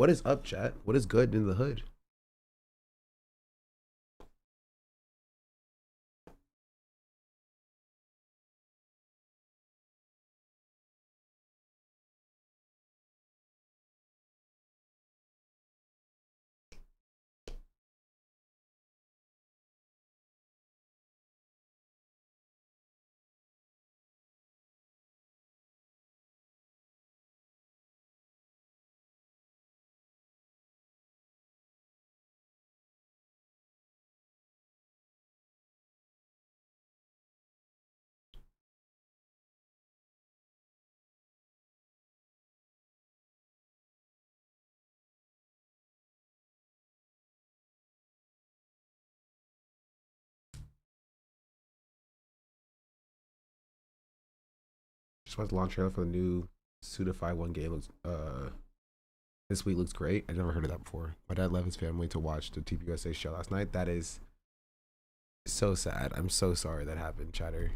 What is up, chat? What is good in the hood? Just watched the launch trailer for the new Sudafy one game. Looks this week looks great. I never heard of that before. My dad left his family to watch the TPUSA show last night. That is so sad. I'm so sorry that happened, chatter.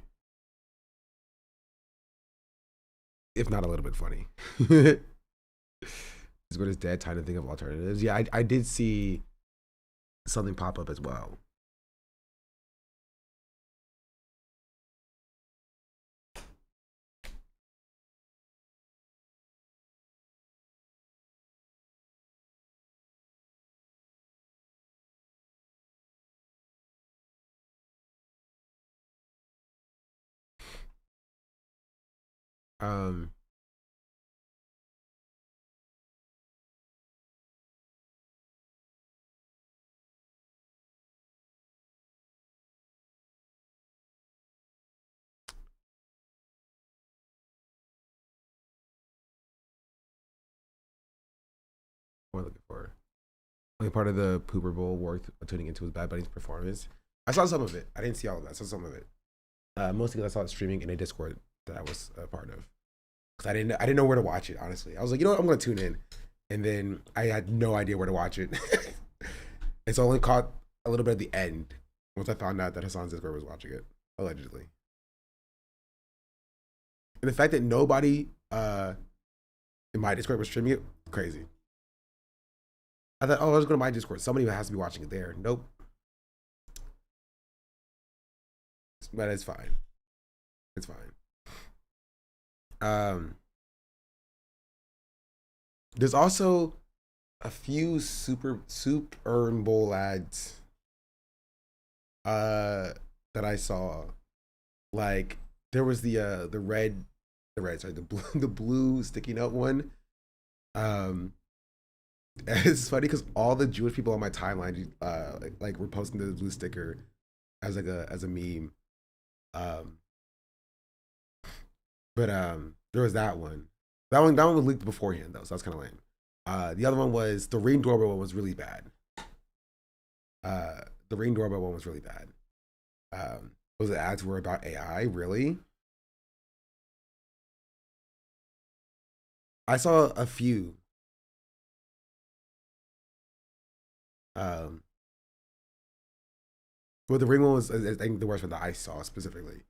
If not a little bit funny. Is what his dad trying to think of alternatives. Yeah, I did see something pop up as well. Um, what am I looking for? Only part of the Pooper Bowl worth tuning into was Bad Bunny's performance. I saw some of it. I didn't see all of that. I saw some of it. Mostly because I saw it streaming in a Discord that I was a part of. Because I didn't know where to watch it. Honestly, I was like, you know what, I'm gonna tune in, and then I had no idea where to watch it. And so I only caught a little bit at the end once I found out that Hassan's Discord was watching it allegedly. And the fact that nobody in my Discord was streaming it, crazy. I thought, oh, I was going to my Discord. Somebody has to be watching it there. Nope. But it's fine. It's fine. There's also a few soup urn bowl ads that I saw. Like there was the blue sticky note one. It's funny because all the Jewish people on my timeline like were posting the blue sticker as like a meme. Um, but there was that one. That one was leaked beforehand though, so that's kind of lame. The other one was the Ring doorbell one was really bad. The Ring doorbell one was really bad. Was the ads were about AI? Really? I saw a few. Um, but the Ring one was I think the worst one that I saw specifically.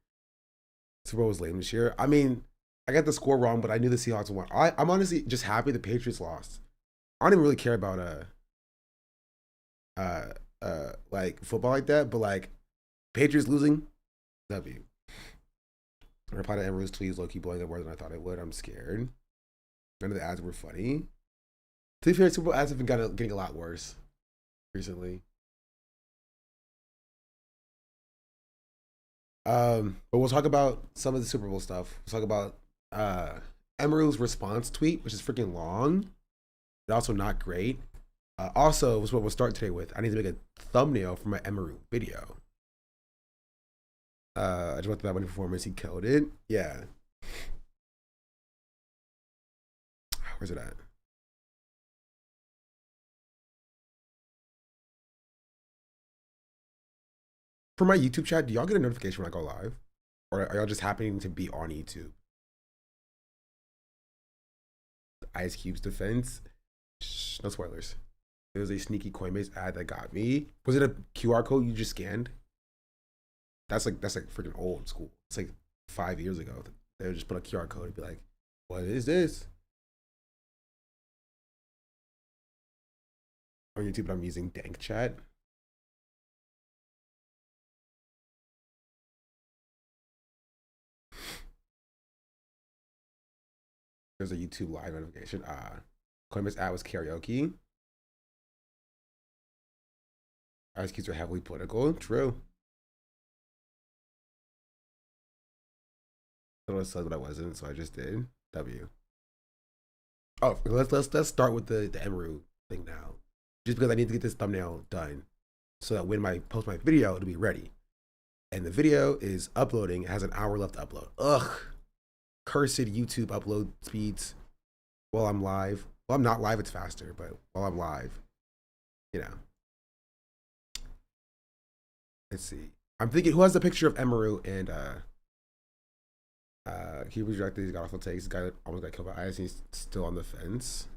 Super Bowl was lame this year. I mean, I got the score wrong, but I knew the Seahawks won. I'm honestly just happy the Patriots lost. I don't even really care about like football like that, but like Patriots losing, W. I replied to Emery's tweets, low key blowing up more than I thought it would. I'm scared. None of the ads were funny. To be fair, Super Bowl ads have been getting a lot worse recently. But we'll talk about some of the Super Bowl stuff. We'll talk about Emery's response tweet, which is freaking long, but also not great. Also, was what we'll start today with. I need to make a thumbnail for my Emery video. I just went through that one performance. He killed it. Yeah. Where's it at? For my YouTube chat, do y'all get a notification when I go live? Or are y'all just happening to be on YouTube? Ice Cube's defense. Shh, no spoilers. It was a sneaky Coinbase ad that got me. Was it a QR code you just scanned? That's like freaking old school. It's like 5 years ago. They would just put a QR code and be like, "What is this?" on YouTube, but I'm using Dank Chat. There's a YouTube live notification. Coinbase ad was karaoke. Ice Cubes are heavily political. True. I would have said what I wasn't, so I just did. W. Oh, let's start with the Emeru thing now. Just because I need to get this thumbnail done, so that when I post my video, it'll be ready. And the video is uploading. It has an hour left to upload. Ugh. Cursed YouTube upload speeds while I'm live. Well, I'm not live, it's faster, but while I'm live, you know. Let's see. I'm thinking, who has the picture of Emeru and he was rejected, he's got awful takes, this guy almost got killed by IS, he's still on the fence.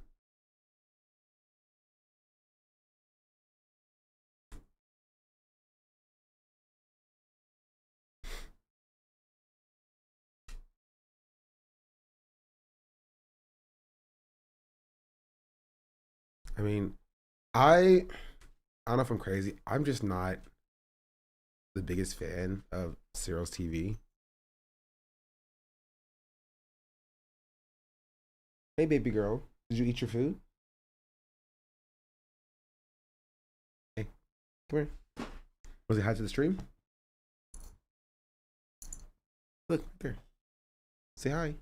I mean, I don't know if I'm crazy. I'm just not the biggest fan of Cyril's TV. Hey, baby girl, did you eat your food? Hey, come here. Was it hi to the stream? Look, there. Say hi.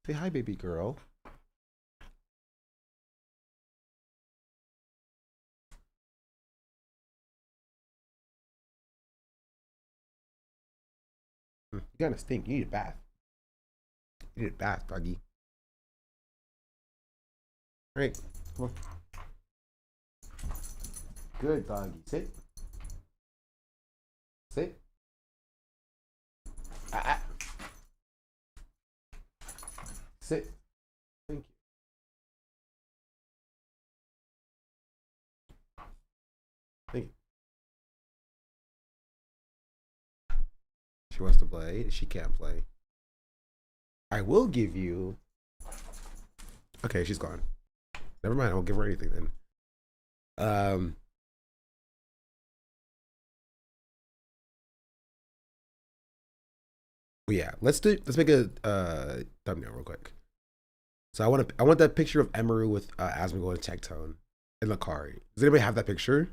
Say hi, baby girl. You gotta stink. You need a bath. You need a bath, doggy. All right, come on. Good doggy. Sit. Sit. Sit. Thank you. Thank you. She wants to play. She can't play. I will give you. Okay, she's gone. Never mind. I won't give her anything then. Well, yeah. Let's make a thumbnail real quick. So I want that picture of Emeru with Asmongold and Tectone and Lakari. Does anybody have that picture?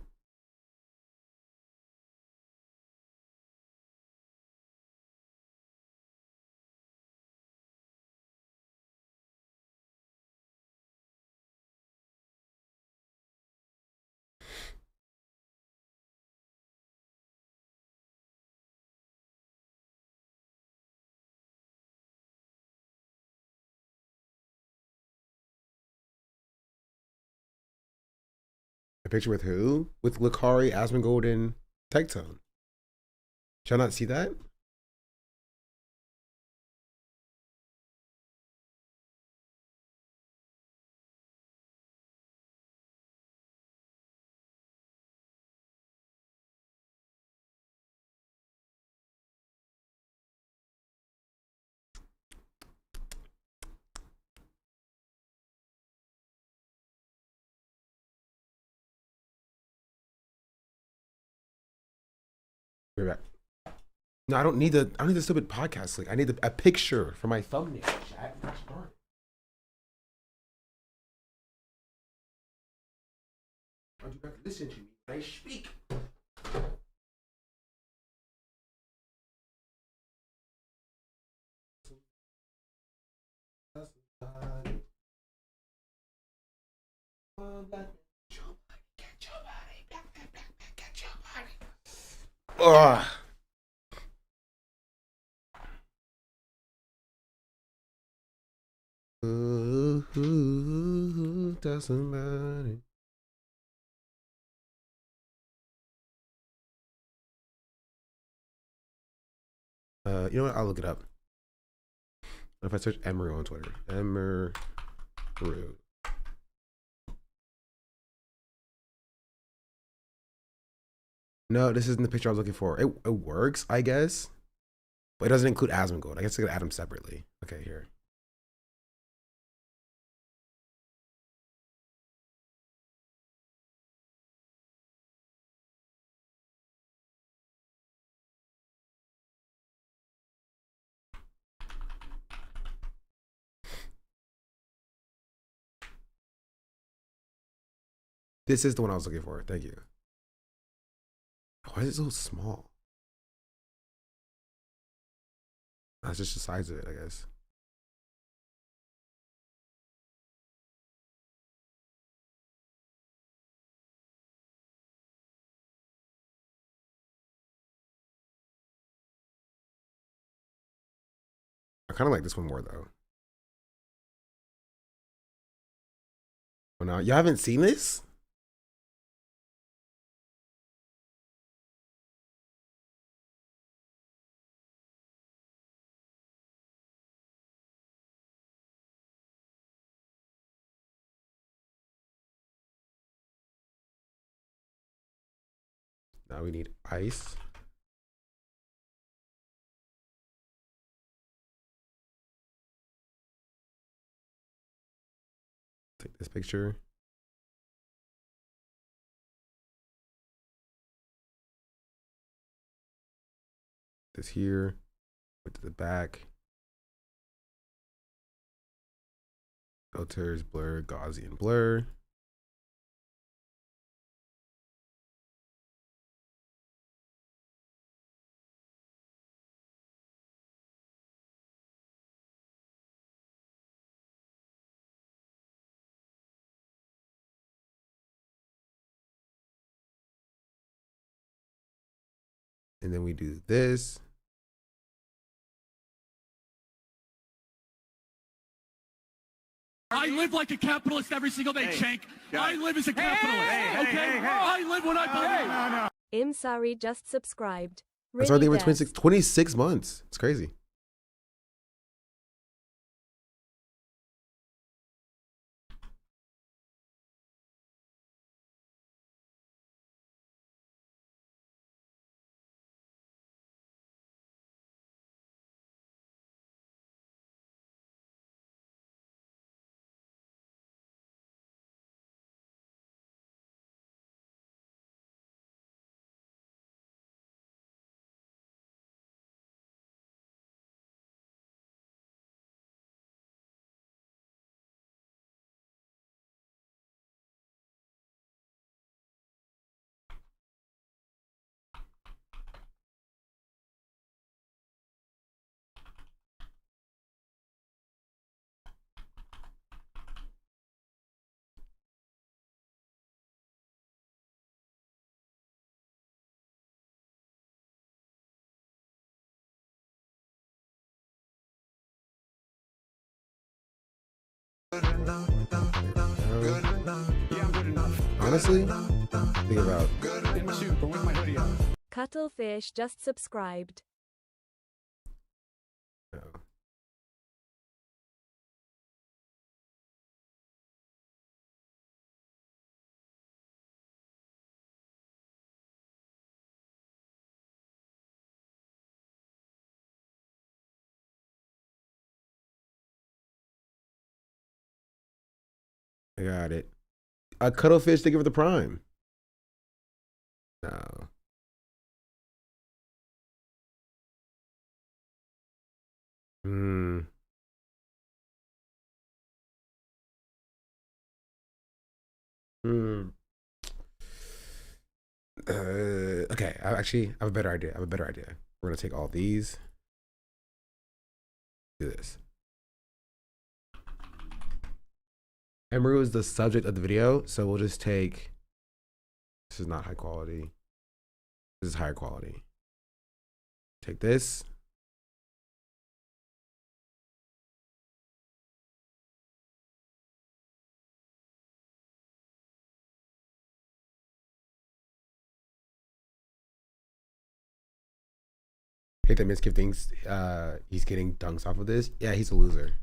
A picture with who? With Lakari, Asmongold, and Tectone. Shall I not see that? We're back. No, I don't need the stupid podcast link. I need a picture for my thumbnail. Chat. Don't you have to listen to me when I speak? Ugh. Doesn't matter. You know what? I'll look it up. If I search Emeru on Twitter, Emeru. No, this isn't the picture I was looking for. It works, I guess, but it doesn't include Asmongold. I guess I gotta add them separately. Okay, here. This is the one I was looking for. Thank you. Why is it so small? That's just the size of it, I guess. I kind of like this one more though. Well, now you haven't seen this? Now we need ice. Take this picture. This here. Put to the back. Filters, blur, Gaussian blur. And then we do this. I live like a capitalist every single day, Shank. I live as a capitalist, okay? I live when I believe. Imsari just subscribed. That's already been 26 months. It's crazy. Honestly, think about. Cuttlefish just subscribed. No. I got it. A cuttlefish to give it the prime. No. Hmm. Hmm. Okay. I have a better idea. We're gonna take all these. Do this. Emeru is the subject of the video, so we'll just take. This is not high quality. This is higher quality. Take this. Hate that Miskip thinks he's getting dunks off of this. Yeah, he's a loser.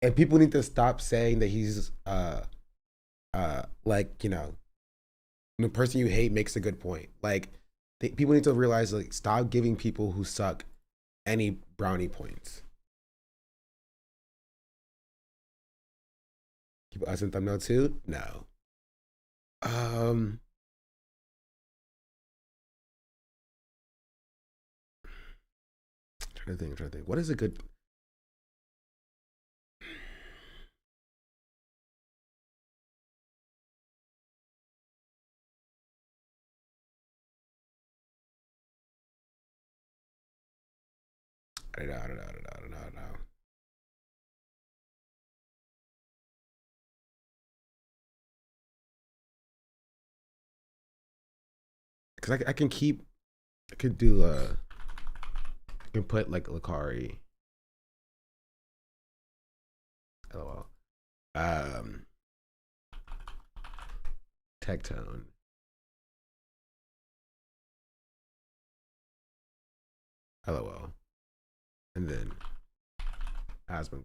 And people need to stop saying that he's like, you know, the person you hate makes a good point. Like, people need to realize, like, stop giving people who suck any brownie points. Keep us in thumbnail too? No. I'm trying to think. What is a good? I don't know. Because I can keep, I could do, I can put like Lakari. LOL. Tectone. LOL. And then Asmongold.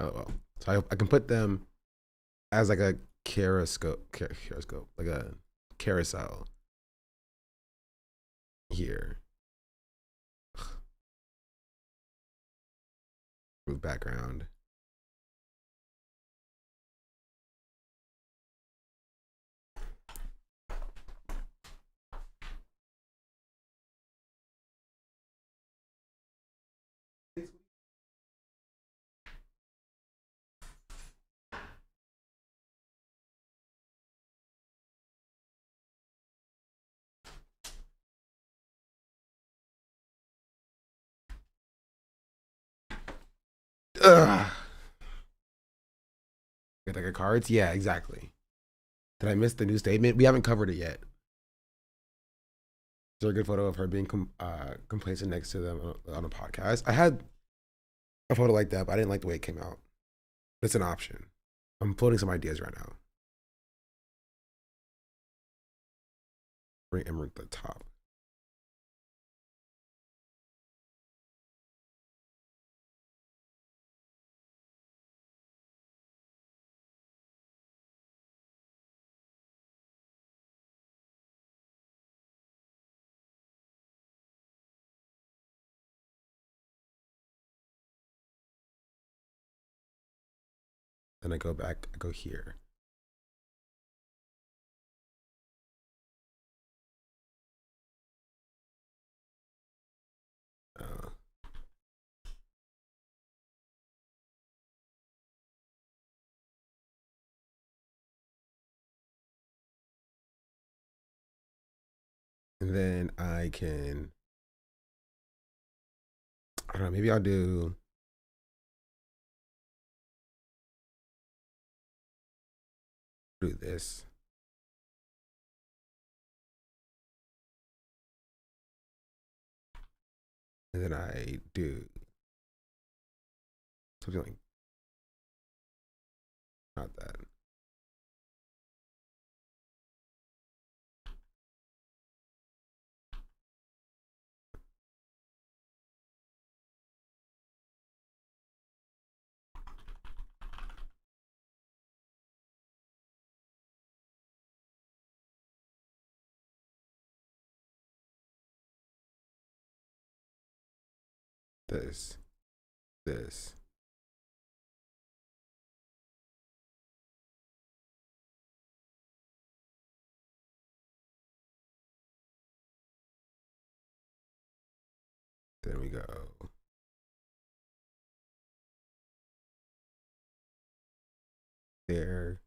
LOL. So I can put them as like a chiaroscope, like a carousel here. With background. Ugh. Get like a cards? Yeah, exactly. Did I miss the new statement? We haven't covered it yet. Is there a good photo of her being complacent next to them on a podcast? I had a photo like that, but I didn't like the way it came out. It's an option. I'm floating some ideas right now. Bring Emerald to the top. Then I go back, I go here. Uh, and then I can, I don't know, maybe I'll do this. And then I do something like, not that. This. Then we go there,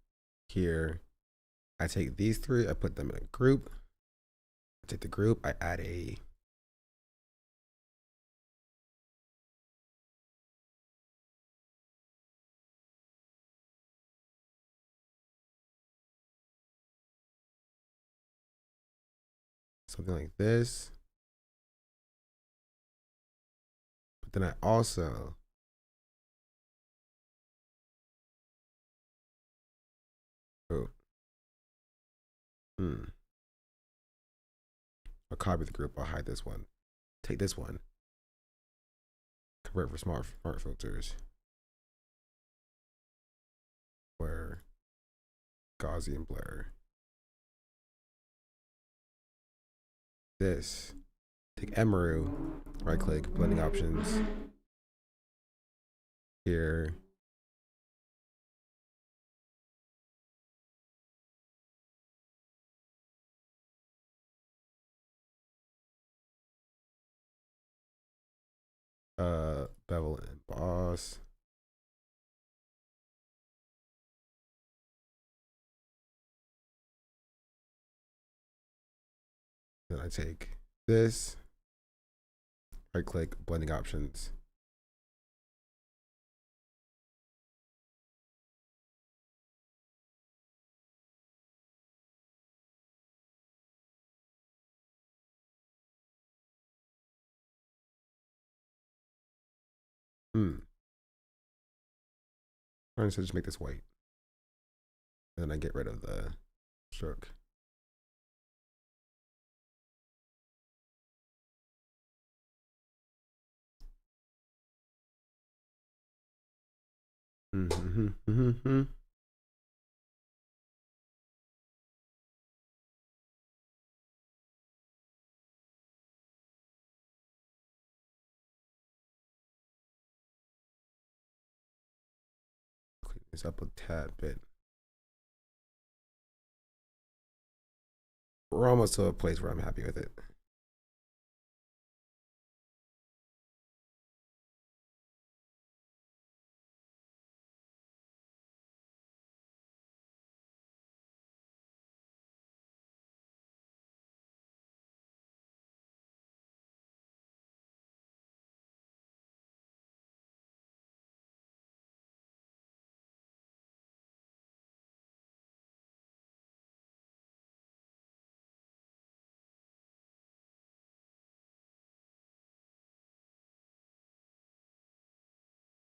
here. I take these three, I put them in a group. I take the group, I add a something like this. But then I also I'll copy the group, I'll hide this one. Take this one. Convert for smart filters. Blur. Gaussian blur. This. Take Emeru. Right click, blending options. Here. bevel and emboss. Then I take this, right click, blending options. I'm trying to just make this white. And then I get rid of the stroke. Mm-hmm. Clean this up a tad bit. We're almost to a place where I'm happy with it.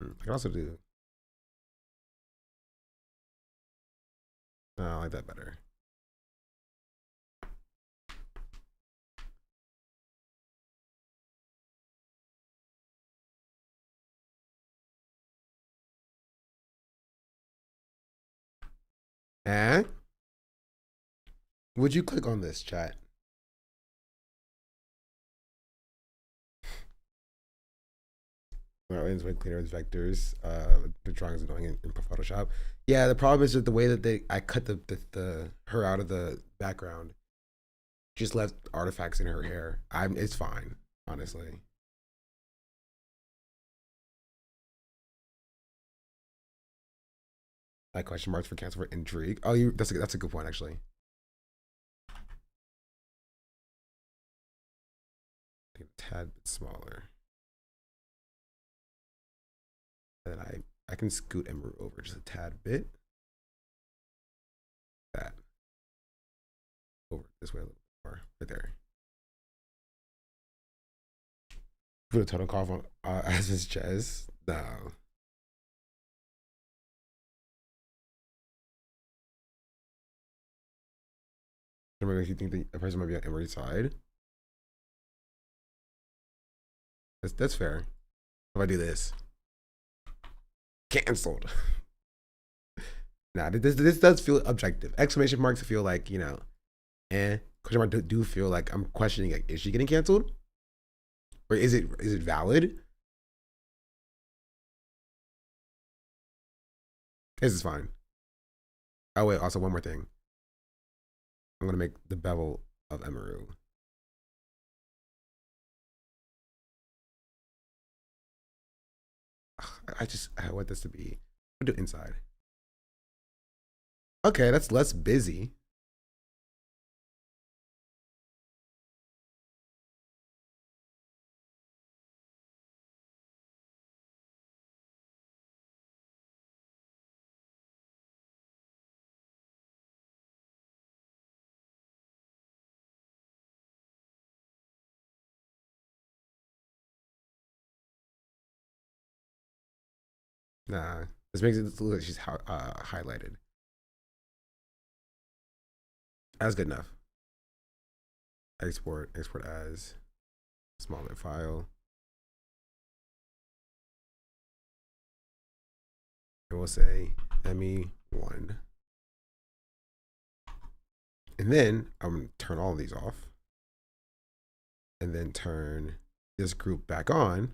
I can also do. I like that better. And would you click on this, chat? Lens way cleaner with vectors. The drawing is annoying in Photoshop. Yeah, the problem is that the way that I cut the her out of the background, just left artifacts in her hair. It's fine, honestly. Like question marks for cancel for intrigue. Oh, that's a good point actually. A tad bit smaller. And then I can scoot Emery over just a tad bit. That over this way a little more, right there. Put a totem cough on as his chest. No. Remember, if you think the person might be on Emery's side, that's fair. If I do this, canceled. Nah, this does feel objective. Exclamation marks feel like, you know, question mark do feel like I'm questioning, like, is she getting canceled, or is it valid? This is fine. Oh wait, also one more thing. I'm gonna make the bevel of Emeru. I want this to be. I'll do inside. Okay, that's less busy. Nah, this makes it look like she's highlighted. That's good enough. Export as small bit file. And we'll say ME1. And then I'm gonna turn all of these off. And then turn this group back on.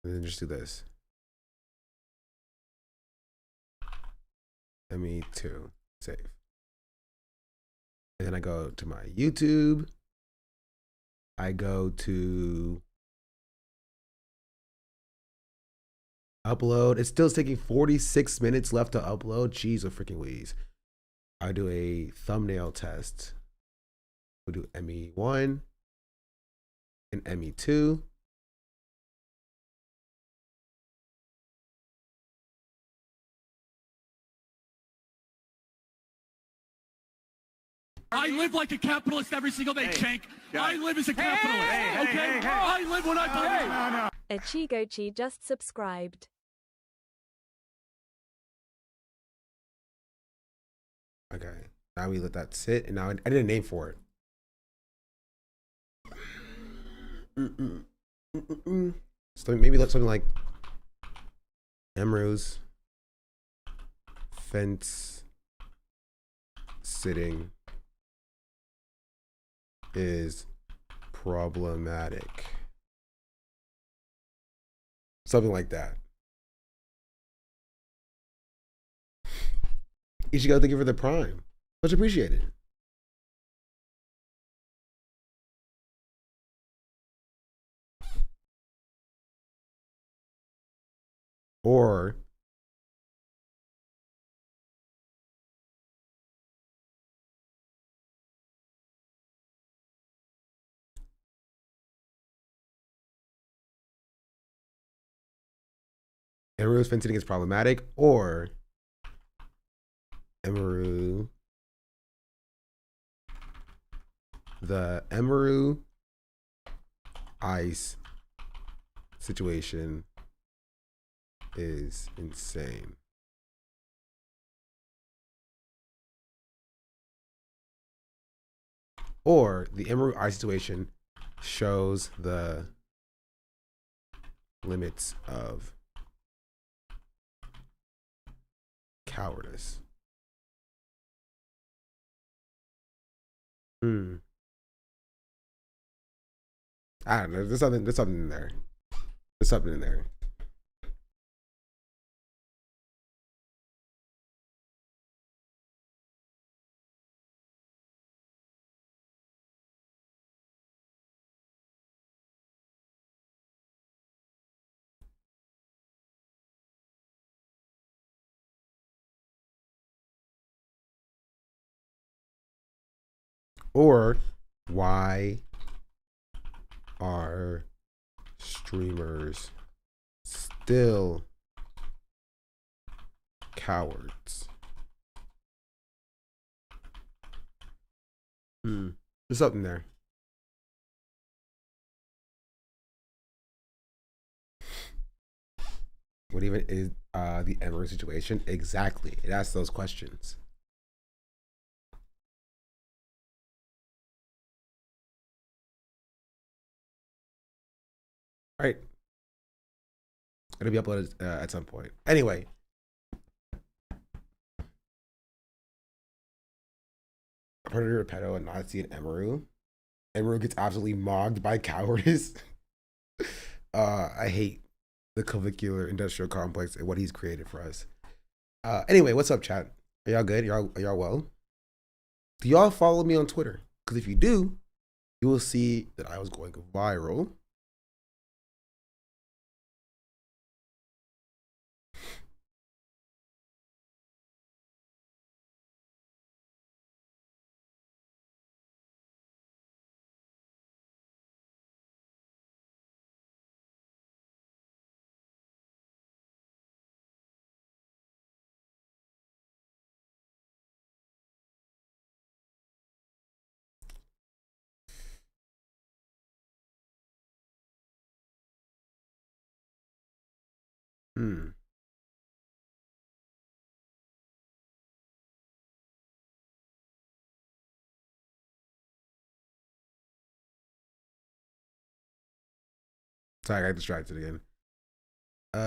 And then just do this. ME2, save. And then I go to my YouTube. I go to upload. It's still taking 46 minutes left to upload. Jeez, a freaking wheeze. I do a thumbnail test. We'll do ME1 and ME2. I live like a capitalist every single day, Chank. I live as a capitalist, okay? I live when I believe. Achigochi just subscribed. Okay, now we let that sit, and now I did a name for it. So maybe let something like Emrose fence sitting is problematic. Something like that. Ichigo, thank you for the prime. Much appreciated. Or Emeru's fencing is problematic, or Emeru, the Emeru ice situation is insane. Or the Emeru ice situation shows the limits of cowardice. I don't know. There's something in there. There's something in there. Or why are streamers still cowards? There's something there. What even is the Emery situation? Exactly. It asks those questions. All right. It'll be uploaded at some point. Anyway. Predator, Pedo, and Nazi, and Emeru. Emeru gets absolutely mogged by cowardice. I hate the clavicular industrial complex and what he's created for us. Anyway, what's up, chat? Are y'all good? Are y'all well? Do y'all follow me on Twitter? Because if you do, you will see that I was going viral. Sorry, I got distracted again. I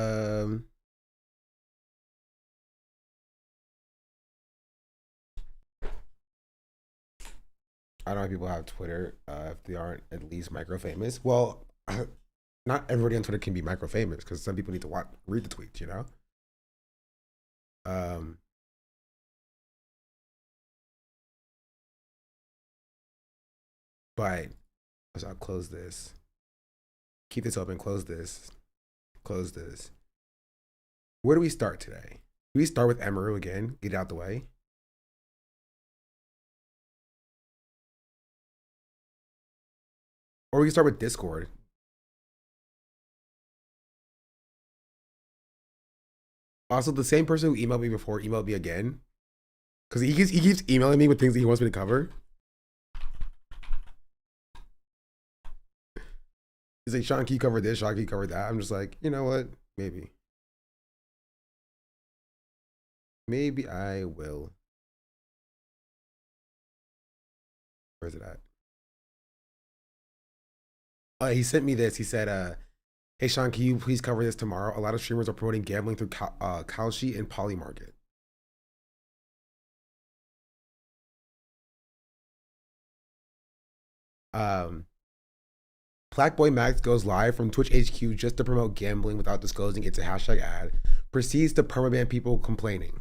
don't know if people have Twitter if they aren't at least micro famous. Well, not everybody on Twitter can be micro famous because some people need to read the tweets, you know. But I'll close this. Keep this open. Close this. Close this. Where do we start today? Do we start with Emeru again? Get it out the way. Or we can start with Discord. Also, the same person who emailed me before emailed me again. Because he keeps emailing me with things that he wants me to cover. He's like, Sean, can you cover this? Sean, can you cover that? I'm just like, you know what? Maybe. Maybe I will. Where's it at? He sent me this. He said, hey, Sean, can you please cover this tomorrow? A lot of streamers are promoting gambling through Kalshi and Polymarket. Blackboy Max goes live from Twitch HQ just to promote gambling without disclosing it's a hashtag ad. Proceeds to permaban people complaining.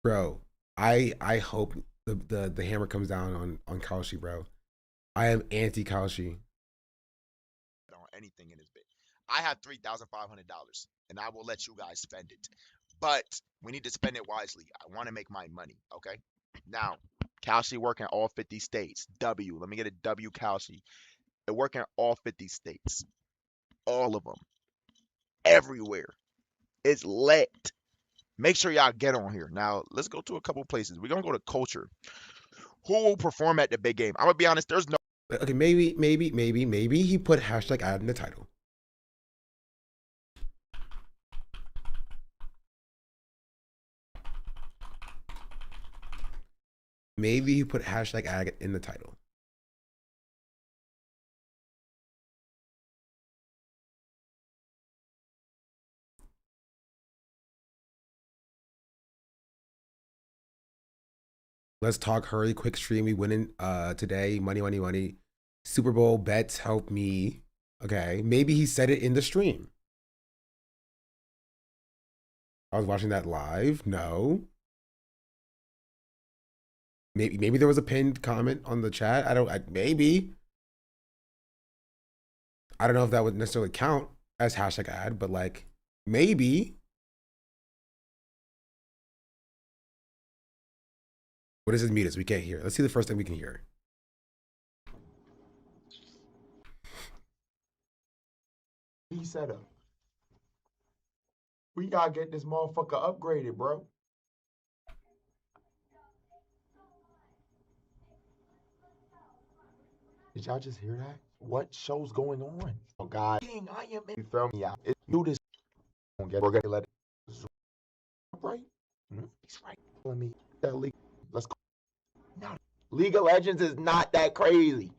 Bro, I hope the hammer comes down on Kalshi, bro. I am anti Kalshi. On anything in this bit. I have $3,500 and I will let you guys spend it. But we need to spend it wisely. I want to make my money, okay? Now, Kalshi working all 50 states. W. Let me get a W Kalshi. It working all 50 states. All of them. Everywhere. It's lit. Make sure y'all get on here. Now, let's go to a couple places. We're going to go to culture. Who will perform at the big game? I'm going to be honest, there's no. Okay, maybe he put hashtag ad in the title. Maybe he put hashtag ad in the title. Let's talk. Hurry, quick stream. We winning today. Money. Super Bowl bets help me. Okay, maybe he said it in the stream. I was watching that live. No. Maybe there was a pinned comment on the chat. Maybe. I don't know if that would necessarily count as hashtag ad, but like maybe. What is his muted? We can't hear. Let's see the first thing we can hear. He set up. We gotta get this motherfucker upgraded, bro. Did y'all just hear that? What show's going on? Oh God, I am. You feel me out? You just we're gonna let it right. He's right. Let me that league. Let's go. Now, League of Legends is not that crazy.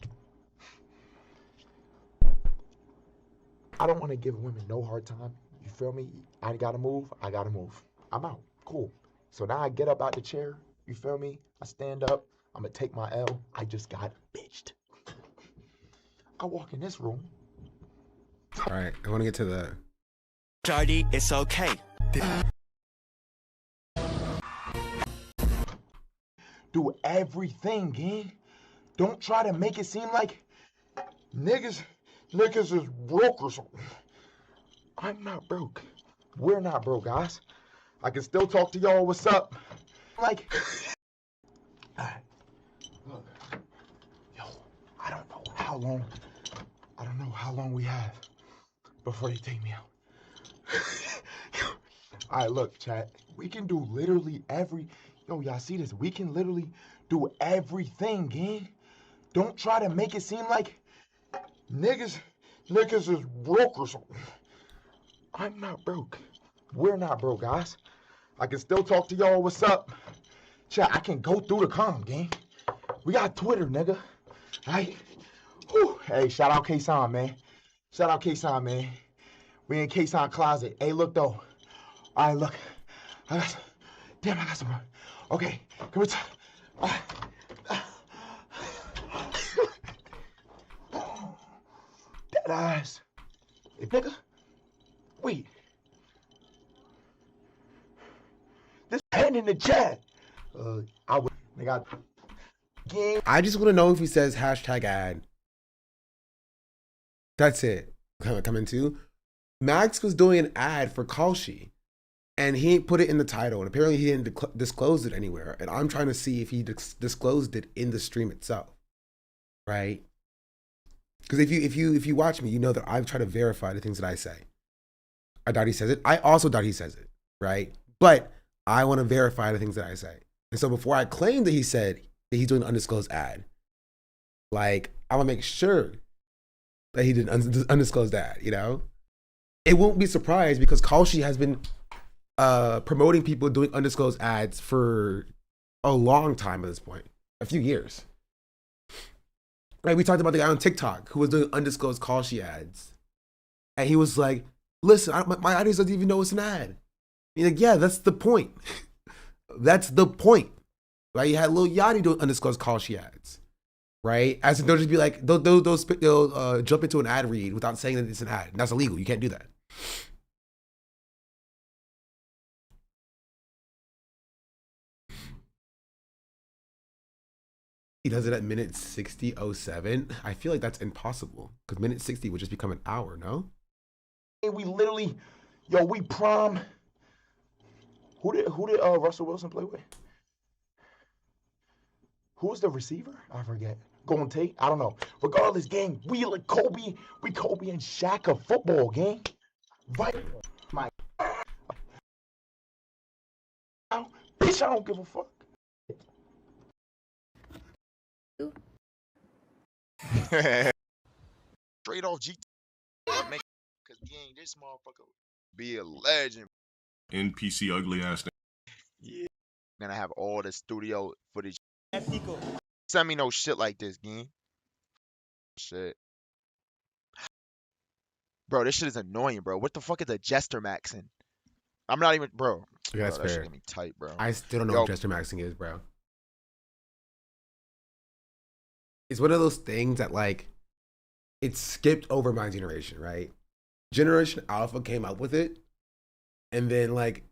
I don't want to give women no hard time. You feel me? I gotta move. I'm out. Cool. So now I get up out the chair. You feel me? I stand up. I'm gonna take my L. I just got bitched. I walk in this room. All right, I want to get to the. Shorty, it's okay. Do everything, gang. Don't try to make it seem like niggas is broke or something. I'm not broke. We're not broke, guys. I can still talk to y'all. What's up? Like, all right. Look, yo, I don't know how long we have before they take me out. All right, look, chat. We can do literally yo, y'all see this? We can literally do everything, gang. Don't try to make it seem like niggas is broke or something. I'm not broke. We're not broke, guys. I can still talk to y'all. What's up? Chat, I can go through the comm, gang. We got Twitter, nigga. Right? Whew. Hey, shout out K-San, man. We in K-San closet. Hey, look, though. All right, look. I got some. Okay, come here. Dead ass. Hey, nigga. Wait. This pen in the chat. I would. Nigga. Game. I just want to know if he says hashtag ad. That's it. Coming to. Max was doing an ad for Kalshi, and he put it in the title, and apparently he didn't disclose it anywhere. And I'm trying to see if he disclosed it in the stream itself, right? Because if you watch me, you know that I've tried to verify the things that I say. I doubt he says it. I also doubt he says it, right? But I want to verify the things that I say. And so before I claim that he said that he's doing an undisclosed ad, like, I want to make sure that he did an undisclosed ad, you know? It won't be surprised because Kalshi has been promoting people doing undisclosed ads for a long time at this point, a few years. Right? We talked about the guy on TikTok who was doing undisclosed Kalshi ads. And he was like, listen, my audience doesn't even know it's an ad. He's like, yeah, that's the point. That's the point. Right? You had Lil Yachty doing undisclosed Kalshi ads. Right? As in, they'll just be like, they'll jump into an ad read without saying that it's an ad. And that's illegal. You can't do that. He does it at minute 60:07. I feel like that's impossible because minute 60 would just become an hour, no? We literally, we prom. Who did Russell Wilson play with? Who was the receiver? I forget. Golden Tate? I don't know. Regardless, gang, we like Kobe and Shaq of football, gang. Right? My bitch, I don't give a fuck. Straight off GT. Because gang, this motherfucker be a legend. NPC ugly ass. Yeah. Gonna have all the studio footage. Send me no shit like this, gang. Shit. Bro, this shit is annoying, bro. What the fuck is a jester maxing? I'm not even, bro. Yeah, that's bro, that fair. shit get me tight, bro. I still don't know what jester maxing is, bro. It's one of those things that, like, it skipped over my generation, right? Generation Alpha came up with it, and then, like,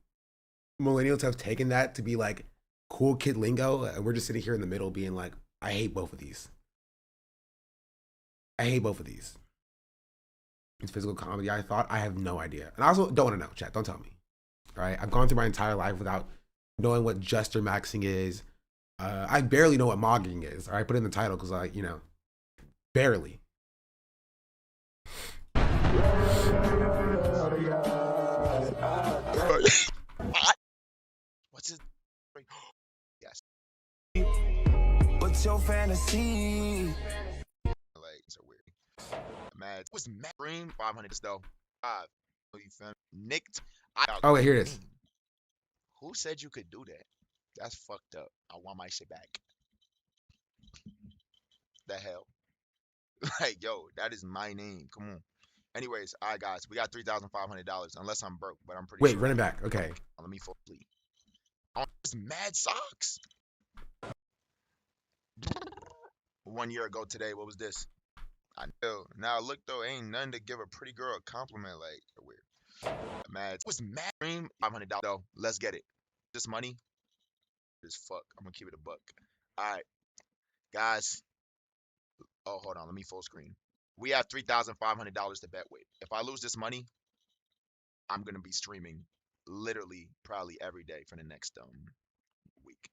millennials have taken that to be, like, cool kid lingo, and we're just sitting here in the middle being like, I hate both of these. I hate both of these. It's physical comedy, I thought. I have no idea. And I also don't want to know, chat. Don't tell me. All right? I've gone through my entire life without knowing what jester maxing is. I barely know what mogging is. All right? Put it in the title because, like, you know, barely. What's his? Yes. What's your fantasy? Like, so weird. Mad. What's Matt Green? 500 though. 5. You feel me? Nicked. Oh, wait, here it is. Who said you could do that? That's fucked up. I want my shit back. The hell? Like, yo, that is my name. Come on. Anyways, all right, guys, we got $3,500. Unless I'm broke, but I'm pretty sure. Wait, run it back. Okay. Let me full fleet. Oh, it's mad socks. 1 year ago today, what was this? I know. Now look though, ain't nothing to give a pretty girl a compliment. Like, weird. Mad. What's mad? $500 though. Let's get it. This money. This fuck. I'm gonna keep it a buck. All right, guys. Oh, hold on. Let me full screen. We have $3,500 to bet with. If I lose this money, I'm gonna be streaming literally probably every day for the next week.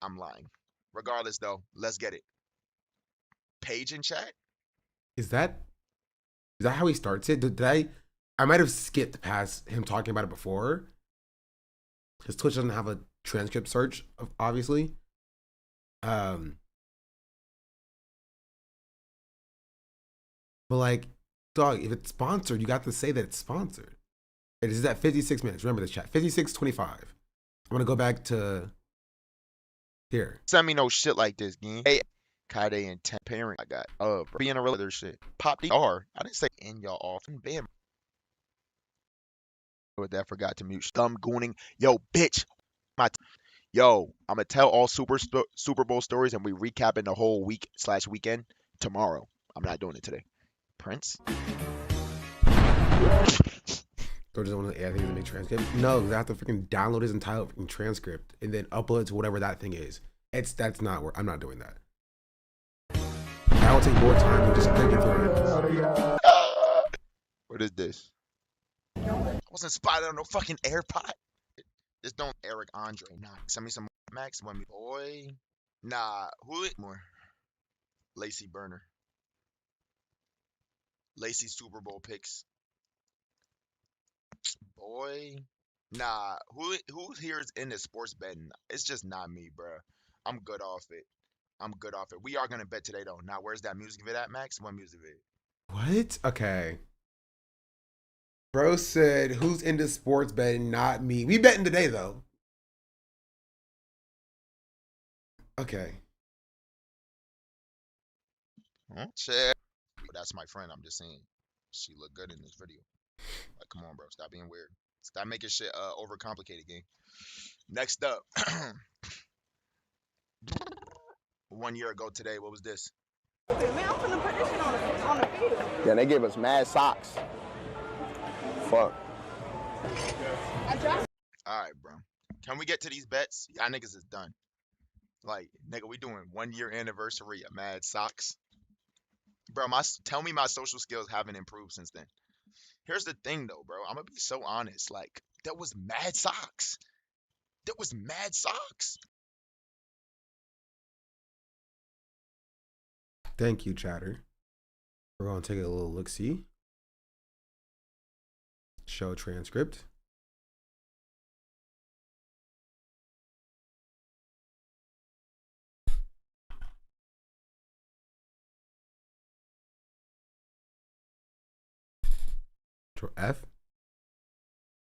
I'm lying. Regardless though, let's get it. Page in chat. Is that how he starts it? Did I might have skipped past him talking about it before. His Twitch doesn't have a transcript search, obviously. But like, dog, if it's sponsored, you got to say that it's sponsored. It is at 56 minutes. Remember this chat. 56:25. I'm gonna go back to here. Send me no shit like this, gang. Hey, Kade and 10 parent I got. Being a real other shit. Pop DR. I didn't say in y'all off. Bam. With that, forgot to mute. Thumb gooning. Yo, bitch. Yo, I'm gonna tell all Super Bowl stories and we recapping the whole week/weekend tomorrow. I'm not doing it today. Prince? Or just one of the AI things to make transcript? No, because I have to freaking download his entire freaking transcript and then upload it to whatever that thing is. That's not work. I'm not doing that. That will take more time than just clicking through it. What is this? I wasn't spotted on no fucking AirPod. Just don't Eric Andre. Nah, send me some Max. Want me, boy? Nah, who it more? Lacey Burner. Lacey Super Bowl picks. Boy. Nah, who here is into sports betting? It's just not me, bruh. I'm good off it. I'm good off it. We are gonna bet today though. Now, where's that music vid at, Max? What music vid? What? Okay. Bro said, who's into sports betting? Not me. We betting today though. Okay. Huh? Shit. That's my friend. I'm just saying. She looked good in this video. Like, come on, bro. Stop being weird. Stop making shit overcomplicated, gang. Next up. 1 year ago today, what was this? Man, I'm finna put this shit on the field. Yeah, they gave us mad socks. Fuck. Alright, bro. Can we get to these bets? Y'all niggas is done. Like, nigga, we doing 1 year anniversary of Mad Socks. Bro, tell me my social skills haven't improved since then. Here's the thing though, bro. I'm gonna be so honest. Like, there was Mad Socks. There was Mad Socks. Thank you, chatter. We're going to take a little look-see. Show transcript. Control F.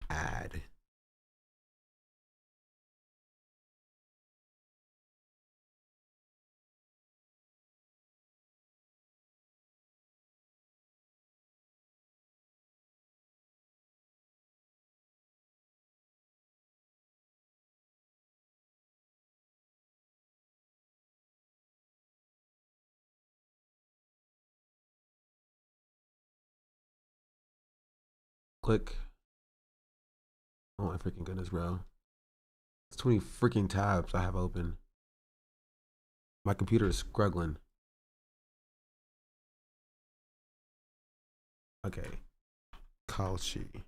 Add. Click. Oh my freaking goodness, bro. It's 20 freaking tabs I have open. My computer is struggling. Okay. Kalshi.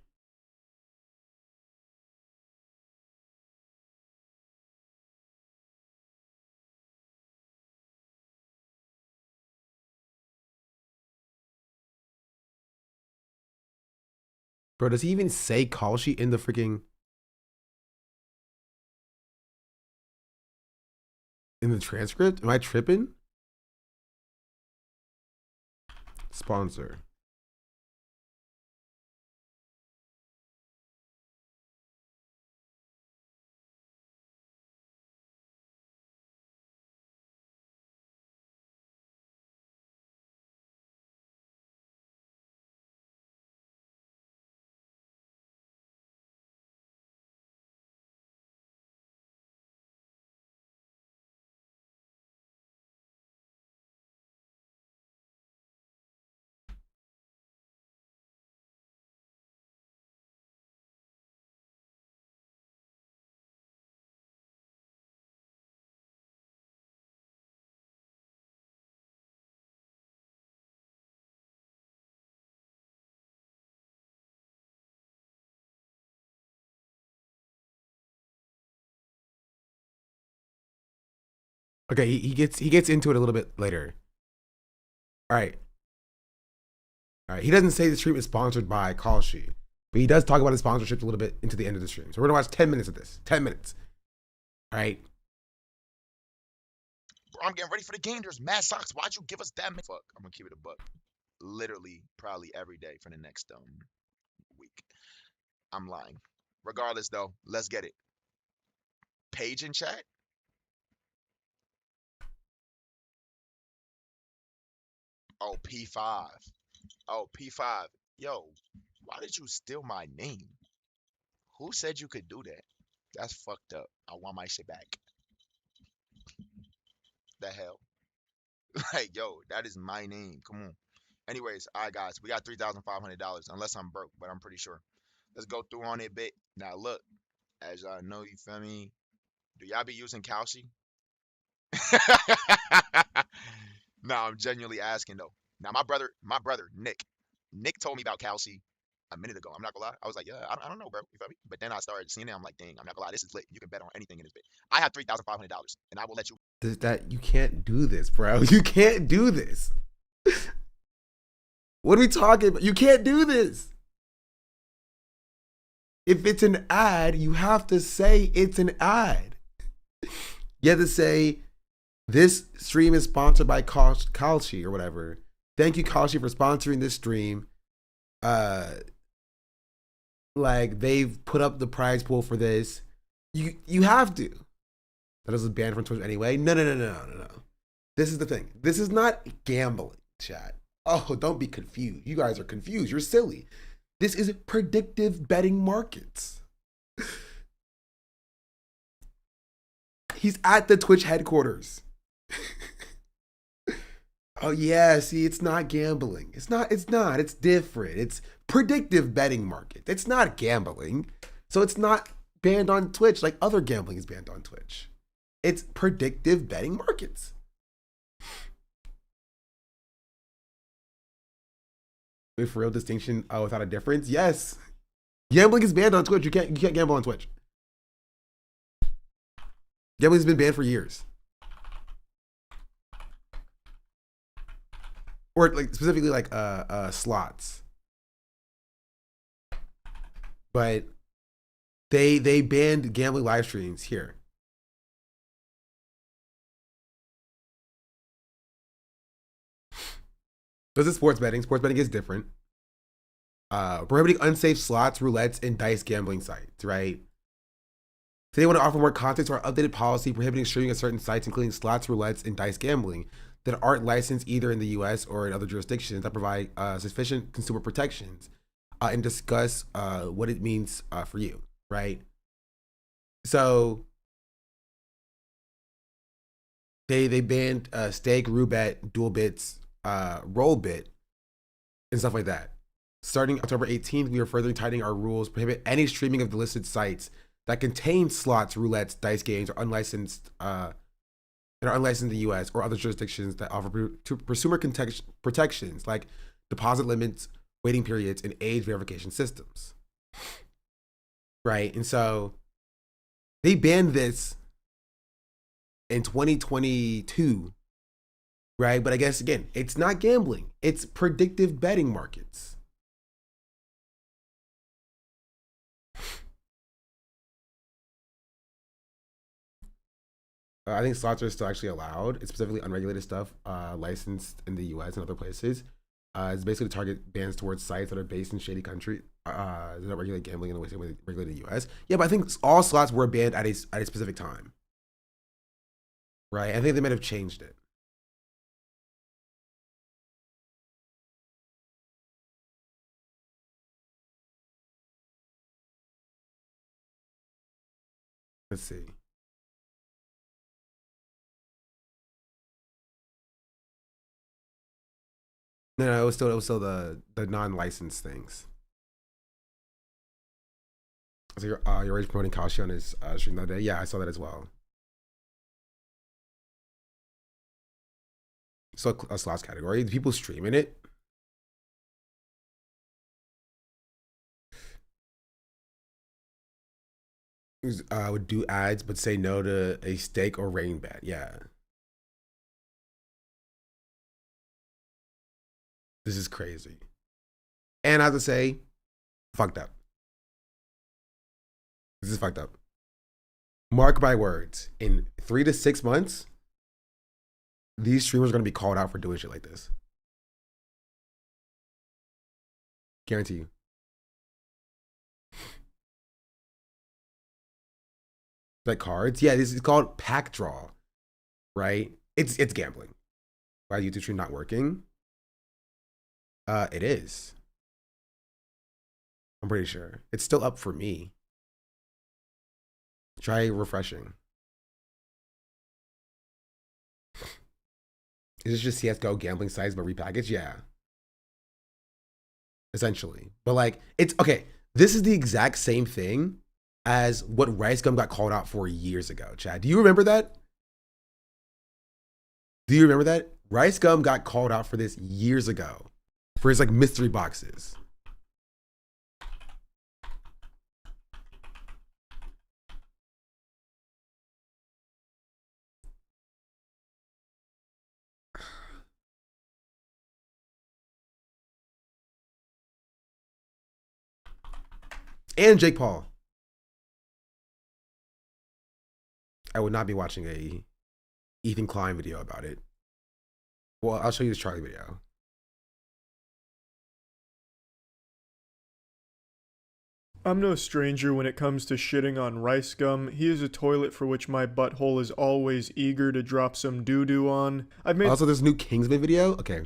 Bro, does he even say Kalshi in the freaking in the transcript? Am I tripping? Sponsor. Okay, he gets into it a little bit later. All right. All right. He doesn't say the stream is sponsored by Kalshi, but he does talk about his sponsorships a little bit into the end of the stream. So we're gonna watch 10 minutes of this. 10 minutes. All right. Bro, I'm getting ready for the game. There's Mad Socks. Why'd you give us that? Fuck. I'm gonna keep it a buck. Literally, probably every day for the next week. I'm lying. Regardless, though, let's get it. Page in chat. Oh, P5. Oh, P5. Yo, why did you steal my name? Who said you could do that? That's fucked up. I want my shit back. The hell? Like, yo, that is my name. Come on. Anyways, all right, guys, we got $3,500 unless I'm broke, but I'm pretty sure. Let's go through on it a bit. Now, look, as y'all know, you feel me? Do y'all be using kalshi? No, I'm genuinely asking though. Now, my brother, Nick told me about kalshi a minute ago. I'm not gonna lie. I was like, yeah, I don't know, bro. You feel me? But then I started seeing it. I'm like, dang, I'm not gonna lie. This is lit. You can bet on anything in this bit. I have $3,500, and I will let you. That you can't do this, bro. You can't do this. What are we talking about? You can't do this. If it's an ad, you have to say it's an ad. You have to say, this stream is sponsored by Kalshi or whatever. Thank you, Kalshi, for sponsoring this stream. Like, they've put up the prize pool for this. You have to. That was banned from Twitch anyway. No. This is the thing. This is not gambling, chat. Oh, don't be confused. You guys are confused. You're silly. This is predictive betting markets. He's at the Twitch headquarters. Oh yeah, see, it's not gambling. It's not. It's different. It's predictive betting market. It's not gambling. So it's not banned on Twitch like other gambling is banned on Twitch. It's predictive betting markets. With real distinction without a difference? Yes. Gambling is banned on Twitch. You can't gamble on Twitch. Gambling's been banned for years. Or like specifically like slots. But they banned gambling live streams here. This is sports betting. Sports betting is different. Prohibiting unsafe slots, roulettes, and dice gambling sites, right? So they want to offer more context to our updated policy prohibiting streaming at certain sites, including slots, roulettes, and dice gambling that aren't licensed either in the US or in other jurisdictions that provide sufficient consumer protections, and discuss what it means for you, right? So they banned stake, roulette, dual bits, roll bit, and stuff like that. Starting October 18th, we are further tightening our rules, prohibit any streaming of the listed sites that contain slots, roulettes, dice games, or unlicensed that are unlicensed in the US or other jurisdictions that offer consumer protections like deposit limits, waiting periods, and age verification systems. Right? And so they banned this in 2022. Right? But I guess, again, it's not gambling. It's predictive betting markets. I think slots are still actually allowed. It's specifically unregulated stuff, licensed in the US and other places. It's basically to target bans towards sites that are based in shady country that don't regulate gambling in the way they regulate the US. Yeah, but I think all slots were banned at a specific time. Right? I think they might have changed it. Let's see. No, it was still the non-licensed things. So you're already promoting Kalshi on his stream that day. Yeah, I saw that as well. So a slots category. Do people streaming it? Would do ads but say no to a stake or rain bet. Yeah. This is crazy. And I have to say, fucked up. This is fucked up. Mark my words. In 3 to 6 months, these streamers are going to be called out for doing shit like this. Guarantee you. Like cards? Yeah, this is called pack draw. Right? It's gambling. Why is YouTube stream not working? It is. I'm pretty sure. It's still up for me. Try refreshing. Is this just CSGO gambling sites but repackaged? Yeah. essentially. But like, it's okay. This is the exact same thing as what Rice Gum got called out for years ago. Chad, do you remember that? Do you remember that? Rice Gum got called out for this years ago for his like mystery boxes. And Jake Paul. I would not be watching a Ethan Klein video about it. Well, I'll show you this Charlie video. I'm no stranger when it comes to shitting on Rice Gum. He is a toilet for which my butthole is always eager to drop some doo-doo on. I've made Also, this new Kingsman video. Okay.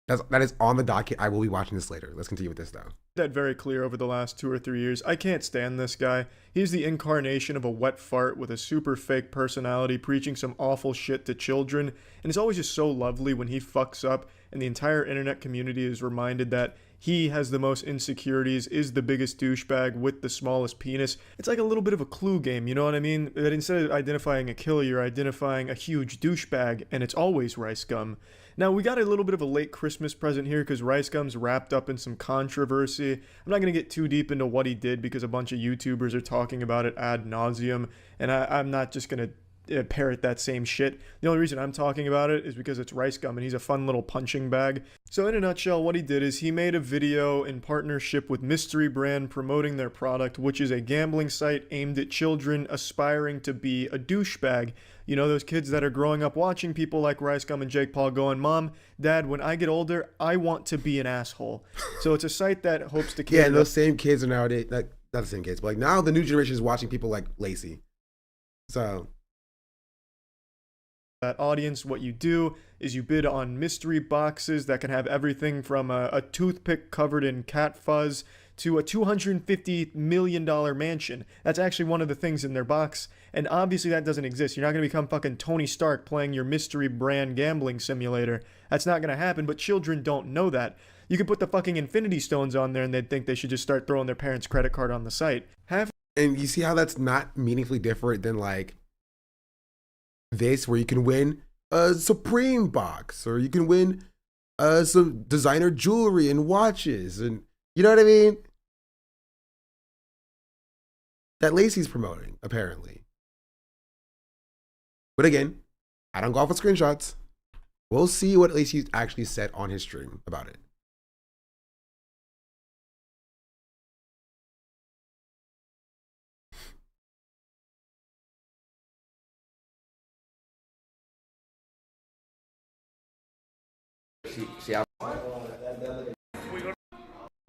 That is on the docket. I will be watching this later. Let's continue with this though. that very clear over the last 2 or 3 years. I can't stand this guy. He's the incarnation of a wet fart with a super fake personality preaching some awful shit to children. And it's always just so lovely when he fucks up and the entire internet community is reminded that he has the most insecurities, is the biggest douchebag with the smallest penis. It's like a little bit of a Clue game, you know what I mean? That instead of identifying a killer, you're identifying a huge douchebag, and it's always Rice Gum. Now, we got a little bit of a late Christmas present here because Rice Gum's wrapped up in some controversy. I'm not going to get too deep into what he did because a bunch of YouTubers are talking about it ad nauseum, and I'm not just going to parrot that same shit. The only reason I'm talking about it is because it's Rice Gum and he's a fun little punching bag. So in a nutshell, what he did is he made a video in partnership with Mystery Brand promoting their product, which is a gambling site aimed at children aspiring to be a douchebag. You know, those kids that are growing up watching people like Rice Gum and Jake Paul going, Mom, Dad, when I get older, I want to be an asshole. So it's a site that hopes to yeah, and those same kids are nowadays, like, not the same kids, but like now the new generation is watching people like Lacey. So that audience, what you do is you bid on mystery boxes that can have everything from a toothpick covered in cat fuzz to a $250 million mansion. That's actually one of the things in their box, and obviously that doesn't exist. You're not going to become fucking Tony Stark playing your Mystery Brand gambling simulator. That's not going to happen, but children don't know that. You could put the fucking Infinity Stones on there and they'd think they should just start throwing their parents' credit card on the site. And you see how that's not meaningfully different than like this, where you can win a Supreme box, or you can win some designer jewelry and watches, and you know what I mean? That Lacey's promoting, apparently. But again, I don't go off with screenshots. We'll see what Lacey actually said on his stream about it. See how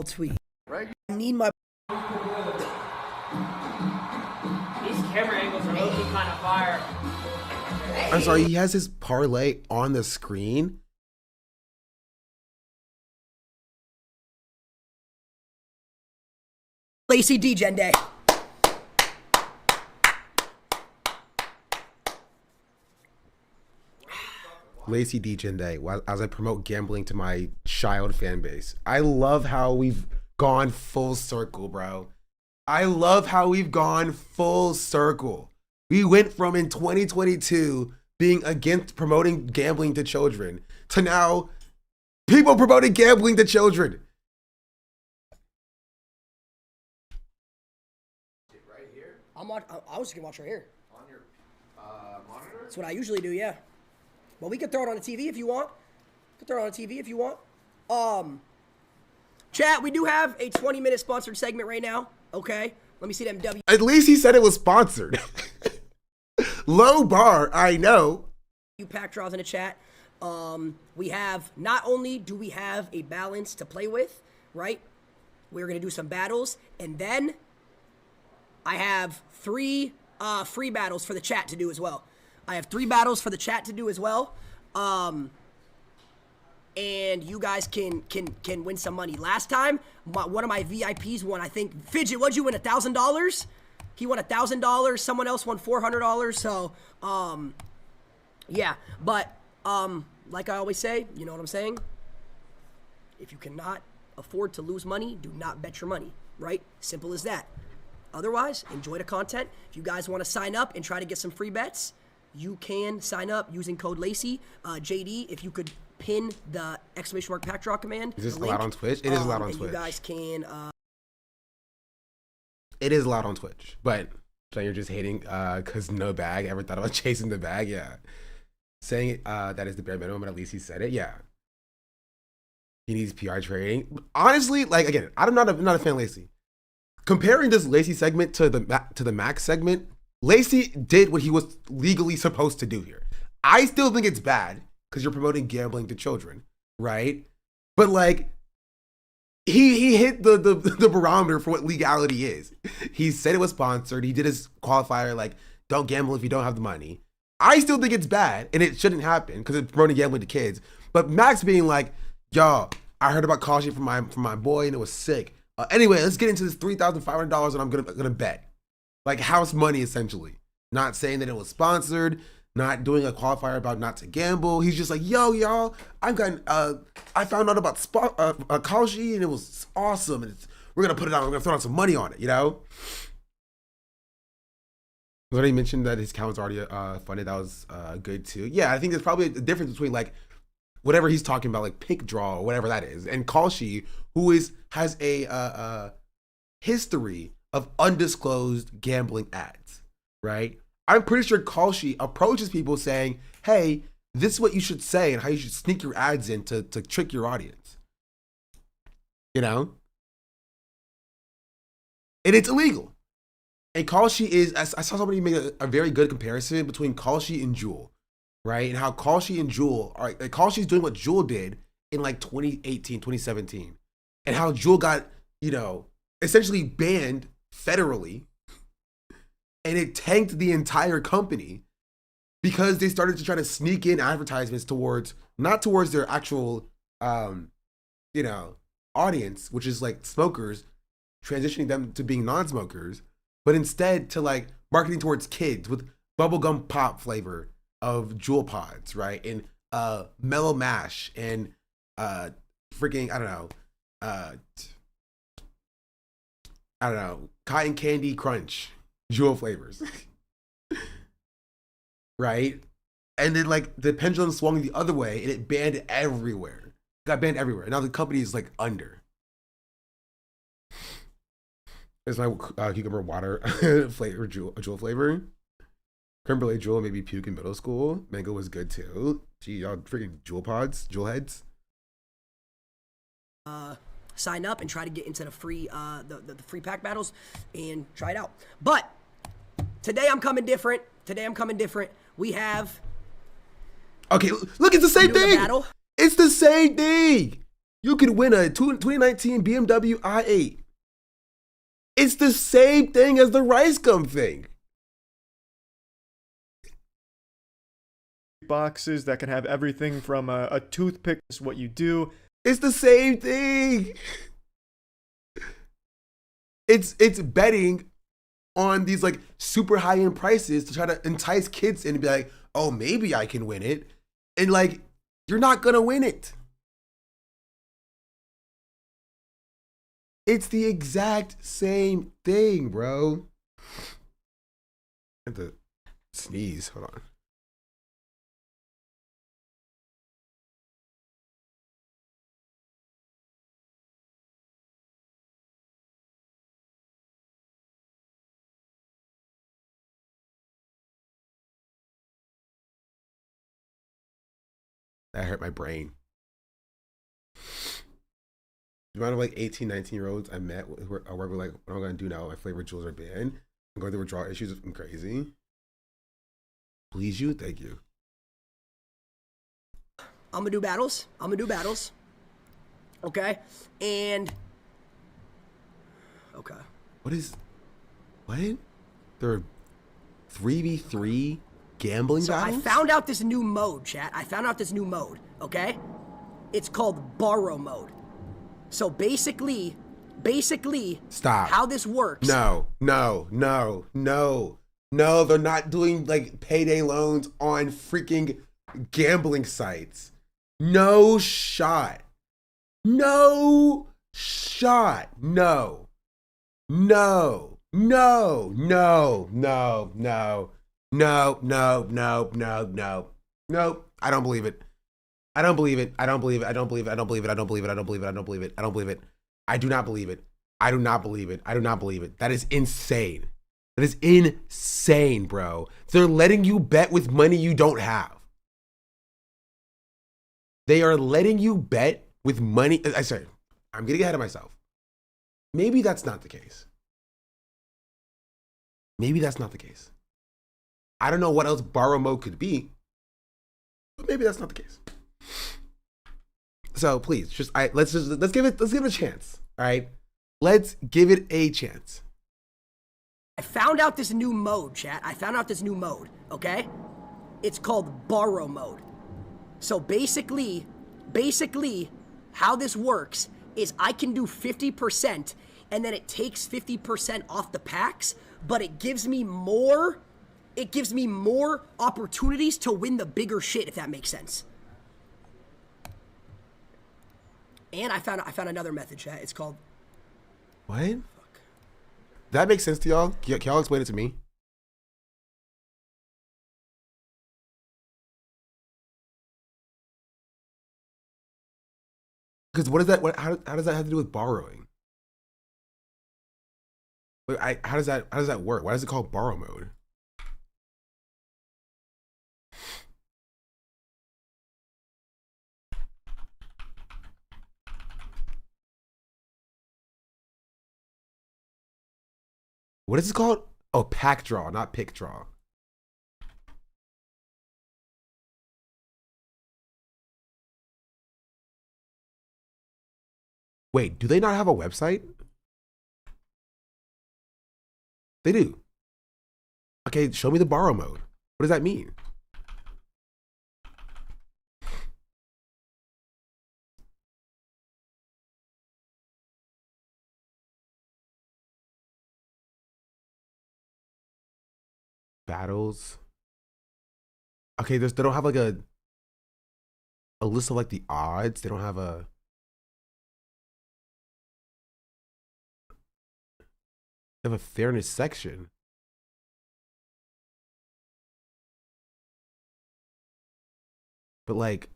tweet. Right. I need my These camera angles are looking kind of fire. I'm sorry, he has his parlay on the screen. Lacey D-Gen Day. Lacey D-Gen Day, as I promote gambling to my child fan base. I love how we've gone full circle, bro. I love how we've gone full circle. We went from in 2022 being against promoting gambling to children to now people promoting gambling to children. Right here? I was just gonna watch right here. On your monitor? That's what I usually do, yeah. But we could throw it on the TV if you want. Chat, we do have a 20-minute sponsored segment right now. Okay, let me see them W. At least he said it was sponsored. Low bar, I know. Pack draws in the chat. We have, not only do we have a balance to play with, right? We're gonna do some battles, and then I have 3 free battles for the chat to do as well. I have 3 battles for the chat to do as well. And you guys can win some money. Last time, one of my VIPs won, I think, Fidget, what'd you win, $1,000? He won $1,000, someone else won $400, so, yeah. But, like I always say, you know what I'm saying? If you cannot afford to lose money, do not bet your money, right? Simple as that. Otherwise, enjoy the content. If you guys want to sign up and try to get some free bets, you can sign up using code Lacey. JD, if you could pin the !pack draw command. Is this allowed on Twitch? It is allowed on Twitch. You guys can. It is allowed on Twitch, but so you're just hating because no bag. Ever thought about chasing the bag? Yeah. Saying that is the bare minimum, but at least he said it. Yeah. He needs PR trading. Honestly, like again, I'm not a fan of Lacey. Comparing this Lacey segment to the Max segment, Lacey did what he was legally supposed to do here. I still think it's bad because you're promoting gambling to children, right? But like, he hit the barometer for what legality is. He said it was sponsored. He did his qualifier like, don't gamble if you don't have the money. I still think it's bad and it shouldn't happen because it's promoting gambling to kids. But Max being like, yo, I heard about kalshi from my boy and it was sick. Anyway, let's get into this $3,500 and I'm gonna bet. Like house money essentially. Not saying that it was sponsored, not doing a qualifier about not to gamble. He's just like, yo, y'all, I found out about kalshi and it was awesome. And we're gonna put it on, we're gonna throw out some money on it, you know? I already mentioned that his account was already funded. That was good too. Yeah, I think there's probably a difference between like whatever he's talking about, like pick draw or whatever that is, and kalshi, who has a history of undisclosed gambling ads, right? I'm pretty sure kalshi approaches people saying, hey, this is what you should say and how you should sneak your ads in to trick your audience. You know? And it's illegal. And kalshi is, I saw somebody make a very good comparison between kalshi and Jewel, right? And how kalshi and Jewel are, like, kalshi's doing what Jewel did in like 2018, 2017. And how Jewel got, you know, essentially banned federally. And it tanked the entire company because they started to try to sneak in advertisements not towards their actual, you know, audience, which is like smokers, transitioning them to being non-smokers, but instead to like marketing towards kids with bubblegum pop flavor of Jewel Pods, right? And mellow mash and freaking, I don't know, cotton candy crunch, Jewel flavors. Right? And then like the pendulum swung the other way and it banned everywhere. Got banned everywhere. And now the company is like under. It's my cucumber water flavor, Jewel flavor. Creme brulee Jewel made me puke in middle school. Mango was good too. Gee, y'all freaking Jewel Pods, Jewel heads. Sign up and try to get into the free the free pack battles and try it out. But today I'm coming different. We have. Okay, look, it's the same thing. It's the same thing. You could win a 2019 BMW i8. It's the same thing as the rice gum thing. Boxes that can have everything from a toothpick is what you do. It's the same thing. It's betting on these like super high end prices to try to entice kids in and be like, oh, maybe I can win it. And like, you're not gonna win it. It's the exact same thing, bro. I have to sneeze. Hold on. That hurt my brain. The amount of like 18, 19-year-olds I met who were like, what am I going to do now? My favorite jewels are banned. I'm going through withdrawal issues. I'm crazy. Please you? Thank you. I'm going to do battles. Okay? And... Okay. What? There are 3v3 gambling battles? I found out this new mode, chat. Okay? It's called borrow mode. So basically, stop. How this works. No. They're not doing like payday loans on freaking gambling sites. No shot. No shot. No. No. No. No. No. No. No. No. No. No. No. Nope. I don't believe it. I don't believe it. I don't believe it. I don't believe it. I don't believe it. I don't believe it. I don't believe it. I don't believe it. I don't believe it. I do not believe it. I do not believe it. I do not believe it. That is insane. That is insane, bro. They're letting you bet with money you don't have. They are letting you bet with money. I sorry, I'm getting ahead of myself. Maybe that's not the case. Maybe that's not the case. I don't know what else borrow mode could be, but maybe that's not the case. So please, let's give it a chance. All right, let's give it a chance. I found out this new mode, chat. I found out this new mode. Okay, it's called borrow mode. So basically, how this works is I can do 50%, and then it takes 50% off the packs, but it gives me more opportunities to win the bigger shit, if that makes sense. And I found another method, chat. It's called what? Fuck. That makes sense to y'all? Can y'all explain it to me? Because what is that? How does that have to do with borrowing? How does that work? Why is it called borrow mode? What is it called? Oh, pack draw, not pick draw. Wait, do they not have a website? They do. Okay, show me the borrow mode. What does that mean? Battles. Okay, they don't have like a list of like the odds. They don't have a. They have a fairness section. But like,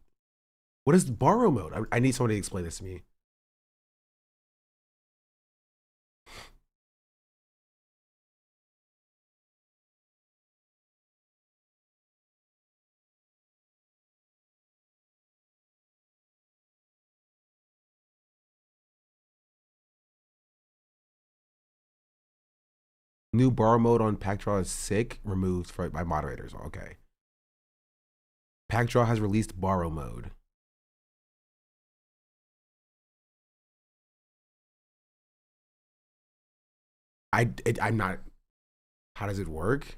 what is borrow mode? I need somebody to explain this to me. New borrow mode on pack draw is sick. Removed by moderators. Okay. Pack draw has released borrow mode. I'm not. How does it work?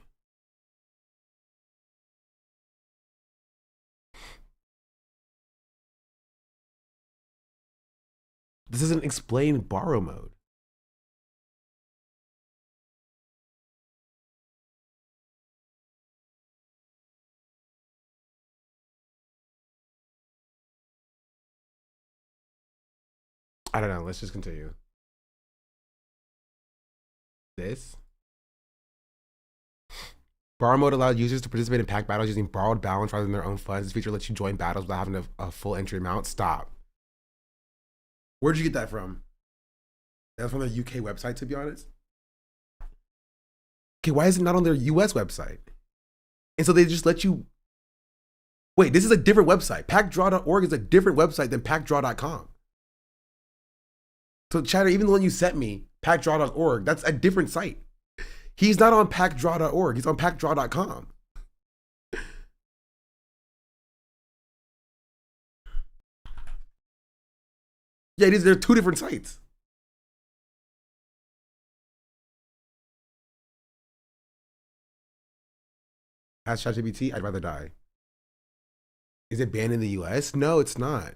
This doesn't explain borrow mode. I don't know. Let's just continue. This. Borrow mode allows users to participate in pack battles using borrowed balance rather than their own funds. This feature lets you join battles without having a full entry amount. Stop. Where'd you get that from? That's from the UK website, to be honest. Okay, why is it not on their US website? And so they just let you. Wait, this is a different website. Packdraw.org is a different website than packdraw.com. So, Chatter, even the one you sent me, packdraw.org, that's a different site. He's not on packdraw.org. He's on packdraw.com. Yeah, they're two different sites. Ask ChatGPT, I'd rather die. Is it banned in the US? No, it's not.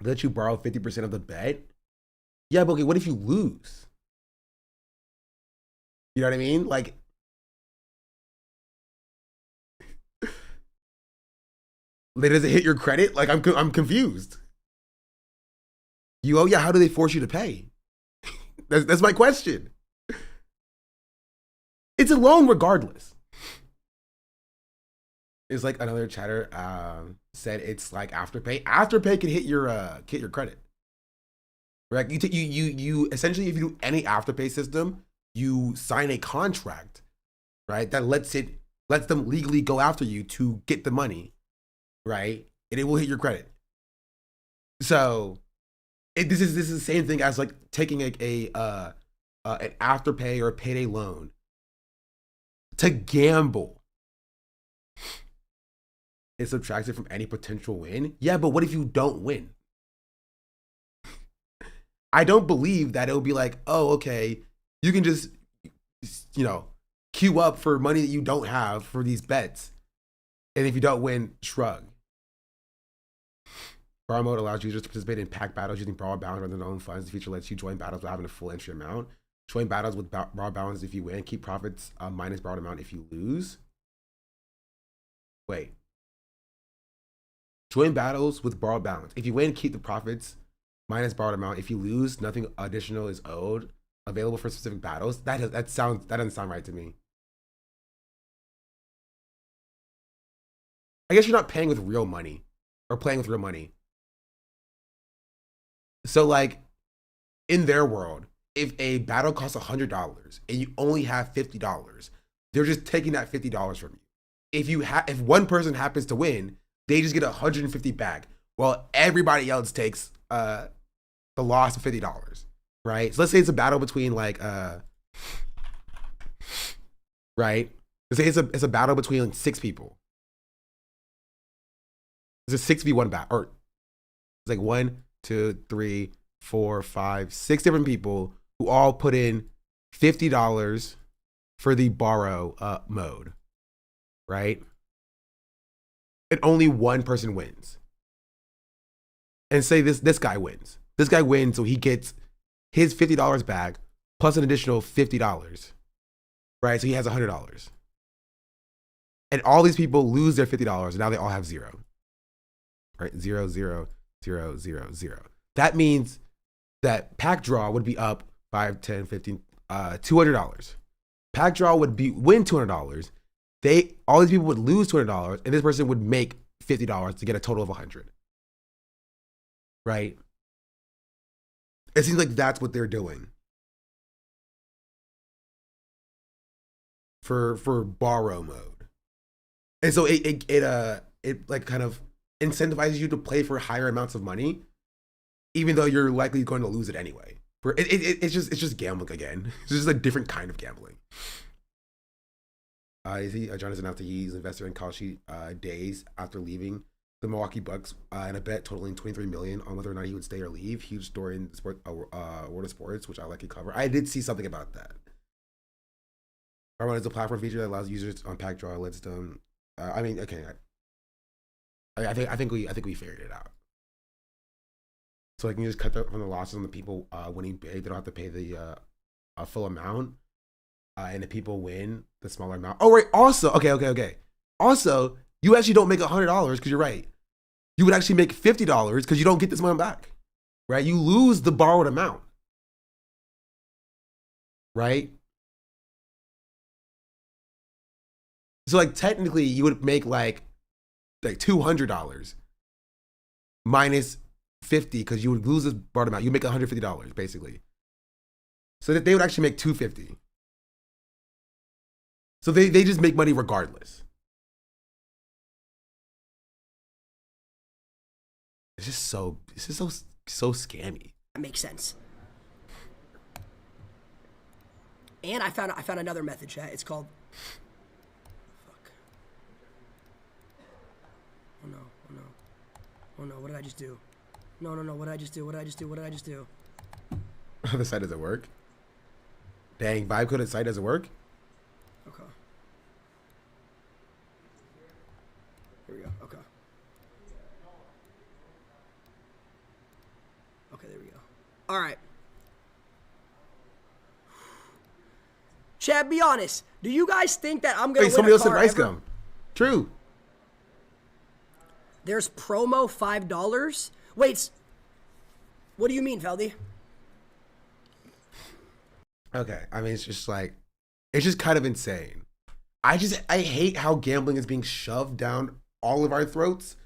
Let you borrow 50% of the bet? Yeah, but okay, what if you lose? You know what I mean? Like, Like, does it hit your credit? Like, I'm confused. Oh yeah, how do they force you to pay? That's my question. It's a loan regardless. It's like another chatter said it's like Afterpay. Afterpay can hit your credit. Right? You essentially, if you do any Afterpay system, you sign a contract, right? That lets them legally go after you to get the money, right? And it will hit your credit. So this is the same thing as like taking an Afterpay or a payday loan to gamble. It's subtracted from any potential win. Yeah, but what if you don't win? I don't believe that it'll be like, oh, okay, you can just, queue up for money that you don't have for these bets. And if you don't win, shrug. Brawl mode allows users to participate in pack battles using brawl balance rather than their own funds. The feature lets you join battles without having a full entry amount. Join battles with brawl balance if you win. Keep profits minus borrowed amount if you lose. Wait. Join battles with borrowed balance. If you win, keep the profits minus borrowed amount. If you lose, nothing additional is owed. Available for specific battles. That doesn't sound right to me. I guess you're not paying with real money or playing with real money. So like in their world, if a battle costs $100 and you only have $50, they're just taking that $50 from you. If one person happens to win, they just get $150 back, while everybody else takes the loss of $50, right? So let's say it's a battle between like right? Let's say it's a battle between like 6 people. It's a 6v1 battle, or it's like 1, 2, 3, 4, 5, 6 different people who all put in $50 for the borrow mode, right? And only one person wins. And say this guy wins. This guy wins, so he gets his $50 back plus an additional $50, right? So he has $100. And all these people lose their $50, and now they all have 0. Right? 0, 0, 0, 0, 0. That means that pack draw would be up 5, 10, 15, $200. Pack draw would win $200. All these people would lose $200, and this person would make $50 to get a total of $100. Right? It seems like that's what they're doing for borrow mode, and so it like kind of incentivizes you to play for higher amounts of money, even though you're likely going to lose it anyway. It's just gambling again. It's just a different kind of gambling. John has announced that he's invested in kalshi days after leaving the Milwaukee Bucks in a bet totaling $23 million on whether or not he would stay or leave. Huge story in World of Sports, which I like to cover. I did see something about that. Farmone is a platform feature that allows users on pack draw, lets them. I mean, okay. I think we figured it out. So I can just cut from the losses on the people winning big. They don't have to pay the full amount. And if people win the smaller amount. Oh, right. Also, okay. Also, you actually don't make $100 because you're right. You would actually make $50 because you don't get this money back, right? You lose the borrowed amount, right? So like technically you would make like $200 minus 50 because you would lose this borrowed amount. You make $150 basically. So that they would actually make $250. So they just make money regardless. It's just so scammy. That makes sense. And I found another method, chat. It's called. Fuck. Oh no! What did I just do? No! What did I just do? The site doesn't work. Dang, vibe coded site doesn't work. Okay. Here we go. Okay. Okay, there we go. All right. Chad, be honest. Do you guys think that I'm gonna win somebody a else said car rice ever? gum. True. There's promo $5. Wait, what do you mean, Feldy? Okay, I mean, it's just like, it's just kind of insane. I hate how gambling is being shoved down all of our throats.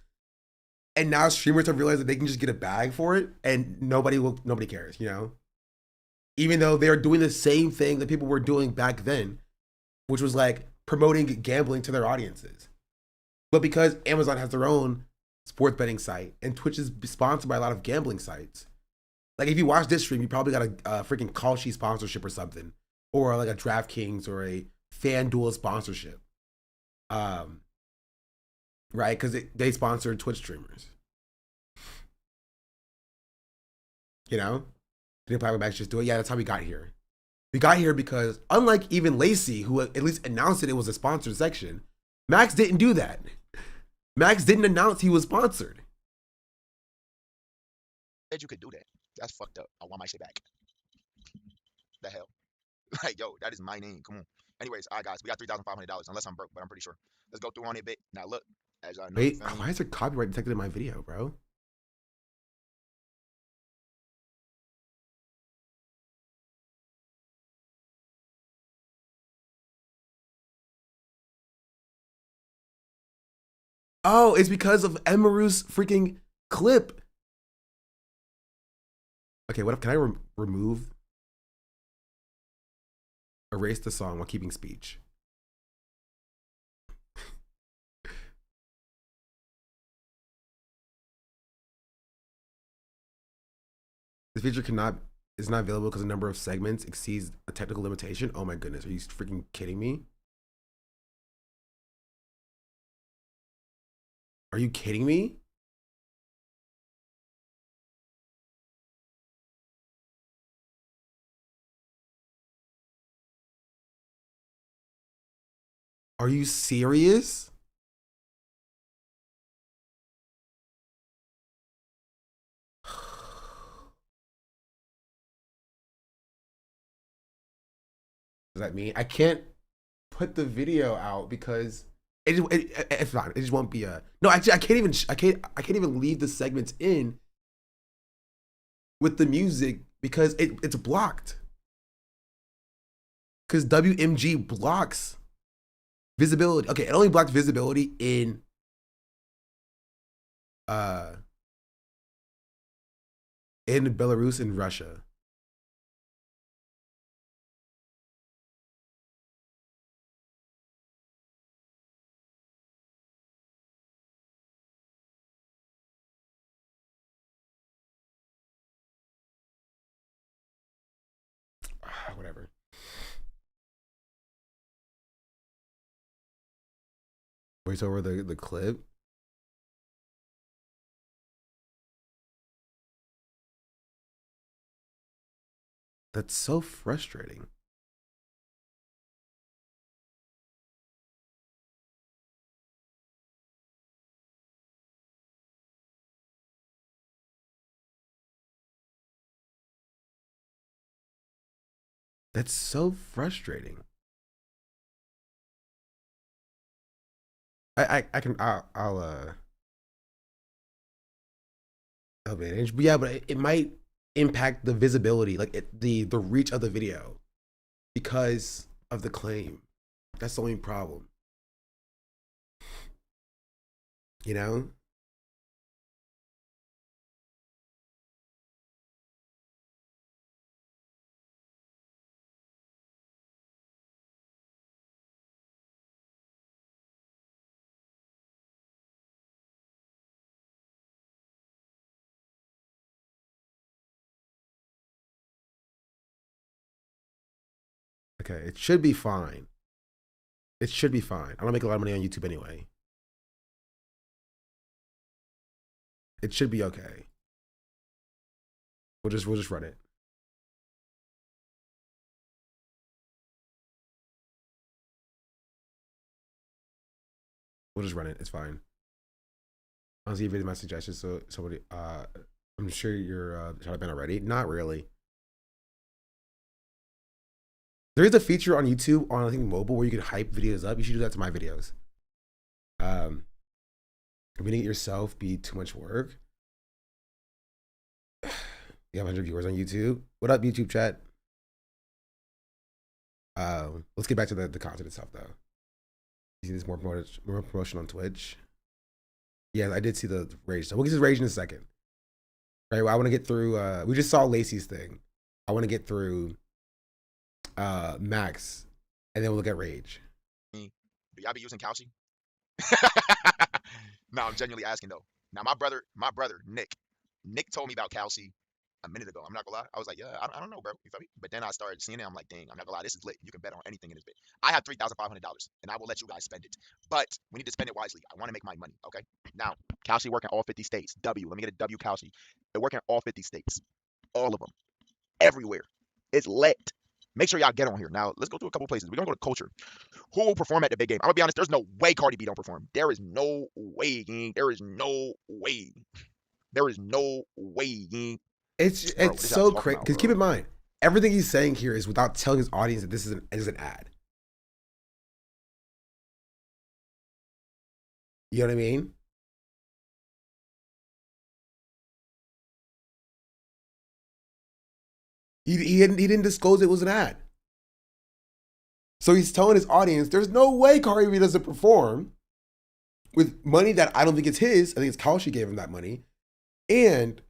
And now streamers have realized that they can just get a bag for it and nobody cares, you know? Even though they're doing the same thing that people were doing back then, which was like promoting gambling to their audiences. But because Amazon has their own sports betting site and Twitch is sponsored by a lot of gambling sites, like if you watch this stream, you probably got a freaking kalshi sponsorship or something, or like a DraftKings or a FanDuel sponsorship. Right? Because they sponsor Twitch streamers. You know? Didn't Playback Max just do it? Yeah, that's how we got here. We got here because, unlike even Lacey, who at least announced that it was a sponsored section, Max didn't do that. Max didn't announce he was sponsored. Said you could do that. That's fucked up. I want my shit back. The hell? Like, yo, that is my name. Come on. Anyways, all right, guys, we got $3,500, unless I'm broke, but I'm pretty sure. Let's go through on it a bit. Now, look, as y'all know. Wait, why is there copyright detected in my video, bro? Oh, it's because of Emaru's freaking clip. Okay, what if, can I remove? Erase the song while keeping speech. This feature is not available because the number of segments exceeds a technical limitation. Oh my goodness, are you freaking kidding me? Are you kidding me? Are you serious? Does that mean I can't put the video out because it's fine. It just won't be a no. Actually, I can't even leave the segments in with the music because it's blocked. Because WMG blocks visibility. Okay, it only blocked visibility in Belarus and Russia. Whatever. Voice over the clip. That's so frustrating. That's so frustrating. I'll manage, but yeah, but it might impact the visibility, like the reach of the video because of the claim. That's the only problem. You know? Okay, it should be fine. It should be fine. I don't make a lot of money on YouTube anyway. It should be okay. We'll just run it. We'll just run it. It's fine. I'll see if it's my suggestion. So somebody, I'm sure you're shot up already. Not really. There is a feature on YouTube on I think mobile where you can hype videos up. You should do that to my videos. Committing it yourself be too much work. You have 100 viewers on YouTube. What up, YouTube chat? Let's get back to the content itself, though. You see this more promotion on Twitch. Yeah, I did see the rage. So we'll get to rage in a second. Right, well, I want to get through. We just saw Lacey's thing. I want to get through Max, and then we'll look at rage. Do y'all be using kalshi? No, I'm genuinely asking though. Now my brother, Nick told me about kalshi a minute ago. I'm not gonna lie. I was like, yeah, I don't know, bro. You feel me? But then I started seeing it. I'm like, dang, I'm not gonna lie. This is lit. You can bet on anything in this bit. I have $3,500, and I will let you guys spend it. But we need to spend it wisely. I want to make my money. Okay. Now, kalshi work in all 50 states. W. Let me get a W kalshi. It work in all 50 states. All of them. Everywhere. It's lit. Make sure y'all get on here. Now, let's go to a couple places. We're gonna go to culture. Who will perform at the big game? I'm gonna be honest. There's no way Cardi B don't perform. There is no way, gang. There is no way. There is no way, gang. It's so crazy because keep in mind everything he's saying here is without telling his audience that this is an ad. You know what I mean? He didn't disclose it was an ad. So he's telling his audience there's no way Cardi B doesn't perform with money that I don't think it's his. I think it's Kalshi gave him that money, and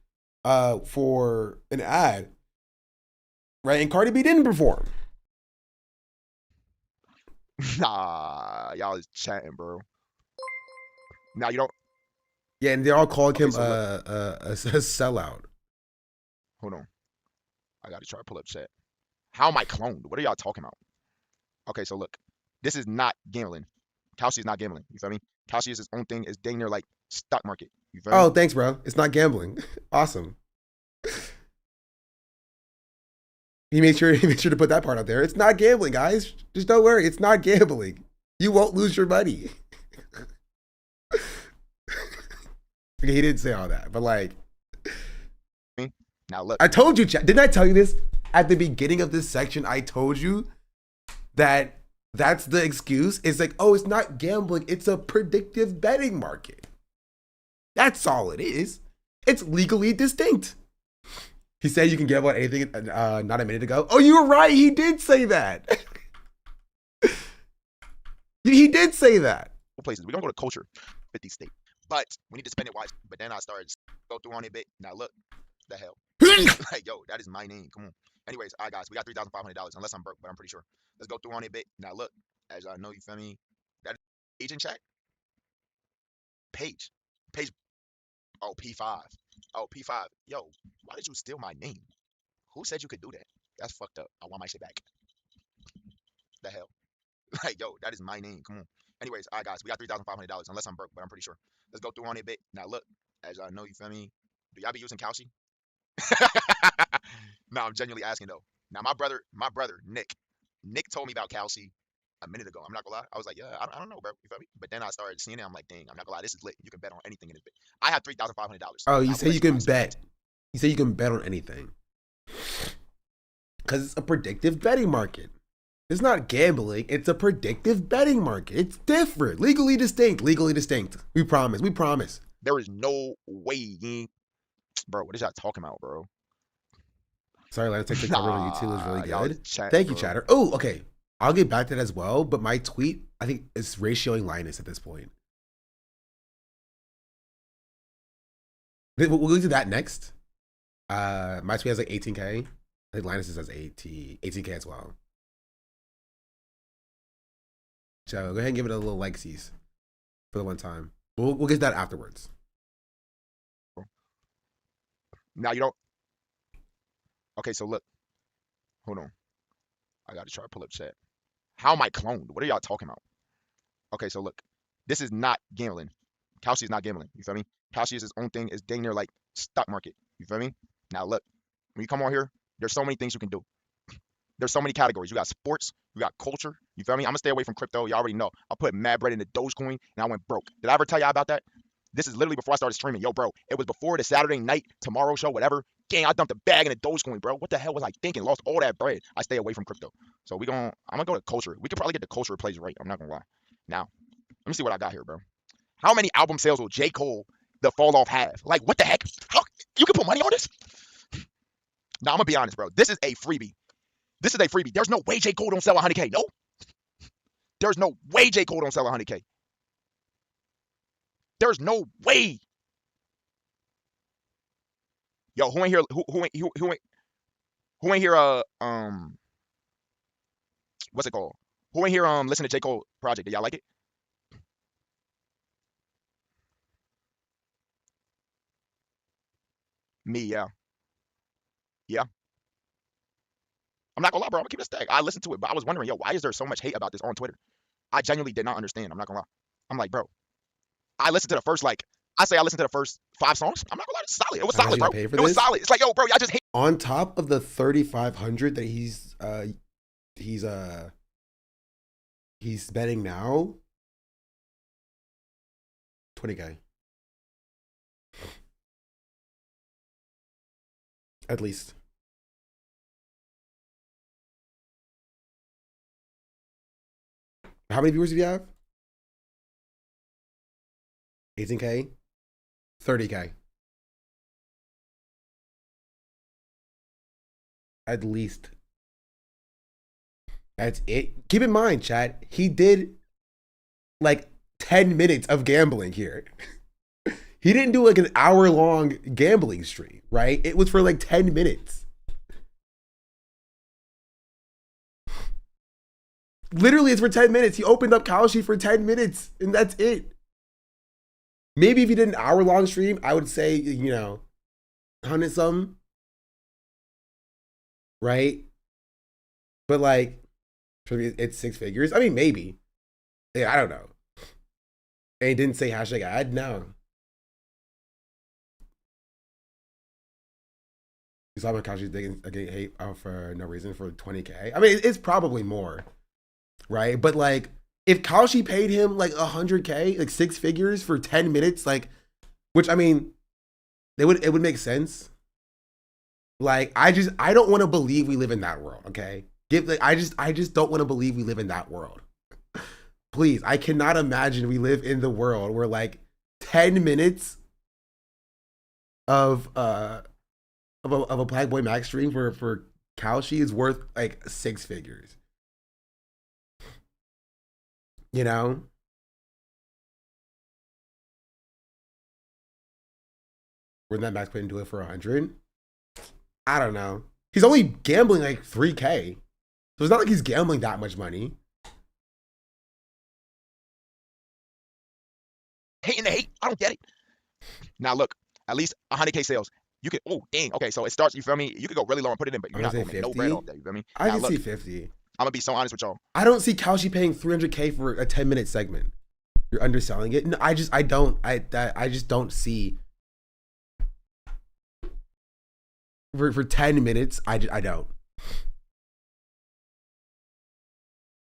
for an ad, right? And Cardi B didn't perform. Nah, y'all is chatting, bro. Now you don't. Yeah, and they're all calling him a sellout. Hold on, I gotta try to pull up chat. How am I cloned? What are y'all talking about? Okay, so look, this is not gambling. Kalshi is not gambling. You feel me? Kalshi is his own thing. It's dang near like stock market. You feel me? Oh, thanks, bro. It's not gambling. Awesome. He made sure to put that part out there. It's not gambling, guys. Just don't worry. It's not gambling. You won't lose your money. Okay, he didn't say all that, but like, now look, I told you, didn't I tell you this at the beginning of this section? I told you that that's the excuse. It's like, oh, it's not gambling. It's a predictive betting market. That's all it is. It's legally distinct. He said you can gamble on anything not a minute ago. Oh, you were right. He did say that. He did say that. Places. We're going to go to culture, 50 state. But we need to spend it wisely. But then I started to go through on it a bit. Now look, the hell. Like, yo, that is my name. Come on. Anyways, all right, guys, we got $3,500, unless I'm broke, but I'm pretty sure. Let's go through on it a bit. Now look, as I know, you feel me? That agent chat. Page. Oh, P5. Oh, P5. Yo, why did you steal my name? Who said you could do that? That's fucked up. I want my shit back. The hell. Like, yo, that is my name. Come on. Anyways, all right, guys, we got $3,500, unless I'm broke, but I'm pretty sure. Let's go through on it a bit. Now look, as I know, you feel me? Do y'all be using kalshi? No, I'm genuinely asking though. Now my brother, Nick told me about kalshi a minute ago. I'm not gonna lie. I was like, yeah, I don't know, bro. You feel me? But then I started seeing it. I'm like, dang, I'm not gonna lie. This is lit. You can bet on anything in this bit. I have $3,500. Oh, you say you can bet. You say you can bet on anything. Because it's a predictive betting market. It's not gambling. It's a predictive betting market. It's different. Legally distinct. Legally distinct. We promise. We promise. There is no way, bro. What is y'all talking about, bro? Sorry, Lance. The cover on YouTube is really good. Chat, Thank you, bro. chatter. Oh, okay. I'll get back to that as well. But my tweet, I think, is ratioing Linus at this point. We'll do that next. My tweet has like 18K. I think Linus has 18K as well. So go ahead and give it a little likesies for the one time. We'll get that afterwards. Now you don't. Okay, so look. Hold on. I gotta try to pull up chat. How am I cloned? What are y'all talking about? Okay, so look. This is not gambling. Kalshi is not gambling. You feel me? Kalshi is his own thing. It's dang near like stock market. You feel me? Now look. When you come on here, there's so many things you can do. There's so many categories. You got sports, you got culture. You feel me? I'm gonna stay away from crypto. You already know. I put mad bread into Dogecoin and I went broke. Did I ever tell y'all about that? This is literally before I started streaming. Yo, bro, it was before the Saturday night tomorrow show, whatever. Gang, I dumped a bag in a Dogecoin, bro. What the hell was I thinking? Lost all that bread. I stay away from crypto. So I'm gonna go to culture. We could probably get the culture plays right. I'm not gonna lie. Now, let me see what I got here, bro. How many album sales will J. Cole, the Fall Off, have? Like, what the heck? How, you can put money on this? Now, I'm going to be honest, bro. This is a freebie. This is a freebie. There's no way J. Cole don't sell 100K. No. There's no way J. Cole don't sell 100K. There's no way. Yo, who ain't here? Who ain't here? What's it called? Who ain't here? Listen to J. Cole project. Do y'all like it? Me, yeah. Yeah. I'm not gonna lie, bro. I'm gonna keep it a stack. I listened to it, but I was wondering, yo, why is there so much hate about this on Twitter? I genuinely did not understand. I'm not gonna lie. I'm like, bro, I listened to the first, like, I listened to the first 5 songs. I'm not gonna lie, it's solid. It was solid, bro. It was solid. It's like, yo, bro, I just hate. On top of the 3,500 that he's betting now, 20K. At least. How many viewers do you have? 18K? 30K. At least. That's it. Keep in mind, chat, he did like 10 minutes of gambling here. He didn't do like an hour-long gambling stream, right? It was for like 10 minutes. Literally, it's for 10 minutes. He opened up Kalshi for 10 minutes, and that's it. Maybe if he did an hour-long stream, I would say, 100 something. Right? But like, it's 6 figures. I mean, maybe. Yeah, I don't know. And he didn't say hashtag ad? No. You saw my Kalshi getting hate for no reason for 20K. I mean, it's probably more. Right? But like, if Kalshi paid him like 100K, like 6 figures for 10 minutes, like, which I mean, it would make sense. Like, I don't want to believe we live in that world, okay? I just don't want to believe we live in that world. Please, I cannot imagine we live in the world where like 10 minutes of a Black Boy Max stream for Kalshi is worth like 6 figures. You know? Wouldn't that Max put into it for 100? I don't know. He's only gambling like 3K. So it's not like he's gambling that much money. Hating the hate. I don't get it. Now look, at least 100K sales. You could, oh dang, okay, so it starts, you feel me? You could go really low and put it in, but you're not gonna make no bread off that, you feel me? I can see 50. I'm gonna be so honest with y'all. I don't see Kalshi paying 300K for a 10-minute segment. You're underselling it. No, I just don't see. For 10 minutes, I don't.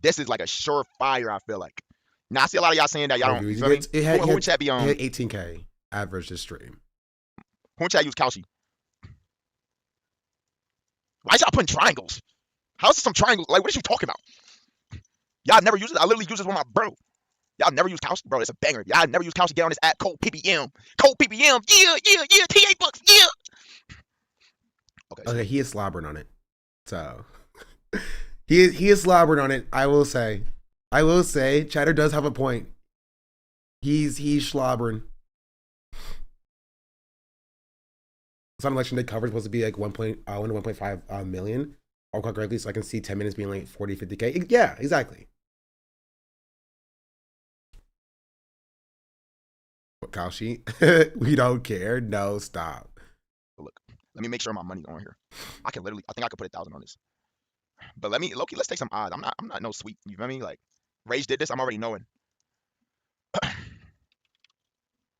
This is like a surefire, I feel like. Now, I see a lot of y'all saying that y'all don't, you feel me? Who in chat be on? It had 18K average this stream. Who in chat use Kalshi? Why y'all putting triangles? How's this some triangles? Like, what is you talking about? Y'all never use it? I literally use this with my bro. Y'all never use Kalshi? Bro, it's a banger. Y'all never use Kalshi. Get on this app, code PPM. Code PPM. Yeah. TA bucks. Yeah. Okay, he is slobbering on it. So he is slobbering on it. I will say, Chatter does have a point. He's slobbering. It's on election day coverage supposed to be like 1.5 million. I'll call correctly, so I can see 10 minutes being like 40, 50K. Yeah, exactly. What, Kalshi? We don't care. No, stop. Look, let me make sure my money's on here. I think I could put 1,000 on this. But Loki, let's take some odds. I'm not no sweet. You feel me? Like, Rage did this. I'm already knowing.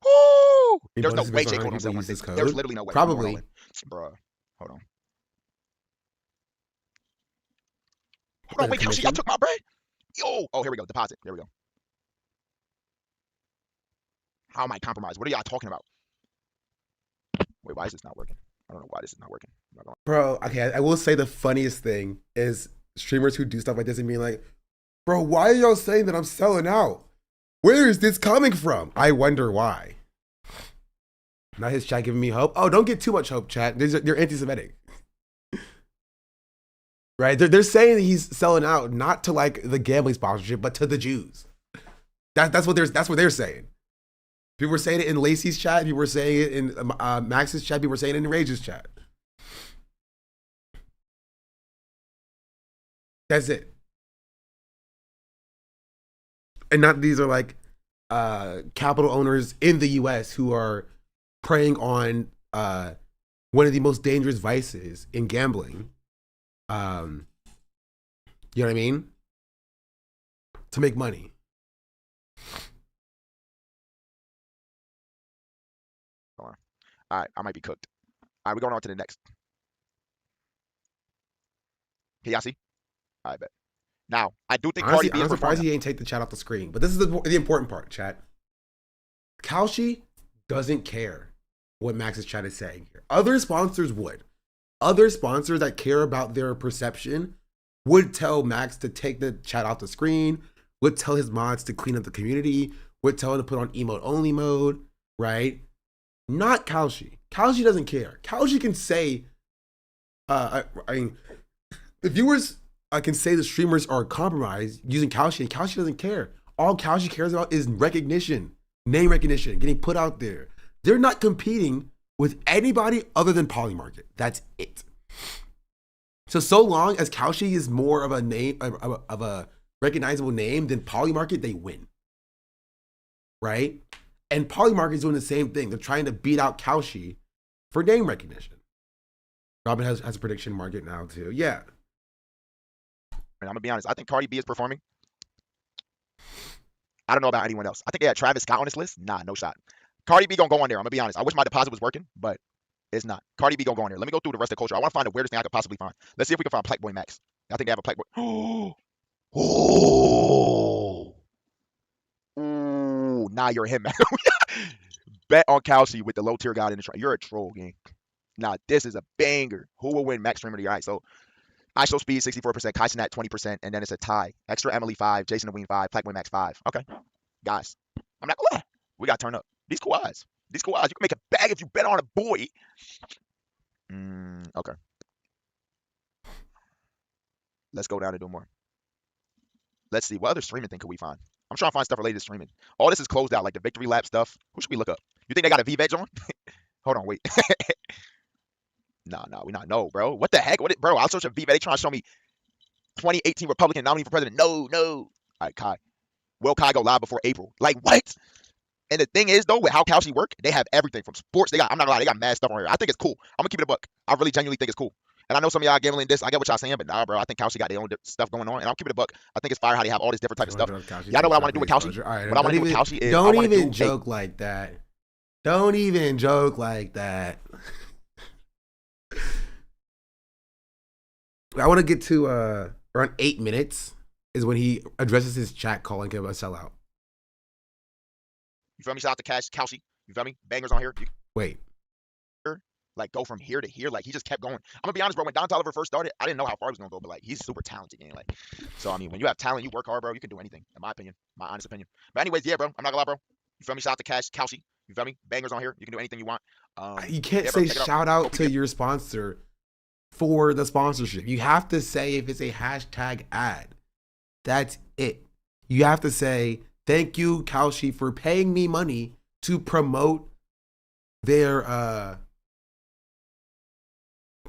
Woo! There's no way J. Cole don't sell one. There's literally no way. Probably. Bruh. Hold on. Hold on, wait, Kalshi, y'all took my bread? Yo! Oh, here we go. Deposit. There we go. How am I compromised? What are y'all talking about? Wait, why is this not working? I don't know why this is not working. Bro, okay, I will say the funniest thing is streamers who do stuff like this and being like, bro, why are y'all saying that I'm selling out? Where is this coming from? I wonder why. Not his chat giving me hope. Oh, don't get too much hope, chat. They're anti-Semitic. Right? They're saying that he's selling out not to like the gambling sponsorship, but to the Jews. That's what they're saying. People were saying it in Lacey's chat. People were saying it in Max's chat. People were saying it in Rage's chat. That's it. And not these are like capital owners in the U.S. who are preying on one of the most dangerous vices in gambling. You know what I mean? To make money. All right, I might be cooked. All right, we're going on to the next. Can y'all see? All right, bet. Now, I do think Honestly, Cardi B I'm is surprised performing. he ain't take the chat off the screen. But this is the important part, chat. Kalshi doesn't care what Max's chat is saying here. Other sponsors would. Other sponsors that care about their perception would tell Max to take the chat off the screen, would tell his mods to clean up the community, would tell him to put on emote only mode, right? Not Kalshi. Kalshi doesn't care. Kalshi can say, I mean, the viewers can say the streamers are compromised using Kalshi, and Kalshi doesn't care. All Kalshi cares about is recognition, name recognition, getting put out there. They're not competing with anybody other than Polymarket. That's it. So long as Kalshi is more of a name, of a recognizable name than Polymarket, they win. Right? And Polymarket is doing the same thing. They're trying to beat out Kalshi for name recognition. Robin has a prediction market now too. Yeah. And I'm gonna be honest. I think Cardi B is performing. I don't know about anyone else. I think they had Travis Scott on this list. Nah, no shot. Cardi B gonna go on there. I'm gonna be honest. I wish my deposit was working, but it's not. Cardi B gonna go on there. Let me go through the rest of the culture. I want to find the weirdest thing I could possibly find. Let's see if we can find Playboy Max. I think they have a Playboy. Oh. Ooh, nah, you're him, man. Bet on Kalshi with the low tier god in the try. You're a troll, gang. Nah, this is a banger. Who will win Max Streamer of the Year? All right, so I show speed 64%, Kaisen at 20%, and then it's a tie. Extra Emily 5, Jason the Ween 5, Playboy Max 5. Okay, guys, I'm not gonna lie. We gotta turn up. These cool eyes. These cool eyes. You can make a bag if you bet on a boy. Okay. Let's go down and do more. Let's see. What other streaming thing could we find? I'm trying to find stuff related to streaming. All this is closed out, like the victory lap stuff. Who should we look up? You think they got a V-Veg on? Hold on, wait. Nah, we not. No, bro. What the heck? Bro, I'll search a V-Veg. They trying to show me 2018 Republican nominee for president. No. All right, Kai. Will Kai go live before April? Like, what? And the thing is, though, with how Kalshi work, they have everything from sports. I'm not gonna lie, they got mad stuff on here. I think it's cool. I'm gonna keep it a buck. I really genuinely think it's cool. And I know some of y'all gambling this. I get what y'all saying, but nah, bro. I think Kalshi got their own stuff going on, and I'll keep it a buck. I think it's fire how they have all this different type of stuff. Y'all know what I want to do with Kalshi? Right, what I want to do with Kalshi is don't even joke like that. Don't even joke like that. I want to get to around 8 minutes is when he addresses his chat calling him a sellout. You feel me? Shout out to Kalshi. You feel me? Bangers on here. Wait. Like, go from here to here. Like, he just kept going. I'm gonna be honest, bro. When Don Toliver first started, I didn't know how far he was gonna go, but like, he's super talented, man. Like, so I mean, when you have talent, you work hard, bro. You can do anything, in my opinion, my honest opinion. But anyways, yeah, bro. I'm not gonna lie, bro. You feel me? Shout out to Kalshi. You feel me? Bangers on here. You can do anything you want. You can't say shout out to your sponsor for the sponsorship. You have to say if it's a hashtag ad. That's it. You have to say thank you, Kalshi, for paying me money to promote their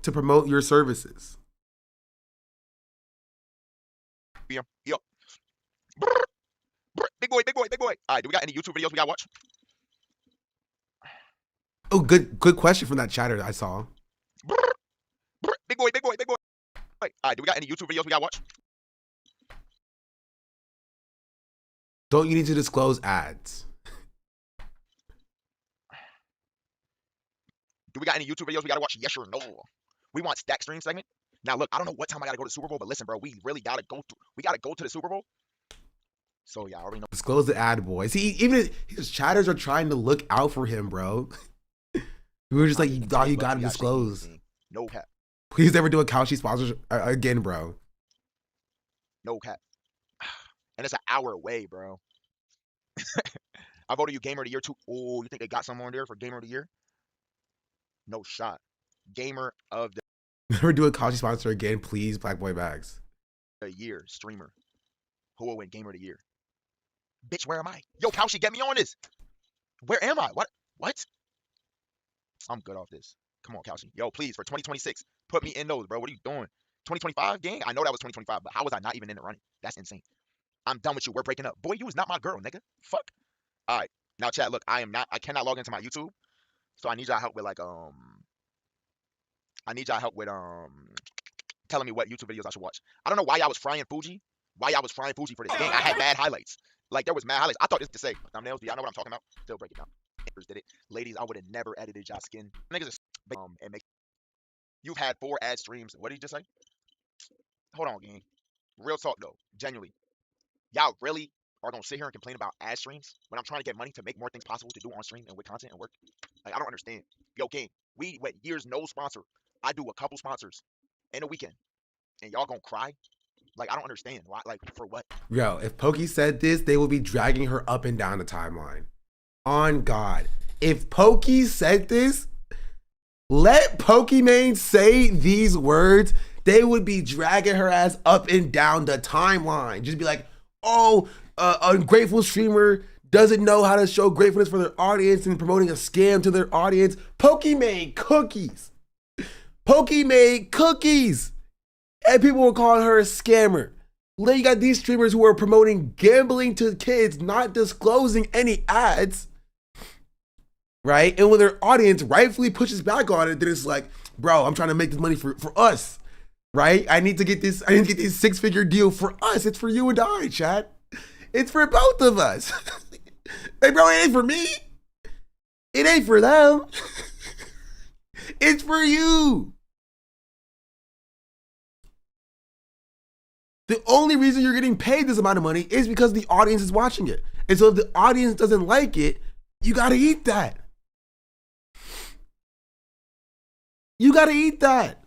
to promote your services. Yo. Big boy. All right, do we got any YouTube videos we gotta watch? Oh, good question from that chatter I saw. Big boy. All right, do we got any YouTube videos we gotta watch? Don't you need to disclose ads? Do we got any YouTube videos we gotta watch? Yes or no? We want stack stream segment. Now look, I don't know what time I gotta go to the Super Bowl, but listen, bro, we really gotta go to the Super Bowl. So yeah, I already know. Disclose the ad, boys. Even his chatters are trying to look out for him, bro. We were just like, you gotta disclose. No cap. Please never do a Kalshi sponsorship again, bro. No cap. And it's an hour away, bro. I voted you Gamer of the Year too. Oh, you think they got someone on there for Gamer of the Year? No shot. Gamer of Never do a Kalshi sponsor again, please, Black Boy Bags. the Year streamer. Who will win Gamer of the Year? Bitch, where am I? Yo, Kalshi, get me on this. Where am I? What? I'm good off this. Come on, Kalshi. Yo, please, for 2026, put me in those, bro. What are you doing? 2025 gang? I know that was 2025, but how was I not even in the running? That's insane. I'm done with you. We're breaking up. Boy, you was not my girl, nigga. Fuck. All right. Now, chat, look, I cannot log into my YouTube. So I need y'all help with telling me what YouTube videos I should watch. I don't know why y'all was frying Fuji. Why y'all was frying Fuji for this game. I had mad highlights. Like, there was mad highlights. I thought this to say thumbnails. Do y'all know what I'm talking about? Still break it down. Did it. Ladies, I would have never edited y'all skin. Niggas are and make. You've had 4 ad streams. What did you just say? Hold on, gang. Real talk though. Genuinely. Y'all really are gonna sit here and complain about ad streams when I'm trying to get money to make more things possible to do on stream and with content and work? Like, I don't understand. Yo, gang, we went years no sponsor. I do a couple sponsors in a weekend, and y'all gonna cry? Like, I don't understand. Why? Like, for what? Yo, if Pokey said this, they will be dragging her up and down the timeline. On God. If Pokey said this, let Pokimane say these words, they would be dragging her ass up and down the timeline. Just be like, oh, ungrateful streamer doesn't know how to show gratefulness for their audience and promoting a scam to their audience. Pokimane cookies. Pokimane cookies. And people were calling her a scammer. Then you got these streamers who are promoting gambling to kids, not disclosing any ads. Right? And when their audience rightfully pushes back on it, then it's like, bro, I'm trying to make this money for us. Right? I need to get this 6-figure deal for us. It's for you and I, chat. It's for both of us. Hey, bro, it ain't for me. It ain't for them. It's for you. The only reason you're getting paid this amount of money is because the audience is watching it. And so if the audience doesn't like it, you gotta eat that. You gotta eat that.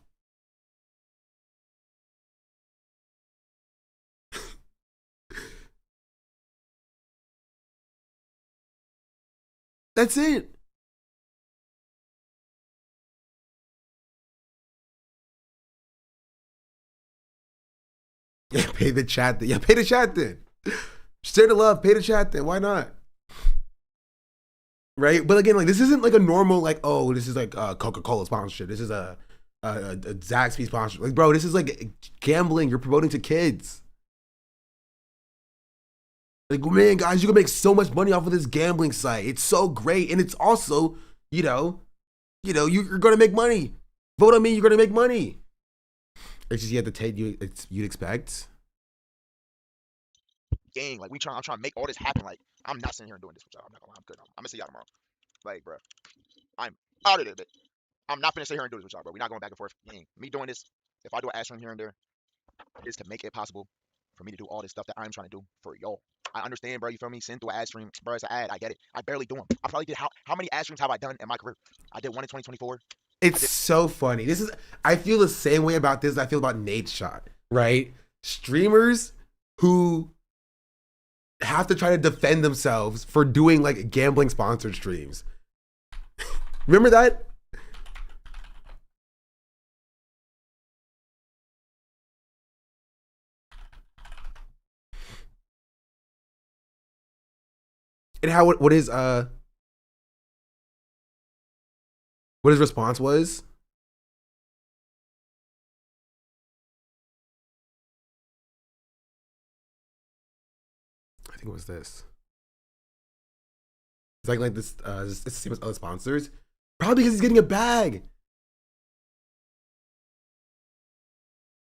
That's it. Yeah, pay the chat then. Yeah, pay the chat then. Share the love, pay the chat then. Why not? Right? But again, like, this isn't like a normal, like, oh, this is like a Coca-Cola sponsorship. This is a Zaxby's sponsorship. Like, bro, this is like gambling. You're promoting to kids. Like, man, guys, you can make so much money off of this gambling site. It's so great. And it's also, you're going to make money. Vote on me, you're going to make money. It's just you have to take you'd expect. Gang, like, I'm trying to make all this happen. Like, I'm not sitting here and doing this with y'all. I'm not gonna lie, I'm good. I'm gonna see y'all tomorrow. Like, bro, I'm out of there, but I'm not gonna sit here and do this with y'all, bro. We're not going back and forth. Gang, me doing this, if I do an ad stream here and there, is to make it possible for me to do all this stuff that I'm trying to do for y'all. I understand, bro. You feel me? Send through an ad stream, bro. It's an ad. I get it. I barely do them. I probably did how many ad streams have I done in my career? I did one in 2024. It's so funny. I feel the same way about this as I feel about Nate's shot, right? Streamers who have to try to defend themselves for doing like gambling sponsored streams. Remember that? And how what his response was? I think it was this. It's like this. It's the same as other sponsors. Probably because he's getting a bag.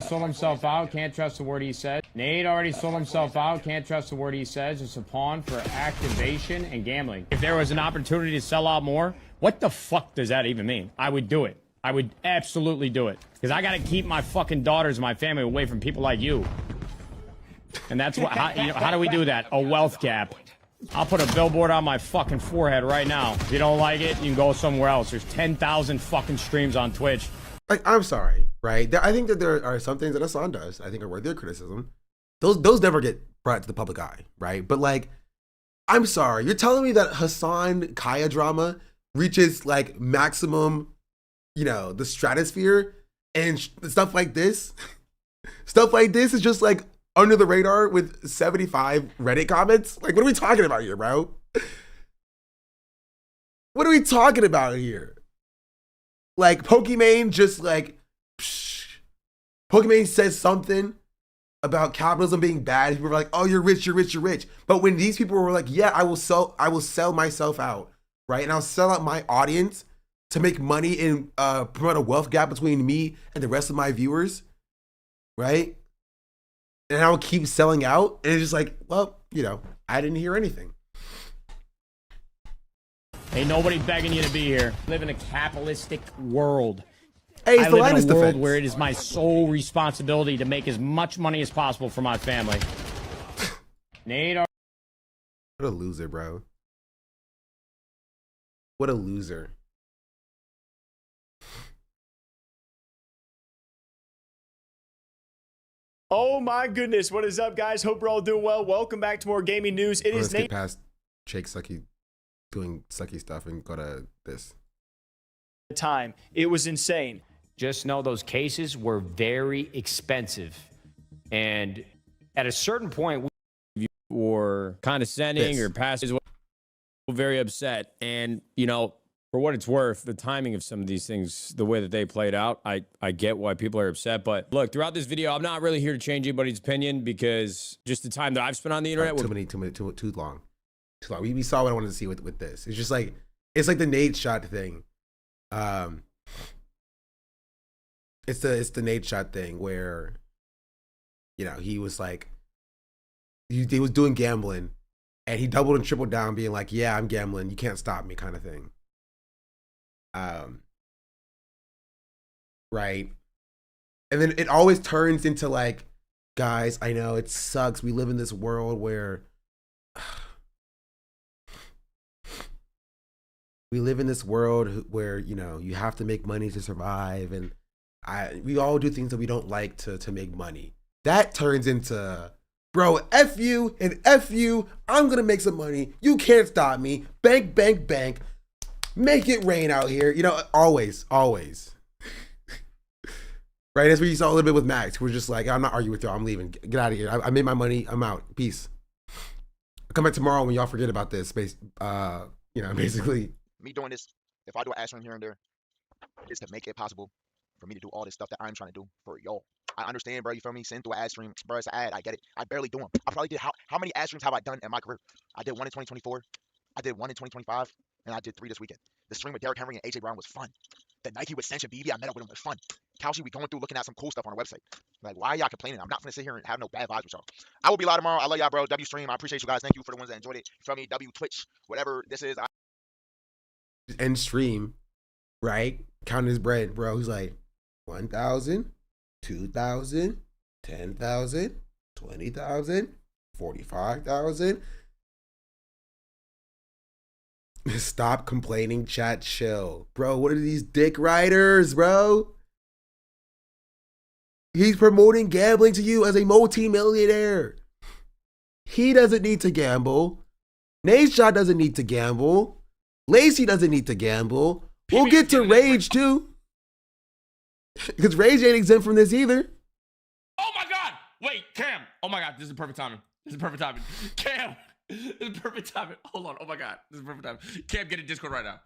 Sold himself out, can't trust a word he said. Nate already sold himself out, can't trust a word he says. It's a pawn for activation and gambling. If there was an opportunity to sell out more, what the fuck does that even mean? I would do it. I would absolutely do it. Because I gotta keep my fucking daughters and my family away from people like you. And that's what, how do we do that? A wealth gap. I'll put a billboard on my fucking forehead right now. If you don't like it, you can go somewhere else. There's 10,000 fucking streams on Twitch. Like, I'm sorry, right? I think that there are some things that Hassan does I think are worthy of criticism. Those never get brought to the public eye, right? But like, I'm sorry, you're telling me that Hassan Kaya drama reaches like maximum, you know, the stratosphere, and stuff like this? Stuff like this is just like under the radar with 75 Reddit comments? Like, what are we talking about here, bro? What are we talking about here? Like, Pokimane just like, Pokimane says something about capitalism being bad. People were like, oh, you're rich, you're rich, you're rich. But when these people were like, yeah, I will sell myself out, right? And I'll sell out my audience to make money and promote a wealth gap between me and the rest of my viewers, right? And I'll keep selling out. And it's just like, well, you know, I didn't hear anything. Ain't nobody begging you to be here. I live in a capitalistic world. Hey, it's I the live in Linus a world defense. where it is my sole responsibility to make as much money as possible for my family. Nate, what a loser, bro. What a loser. Oh my goodness, what is up, guys? Hope we're all doing well. Welcome back to more gaming news. It is Let's get Nate. past Jake Sucky doing sucky stuff and go to this. Time. It was insane. just know those cases were very expensive. And at a certain point, we were condescending or passive, very upset. And, you know, for what it's worth, the timing of some of these things, the way that they played out, I get why people are upset. But look, throughout this video, I'm not really here to change anybody's opinion because just the time that I've spent on the internet. Too long. We saw what I wanted to see with this. It's just like, it's like the Nate Shot thing. It's the Nate Shot thing where, you know, he was like, he was doing gambling and he doubled and tripled down being like, yeah, I'm gambling. You can't stop me kind of thing. Right. And then it always turns into like, guys, I know it sucks. We live in this world where you know, you have to make money to survive, and we all do things that we don't like to make money. That turns into, bro, F you and F you. I'm gonna make some money. You can't stop me. Bank, bank, bank. Make it rain out here. You know, always. Right? That's what you saw a little bit with Max. We're just like, I'm not arguing with y'all. I'm leaving. Get out of here. I made my money. I'm out. Peace. I'll come back tomorrow when y'all forget about this. You know, basically. Me doing this, if I do an ad stream here and there, it's to make it possible for me to do all this stuff that I'm trying to do for y'all. I understand, bro. You feel me? Send through an ad stream, bro. It's an ad. I get it. I barely do them. I probably did. How many ad streams have I done in my career? I did one in 2024. I did one in 2025, and I did 3 this weekend. The stream with Derrick Henry and AJ Brown was fun. The Nike with Sanction BB, I met up with him, was fun. Kalshi, we going through looking at some cool stuff on our website. Like, why are y'all complaining? I'm not gonna sit here and have no bad vibes with y'all. I will be live tomorrow. I love y'all, bro. W stream. I appreciate you guys. Thank you for the ones that enjoyed it. You feel me? W Twitch, whatever this is. End stream, right? Counting his bread, bro. He's like 1,000, 2,000, 10,000, 20,000, 45,000. Stop complaining, chat, chill. Bro, what are these dick riders, bro? He's promoting gambling to you as a multi-millionaire. He doesn't need to gamble. Nate Shot doesn't need to gamble. Lacey doesn't need to gamble. We'll get to Rage too. Because Rage ain't exempt from this either. Oh my God! Wait, Cam. Oh my God, this is perfect timing. Cam, this is perfect timing. Hold on. Oh my God, this is perfect timing. Cam, get a Discord right now.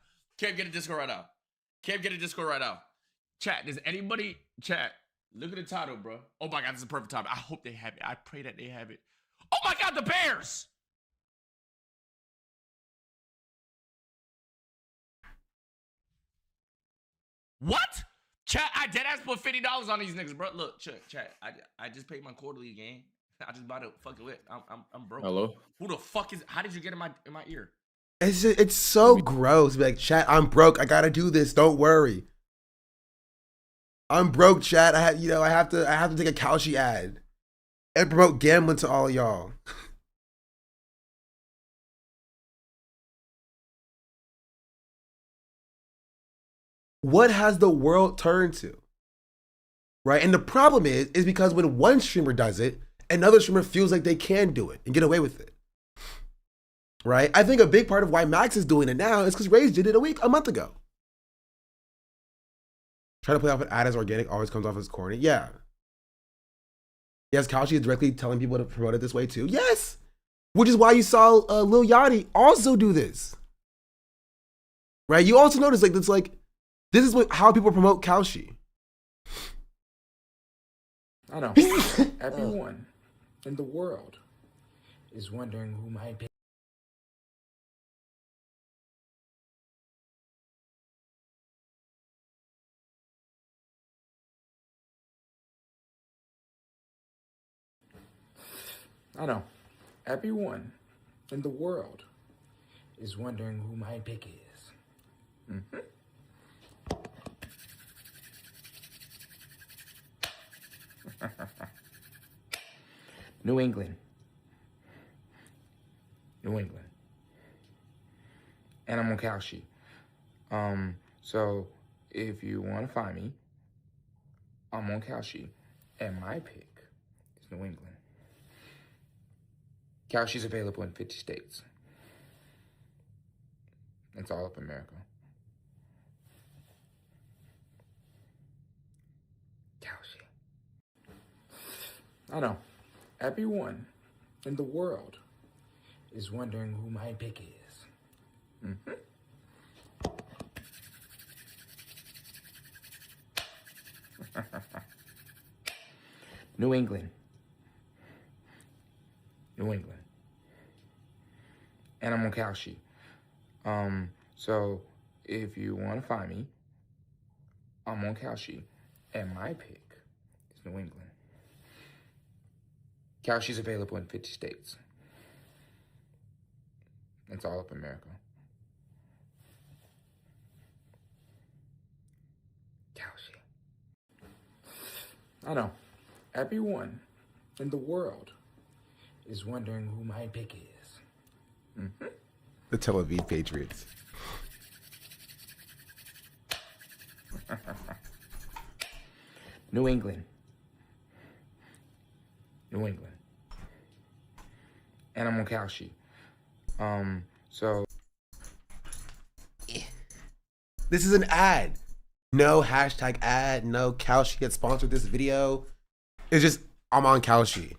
Chat, does anybody, chat, look at the title, bro. Oh my God, this is perfect timing. I hope they have it. I pray that they have it. Oh my God, the Bears! What? Chat, I deadass put $50 on these niggas, bro. Look, chat. I just paid my quarterly game. I just bought a fucking lit. I'm broke. Hello? Who the fuck is? How did you get in my ear? It's so gross. Be like, chat, I'm broke. I gotta do this. Don't worry. I'm broke, chat. I have to take a Kalshi ad and promote gambling to all of y'all. What has the world turned to? Right? And the problem is because when one streamer does it, another streamer feels like they can do it and get away with it. right? I think a big part of why Max is doing it now is because Rage did it a month ago. Try to play off an ad as organic always comes off as corny. Yeah. Yes, Kalshi is directly telling people to promote it this way too. Yes. Which is why you saw Lil Yachty also do this. Right? You also notice like this is how people promote Kalshi. I know. Everyone in the world is wondering who might be. I know. Everyone in the world is wondering who my pick is. Mm-hmm. New England. New England. And I'm on Kalshi. So if you want to find me, I'm on Kalshi. And my pick is New England. Kalshi's available in 50 states. It's all up America. Kalshi. I know. Everyone in the world is wondering who my pick is. Mm-hmm. New England. New England. And I'm on Kalshi. So if you want to find me, I'm on Kalshi. And my pick is New England. Kalshi's available in 50 states. It's all up America. Kalshi. I know. Everyone in the world is wondering who my pick is. Mm-hmm. The Tel Aviv Patriots. New England. New England. And I'm on Kalshi. So This is an ad. No hashtag ad. No Kalshi had sponsored this video. It's just I'm on Kalshi.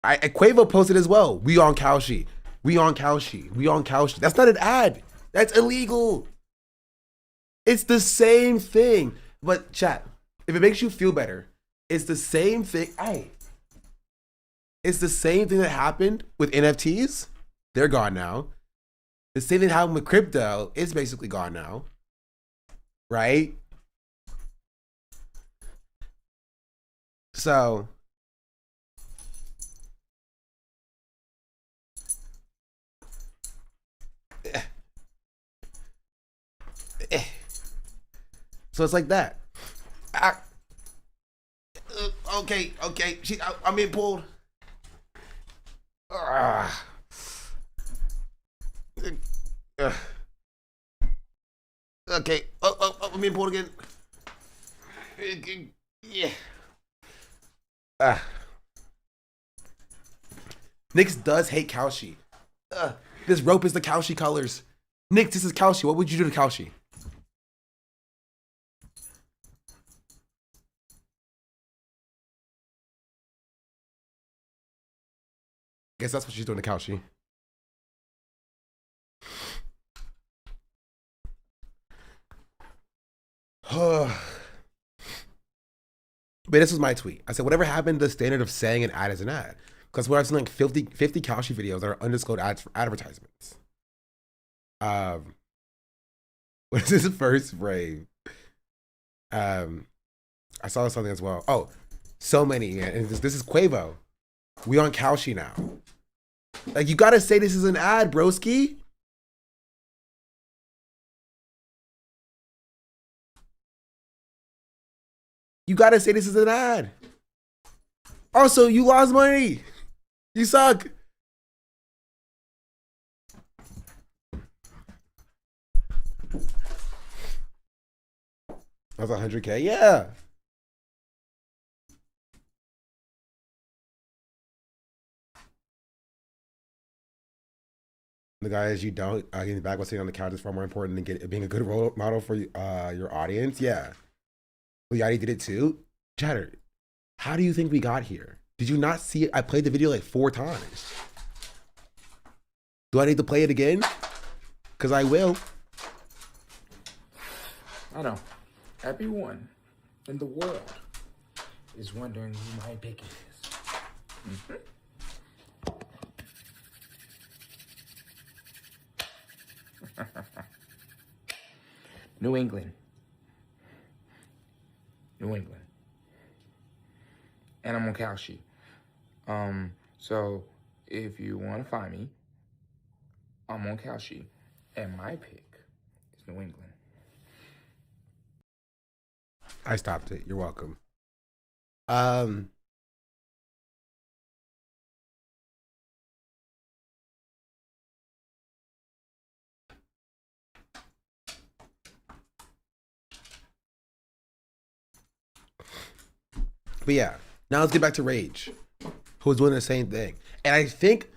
Quavo posted as well. We on Kalshi. We on Kalshi. We on Kalshi. That's not an ad. That's illegal. It's the same thing. But chat, if it makes you feel better, it's the same thing. Hey, it's the same thing that happened with NFTs. They're gone now. The same thing happened with crypto. It's basically gone now. Right? So it's like that. Okay. I'm being pulled. Okay. I'm being pulled again. Yeah. Nyx does hate Kalshi. This rope is the Kalshi colors. Nyx, this is Kalshi. What would you do to Kalshi? Guess that's what she's doing to Kalshi. But this was my tweet. I said, whatever happened to the standard of saying an ad is an ad? Because we're seeing like 50 Kalshi videos that are undisclosed ads for advertisements. What is this first frame? I saw something as well. Oh, so many. And this is Quavo. We on Kalshi now. Like, you gotta say this is an ad, broski. You gotta say this is an ad. Also, you lost money. You suck. That's 100K. Yeah. The guy is you don't getting back while sitting on the couch is far more important than being a good role model for your audience. Yeah, well, Yachty did it too. Chatter, how do you think we got here? Did you not see it? I played the video like 4 times. Do I need to play it again? Because I will. I know. Everyone in the world is wondering who my pick is. New England. New England. And I'm on kalshi. So if you want to find me, I'm on kalshi. And my pick is New England. I stopped it. You're welcome. But yeah, now let's get back to Rage, who's doing the same thing. And I think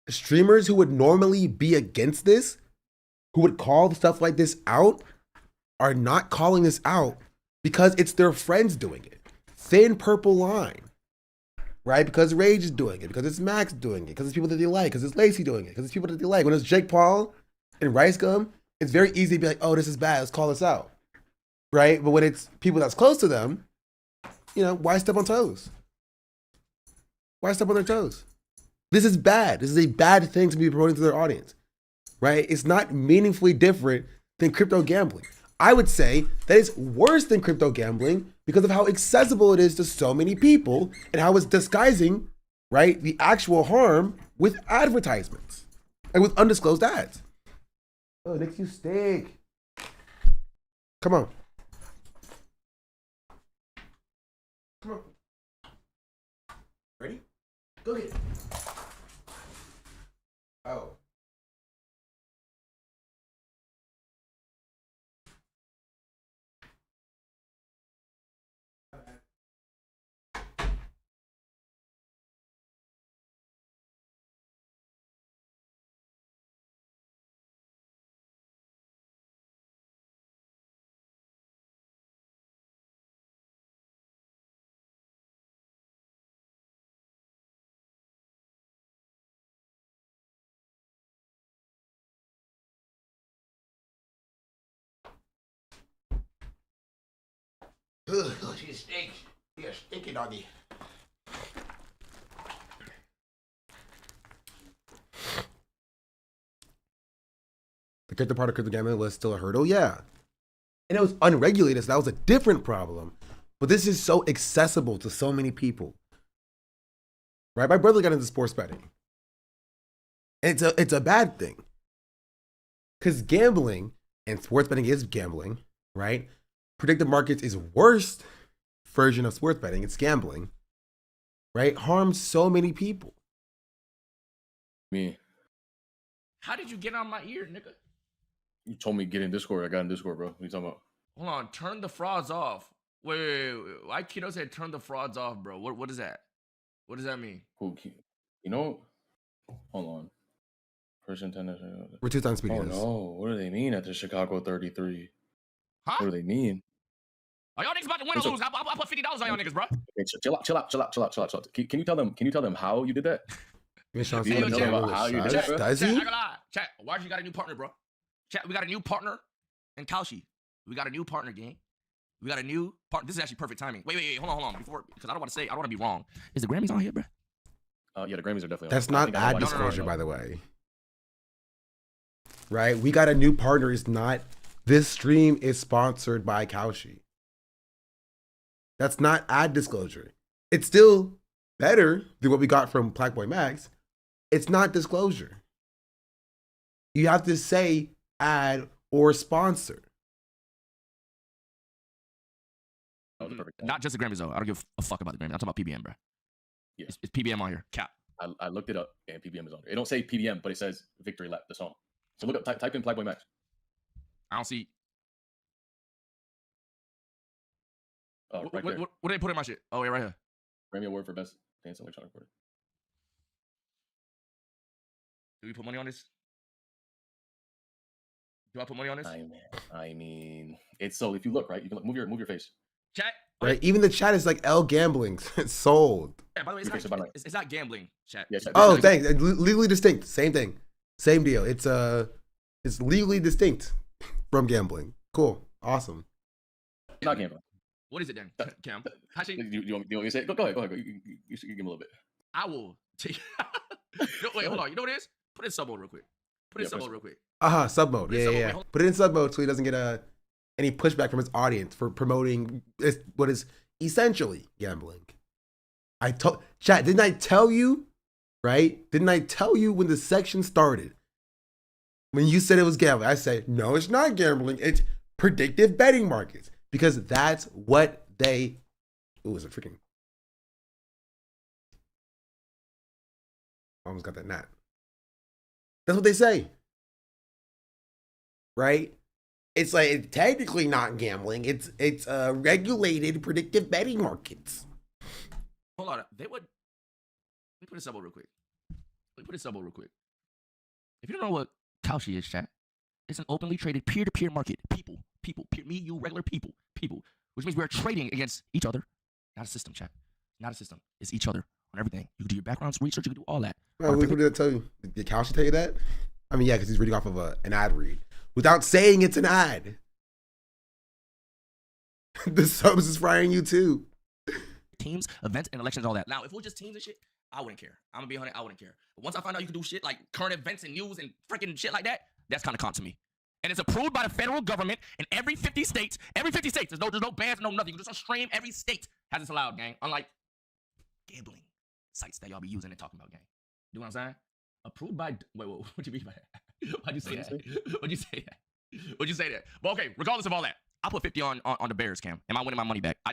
streamers who would normally be against this, who would call stuff like this out, are not calling this out because it's their friends doing it. Thin Purple Line, right? Because Rage is doing it, because it's Max doing it, because it's people that they like, because it's Lacey doing it, because it's people that they like. When it's Jake Paul and Rice Gum, it's very easy to be like, oh, this is bad, let's call this out, right? But when it's people that's close to them, you know, why step on toes? Why step on their toes? This is bad. This is a bad thing to be promoting to their audience, right? It's not meaningfully different than crypto gambling. I would say that it's worse than crypto gambling because of how accessible it is to so many people and how it's disguising, right, the actual harm with advertisements and with undisclosed ads. Oh, Nick, you stink. Come on. Come on. Ready? Go get it. Oh. Ugh, you stink. You're a stinky doggy. The crypto part of crypto gambling was still a hurdle, yeah. And it was unregulated, so that was a different problem. But this is so accessible to so many people. Right? My brother got into sports betting. And it's a bad thing. Because gambling, and sports betting is gambling, right? Predictive markets is worst version of sports betting. It's gambling, right? Harms so many people. Me. How did you get on my ear, nigga? You told me get in Discord. I got in Discord, bro. What are you talking about? Hold on, turn the frauds off. Wait. Why Keto said turn the frauds off, bro? What is that? What does that mean? Cool. You know, hold on. Person 10. We're 2 times speedy. Oh no, what do they mean at the Chicago 33? Huh? What do they mean? Are y'all niggas about to win or lose? I put $50 on y'all niggas, bro. Okay, chill out. Can you tell them how you did that? Miss Sean, You wanna tell them how you did that, bro? Does he? I gotta lie. Chat, why you got a new partner, bro? Chat, we got a new partner in Kalshi. We got a new partner, gang. We got a new partner. This is actually perfect timing. Wait, hold on. Before, because I don't want to be wrong. Is the Grammys on here, bro? Yeah, the Grammys are definitely That's on. not ad disclosure, by the way. Right? We got a new partner. It's not, this stream is sponsored by Kalshi. That's not ad disclosure. It's still better than what we got from Black Boy Max. It's not disclosure. You have to say ad or sponsor. Not just the Grammys, though. I don't give a fuck about the Grammys. I'm talking about PBM, bro. Yeah. It's PBM on here. Cap. I looked it up and PBM is on there. It don't say PBM, but it says Victory Lap, the song. So look up, type in Black Boy Max. I don't see. Oh, right what there. did they put in my shit? Oh, yeah, right here. Grammy Award for Best Dance Electronic Recording. Do we put money on this? Do I put money on this? I mean, it's so if you look right, you can move your face. Chat. Right? Even the chat is like L gambling. It's sold. Yeah, by the way, it's not gambling, chat. Yeah, Oh, thanks. Legally distinct. Same thing. Same deal. It's legally distinct from gambling. Cool. Awesome. Not gambling. What is it then, Cam? Actually, You want me to say it? Go ahead. You give him a little bit. I will take. Wait, hold on. You know what it is? Put it in sub mode real quick. Put it in sub mode real quick. Sub mode. Yeah. Put it in sub mode so he doesn't get any pushback from his audience for promoting what is essentially gambling. Chat, didn't I tell you? Right? Didn't I tell you when the section started? When you said it was gambling, I said, no, it's not gambling. It's predictive betting markets. Because that's what they... Ooh, is it freaking... Almost got that gnat. That's what they say. Right? It's like, it's technically not gambling. It's regulated predictive betting markets. Hold on. Let me put a sub real quick. If you don't know what kalshi is, chat, it's an openly traded peer-to-peer market. People, me, you, regular people, which means we're trading against each other. Not a system, chat. Not a system. It's each other on everything. You can do your background research. You can do all that. What did I tell you? Did kalshi tell you that? I mean, yeah, because he's reading off of an ad read without saying it's an ad. The subs is frying you too. Teams, events, and elections, all that. Now, if it was just teams and shit, I wouldn't care. I'm gonna be honest, I wouldn't care. But once I find out you can do shit like current events and news and freaking shit like that, that's kind of con to me. And it's approved by the federal government in every 50 states. Every 50 states. There's no bans, no nothing. You can just stream. Every state has this allowed, gang. Unlike gambling sites that y'all be using and talking about, gang. You know what I'm saying? Approved by. Wait, what do you mean by that? Why'd you say that? What'd you say that? But okay, regardless of all that, I'll put 50 on the Bears, Cam. Am I winning my money back? I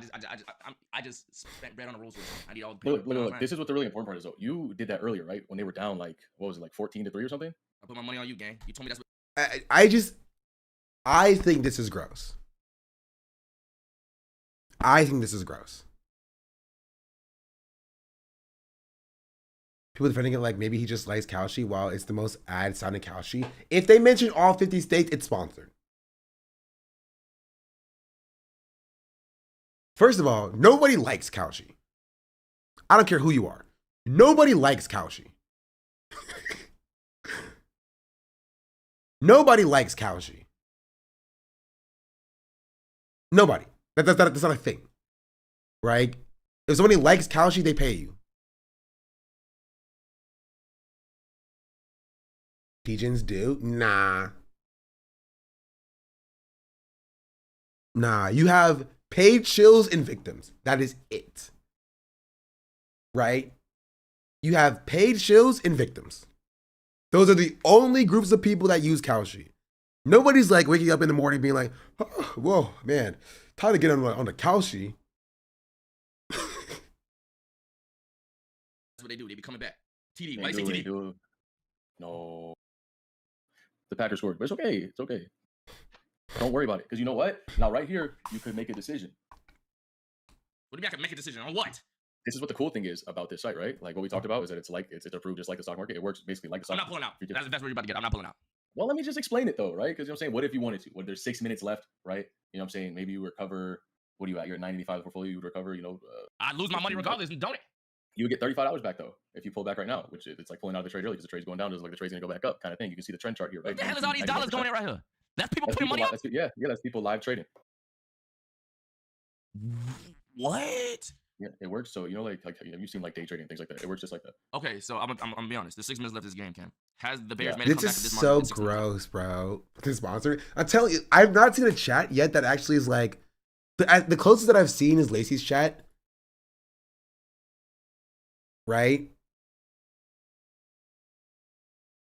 just spent bread on the rules. I need all the people. Look. This is what the really important part is, though. You did that earlier, right? When they were down, like, what was it, like 14-3 or something? I put my money on you, gang. You told me that's what. I think this is gross. People defending it like maybe he just likes kalshi while it's the most ad sounding kalshi. If they mention all 50 states, it's sponsored. First of all, nobody likes kalshi. I don't care who you are. Nobody likes kalshi. Nobody likes kalshi. Nobody. That's not a thing. Right? If somebody likes kalshi, they pay you. Pigeons do? Nah. You have paid shills and victims. That is it. Right? You have paid shills and victims. Those are the only groups of people that use kalshi. Nobody's like waking up in the morning being like, oh, whoa, man, time to get on the kalshi. That's what they do. They be coming back. TD. Why do you say TD? No. The Packers scored, but it's okay. It's okay. Don't worry about it. Because you know what? Now, right here, you could make a decision. What do you mean I can make a decision? On what? This is what the cool thing is about this site, right? Like what we talked about is that it's approved just like the stock market. It works basically like the stock market. I'm not pulling out. That's what you're about to get. I'm not pulling out. Well, let me just explain it though, right? Because you know what I'm saying? What if you wanted to? When there's 6 minutes left, right? You know what I'm saying? Maybe you recover. What are you at? You're at 95 portfolio. You would recover, I'd lose my money regardless, don't it? You would get $35 back though if you pull back right now, which it's like pulling out of the trade early because the trade's going down. Doesn't like the trade's gonna go back up, kind of thing. You can see the trend chart here, right? What the hell is all these dollars going in right here? That's people putting money up? Yeah, that's people live trading. What? Yeah, it works. So like have you seen like day trading things like that? It works just like that. Okay, so I'm gonna be honest. There's 6 minutes left this game, Cam. Has the Bears made This is so gross, bro. This sponsor. I'm telling you, I've not seen a chat yet that actually is like the closest that I've seen is Lacey's chat. Right?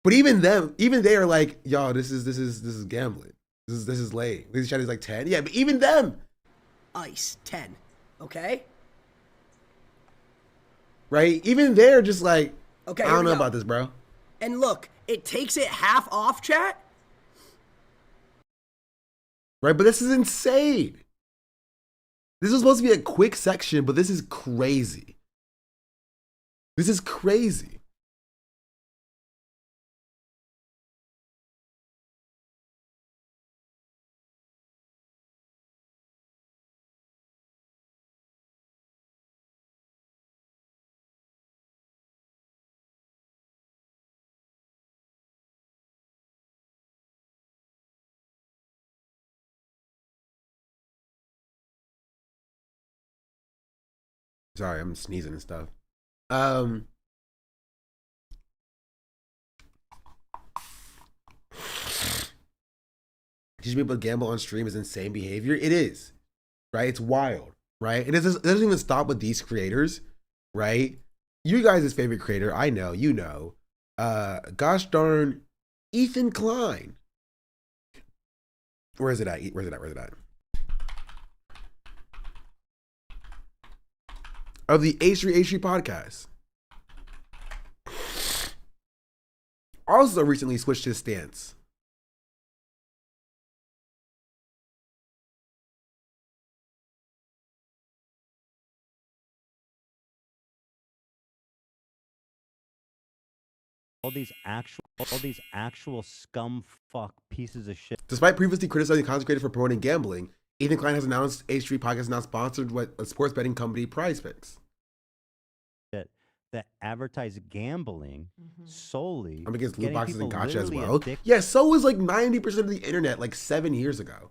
But even they are like, yo, this is gambling. This is lame. Lacey's chat is like 10. Yeah, but even them. Ice 10. Okay? Right? Even they're just like, okay, I don't know about this, bro. And look, it takes it half off, chat. Right, but this is insane. This was supposed to be a quick section, but this is crazy. This is crazy. Sorry, I'm sneezing and stuff. Teaching people to gamble on stream is insane behavior. It is, right? It's wild, right? It doesn't even stop with these creators, right? You guys' favorite creator, I know, you know. Gosh darn, Ethan Klein. Where is it at? Where's it at? Of the H3 podcast. Also recently switched his stance. All these actual scum fuck pieces of shit. Despite previously criticizing content creators for promoting gambling, Ethan Klein has announced H3 Podcast is now sponsored with a sports betting company, Prize Picks. That advertise gambling solely. I'm against loot boxes and gotcha as well. Addicted. Yeah, so was like 90% of the internet like 7 years ago.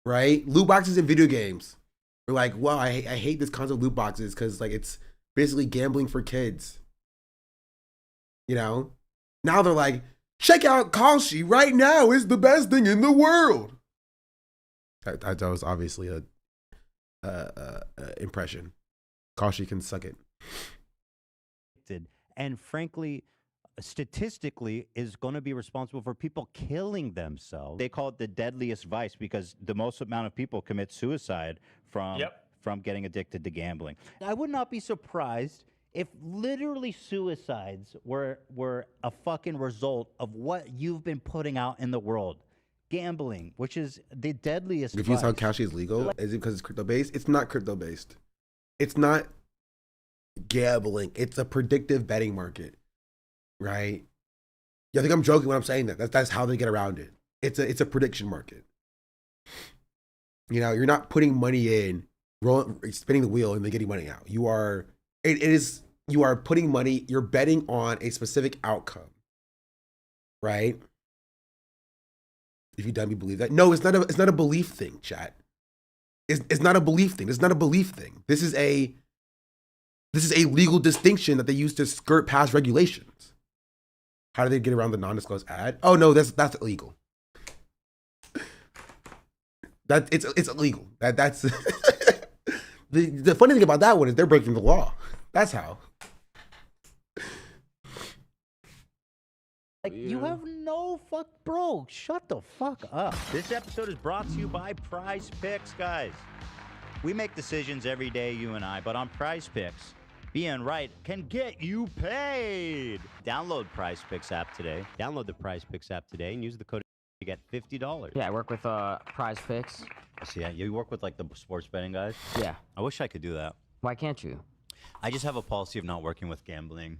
Right? Loot boxes in video games. We're like, well, I hate this concept of loot boxes because like it's basically gambling for kids. You know? Now they're like, check out Kalshi right now. It's the best thing in the world. That was obviously a impression. Kalshi can suck it. And frankly, statistically, is going to be responsible for people killing themselves. They call it the deadliest vice because the most amount of people commit suicide from getting addicted to gambling. I would not be surprised if literally suicides were a fucking result of what you've been putting out in the world. Gambling, which is the deadliest If you vice. how Kalshi is legal, is it because it's crypto based? It's not crypto based. It's not gambling. It's a predictive betting market, right? Yeah, I think I'm joking when I'm saying that. That's how they get around it. It's a prediction market. You know, you're not putting money in, spinning the wheel, and then getting money out. You are putting money. You're betting on a specific outcome, right? If you dummy believe that, no, it's not a belief thing, chat. It's not a belief thing. It's not a belief thing. This is a legal distinction that they use to skirt past regulations. How do they get around the non-disclosed ad? Oh no, that's illegal. It's illegal. That's the funny thing about that one is they're breaking the law. That's how. Like, you have no fuck, bro. Shut the fuck up. This episode is brought to you by Prize Picks, guys. We make decisions every day, you and I, but on Prize Picks, being right can get you paid. Download Prize Picks app today. Download the Prize Picks app today and use the code to get $50. Yeah, I work with Prize Picks. So yeah, you work with like the sports betting guys? Yeah. I wish I could do that. Why can't you? I just have a policy of not working with gambling.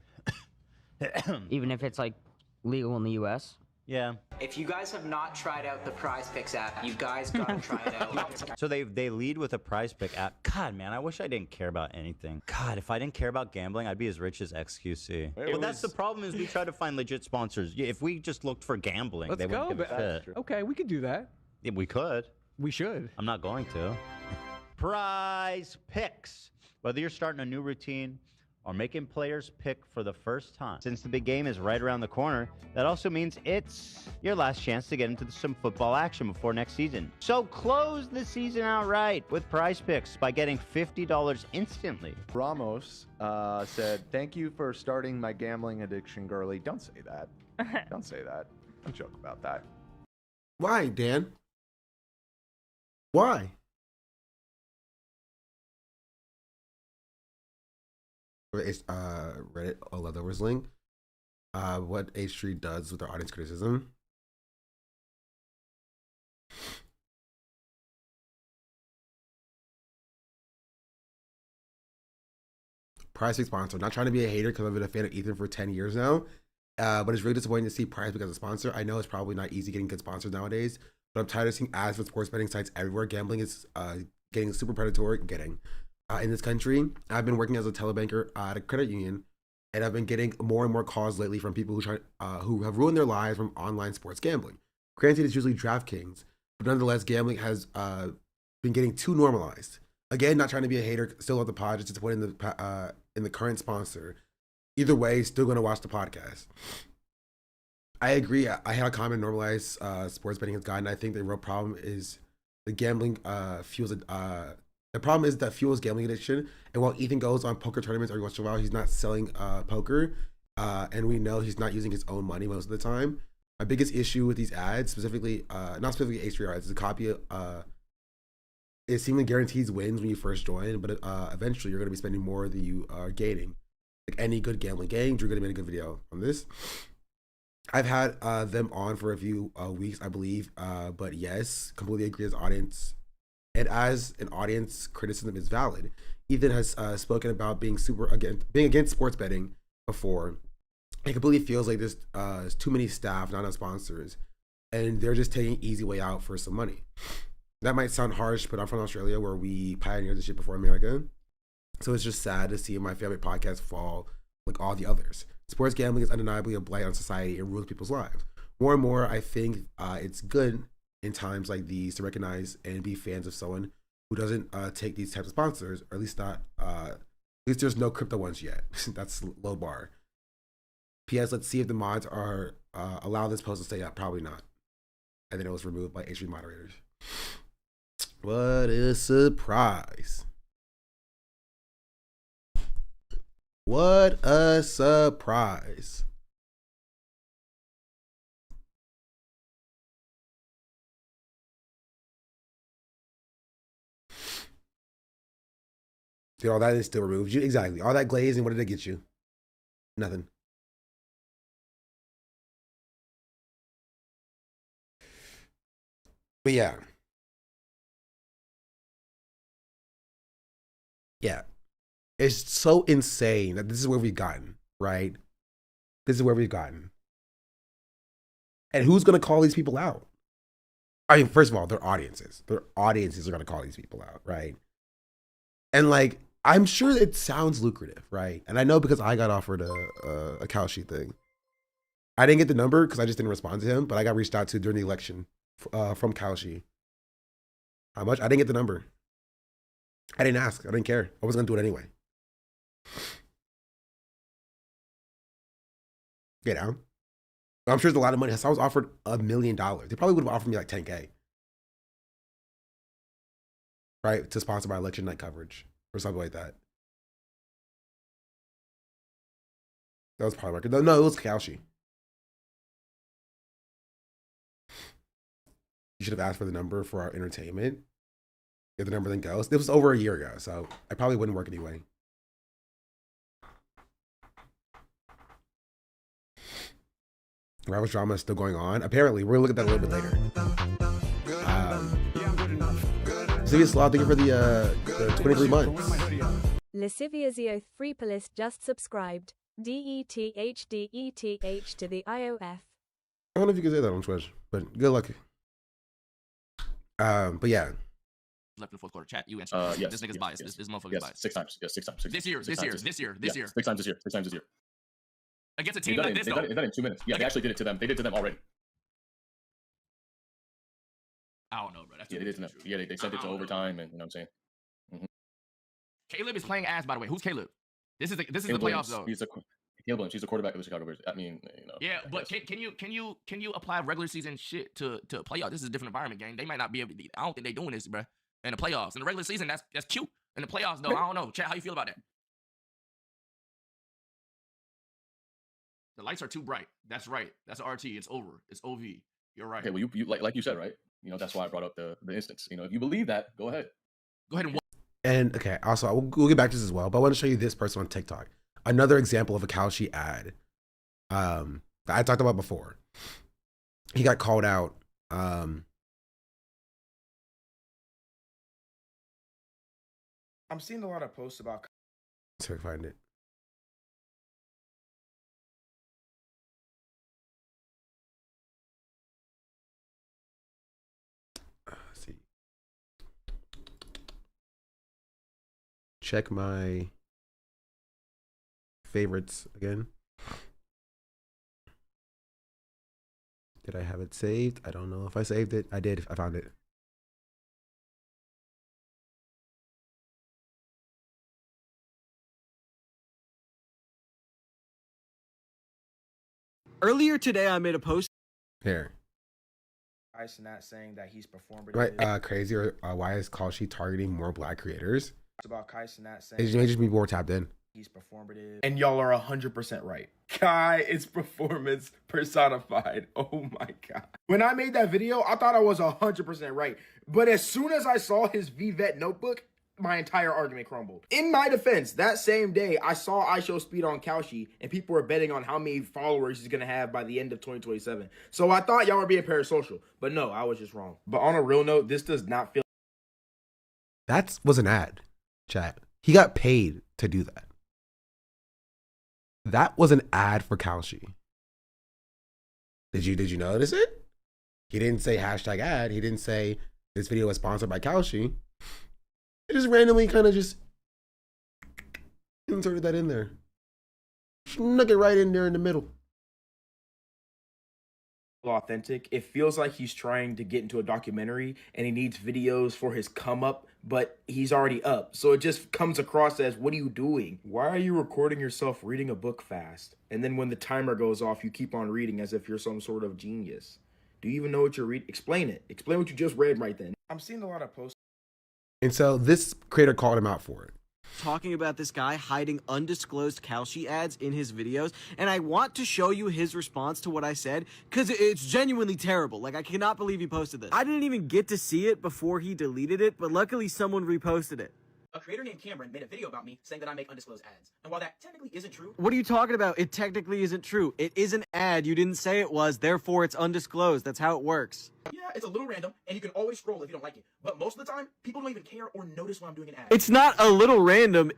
Even if it's like legal in the US? Yeah. If you guys have not tried out the Prize Picks app, you guys gotta try it out. So they lead with a Prize Pick app. God, man, I wish I didn't care about anything. God, if I didn't care about gambling, I'd be as rich as XQC. Well, that's the problem is we try to find legit sponsors. If we just looked for gambling, they wouldn't give a shit. Okay, we could do that. Yeah, we could. We should. I'm not going to. Prize Picks. Whether you're starting a new routine or making players pick for the first time. Since the big game is right around the corner, that also means it's your last chance to get into some football action before next season. So close the season out right with Prize Picks by getting $50 instantly. Ramos said, "Thank you for starting my gambling addiction, girly." Don't say that. Don't say that. Don't joke about that. Why, Dan? Why? It's Reddit Leather's link. What H3 does with their audience criticism. Prize Pick sponsor. Not trying to be a hater because I've been a fan of Ethan for 10 years now. But it's really disappointing to see Prize Pick as a sponsor. I know it's probably not easy getting good sponsors nowadays, but I'm tired of seeing ads for sports betting sites everywhere. Gambling is getting super predatory. In this country. I've been working as a telebanker at a credit union, and I've been getting more and more calls lately from people who have ruined their lives from online sports gambling. Granted, it's usually DraftKings, but nonetheless, gambling has been getting too normalized. Again, not trying to be a hater, still love the pod, just disappointed in the current sponsor. Either way, still gonna watch the podcast. I agree. I had a comment normalize sports betting has gotten. I think the real problem is the gambling fuels. The problem is that fuels gambling addiction. And while Ethan goes on poker tournaments every once in a while, he's not selling poker, and we know he's not using his own money most of the time. My biggest issue with these ads, specifically, not specifically H3R ads, is a copy. It seemingly guarantees wins when you first join, but eventually you're going to be spending more than you are gaining. Like any good gambling game, Drew gonna make a good video on this. I've had them on for a few weeks, I believe, but yes, completely agree as audience. And as an audience, criticism is valid. Ethan has spoken about being against sports betting before. It completely feels like there's too many staff, not enough sponsors, and they're just taking easy way out for some money. That might sound harsh, but I'm from Australia where we pioneered this shit before America. So it's just sad to see my favorite podcast fall like all the others. Sports gambling is undeniably a blight on society and ruins people's lives. More and more, I think it's good in times like these to recognize and be fans of someone who doesn't take these types of sponsors, or at least not. At least there's no crypto ones yet. That's low bar. P.S. Let's see if the mods are allow this post to stay up. Probably not. And then it was removed by H3 moderators. What a surprise! What a surprise. Dude, all that is still removed. Exactly. All that glazing, what did it get you? Nothing. But yeah. Yeah. It's so insane that this is where we've gotten, right? This is where we've gotten. And who's going to call these people out? I mean, first of all, their audiences. Their audiences are going to call these people out, right? And like, I'm sure it sounds lucrative, right? And I know because I got offered a kalshi thing. I didn't get the number because I just didn't respond to him, but I got reached out to during the election from kalshi. How much? I didn't get the number. I didn't ask. I didn't care. I was going to do it anyway. Get down. I'm sure it's a lot of money. So I was offered $1 million. They probably would have offered me like 10K. Right? To sponsor my election night coverage or something like that. That was probably record. No, it was kalshi. You should have asked for the number for our entertainment. Get the number, then goes. This was over a year ago, so I probably wouldn't work anyway. Rivals drama is still going on. Apparently, we're gonna look at that a little bit later. Lascivious Law, thank you for the 23 months. Lasciviazio Freepolis just subscribed. DETHDETH to the IOF. I don't know if you can say that on Twitch, but good luck. But yeah. Left in the fourth quarter. Chat, you answer. Yes, this nigga's biased. Yes, This motherfucker's yes, biased. 6 times. Yes, 6 times. This year. 6 times. This year. Yeah, 6 times this year. 6 times this year. Against a They've team done like it, this, they've though. done it in 2 minutes. Yeah, they actually did it to them. They did it to them already. I don't know, bro. That's Yeah, they did to them. Yeah, they sent it to overtime, and you know what I'm saying. Caleb is playing ass, by the way. Who's Caleb? This is the Caleb playoffs, though. Caleb Williams. He's the quarterback of the Chicago Bears. I mean, you know. Yeah, but can you apply regular season shit to playoffs? This is a different environment, gang. They might not be able to. I don't think they doing this, bro. In the playoffs, in the regular season, that's cute. In the playoffs, though, I don't know. Chat, how you feel about that? The lights are too bright. That's right. That's RT. It's over. It's OV. You're right. Okay, well, you like you said, right? You know, that's why I brought up the instance. You know, if you believe that, go ahead. Go ahead and. And okay, also we'll get back to this as well, but I want to show you this person on TikTok. Another example of a kalshi ad that I talked about before. He got called out. I'm seeing a lot of posts about. Let's see if I can find it. Let's see. Check my favorites again. Did I have it saved? I don't know if I saved it. I did. I found it. Earlier today, I made a post. Here. Not saying that he's performative. Right, crazy or why is Kalshi targeting more black creators? It's about Not saying It may just be more tapped in. he's performative. And y'all are 100% right. Kai is performance personified. Oh my God. When I made that video, I thought I was 100% right. But as soon as I saw his VVET notebook, my entire argument crumbled. In my defense, that same day, I saw I Show Speed on Kalshi, and people were betting on how many followers he's gonna have by the end of 2027. So I thought y'all were being parasocial, but no, I was just wrong. But on a real note, this does not feel. That was an ad, chat. He got paid to do that. That was an ad for Kalshi. Did you notice it? He didn't say hashtag ad. He didn't say this video was sponsored by Kalshi. It just randomly kind of just inserted that in there. Snuck it right in there in the middle. Authentic. It feels like he's trying to get into a documentary and he needs videos for his come up, but he's already up. So it just comes across as, what are you doing? Why are you recording yourself reading a book fast? And then when the timer goes off, you keep on reading as if you're some sort of genius. Do you even know what you're reading? Explain it. Explain what you just read right then. I'm seeing a lot of posts. And so this creator called him out for it. Talking about this guy hiding undisclosed Kalshi ads in his videos, and I want to show you his response to what I said because it's genuinely terrible. Like, I cannot believe he posted this. I didn't even get to see it before he deleted it, but luckily someone reposted it. A creator named Cameron made a video about me saying that I make undisclosed ads. And while that technically isn't true... What are you talking about? It technically isn't true. It is an ad. You didn't say it was, therefore it's undisclosed. That's how it works. Yeah, it's a little random, and you can always scroll if you don't like it. But most of the time, people don't even care or notice when I'm doing an ad. It's not a little random.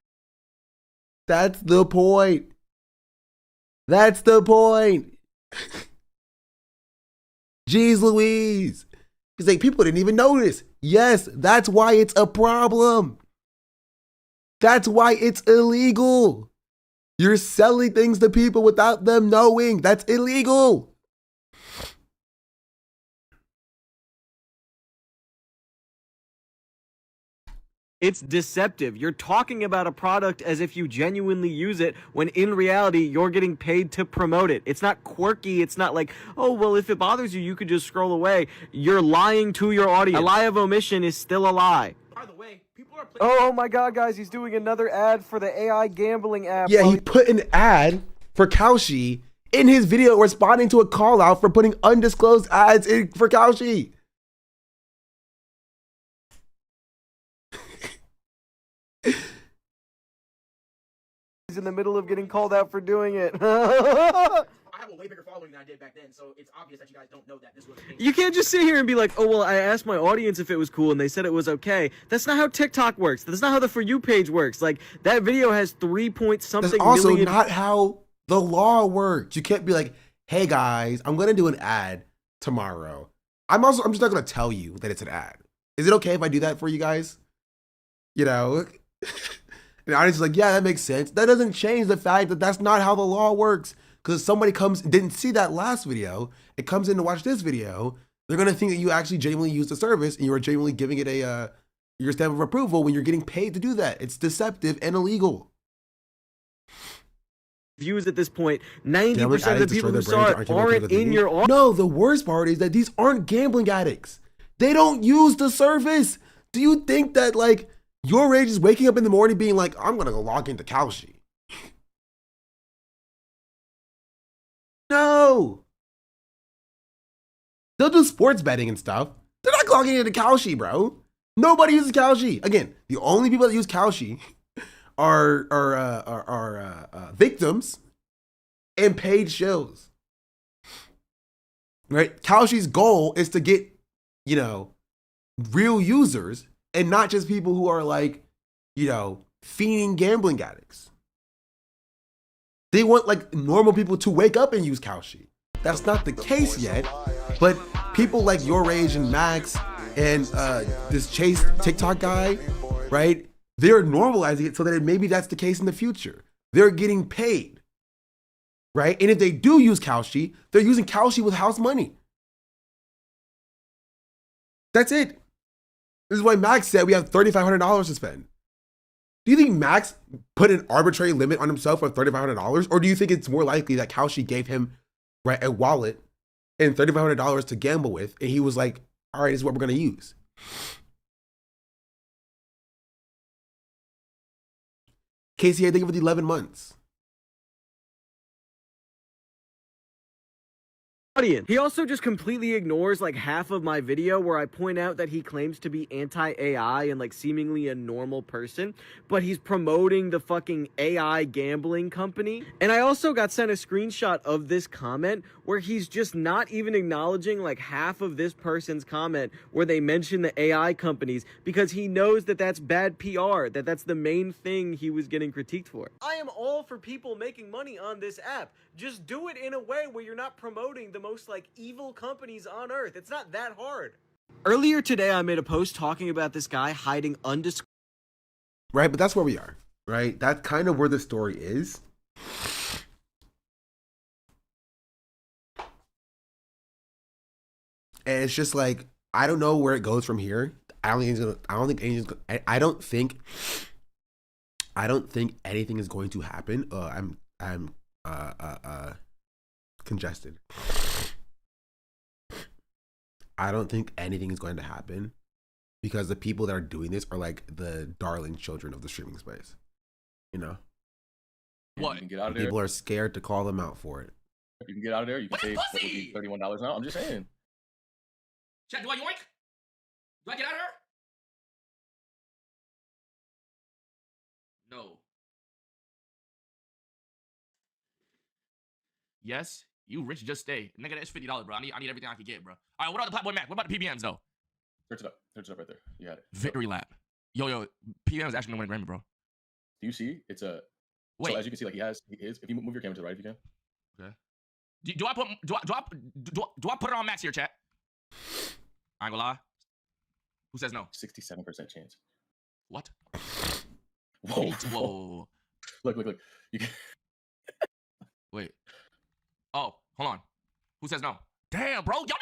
That's the point. That's the point. Jeez Louise. He's like, people didn't even notice. Yes, that's why it's a problem. That's why it's illegal. You're selling things to people without them knowing. That's illegal. It's deceptive. You're talking about a product as if you genuinely use it, when in reality, you're getting paid to promote it. It's not quirky. It's not like, oh, well, if it bothers you, you could just scroll away. You're lying to your audience. A lie of omission is still a lie. By the way, people are Oh my God, guys, he's doing another ad for the AI gambling app. Yeah, he put an ad for Kalshi in his video responding to a call out for putting undisclosed ads in for Kalshi. He's in the middle of getting called out for doing it. I have a way bigger following than I did back then, so it's obvious that you guys don't know that this was a thing. You can't just sit here and be like, oh, well, I asked my audience if it was cool and they said it was okay. That's not how TikTok works. That's not how the For You page works. Like, that video has 3 point something That's also million. not how the law works. You can't be like, hey guys, I'm going to do an ad tomorrow. I'm just not going to tell you that it's an ad. Is it okay if I do that for you guys? You know? And the audience is like, yeah, that makes sense. That doesn't change the fact that that's not how the law works. Because somebody didn't see that last video, it comes in to watch this video, they're going to think that you actually genuinely use the service and you are genuinely giving it your stamp of approval when you're getting paid to do that. It's deceptive and illegal. Views at this point, 90% of the people who saw it aren't in your audience. No, the worst part is that these aren't gambling addicts. They don't use the service. Do you think that, like, your age is waking up in the morning being like, I'm going to go log into Kalshi? No. They'll do sports betting and stuff. They're not logging into Kalshi, bro. Nobody uses Kalshi. Again, the only people that use Kalshi are victims and paid shows. Right? Kalshi's goal is to get, you know, real users and not just people who are like, you know, fiending gambling addicts. They want like normal people to wake up and use Kalshi. That's not the case yet, but people like your age and Max and this Chase TikTok guy, right? They're normalizing it so that maybe that's the case in the future. They're getting paid, right? And if they do use Kalshi, they're using Kalshi with house money. That's it. This is why Max said we have $3,500 to spend. Do you think Max put an arbitrary limit on himself of $3,500? Or do you think it's more likely that Kalshi gave him right, a wallet and $3,500 to gamble with, and he was like, all right, this is what we're gonna use. Casey, I think it was 11 months. Audience. He also just completely ignores like half of my video where I point out that he claims to be anti-AI and like seemingly a normal person, but he's promoting the fucking AI gambling company. And I also got sent a screenshot of this comment where he's just not even acknowledging like half of this person's comment where they mention the AI companies because he knows that that's bad PR, that's the main thing he was getting critiqued for. I am all for people making money on this app. Just do it in a way where you're not promoting the most like evil companies on earth. It's not that hard. Earlier today, I made a post talking about this guy hiding undisclosed. Right, but that's where we are, right? That's kind of where the story is. And it's just like, I don't know where it goes from here. I don't think anything is going to happen. I'm congested. I don't think anything is going to happen because the people that are doing this are like the darling children of the streaming space. You know? What? You can get out of there. People are scared to call them out for it. You can get out of there. You can save what would be $31 now. I'm just saying. Chat, do I yoink? Do I get out of here? No. Yes, you rich, just stay. Nigga, that's $50, bro. I need everything I can get, bro. All right, what about the Platboy Mac? What about the PBMs, though? Search it up. Search it up right there. You had it. Victory lap. Yo, PBM is actually gonna win a Grammy, bro. Do you see? It's a... Wait. So as you can see, like he is. If you move your camera to the right, if you can. Okay. Do I put it on max here, chat? I ain't gonna lie. Who says no? 67% chance. What? Whoa. Whoa. Look. You can... Wait. Oh, hold on. Who says no? Damn, bro. Y'all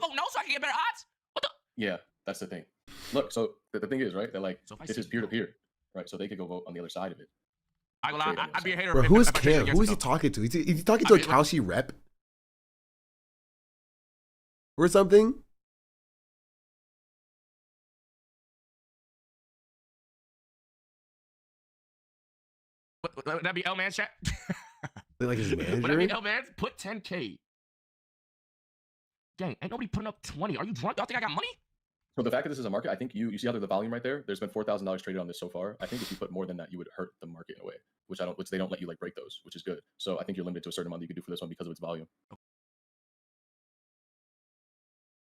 vote no so I can get better odds? What the? Yeah, that's the thing. Look, so the thing is, right, that like, so this is peer-to-peer, right? So they could go vote on the other side of it. I ain't gonna lie. I'd be a hater. Bro, who is Cam? Who is he talking to? Is he talking to a Kalshi rep? Or something? Would that be L-Man's chat? Like his manager? Would that be L-Man's? Put 10K. Dang, ain't nobody putting up 20. Are you drunk? Y'all think I got money? So the fact that this is a market, I think you see how there's the volume right there? There's been $4,000 traded on this so far. I think if you put more than that, you would hurt the market in a way, which they don't let you like break those, which is good. So I think you're limited to a certain amount that you can do for this one because of its volume.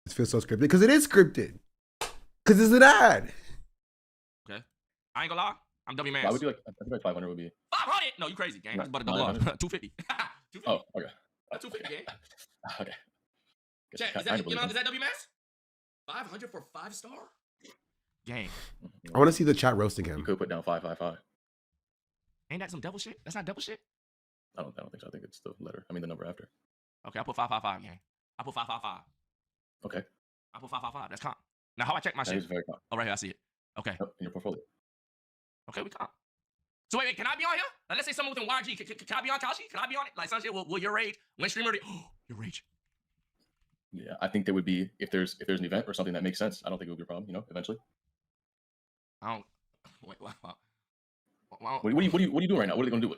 It feels so scripted because it is scripted. Because it's an ad. Okay. I ain't gonna lie. I'm W man. Why would you like? I think like 500 would be. 500? No, you crazy, gang. That's about to double up. 250. 250. Oh, okay. 250, gang. Okay. Chat, is that W man? 500 for 5-star? Gang. I want to see the chat roasting him. You could put down 555. Ain't that some devil shit? That's not devil shit? I don't think so. I think it's the letter. I mean the number after. Okay, I put 555, gang. I put 555. Okay. I put 555. That's comp. Now, how I check my shit? That is very comp. Oh, right here, I see it. Okay. Yep, in your portfolio. Okay, we comp. So wait, can I be on here? Like, let's say someone within YG. Can I be on Kalshi? Can I be on it? Like some shit. Will your rage when streamer? Your rage. Yeah, I think there would be if there's an event or something that makes sense. I don't think it would be a problem. You know, eventually. I don't. Wait, wow. What are you doing right now? What are they going to do?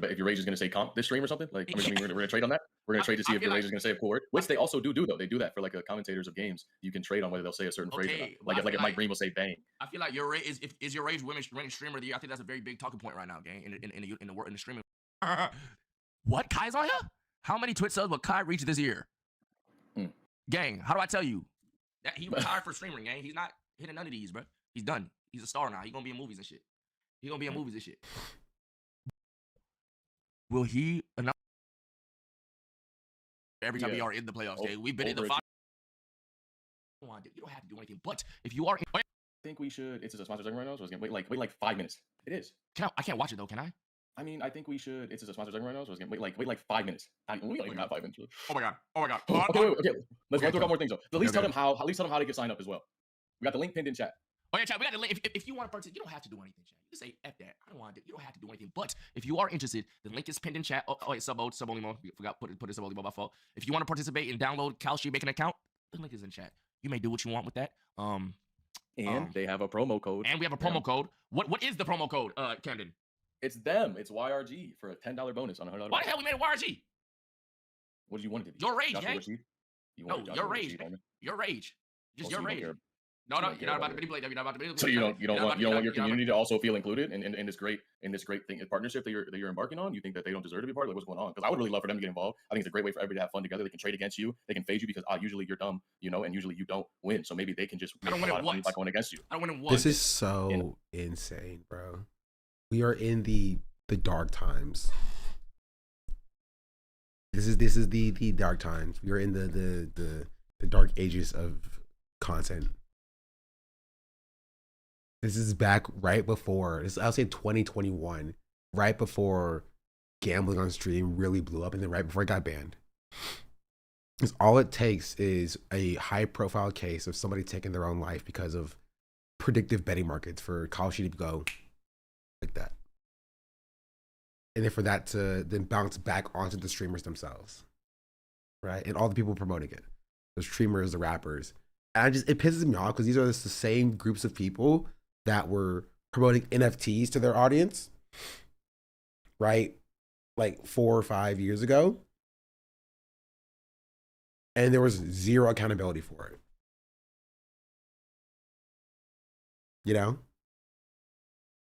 If your rage is going to say comp this stream or something? Like, we're going to trade on that? We're going to trade to see if your rage is going to say a cool word? Which they also do, though. They do that for, like, commentators of games. You can trade on whether they'll say a certain phrase or not. Like if Mike Green will say bang. I feel like your rage is your rage women's streamer of the year. I think that's a very big talking point right now, gang, in the streaming. What? Kai's on here? How many Twitch subs will Kai reach this year? Gang, how do I tell you? That he retired for streaming, gang. He's not hitting none of these, bro. He's done. He's a star now. He's going to be in movies and shit. Will he announce every time we are in the playoffs? Okay, we've been in the 5. You don't have to do anything, but if you are, I think we should. It's a sponsor segment right now, so it's gonna wait like 5 minutes. It is. I can't watch it though, can I? I mean, I think we should. It's a sponsor segment right now, so it's gonna wait like 5 minutes. Not 5 minutes. Oh my god. Okay. Let's run through a couple more things though. At least tell them how to get signed up as well. We got the link pinned in chat. Oh yeah, chat. We got to. If you want to participate, you don't have to do anything, chat. You can say F that. I don't want to. You don't have to do anything. But if you are interested, the link is pinned in chat. Oh wait, sub only mode. Forgot put it sub only mode by fault. If you want to participate and download Kalshi, make an account. The link is in chat. You may do what you want with that. And they have a promo code. And we have a promo code. What is the promo code, Camden? It's them. It's YRG for a $10 bonus on $100. Why the hell we made a YRG? What do you want it to be? Your rage, Joshua gang. Rashid? You No, want your Joshua rage. Rashid on it? Your rage. Just Oh, your so you don't rage. care- No, you no, don't you're care not about about to manipulate. You're not about to manipulate. So you don't want your community to also feel included in this great thing, partnership that you're embarking on. You think that they don't deserve to be part of it? What's going on? Because I would really love for them to get involved. I think it's a great way for everybody to have fun together. They can trade against you. They can fade you because usually you're dumb, and usually you don't win. So maybe they can just make a lot of money by going against you. I don't win in This is so insane, bro. We are in the dark times. This is the dark times. We are in the dark ages of content. This is back right before, I'll say 2021, right before gambling on stream really blew up, and then right before it got banned. Because all it takes is a high profile case of somebody taking their own life because of predictive betting markets for Kalshi to go like that. And then for that to then bounce back onto the streamers themselves, right? And all the people promoting it, the streamers, the rappers. And it pisses me off because these are the same groups of people that were promoting NFTs to their audience, right? Like 4 or 5 years ago. And there was zero accountability for it.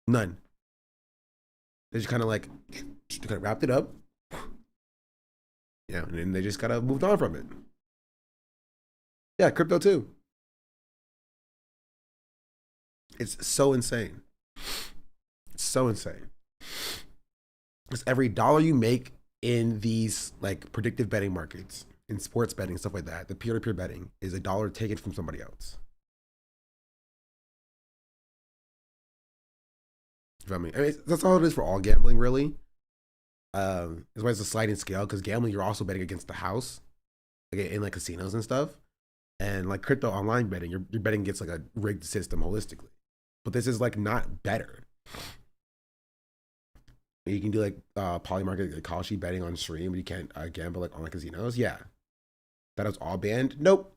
None. They just kind of wrapped it up. And then they just kind of moved on from it. Yeah, crypto too. It's so insane. It's so insane. Because every dollar you make in these like predictive betting markets, in sports betting, stuff like that, the peer-to-peer betting is a dollar taken from somebody else. You feel me? I mean, that's all it is for all gambling, really. That's why it's a sliding scale, because gambling, you're also betting against the house, like in like casinos and stuff. And like crypto online betting, you're betting against like a rigged system holistically. But this is like not better. You can do like polymarket, like Kalshi betting on stream, but you can't gamble like online casinos. Yeah. That was all banned? Nope.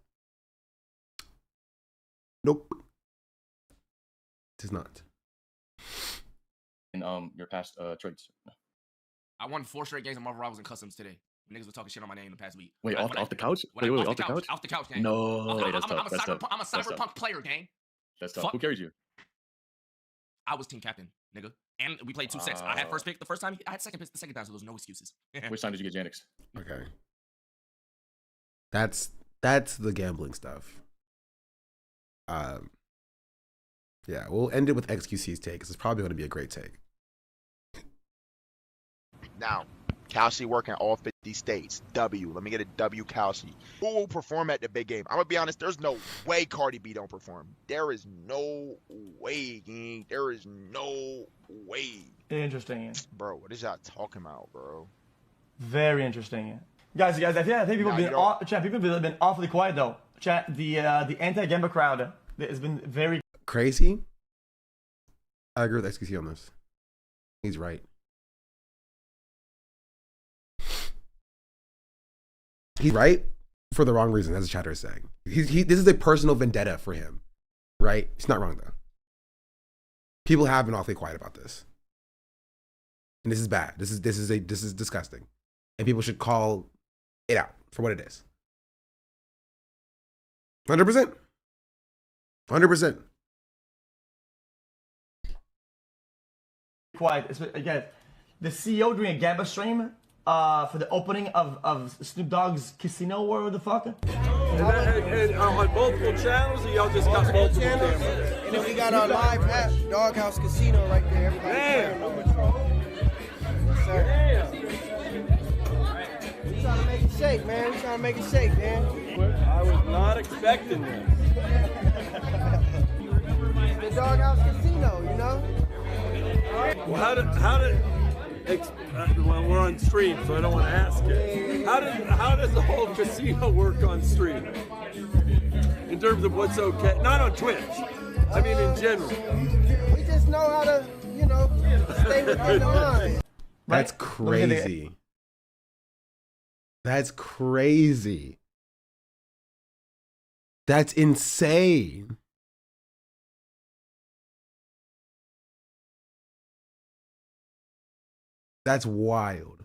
Nope. It is not. In your past trades. I won 4 straight games of Marvel Rivals and Customs today. Niggas were talking shit on my name the past week. Wait, off the couch? Wait, off the couch? Off the couch, gang. No, that's tough. I'm a cyberpunk player, gang. That's tough. Who carries you? I was team captain, nigga. And we played 2-6. I had first pick the first time. I had second pick the second time, so there's no excuses. Which time did you get Janix? Okay. That's the gambling stuff. Yeah, we'll end it with XQC's take, because it's probably going to be a great take. Now, Kalshi working all 50 states. W. Let me get a W, Kalshi. Who will perform at the big game? I'm going to be honest, there's no way Cardi B don't perform. There is no way, gang. There is no way. Interesting. Bro, what is y'all talking about, bro? Very interesting. Guys, I think people have been awfully quiet though. Chat, the anti-Gamba crowd has been very crazy. I agree with XQC on this. He's right. He's right for the wrong reason, as the chatter is saying. This is a personal vendetta for him, right? He's not wrong though. People have been awfully quiet about this, and this is bad. This is disgusting, and people should call it out for what it is. 100%. 100%. quiet. Again, the CEO doing a Gamba stream for the opening of Snoop Dogg's casino, or what the fuck? And on multiple channels, or y'all just got multiple channels? And then we got our live app, Doghouse Casino, right there. Damn. Yes, sir. We trying to make it shake, man. We trying to make it shake, man. I was not expecting this. The Doghouse Casino, you know? Well, well, we're on stream, so I don't want to ask it. How does the whole casino work on stream? In terms of what's okay, not on Twitch. I mean, in general. We just know how to, you know, stay within the line. That's crazy. That's crazy. That's insane. That's wild.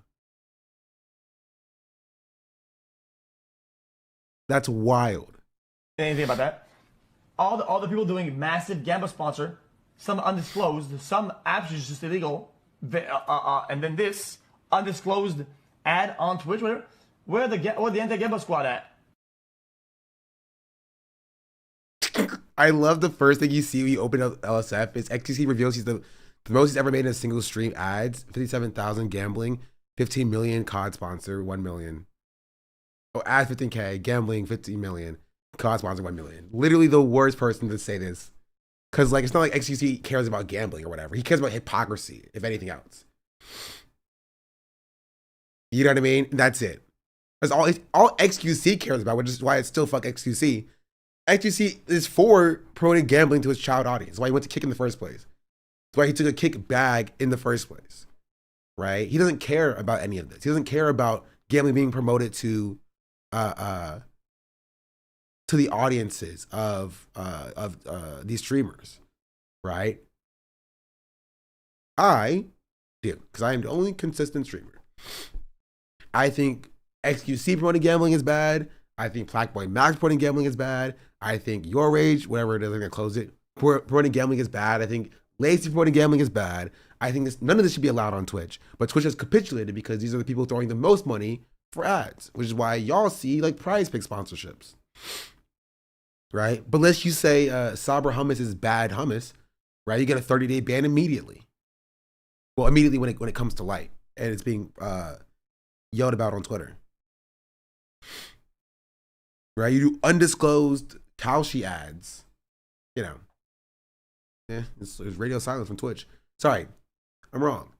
That's wild. Anything about that? All the people doing massive gamble sponsor, some undisclosed, some apps is just illegal, and then this undisclosed ad on Twitch. Where the anti-gamble squad at? I love the first thing you see when you open up LSF is XQC reveals he's the most he's ever made in a single stream. Ads 57,000 gambling, 15 million COD sponsor 1 million. Oh, ads 15K, gambling 15 million, COD sponsor 1 million. Literally the worst person to say this, because like it's not like XQC cares about gambling or whatever. He cares about hypocrisy, if anything else. You know what I mean? That's it. That's all XQC cares about, which is why it's still fuck XQC. XQC is for promoting gambling to his child audience. That's why he went to kick in the first place. That's why he took a kick bag in the first place, right? He doesn't care about any of this. He doesn't care about gambling being promoted to the audiences of these streamers, right? I do, because I am the only consistent streamer. I think XQC promoting gambling is bad. I think Blackboy Max promoting gambling is bad. I think Your Rage, whatever it is, I'm gonna close it, promoting gambling is bad. I think Lazy promoting gambling is bad. I think none of this should be allowed on Twitch. But Twitch has capitulated because these are the people throwing the most money for ads, which is why y'all see like Prize Pick sponsorships, right? But unless you say Sabra hummus is bad hummus, right? You get a 30-day ban immediately. Well, immediately when it comes to light and it's being yelled about on Twitter, right? You do undisclosed kalshi ads, you know. Yeah, it's radio silence from Twitch. Sorry, I'm wrong.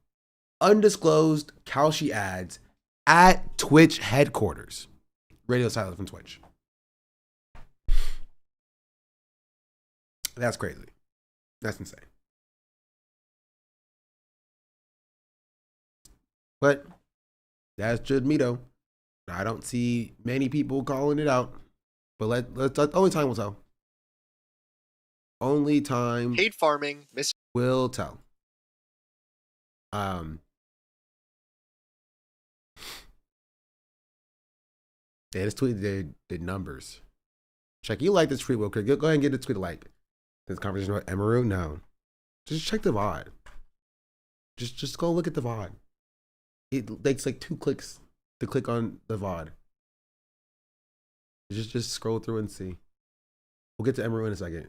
Undisclosed kalshi ads at Twitch headquarters. Radio silence from Twitch. That's crazy. That's insane. But that's just me though. I don't see many people calling it out. But let's only time will tell. Only time paid farming will tell. Yeah, this tweet did numbers. Check, you like this tweet, Will? Go ahead and get the tweet a like. This conversation about Emeru? No. Just check the VOD. Just go look at the VOD. It takes like 2 clicks to click on the VOD. Just scroll through and see. We'll get to Emeru in a second.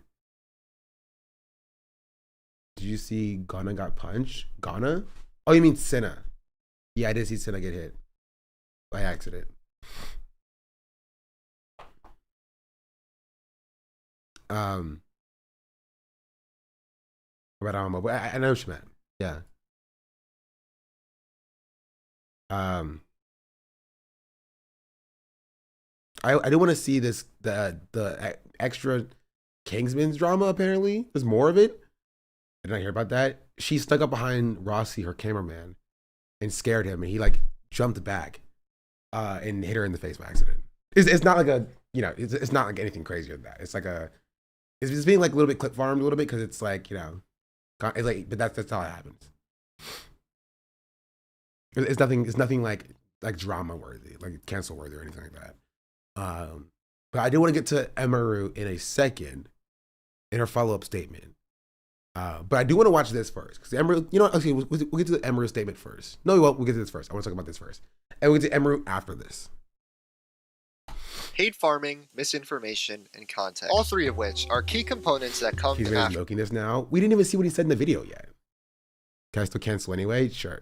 Did you see Ghana got punched? Ghana? Oh, you mean Senna. Yeah, I did see Senna get hit. By accident. About Alma, but I know what you meant. Yeah. I do want to see this the extra Kingsman's drama. Apparently, there's more of it. I did not hear about that. She stuck up behind Rossi, her cameraman, and scared him, and he like jumped back, and hit her in the face by accident. It's not like a it's not like anything crazier than that. It's like it's just being like a little bit clip farmed a little bit because it's like it's like, but that's how it happens. It's nothing like drama worthy, like cancel worthy or anything like that. But I do want to get to Emeru in a second in her follow-up statement. But I do want to watch this first because Emeru, okay, we'll get to the Emeru statement first. No, we won't. We'll get to this first. I want to talk about this first, and we'll get to Emeru after this. Paid farming, misinformation, and context. All 3 of which are key components that come He's to really milking this now. We didn't even see what he said in the video yet. Can I still cancel anyway? Sure.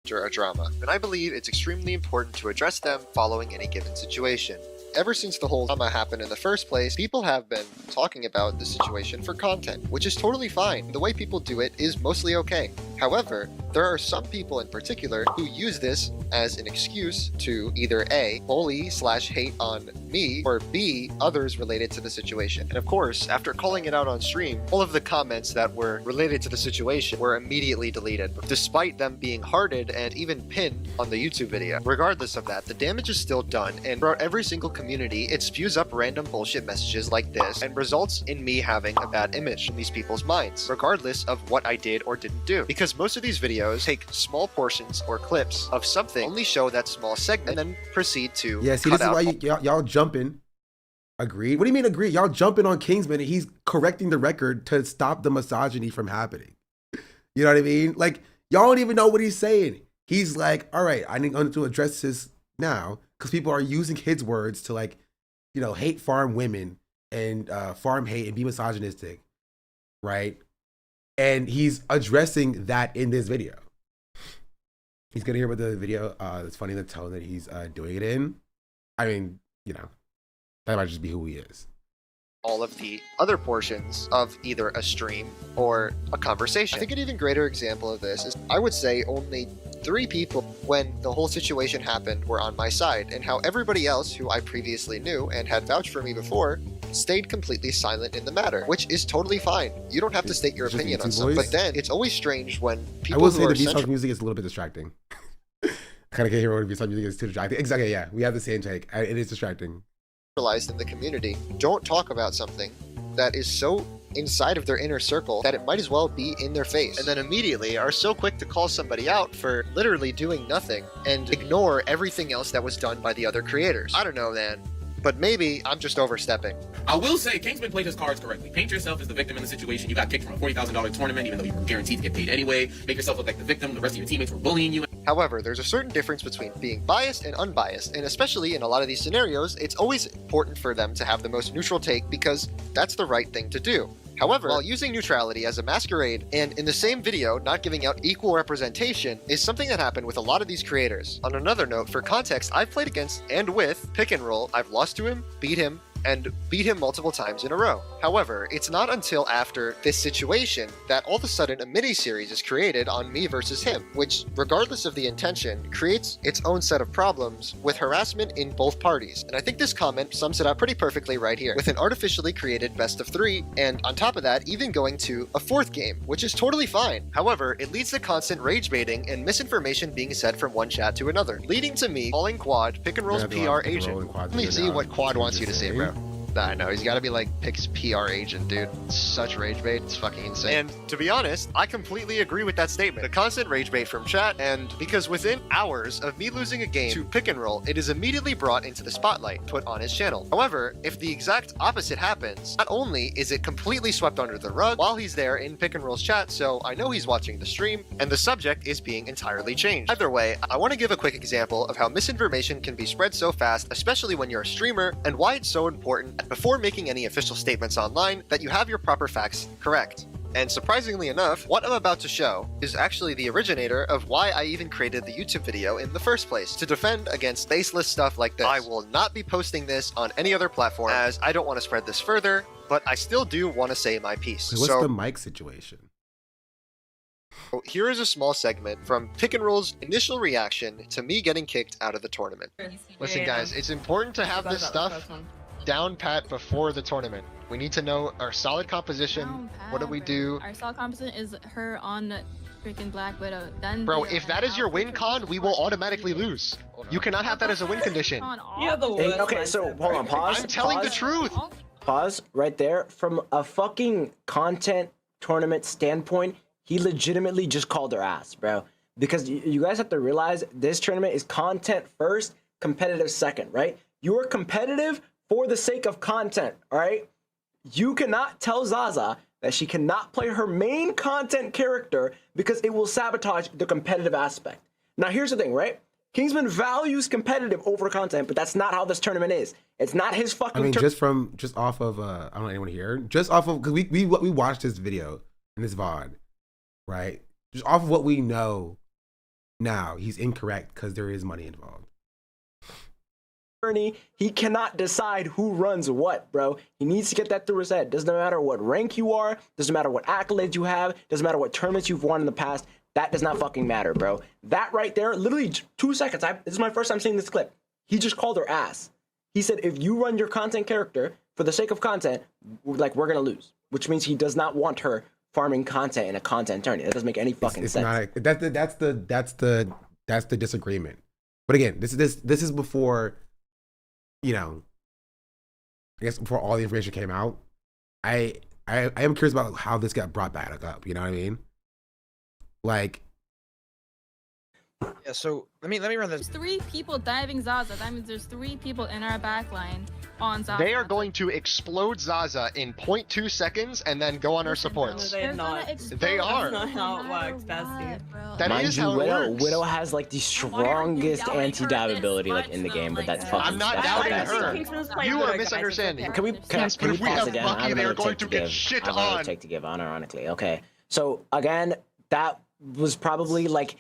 A drama, and I believe it's extremely important to address them following any given situation. Ever since the whole drama happened in the first place, people have been talking about the situation for content, which is totally fine. The way people do it is mostly okay. However, there are some people in particular who use this as an excuse to either A, bully/hate on me, or B, others related to the situation. And of course, after calling it out on stream, all of the comments that were related to the situation were immediately deleted, despite them being hearted and even pinned on the YouTube video. Regardless of that, the damage is still done, and throughout every single community, it spews up random bullshit messages like this and results in me having a bad image in these people's minds, regardless of what I did or didn't do. Because most of these videos take small portions or clips of something, only show that small segment, and then proceed to Yeah, see, this is why y'all jumping. Agreed. What do you mean agreed? Y'all jumping on Kingsman and he's correcting the record to stop the misogyny from happening. You know what I mean? Like, y'all don't even know what he's saying. He's like, all right, I need to address this now because people are using his words to, like, you know, hate farm women and farm hate and be misogynistic, right? And he's addressing that in this video. He's gonna hear about the video. It's funny the tone that he's doing it in. I mean, you know, that might just be who he is. All of the other portions of either a stream or a conversation. I think an even greater example of this is I would say only 3 people when the whole situation happened were on my side, and how everybody else who I previously knew and had vouched for me before stayed completely silent in the matter, which is totally fine. You don't have to state your opinion on something, but then it's always strange when people I will say who the are B-side music is a little bit distracting. I kind of can't hear what B-side music is too distracting. Exactly, yeah. We have the same take. It is distracting. Realized in the community don't talk about something that is so inside of their inner circle that it might as well be in their face, and then immediately are so quick to call somebody out for literally doing nothing and ignore everything else that was done by the other creators. I don't know, man, but maybe I'm just overstepping. I will say Kingsman played his cards correctly. Paint yourself as the victim in the situation. You got kicked from a $40,000 tournament even though you were guaranteed to get paid anyway. Make yourself look like the victim. The rest of your teammates were bullying you. However, there's a certain difference between being biased and unbiased, and especially in a lot of these scenarios, it's always important for them to have the most neutral take because that's the right thing to do. However, while using neutrality as a masquerade and in the same video not giving out equal representation is something that happened with a lot of these creators. On another note, for context, I've played against and with Pick and Roll. I've lost to him, beat him multiple times in a row. However, it's not until after this situation that all of a sudden a mini-series is created on me versus him, which, regardless of the intention, creates its own set of problems with harassment in both parties. And I think this comment sums it up pretty perfectly right here, with an artificially created best of 3, and on top of that, even going to a 4th game, which is totally fine. However, it leads to constant rage baiting and misinformation being said from one chat to another, leading to me calling Quad Pick and Roll's PR agent. Let me see what Quad wants you to say, bro. I know, he's gotta be like Pick's PR agent, dude. It's such rage bait, it's fucking insane. And to be honest, I completely agree with that statement. The constant rage bait from chat, and because within hours of me losing a game to Pick and Roll, it is immediately brought into the spotlight, put on his channel. However, if the exact opposite happens, not only is it completely swept under the rug while he's there in Pick and Roll's chat, so I know he's watching the stream, and the subject is being entirely changed. Either way, I want to give a quick example of how misinformation can be spread so fast, especially when you're a streamer, and why it's so important before making any official statements online that you have your proper facts correct. And surprisingly enough, what I'm about to show is actually the originator of why I even created the YouTube video in the first place, to defend against baseless stuff like this. I will not be posting this on any other platform as I don't want to spread this further, but I still do want to say my piece. What's the mic situation? Here is a small segment from Pick and Roll's initial reaction to me getting kicked out of the tournament. Listen guys, it's important to have this stuff down pat before the tournament. We need to know our solid composition. What do we do? Our solid composition is her on freaking Black Widow. Then bro, if that is your win con, we will automatically lose. You cannot have that as a win condition. Okay, so hold on, pause. I'm telling the truth. Pause right there. From a fucking content tournament standpoint, he legitimately just called her ass, bro. Because you guys have to realize this tournament is content first, competitive second, right? You are competitive for the sake of content, all right? You cannot tell Zaza that she cannot play her main content character because it will sabotage the competitive aspect. Now, here's the thing, right? Kingsman values competitive over content, but that's not how this tournament is. It's not his fucking. I mean, just off of I don't know anyone here. Just off of because we watched this video and this VOD, right? Just off of what we know now, he's incorrect because there is money involved. He cannot decide who runs what, bro. He needs to get that through his head. Doesn't matter what rank you are, doesn't matter what accolades you have, doesn't matter what tournaments you've won in the past. That does not fucking matter, bro. That right there, literally 2 seconds. This is my first time seeing this clip. He just called her ass. He said, if you run your content character for the sake of content, like, we're gonna lose. Which means he does not want her farming content in a content tourney. That doesn't make any fucking sense. That's the disagreement. But again, this is before, you know, I guess before all the information came out. I am curious about how this got brought back up. You know what I mean? Like, yeah. So let me run this. There's 3 people diving Zaza. That means there's 3 people in our backline on Zaza. They are going to explode Zaza in 0.2 seconds and then go on our supports. They are. They are. That's not how it works, Bestie. That Mind is you, how it works. Widow has like the strongest anti-dive ability like in the game, but that's fucking. I'm not doubting her. You are misunderstanding. Can we Yes, but if we pause have again? Bucky, I they are have going to get shit on. Take to give, unironically. Okay, so again, that was probably like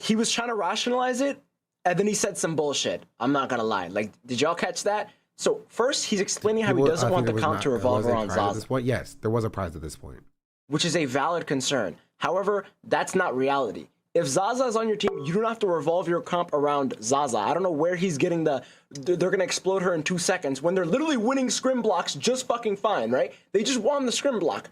he was trying to rationalize it, and then he said some bullshit. I'm not gonna lie. Like, did y'all catch that? So first, he's explaining how he doesn't want the comp to revolve around Zaza. At this point, yes, there was a prize at this point, which is a valid concern. However, that's not reality. If Zaza is on your team, you don't have to revolve your comp around Zaza. I don't know where he's getting they're gonna explode her in 2 seconds when they're literally winning scrim blocks just fucking fine, right? They just won the scrim block.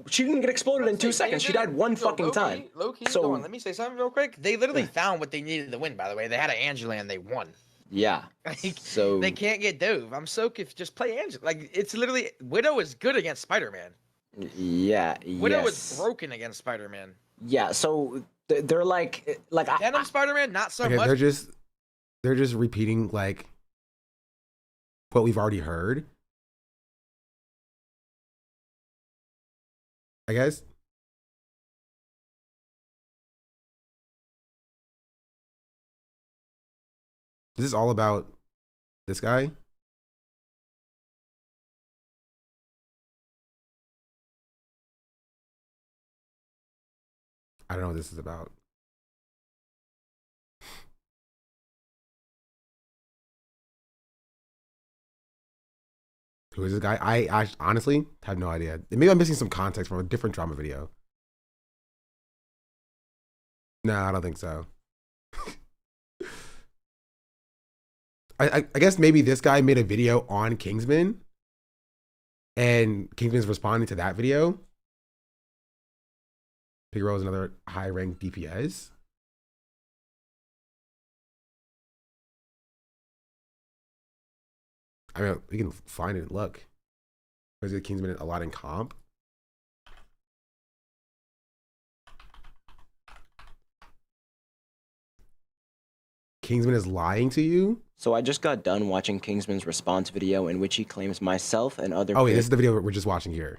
She didn't get exploded in 2 seconds. She died one fucking time. Low-key, so let me say something real quick. They literally found what they needed to win, by the way. They had an Angela and they won. Yeah. Like, so they can't get Dove. I'm so confused. Just play Angela. Like, it's literally Widow is good against Spider-Man. Yeah. Widow was broken against Spider-Man. Yeah. So they're like Venom Spider-Man, not so okay, much. They're just repeating like what we've already heard, I guess. Is this all about this guy? I don't know what this is about. Who is this guy? I honestly have no idea. Maybe I'm missing some context from a different drama video. No, I don't think so. I guess maybe this guy made a video on Kingsman and Kingsman's responding to that video. Figaro is another high-ranked DPS. I mean, we can find it and look. Was it Kingsman a lot in comp? Kingsman is lying to you? So I just got done watching Kingsman's response video in which he claims myself and other. Oh wait, this is the video we're just watching here.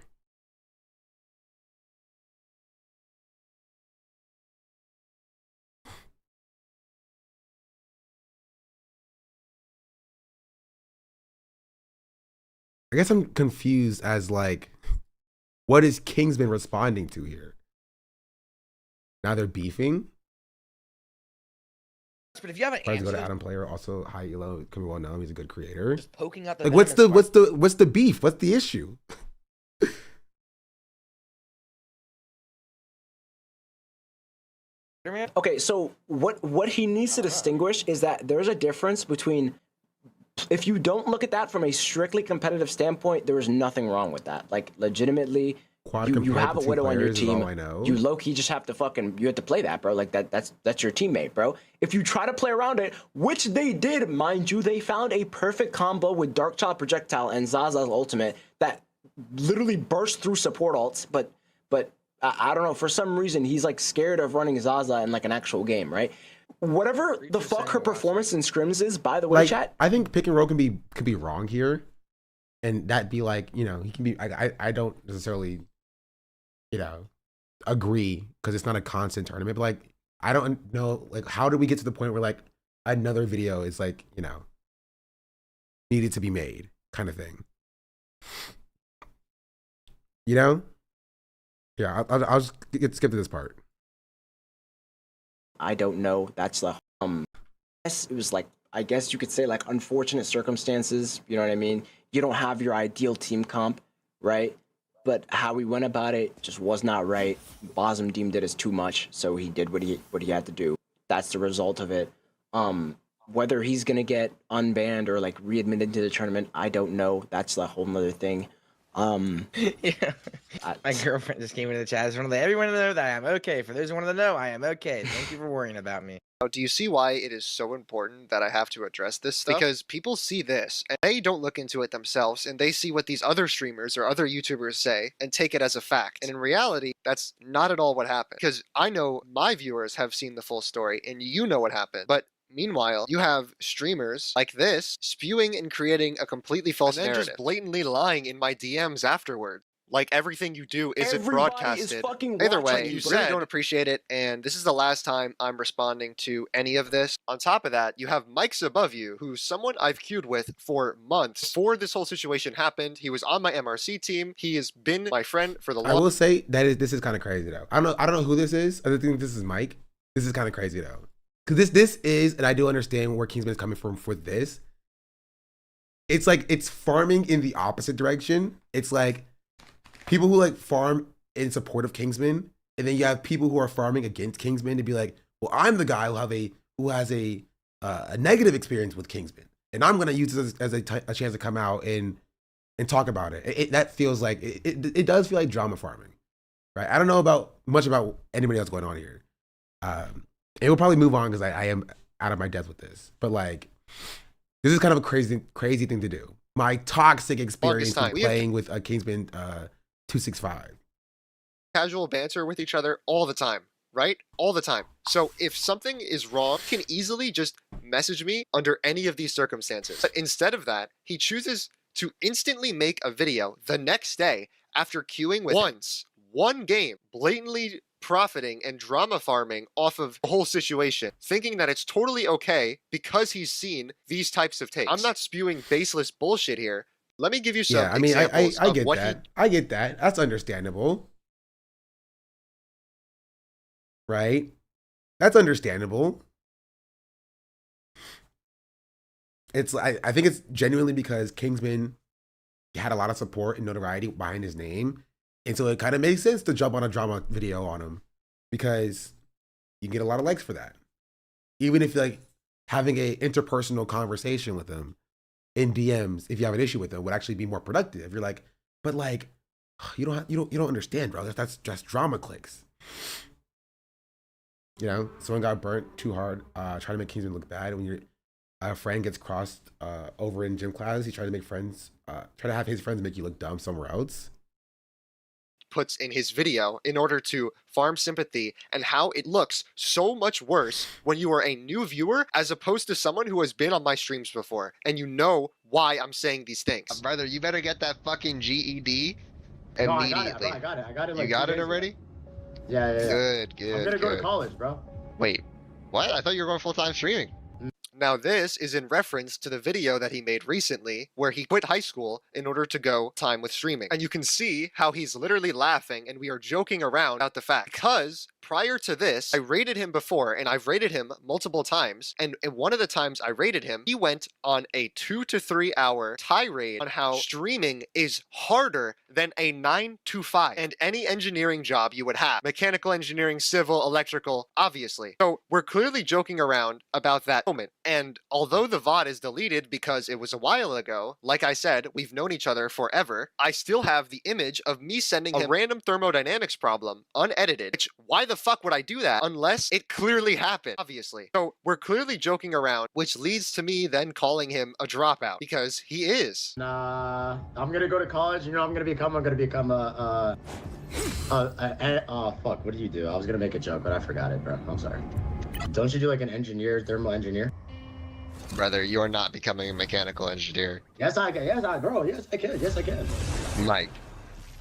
I guess I'm confused as like, what is Kingsman responding to here? Now they're beefing. But if you have an Tries to go to answer, Adam Player, also high elo, can be well known. He's a good creator. just poking out the Like, venom what's the beef? What's the issue? Okay, so what he needs to distinguish is that there's a difference between, if you don't look at that from a strictly competitive standpoint, there is nothing wrong with that. Like, legitimately, you have a Widow on your team. You low-key just have to you have to play that, bro. Like, that's your teammate, bro. If you try to play around it, which they did, mind you, they found a perfect combo with Dark Child Projectile and Zaza's ultimate that literally burst through support ults, but I don't know, for some reason, he's like scared of running Zaza in like an actual game, right? Whatever the fuck her performance in scrims is, by the way, Like, chat. I think pick and roll could be wrong here, and that'd be like, you know, he can be. I don't necessarily, you know, agree because it's not a constant tournament. But like, I don't know, like, how did we get to the point where like another video is like, you know, needed to be made, kind of thing. You know? Yeah, I'll just skip to this part. I don't know. That's the it was like, I guess you could say like unfortunate circumstances. You know what I mean? You don't have your ideal team comp, right? but how he went about it just was not right. Bosm deemed it as too much, so he did what he had to do. That's the result of it. Whether he's gonna get unbanned or like readmitted to the tournament, I don't know. That's a whole nother thing. Yeah. My girlfriend just came into the chat. Just wanted to let everyone know that I am okay. For those who wanted to know, I am okay. Thank you for worrying about me. Now, do you see why it is so important that I have to address this stuff? Because people see this and they don't look into it themselves, and they see what these other streamers or other YouTubers say and take it as a fact. And in reality, that's not at all what happened. Because I know my viewers have seen the full story and you know what happened. But meanwhile, you have streamers like this spewing and creating a completely false narrative, and then just blatantly lying in my DMs afterward. Like everything you do isn't broadcasted. Either way, you really don't appreciate it, and this is the last time I'm responding to any of this. On top of that, you have Mike's above you, who's someone I've queued with for months. Before this whole situation happened, he was on my MRC team. He has been my friend for the I will say that this is kind of crazy though. I don't know who this is. I don't think this is Mike. This is kind of crazy though. Because this is, and I do understand where Kingsman is coming from for this. It's like, it's farming in the opposite direction. It's like people who like farm in support of Kingsman, and then you have people who are farming against Kingsman to be like, well, I'm the guy who has a negative experience with Kingsman, and I'm gonna use this as a chance to come out and talk about it. That feels like it does feel like drama farming, right? I don't know much about anybody else going on here. It will probably move on because I am out of my depth with this. But like, this is kind of a crazy thing to do. My toxic experience with playing with a Kingsman 265. Casual banter with each other all the time, right? All the time. So if something is wrong, he can easily just message me under any of these circumstances. But instead of that, he chooses to instantly make a video the next day after queuing with one game, blatantly profiting and drama farming off of the whole situation, thinking that it's totally okay because he's seen these types of takes. I'm not spewing baseless bullshit here. Let me give you some examples I get that. I get that. That's understandable. Right? That's understandable. I think it's genuinely because Kingsman had a lot of support and notoriety behind his name. And so it kind of makes sense to jump on a drama video on him because you get a lot of likes for that. Even if like having a interpersonal conversation with him in DMs, if you have an issue with him, would actually be more productive. You're like, but like, you don't understand, bro. That's just drama clicks. You know, someone got burnt too hard trying to make Kingsman look bad. When a friend gets crossed over in gym class, he tried to make friends, try to have his friends make you look dumb somewhere else. Puts in his video in order to farm sympathy, and how it looks so much worse when you are a new viewer as opposed to someone who has been on my streams before, and you know why I'm saying these things. Brother, you better get that fucking GED immediately. I got it. You got it already? Yeah. Good. I'm gonna go to college, bro. Wait, what? I thought you were going full-time streaming. Now this is in reference to the video that he made recently where he quit high school in order to go time with streaming. And you can see how he's literally laughing and we are joking around about the fact. Because prior to this, I rated him before and I've rated him multiple times. And in one of the times I rated him, he went on a 2 to 3 hour tirade on how streaming is harder than a 9 to 5 and any engineering job you would have. Mechanical engineering, civil, electrical, obviously. So we're clearly joking around about that moment. And although the VOD is deleted because it was a while ago, like I said, we've known each other forever, I still have the image of me sending him a random thermodynamics problem, unedited, which why the fuck would I do that unless it clearly happened, obviously. So we're clearly joking around, which leads to me then calling him a dropout, because he is. Nah, I'm gonna go to college, you know what I'm gonna become? I'm gonna become oh fuck, what did you do? I was gonna make a joke, but I forgot it, bro. I'm sorry. Don't you do like an engineer, thermal engineer? Brother, you are not becoming a mechanical engineer. Yes, I can. Yes, I can. Yes, I can. Mike.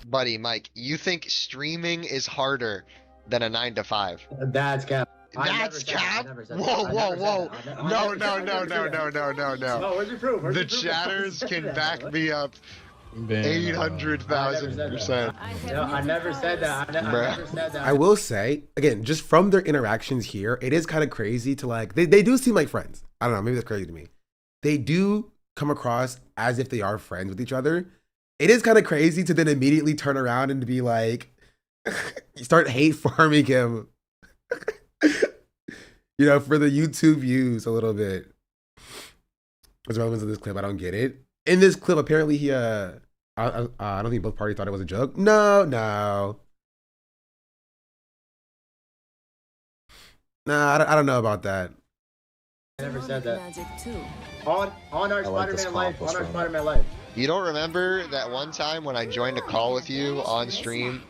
Buddy, Mike, you think streaming is harder than a 9 to 5? That's cap. That's cap? Whoa. No. No, where's your proof? The chatters can back me up 800,000%. No, I never said that. I never said that. I will say, again, just from their interactions here, it is kind of crazy to like, they do seem like friends. I don't know, maybe that's crazy to me. They do come across as if they are friends with each other. it is kind of crazy to then immediately turn around and to be like, you start hate farming him, you know, for the YouTube views a little bit. What's the relevance of this clip? I don't get it. In this clip, apparently he, I don't think both parties thought it was a joke. No. Nah, I don't know about that. I never said that. On our Spider-Man life. On our Spider-Man life. You don't remember that one time when I joined a call with you on stream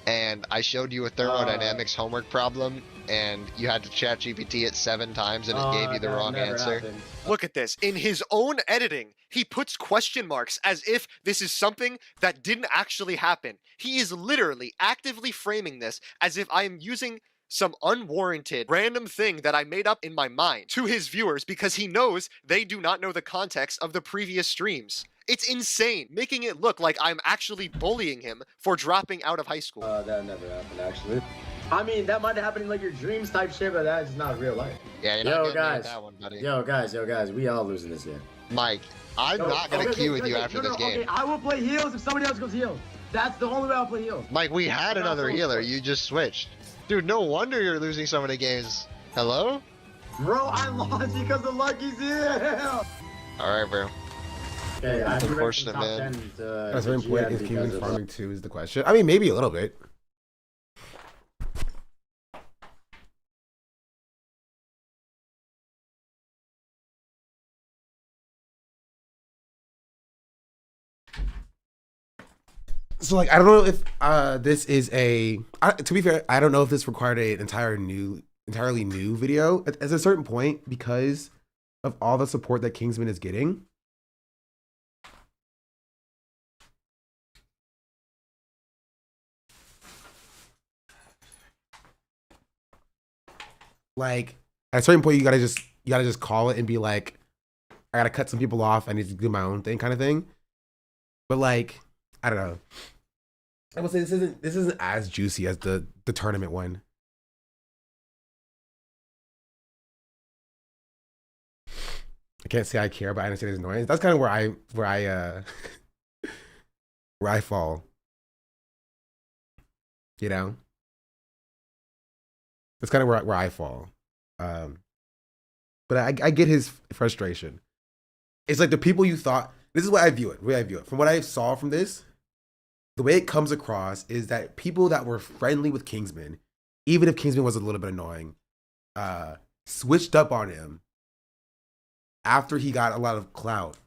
and I showed you a thermodynamics homework problem and you had to chat GPT it 7 times and it gave you the wrong answer? Look at this. In his own editing, he puts question marks as if this is something that didn't actually happen. He is literally actively framing this as if I am using some unwarranted random thing that I made up in my mind to his viewers because he knows they do not know the context of the previous streams. It's insane, making it look like I'm actually bullying him for dropping out of high school. That never happened, actually. I mean, that might happen in like your dreams type shit, but that's not real life. Yeah, you're not getting that one, buddy. Yo, guys, we all losing this game. Mike, I'm not gonna queue with you after this game. Okay, I will play heals if somebody else goes heals. That's the only way I'll play heals. Mike, we had another healer. You just switched. Dude, no wonder you're losing so many games. Hello? Bro, I lost because the Lucky's here. Alright, bro. Okay, That's unfortunate, man. That's very important. Is Kingdom farming 2 is the question. I mean, maybe a little bit. So, like, I don't know if this is a. To be fair, I don't know if this required an entirely new video. At a certain point, because of all the support that Kingsman is getting, like at a certain point, you gotta just call it and be like, I gotta cut some people off. I need to do my own thing, kind of thing. But like, I don't know. I would say this isn't as juicy as the tournament one. I can't say I care, but I understand his annoyance. That's kind of where I fall. You know? That's kind of where I fall. But I get his frustration. It's like the people you thought. This is what I view it. From what I saw from this, the way it comes across is that people that were friendly with Kingsman, even if Kingsman was a little bit annoying, switched up on him after he got a lot of clout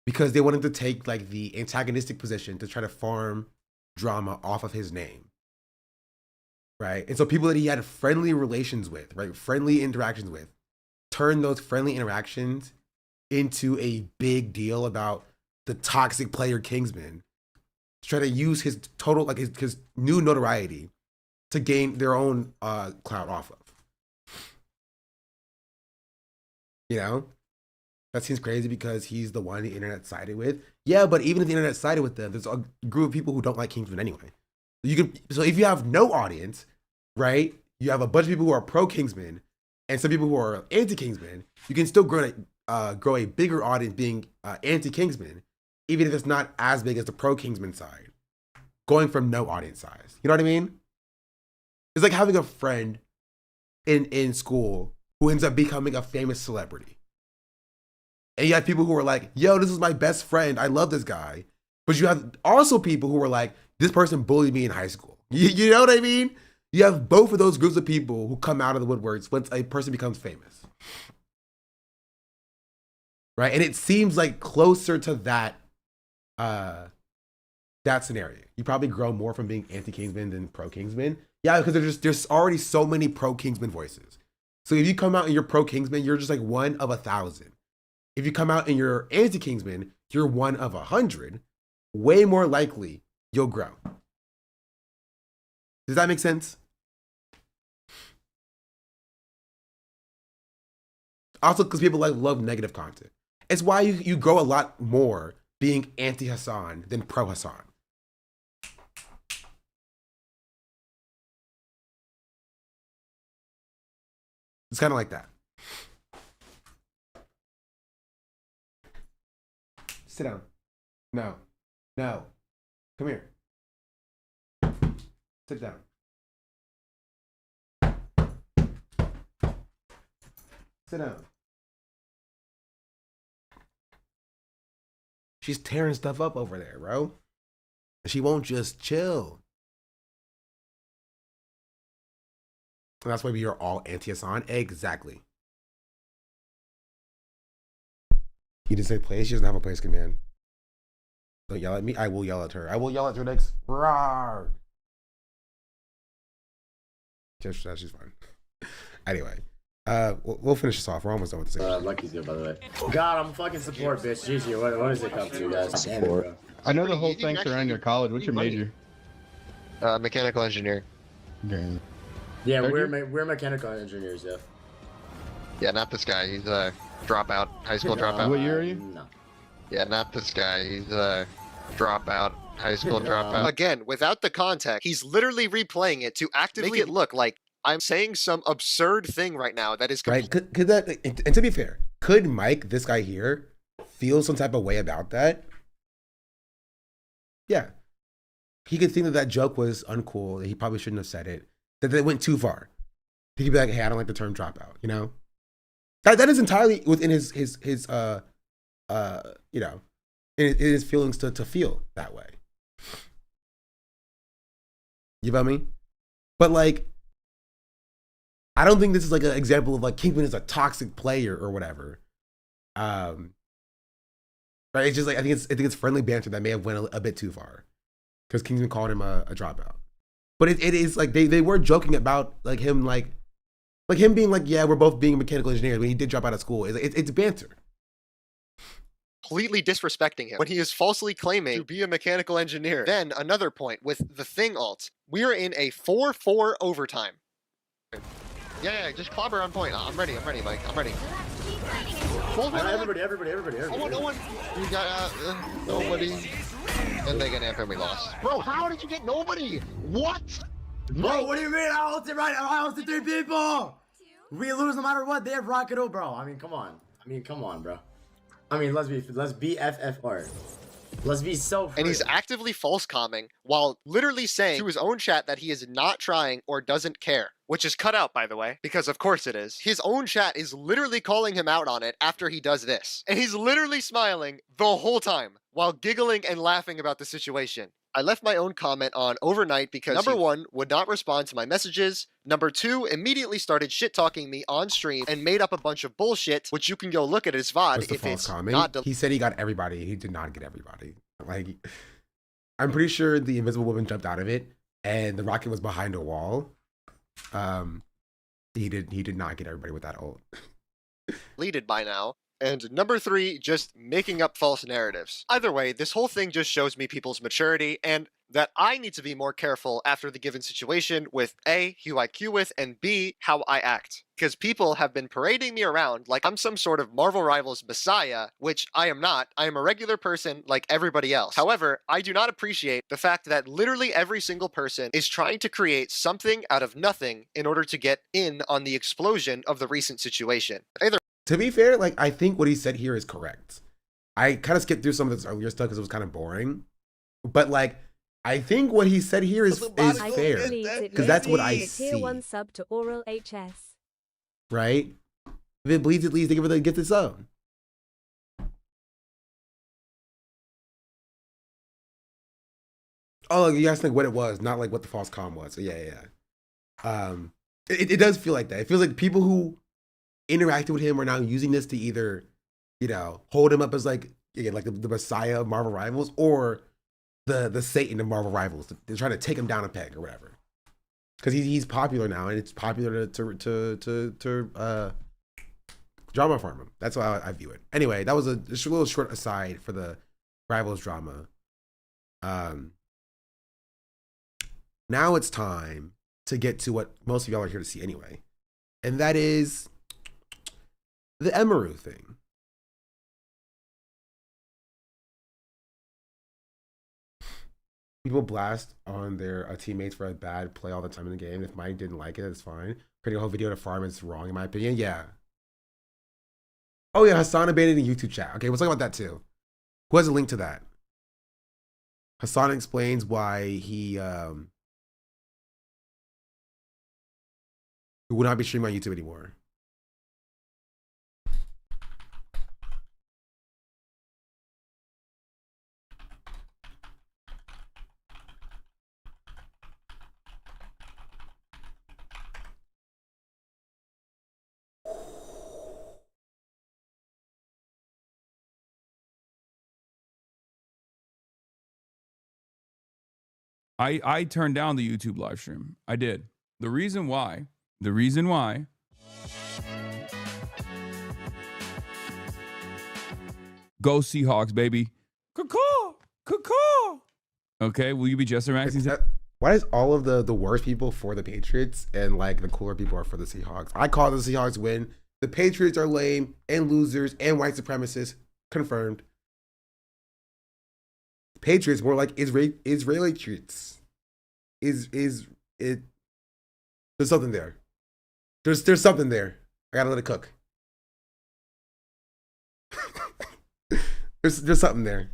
because they wanted to take like the antagonistic position to try to farm drama off of his name. Right? And so people that he had friendly relations with, right? Friendly interactions with, turned those friendly interactions into a big deal about the toxic player Kingsman, to try to use his total, like his new notoriety to gain their own clout off of. You know? That seems crazy because he's the one the internet sided with. Yeah, but even if the internet sided with them, there's a group of people who don't like Kingsman anyway. So if you have no audience, right? You have a bunch of people who are pro Kingsman and some people who are anti Kingsman. You can still grow a bigger audience being anti Kingsman, even if it's not as big as the pro Kingsman side. Going from no audience size, you know what I mean? It's like having a friend in school who ends up becoming a famous celebrity, and you have people who are like, "Yo, this is my best friend. I love this guy," but you have also people who are like, "This person bullied me in high school." You know what I mean? You have both of those groups of people who come out of the woodworks once a person becomes famous. Right? And it seems like closer to that scenario. You probably grow more from being anti-Kingsman than pro-Kingsman. Yeah, because there's already so many pro-Kingsman voices. So if you come out and you're pro-Kingsman, you're just like one of 1,000. If you come out and you're anti-Kingsman, you're one of 100. Way more likely you'll grow. Does that make sense? Also, because people love negative content. It's why you grow a lot more being anti-Hassan than pro-Hassan. It's kind of like that. Sit down. No. No. Come here. Sit down. Sit down. She's tearing stuff up over there, bro. She won't just chill. And that's why we are all anti-Hassan. Exactly. You didn't say place? She doesn't have a place command. Don't yell at me. I will yell at her. I will yell at her next. Rawr. Just that she's fine. Anyway, we'll finish this off. We're almost done with this. Lucky's good, by the way. God, I'm fucking support, bitch. GG, what does it come to, guys? Support. I know the whole thing surrounding your college. What's your major? Mechanical engineering. Okay. Yeah, we're mechanical engineers, yeah. Yeah, not this guy. He's a dropout, high school dropout. What year are you? No. Yeah, not this guy. He's a dropout, high school dropout. Again, without the context, he's literally replaying it to actively make it look like I'm saying some absurd thing right now that is right. Could that? And to be fair, could Mike, this guy here, feel some type of way about that? Yeah, he could think that that joke was uncool. That he probably shouldn't have said it. That they went too far. He could be like, "Hey, I don't like the term dropout." You know, that is entirely within his you know, in his feelings to feel that way. You feel me? But like, I don't think this is like an example of like Kingpin is a toxic player or whatever. Right? It's just like I think it's friendly banter that may have went a bit too far because Kingpin called him a dropout. But it is like they were joking about like him being like, yeah, we're both being mechanical engineers when he did drop out of school. It's banter. Completely disrespecting him when he is falsely claiming to be a mechanical engineer. Then another point with the thing alt. We are in a 4-4 overtime. Yeah, just clobber on point. I'm ready, Mike. I'm ready. Everybody. No one. You got nobody. And they get amp and we lost. Bro, how did you get nobody? What? Bro, what do you mean? I ulted right? I ulted 3 people. We lose no matter what. They have rocket O, bro. I mean, come on. Bro. I mean, let's be FFR. Let's be so free. And he's actively false calming while literally saying to his own chat that he is not trying or doesn't care. Which is cut out, by the way, because of course it is. His own chat is literally calling him out on it after he does this. And he's literally smiling the whole time while giggling and laughing about the situation. I left my own comment on overnight because number 1, would not respond to my messages. Number 2, immediately started shit-talking me on stream and made up a bunch of bullshit, which you can go look at his VOD if it's not... He said he got everybody. He did not get everybody. Like, I'm pretty sure the Invisible Woman jumped out of it and the rocket was behind a wall. He did not get everybody with that ult. Deleted by now. And number 3, just making up false narratives. Either way, this whole thing just shows me people's maturity and that I need to be more careful after the given situation with A, who I queue with, and B, how I act. Because people have been parading me around like I'm some sort of Marvel Rivals messiah, which I am not. I am a regular person like everybody else. However, I do not appreciate the fact that literally every single person is trying to create something out of nothing in order to get in on the explosion of the recent situation. To be fair, like, I think what he said here is correct. I kind of skipped through some of this earlier stuff because it was kind of boring. But, like, I think what he said here is fair. Because that's what I see. Tier 1 sub to Oral HS. Right? If it bleeds, it leads to give it a gifted sub. Oh, you asked like what it was, not like what the false comm was. So yeah. It does feel like that. It feels like people who interacted with him are now using this to either, you know, hold him up as like, again, like the messiah of Marvel Rivals or the Satan of Marvel Rivals. They're trying to take him down a peg or whatever. Because he's popular now, and it's popular to drama farm him. That's how I view it. Anyway, that was just a little short aside for the Rivals drama. Now it's time to get to what most of y'all are here to see anyway, and that is the Emaru thing. People blast on their teammates for a bad play all the time in the game. If Mike didn't like it, that's fine. Creating a whole video to farm is wrong, in my opinion. Yeah. Oh, yeah. Hassan abandoned the YouTube chat. Okay, we'll talk about that too. Who has a link to that? Hassan explains why he will not be streaming on YouTube anymore. I turned down the YouTube live stream. I did. The reason why. Go Seahawks, baby. Caw. Okay, will you be Jester Maxing? Why is all of the worst people for the Patriots and like the cooler people are for the Seahawks? I call the Seahawks win. The Patriots are lame and losers and white supremacists. Confirmed. Patriots more like Israeli treats. Is it? There's something there. There's something there. I gotta let it cook. there's something there.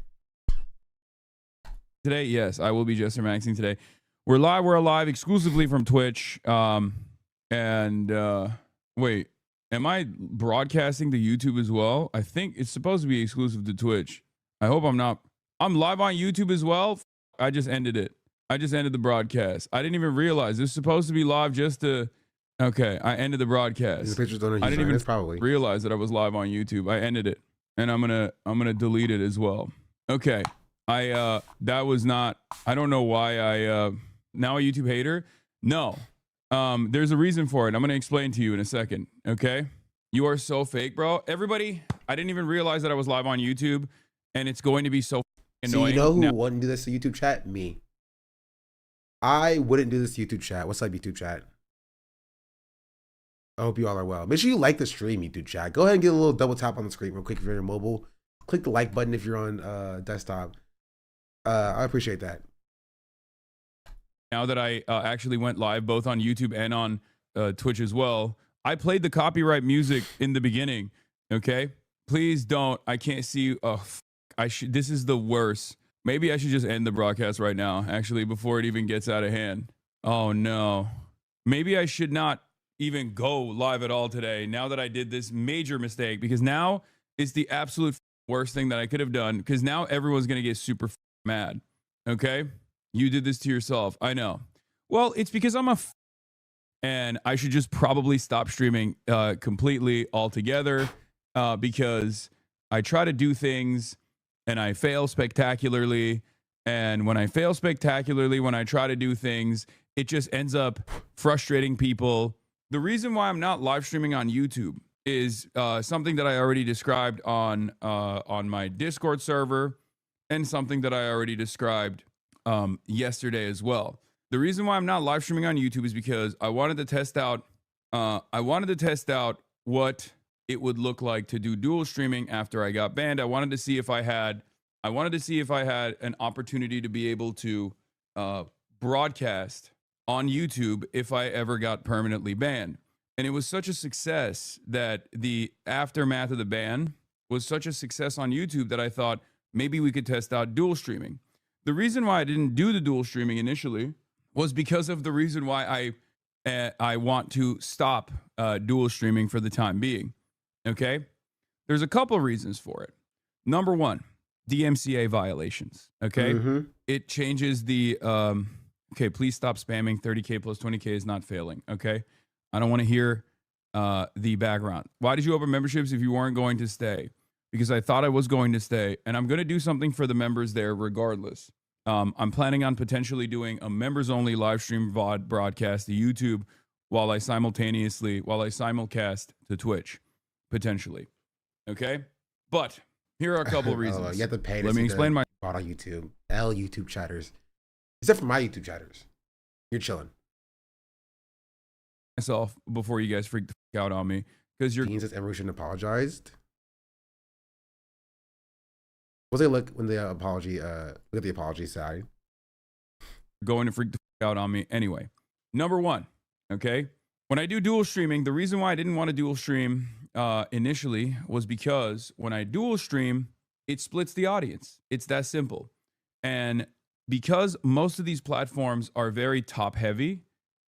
Today, yes, I will be Jester Maxing today. We're alive exclusively from Twitch. Wait, am I broadcasting to YouTube as well? I think it's supposed to be exclusive to Twitch. I hope I'm not. I'm live on YouTube as well. I just ended it. I just ended the broadcast. I didn't even realize this was supposed to be live just to. Okay, I ended the broadcast. The pictures don't know I didn't even probably realize that I was live on YouTube. I ended it, and I'm gonna delete it as well. Okay, that was not. I don't know why I now a YouTube hater. No, there's a reason for it. I'm gonna explain to you in a second. Okay, you are so fake, bro. Everybody, I didn't even realize that I was live on YouTube, and it's going to be so annoying. So you know who wouldn't do this to YouTube chat? Me. I wouldn't do this to YouTube chat. What's up, YouTube chat? I hope you all are well. Make sure you like the stream, YouTube chat. Go ahead and get a little double tap on the screen real quick if you're on mobile. Click the like button if you're on desktop. I appreciate that. Now that I actually went live both on YouTube and on Twitch as well, I played the copyright music in the beginning. Okay, please don't. I can't see. This is the worst. Maybe I should just end the broadcast right now, actually, before it even gets out of hand. Oh no. Maybe I should not even go live at all today now that I did this major mistake, because now it's the absolute worst thing that I could have done, because now everyone's going to get super mad. Okay? You did this to yourself. I know. Well, it's because I'm and I should just probably stop streaming completely altogether, because I try to do things and I fail spectacularly. And when I fail spectacularly, when I try to do things, it just ends up frustrating people. The reason why I'm not live streaming on YouTube is something that I already described on my Discord server, and something that I already described yesterday as well. The reason why I'm not live streaming on YouTube is because I wanted to test out what it would look like to do dual streaming after I got banned. I wanted to see if I had an opportunity to be able to broadcast on YouTube if I ever got permanently banned. And it was such a success that the aftermath of the ban was such a success on YouTube that I thought maybe we could test out dual streaming. The reason why I didn't do the dual streaming initially was because of the reason why I want to stop dual streaming for the time being. Okay? There's a couple of reasons for it. Number one, DMCA violations. Okay? Mm-hmm. It changes the okay, please stop spamming. 30K plus 20K is not failing. Okay? I don't want to hear the background. Why did you open memberships if you weren't going to stay? Because I thought I was going to stay, and I'm going to do something for the members there regardless. I'm planning on potentially doing a members-only live stream VOD broadcast to YouTube while I simulcast to Twitch, potentially. Okay? But here are a couple of reasons. You have to pay to Let me explain my VOD on YouTube. YouTube chatters. Except for my YouTube chatters. You're chilling. Myself before you guys freak the fuck out on me, because you're means that everyone shouldn't apologized. What's they look when the apology look at the apology side? Going to freak the fuck out on me anyway. Number one, okay, when I do dual streaming, the reason why I didn't want to dual stream initially was because when I dual stream, it splits the audience. It's that simple. And because most of these platforms are very top heavy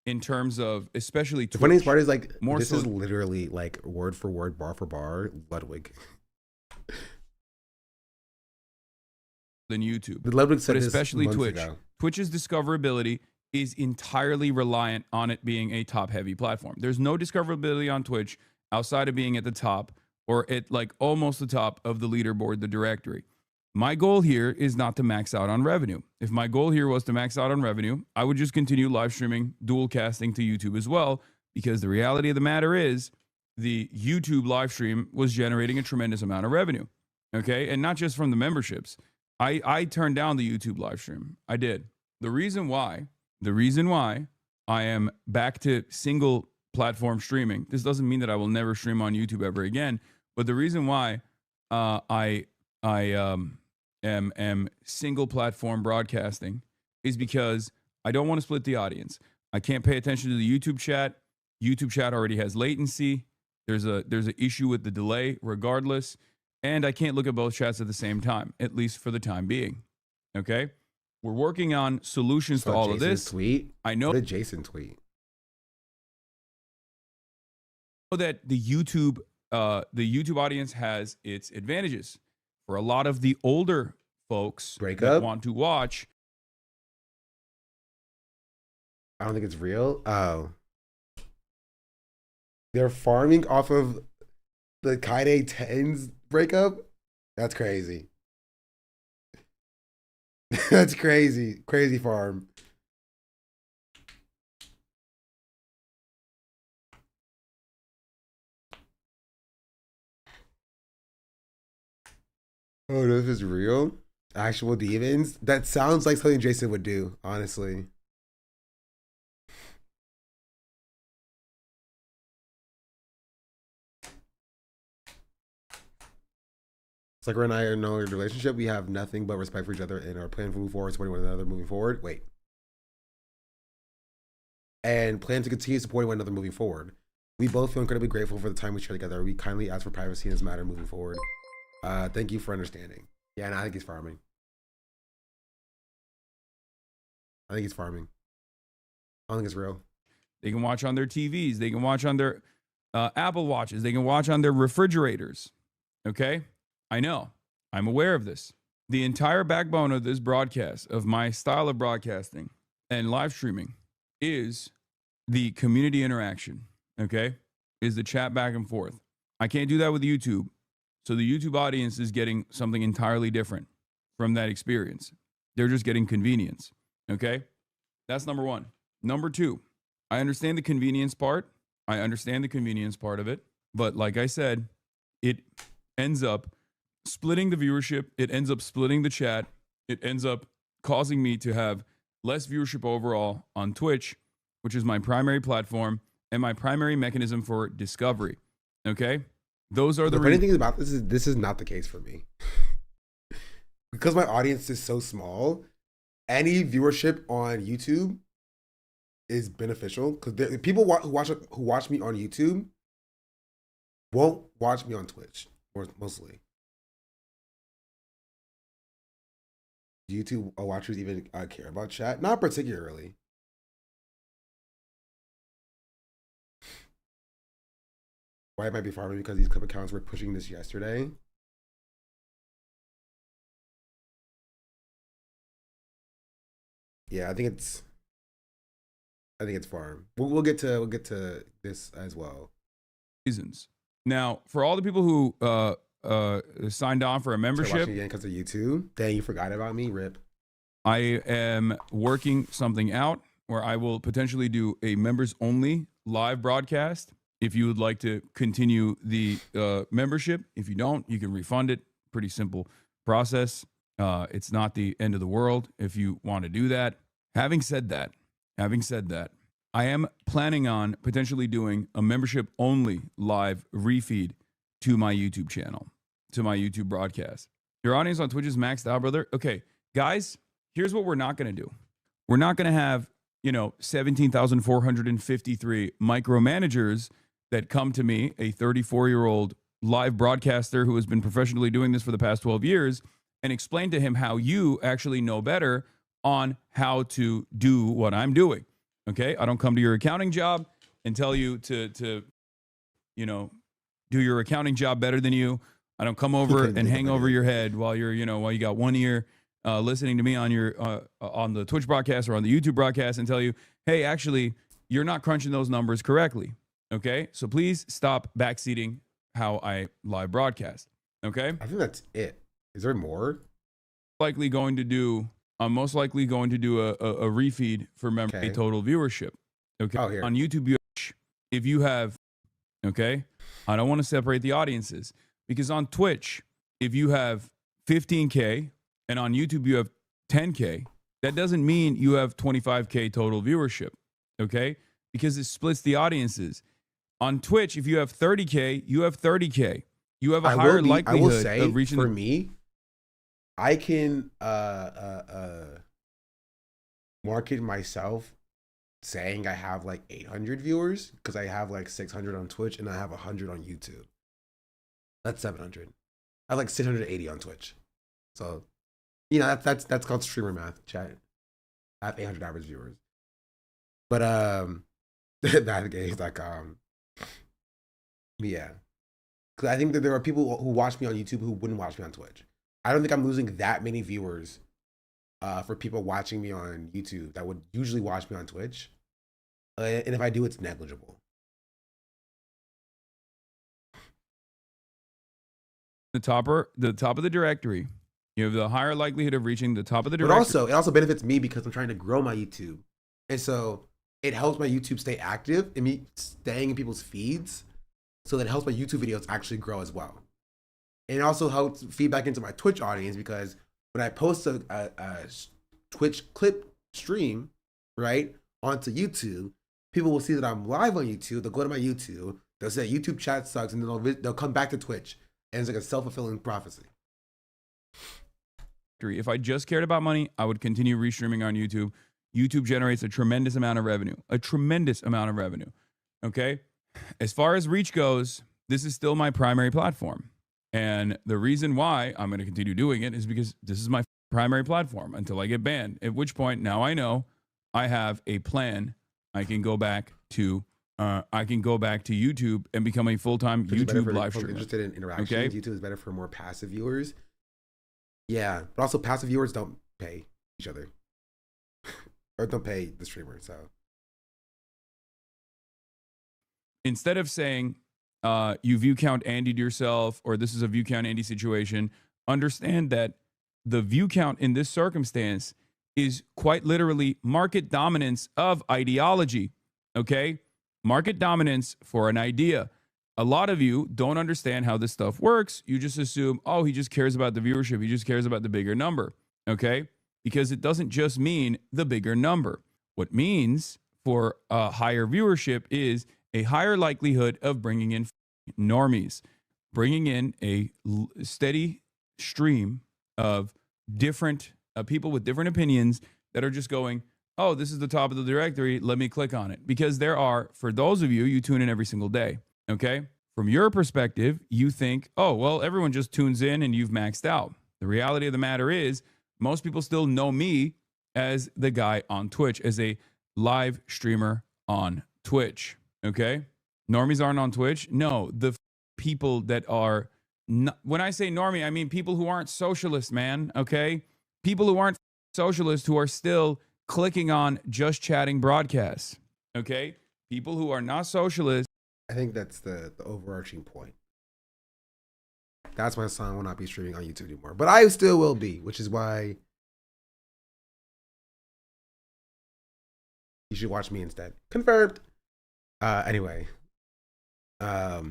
in terms of, especially Twitch. The funniest part is like more this so is literally like word for word, bar for bar, Ludwig. than YouTube. Ludwig said but this especially months Twitch. ago. Twitch's discoverability is entirely reliant on it being a top heavy platform. There's no discoverability on Twitch outside of being at the top or at like almost the top of the leaderboard, the directory. My goal here is not to max out on revenue. If my goal here was to max out on revenue, I would just continue live streaming, dual casting to YouTube as well, because the reality of the matter is the YouTube live stream was generating a tremendous amount of revenue. Okay. And not just from the memberships. I turned down the YouTube live stream. I did. The reason why I am back to single platform streaming, this doesn't mean that I will never stream on YouTube ever again, but the reason why I am single platform broadcasting is because I don't want to split the audience. I can't pay attention to the YouTube chat. YouTube chat already has latency. There's an issue with the delay regardless. And I can't look at both chats at the same time, at least for the time being. Okay? We're working on solutions to all Jason's of this. Tweet. I know What did Jason tweet? that the YouTube audience has its advantages. For a lot of the older folks that want to watch, I don't think it's real. Oh. They're farming off of the Kaide 10's breakup? That's crazy. That's crazy. Crazy farm. Oh, this is real? Actual demons? That sounds like something Jason would do, honestly. It's like we're in a no relationship. We have nothing but respect for each other and our plan to move forward, supporting one another moving forward. Wait. And plan to continue supporting one another moving forward. We both feel incredibly grateful for the time we share together. We kindly ask for privacy in this matter moving forward. Thank you for understanding. Yeah, and I think he's farming. I think he's farming. I don't think it's real. they can watch on their TVs. They can watch on their Apple Watches. They can watch on their refrigerators. Okay? I know. I'm aware of this. The entire backbone of this broadcast, of my style of broadcasting and live streaming, is the community interaction. Okay? Is the chat back and forth. I can't do that with YouTube. So the YouTube audience is getting something entirely different from that experience. They're just getting convenience. Okay? That's number one. Number two, I understand the convenience part. I understand the convenience part of it. But like I said, it ends up splitting the viewership. It ends up splitting the chat. It ends up causing me to have less viewership overall on Twitch, which is my primary platform and my primary mechanism for discovery. Okay? Those are the funny thing about this is not the case for me. Because my audience is so small, any viewership on YouTube is beneficial because people who watch me on YouTube won't watch me on Twitch, or mostly. Do YouTube watchers even care about chat? Not particularly. Why it might be farming because these clip accounts were pushing this yesterday. Yeah, I think it's farm. We'll get to this as well. Reasons. Now, for all the people who signed on for a membership, watching again because of YouTube. Dang, you forgot about me. Rip. I am working something out where I will potentially do a members only live broadcast. If you would like to continue the membership, if you don't, you can refund it. Pretty simple process. It's not the end of the world if you want to do that. Having said that, I am planning on potentially doing a membership only live refeed to my YouTube channel, to my YouTube broadcast. Your audience on Twitch is maxed out, brother. Okay, guys, here's what we're not going to do. We're not going to have, 17,453 micromanagers that come to me, a 34-year-old live broadcaster who has been professionally doing this for the past 12 years, and explain to him how you actually know better on how to do what I'm doing. Okay? I don't come to your accounting job and tell you to you know, do your accounting job better than you. I don't come over and hang over your head while you're, you know, while you got one ear listening to me on your on the Twitch broadcast or on the YouTube broadcast and tell you, hey, actually, you're not crunching those numbers correctly. Okay? So please stop backseating how I live broadcast. Okay? I think that's it. Is there more? I'm most likely going to do a refeed for memory total viewership. Okay. Oh, here. On YouTube, if you have, okay, I don't want to separate the audiences because on Twitch, if you have 15K and on YouTube you have 10K, that doesn't mean you have 25K total viewership. Okay. Because it splits the audiences. On Twitch, if you have 30K, you have 30K. You have a higher likelihood of reaching. For me, I can market myself saying I have like 800 viewers because I have like 600 on Twitch and I have 100 on YouTube. That's 700. I have like 680 on Twitch. So, you know, that's called streamer math, chat. I have 800 average viewers. But that yeah. Because I think that there are people who watch me on YouTube who wouldn't watch me on Twitch. I don't think I'm losing that many viewers for people watching me on YouTube that would usually watch me on Twitch. And if I do, it's negligible. The top of the directory, you have the higher likelihood of reaching the top of the directory. But it also benefits me because I'm trying to grow my YouTube. And so it helps my YouTube stay active and me staying in people's feeds. So that helps my YouTube videos actually grow as well. And it also helps feedback into my Twitch audience because when I post a Twitch clip stream, right, onto YouTube, people will see that I'm live on YouTube. They'll go to my YouTube. They'll say YouTube chat sucks, and then they'll come back to Twitch. And it's like a self-fulfilling prophecy. If I just cared about money, I would continue restreaming on YouTube. YouTube generates a tremendous amount of revenue. Okay? As far as reach goes, this is still my primary platform. And the reason why I'm going to continue doing it is because this is my primary platform until I get banned. At which point, now I know I have a plan. I can go back to YouTube and become a full-time YouTube live streamer. Interested in interactions. Okay? YouTube is better for more passive viewers. Yeah, but also passive viewers don't pay each other or don't pay the streamer. So instead of saying you view count Andy'd yourself or this is a view count Andy situation, understand that the view count in this circumstance is quite literally market dominance of ideology. Okay? Market dominance for an idea. A lot of you don't understand how this stuff works. You just assume, oh, he just cares about the viewership. He just cares about the bigger number. Okay? Because it doesn't just mean the bigger number. What means for a higher viewership is a higher likelihood of bringing in normies, bringing in a steady stream of different people with different opinions that are just going, oh, this is the top of the directory. Let me click on it. Because there are, for those of you, you tune in every single day. Okay? From your perspective, you think, oh, well, everyone just tunes in and you've maxed out. The reality of the matter is most people still know me as the guy on Twitch, as a live streamer on Twitch. Okay? Normies aren't on Twitch. No, the people that are, when I say normie, I mean people who aren't socialists, man. Okay? People who aren't socialists who are still clicking on just chatting broadcasts. Okay? People who are not socialists. I think that's the overarching point. That's why son will not be streaming on YouTube anymore. But I still will be, which is why you should watch me instead. Confirmed. Anyway. Yeah,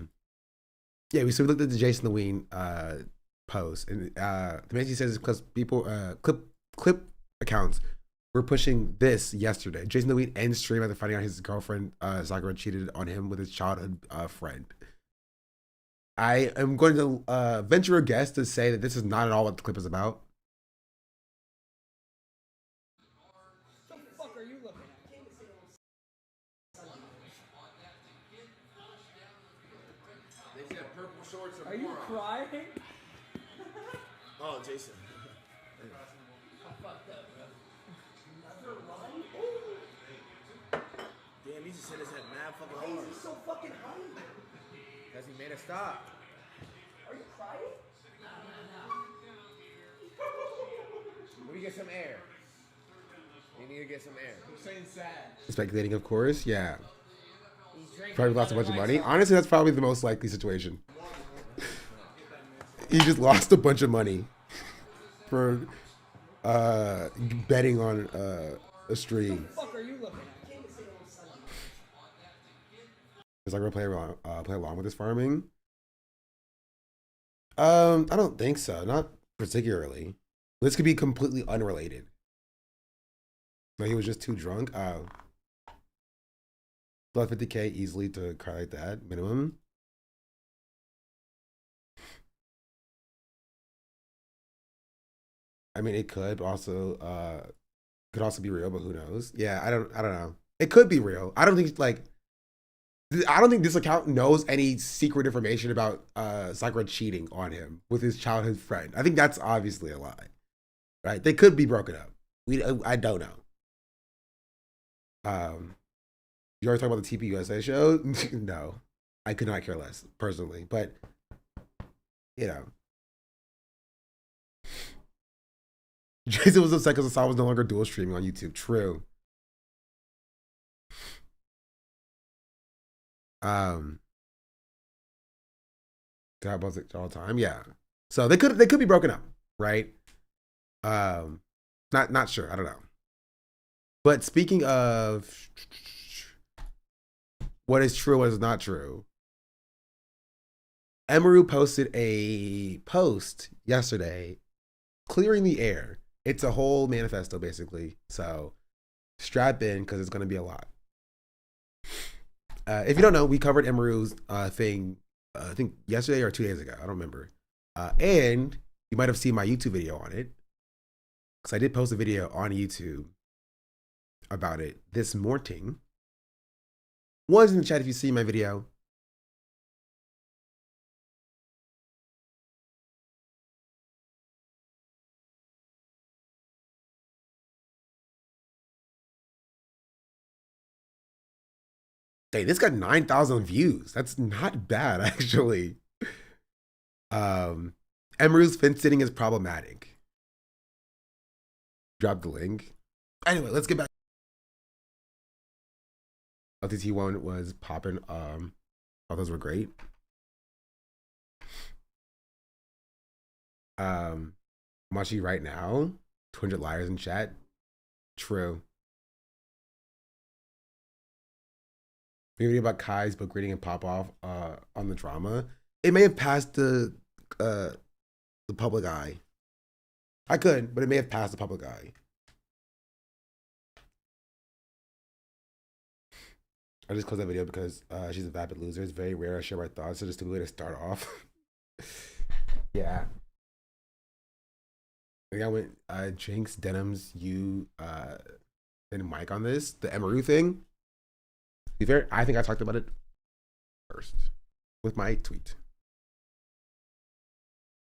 we looked at the Jason the Ween post. And the message says it's because people, clip accounts were pushing this yesterday. Jason the Ween ends stream after finding out his girlfriend, Sakura, cheated on him with his childhood friend. I am going to venture a guess to say that this is not at all what the clip is about. What the fuck are you looking at? They said purple shorts are you crying? Oh, Jason. I fucked up, bro. Damn, he just hit his head mad fucking hard. Why is he so fucking high? Because he made a stop. Are you crying? Let me get some air. You need to get some air. Hussein's sad. Speculating, of course. Yeah. Probably lost a bunch of money. Honestly, that's probably the most likely situation. He just lost a bunch of money for betting on a stream. What the fuck are you looking at? Is like gonna play along with this farming? I don't think so. Not particularly. This could be completely unrelated. No, he was just too drunk. Oh. Lost 50K easily to cry like that, minimum. I mean, it could also be real, but who knows? Yeah, I don't know. It could be real. I don't think this account knows any secret information about Sakura cheating on him with his childhood friend. I think that's obviously a lie, right? They could be broken up. I don't know. You already talking about the TPUSA show? No, I could not care less personally, but you know. Jason was upset because Asad was no longer dual streaming on YouTube. True. God was it all the time. Yeah. So they could be broken up, right? Not sure. I don't know. But speaking of what is true, what is not true, Emaru posted a post yesterday clearing the air. It's a whole manifesto, basically. So strap in because it's going to be a lot. If you don't know, we covered Emaru's thing, I think yesterday or 2 days ago. I don't remember. And you might have seen my YouTube video on it because I did post a video on YouTube about it this morning. One's in the chat if you see my video. Hey, this got 9,000 views. That's not bad, actually. Emaru's fence sitting is problematic. Drop the link. Anyway, let's get back. LTT1 was popping. All those were great. Machi right now, 200 liars in chat. True. Maybe about Kai's book reading and pop off on the drama. It may have passed the public eye. I could, but it may have passed the public eye. I just closed that video because she's a vapid loser. It's very rare I share my thoughts, so just a way to start off. Yeah. I think I went Jinx, Denims, you, and Mike on this. The Emaru thing. To be fair, I think I talked about it first with my tweet.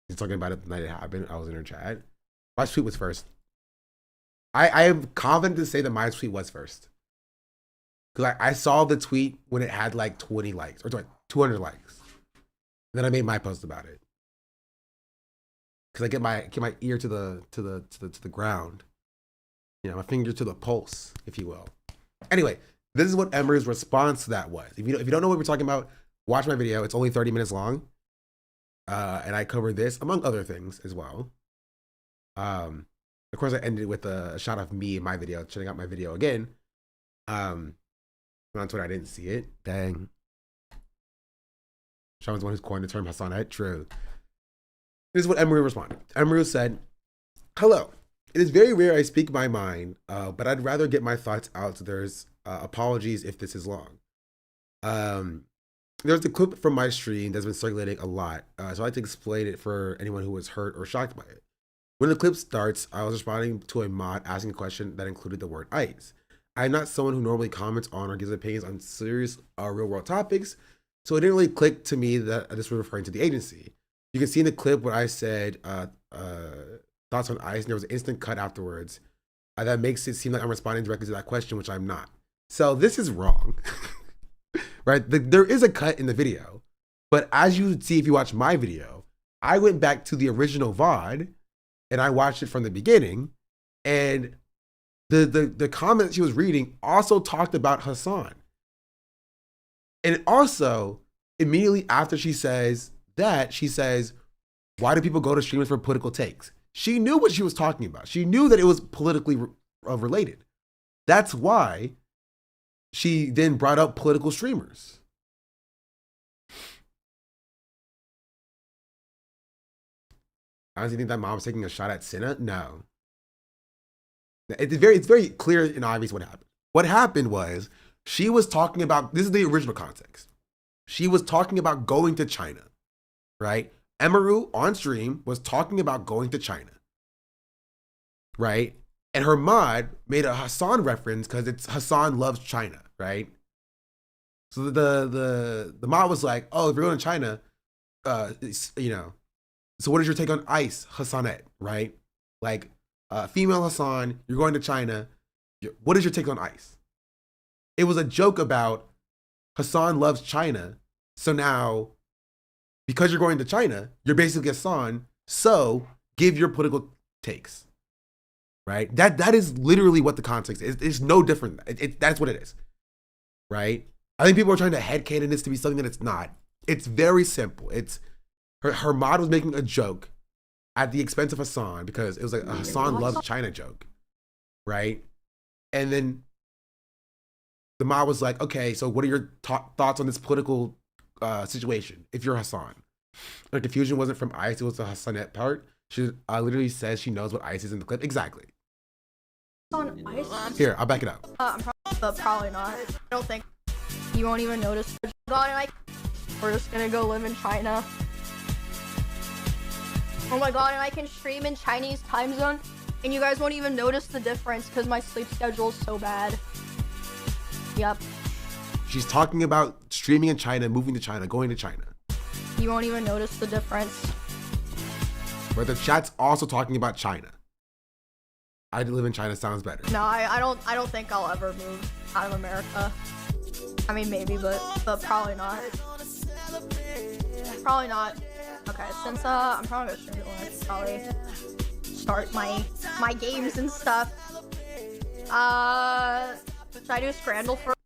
She's talking about it the night it happened. I was in her chat. My tweet was first. I am confident to say that my tweet was first. Because I saw the tweet when it had like 20 likes, or sorry, 200 likes. And then I made my post about it. Because I get my ear to the ground. You know, my finger to the pulse, if you will. Anyway, this is what Emaru's response to that was. If you don't know what we're talking about, watch my video. It's only 30 minutes long. And I covered this, among other things, as well. Of course, I ended with a shot of me in my video, checking out my video again. On Twitter, I didn't see it. Dang. Sean's the one who's coined the term Hassanette. True. This is what Emaru responded. Emaru said, "Hello. It is very rare I speak my mind, but I'd rather get my thoughts out, so there's apologies if this is long. There's a clip from my stream that's been circulating a lot, so I'd like to explain it for anyone who was hurt or shocked by it. When the clip starts, I was responding to a mod asking a question that included the word ice. I'm not someone who normally comments on or gives opinions on serious real world topics, so it didn't really click to me that this was referring to the agency. You can see in the clip where I said thoughts on ice, and there was an instant cut afterwards that makes it seem like I'm responding directly to that question, which I'm not. So this is wrong, right? There is a cut in the video, but as you see if you watch my video, I went back to the original VOD and I watched it from the beginning, and the comment she was reading also talked about Hassan. And also, immediately after she says that, she says, why do people go to streamers for political takes? She knew what she was talking about. She knew that it was politically related. That's why she then brought up political streamers. I honestly think that mom was taking a shot at Senna. No. It's very clear and obvious what happened. What happened was she was talking about, this is the original context. She was talking about going to China, right? Emaru on stream was talking about going to China, right? And her mod made a Hassan reference because it's Hassan loves China, right? So the mod was like, oh, if you're going to China, you know, so what is your take on ICE, Hassanet, right? Like, female Hassan, you're going to China. What is your take on ICE? It was a joke about Hassan loves China. So now, because you're going to China, you're basically Hassan. So give your political takes, right? That is literally what the context is. It's no different. That's what it is, right? I think people are trying to headcanon this to be something that it's not. It's very simple. It's her mod was making a joke at the expense of Hassan because it was like a Hassan loves China joke, right? And then the mod was like, okay, so what are your thoughts on this political situation if you're Hassan? Her confusion wasn't from ICE, it was the Hassanet part. She literally says she knows what ICE is in the clip. Exactly. On ICE? Here, I'll back it up. Probably not. I don't think you won't even notice. We're just gonna go live in China. Oh my god, and I can stream in Chinese time zone, and you guys won't even notice the difference because my sleep schedule is so bad. Yep. She's talking about streaming in China, moving to China, going to China. You won't even notice the difference. But the chat's also talking about China. I live in China sounds better. No, I don't think I'll ever move out of America. I mean, maybe, but probably not. Probably not. Okay, since I'm probably gonna stream it when I should probably start my games and stuff. Should I do a Scrandle first?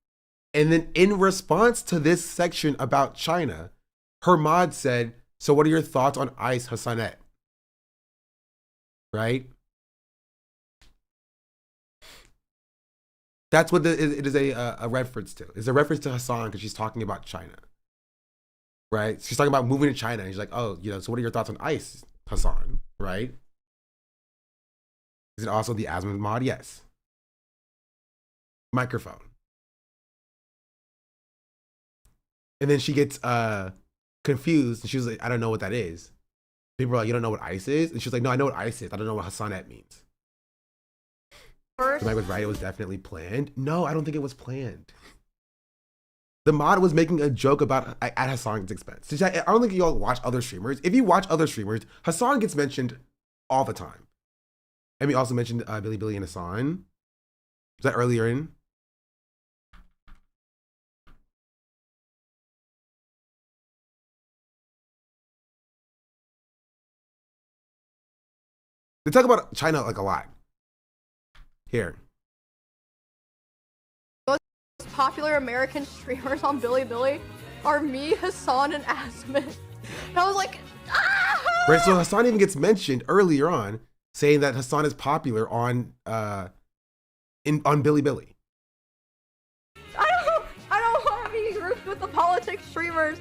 And then in response to this section about China, her mod said, so what are your thoughts on ICE, Hassanet? Right? That's what it is a reference to. It's a reference to Hassan because she's talking about China. Right? She's talking about moving to China. And she's like, oh, you know, so what are your thoughts on ICE, Hassan? Right? Is it also the Asmund mod? Yes. Microphone. And then she gets confused and she was like, I don't know what that is. People are like, you don't know what ICE is? And she's like, no, I know what ICE is. I don't know what Hassanet means. First, Mike was right, it was definitely planned. No, I don't think it was planned. The mod was making a joke about at Hassan's expense. I don't think y'all watch other streamers. If you watch other streamers, Hassan gets mentioned all the time. And we also mentioned Billy and Hassan. Was that earlier in? They talk about China like a lot. Here. most popular American streamers on Billy are me, Hassan, and Asmund. And I was like, ah! Right, so Hassan even gets mentioned earlier on, saying that Hassan is popular on Billy. I don't want to be grouped with the politics streamers.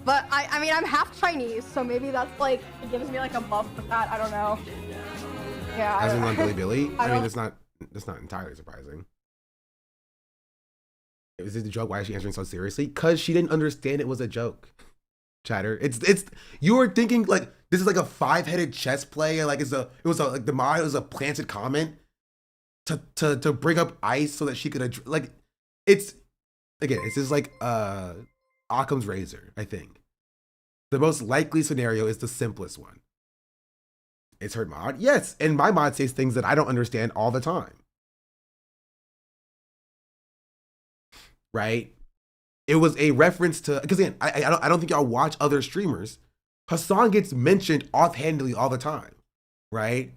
But I mean, I'm half Chinese, so maybe that's like, it gives me like a buff with that. I don't know. Yeah. As in on Billy? I mean, that's not entirely surprising. Is it a joke? Why is she answering so seriously? Because she didn't understand it was a joke. Chatter. It's you were thinking like this is like a 5-headed chess play, and like the mod was a planted comment to bring up ICE so that she could like it's just like Occam's razor. I think the most likely scenario is the simplest one. It's her mod, yes, and my mod says things that I don't understand all the time. right? It was a reference to, because again, I don't think y'all watch other streamers. Hassan gets mentioned offhandedly all the time, right?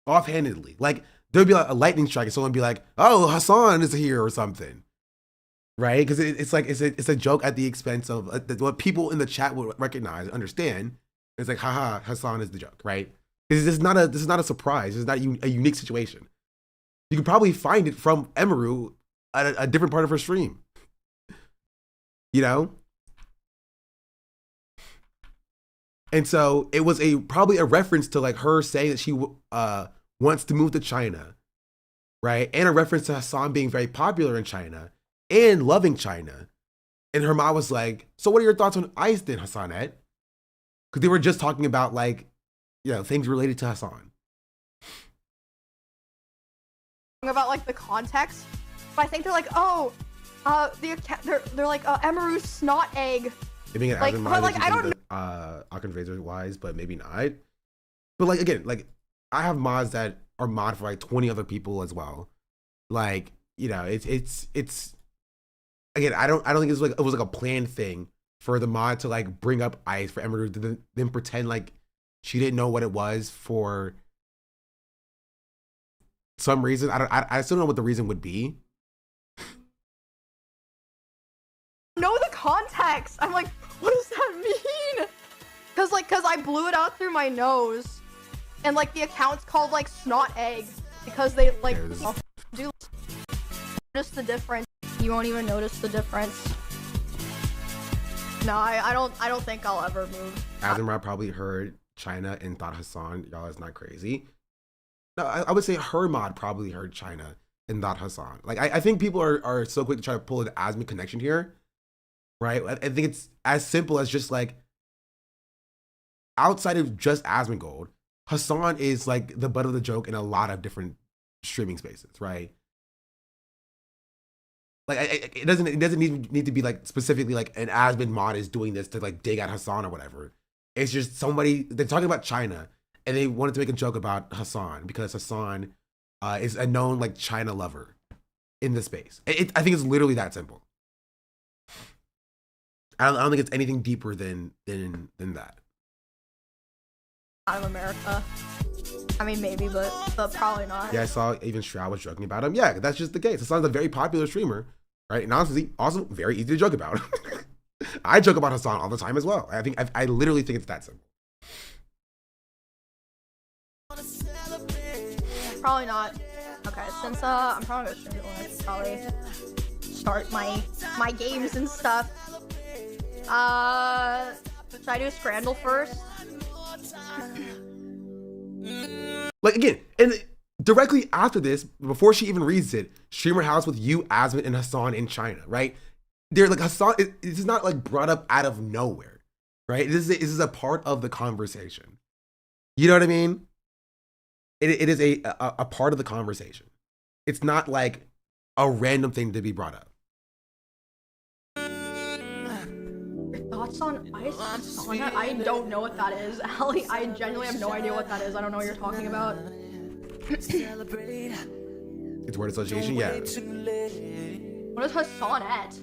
Offhandedly. Like, there'd be like a lightning strike and someone would be like, oh, Hassan is here or something, right? Because it's like, it's a joke at the expense of what people in the chat would recognize, understand. It's like, haha, Hassan is the joke, right? This is not a surprise. This is not a unique situation. You could probably find it from Emaru at a different part of her stream, you know? And so it was probably a reference to like her saying that she wants to move to China, right? And a reference to Hassan being very popular in China and loving China. And her mom was like, so what are your thoughts on ICE then, Hassanette? Because they were just talking about like, you know, things related to Hassan. About like the context, but I think they're like, oh, they're like Emaru's snot egg. Maybe an like, but like I don't know. Occam Razor wise, but maybe not. But like again, like I have mods that are mod for like 20 other people as well. Like, you know, it's again, I don't think it was like a planned thing for the mod to like bring up ICE for Emaru to then pretend like she didn't know what it was for some reason. I still don't know what the reason would be. Know the context. I'm like, what does that mean? Cause I blew it out through my nose, and like the account's called like snot egg because they like do notice the difference. You won't even notice the difference. No, I don't think I'll ever move. Azimrad probably heard China and thought Hassan, y'all is not crazy. No, I would say her mod probably heard China and not Hassan. Like I think people are so quick to try to pull an Asmund connection here, right? I think it's as simple as just like outside of just Asmongold, Hassan is like the butt of the joke in a lot of different streaming spaces, right? Like it doesn't need to be like specifically like an Asmund mod is doing this to like dig at Hassan or whatever. It's just somebody, they're talking about China and they wanted to make a joke about Hassan because Hassan is a known like China lover in the space. I think it's literally that simple. I don't think it's anything deeper than that. Out of America. I mean, maybe, but probably not. Yeah, I saw even Shroud was joking about him. Yeah, that's just the case. Hassan's a very popular streamer, right? And honestly, also very easy to joke about. I joke about Hassan all the time as well. I literally think it's that simple. Probably not. Okay, since I'm probably gonna stream it when I probably start my games and stuff. Should I do a Scrandle first? Like again, and directly after this, before she even reads it, streamer house with you, Asmund, and Hassan in China, right? They're like Hassan. This is not like brought up out of nowhere, right? This is a part of the conversation. You know what I mean? It is a part of the conversation. It's not like a random thing to be brought up. Thoughts on ice sauna? I don't know what that is, Ali. I genuinely have no idea what that is. I don't know what you're talking about. It's word association, yeah. What is Hassanette?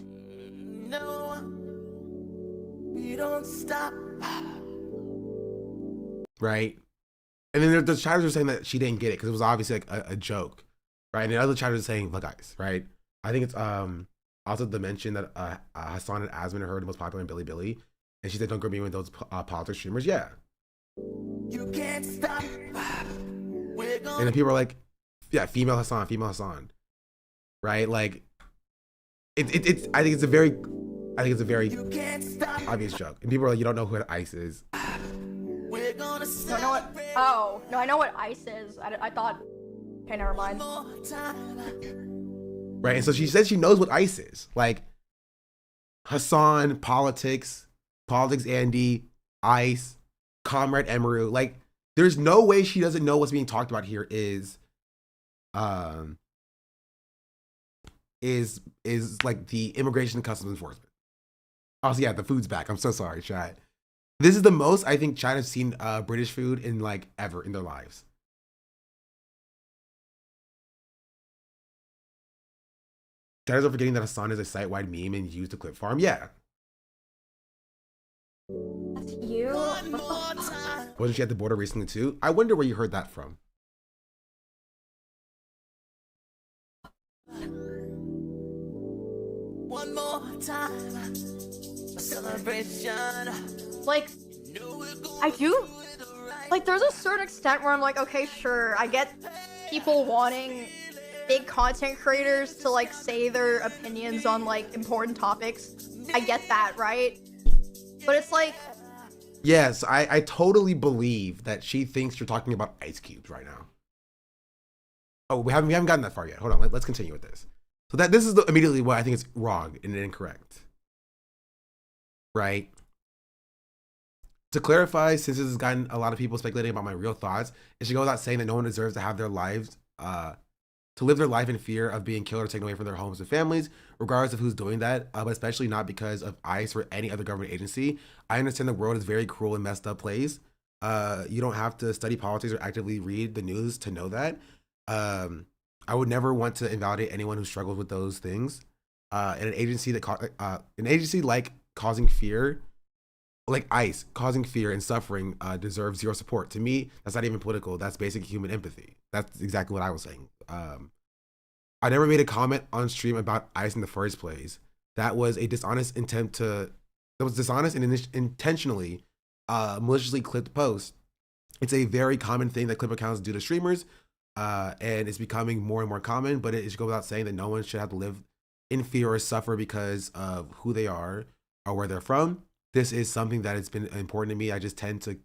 Right? And then the chatters are saying that she didn't get it because it was obviously like a joke, right? And the other chatters are saying, look guys, right? I think it's also the mention that Hassan and Asmund are her the most popular in Bilibili. And she said, don't go me with those politics streamers. Yeah. You can't stop. And then people are like, yeah, female Hassan. Right? Like, I think it's a very obvious joke. And people are like, you don't know who ICE is. No, I know what. Oh no, I know what ice is. I thought. Okay, never mind. Right, and so she says she knows what ICE is. Like Hassan, politics, Andy, ICE, Comrade Emaru. Like, there's no way she doesn't know what's being talked about here is like the Immigration and Customs Enforcement. Oh, so yeah, the food's back. I'm so sorry, chat. This is the most I think China's seen British food in like ever in their lives. Shadows are forgetting that Hassan is a site-wide meme and used to clip farm. Yeah. That's you? What the fuck? Wasn't she at the border recently too? I wonder where you heard that from. One more time, a celebration. Like, I do, like, there's a certain extent where I'm like, okay, sure, I get people wanting big content creators to, like, say their opinions on, like, important topics. I get that, right? But it's like... Yes, I totally believe that she thinks you're talking about ice cubes right now. Oh, we haven't gotten that far yet. Hold on, let's continue with this. So this is immediately what I think is wrong and incorrect. Right? To clarify, since this has gotten a lot of people speculating about my real thoughts, it should go without saying that no one deserves to have their lives, to live their life in fear of being killed or taken away from their homes and families, regardless of who's doing that, but especially not because of ICE or any other government agency. I understand the world is a very cruel and messed up place. You don't have to study politics or actively read the news to know that. I would never want to invalidate anyone who struggles with those things. And an agency like causing fear, like ICE causing fear and suffering, deserves zero support. To me, that's not even political. That's basic human empathy. That's exactly what I was saying. I never made a comment on stream about ICE in the first place. That was a dishonest intent to. That was dishonest and intentionally, maliciously clipped post. It's a very common thing that clip accounts do to streamers. And it's becoming more and more common, but it should go without saying that no one should have to live in fear or suffer because of who they are or where they're from. This is something that has been important to me. I just tend to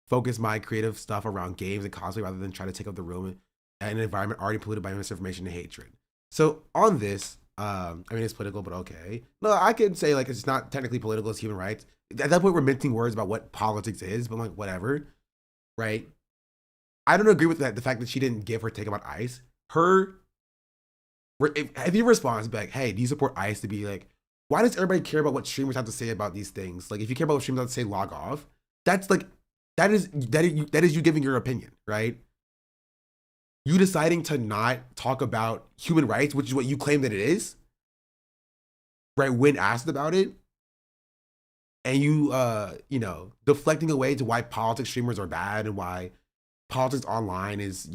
focus my creative stuff around games and cosplay rather than try to take up the room in an environment already polluted by misinformation and hatred. So on this, I mean, it's political, but okay. No, I could say like it's not technically political, it's human rights. At that point, we're minting words about what politics is, but like whatever, right? I don't agree with that. The fact that she didn't give her take about ICE. If you respond, be like, hey, do you support ICE? To be like, why does everybody care about what streamers have to say about these things? Like, if you care about what streamers have to say, log off. That's like, that is you giving your opinion, right? You deciding to not talk about human rights, which is what you claim that it is, right? When asked about it, and you, deflecting away to why politics streamers are bad and why politics online is,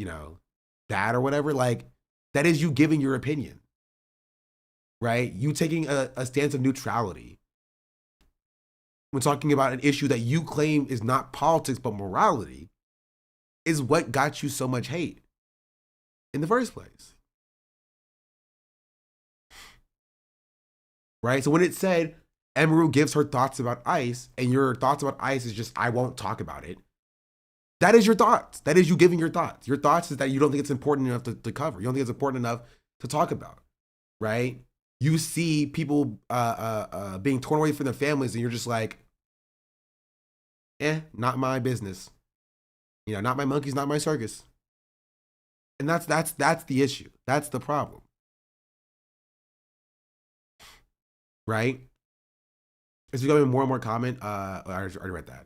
bad or whatever, like, that is you giving your opinion, right? You taking a stance of neutrality when talking about an issue that you claim is not politics but morality is what got you so much hate in the first place. Right? So when it said Emaru gives her thoughts about ICE and your thoughts about ICE is just, I won't talk about it. That is your thoughts. That is you giving your thoughts. Your thoughts is that you don't think it's important enough to cover. You don't think it's important enough to talk about, right? You see people being torn away from their families and you're just like, not my business. Not my monkeys, not my circus. And that's the issue. That's the problem. Right? It's becoming more and more common. I already read that.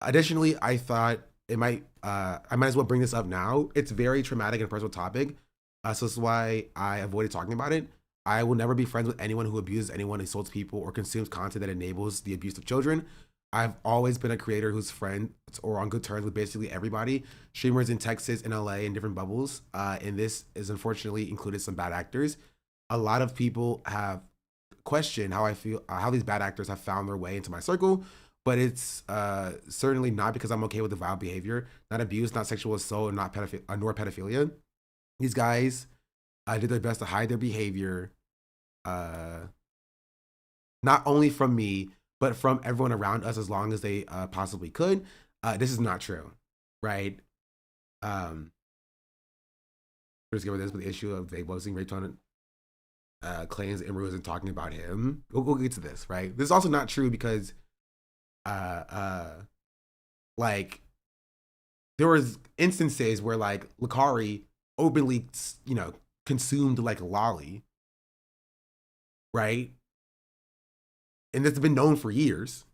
Additionally, I thought I might as well bring this up now. It's very traumatic and personal topic. So this is why I avoided talking about it. I will never be friends with anyone who abuses anyone, insults people, or consumes content that enables the abuse of children. I've always been a creator who's friends or on good terms with basically everybody. Streamers in Texas and LA in different bubbles. And this is unfortunately included some bad actors. A lot of people have questioned how I feel, how these bad actors have found their way into my circle. But it's certainly not because I'm okay with the vile behavior, not abuse, not sexual assault, nor pedophilia. These guys did their best to hide their behavior, not only from me, but from everyone around us as long as they possibly could. This is not true, right? Let's get with this, but the issue of they wasn't raped on claims Emaru isn't talking about him. We'll get to this, right? This is also not true because like there was instances where like Lakari openly, consumed like lolly, right? And this has been known for years,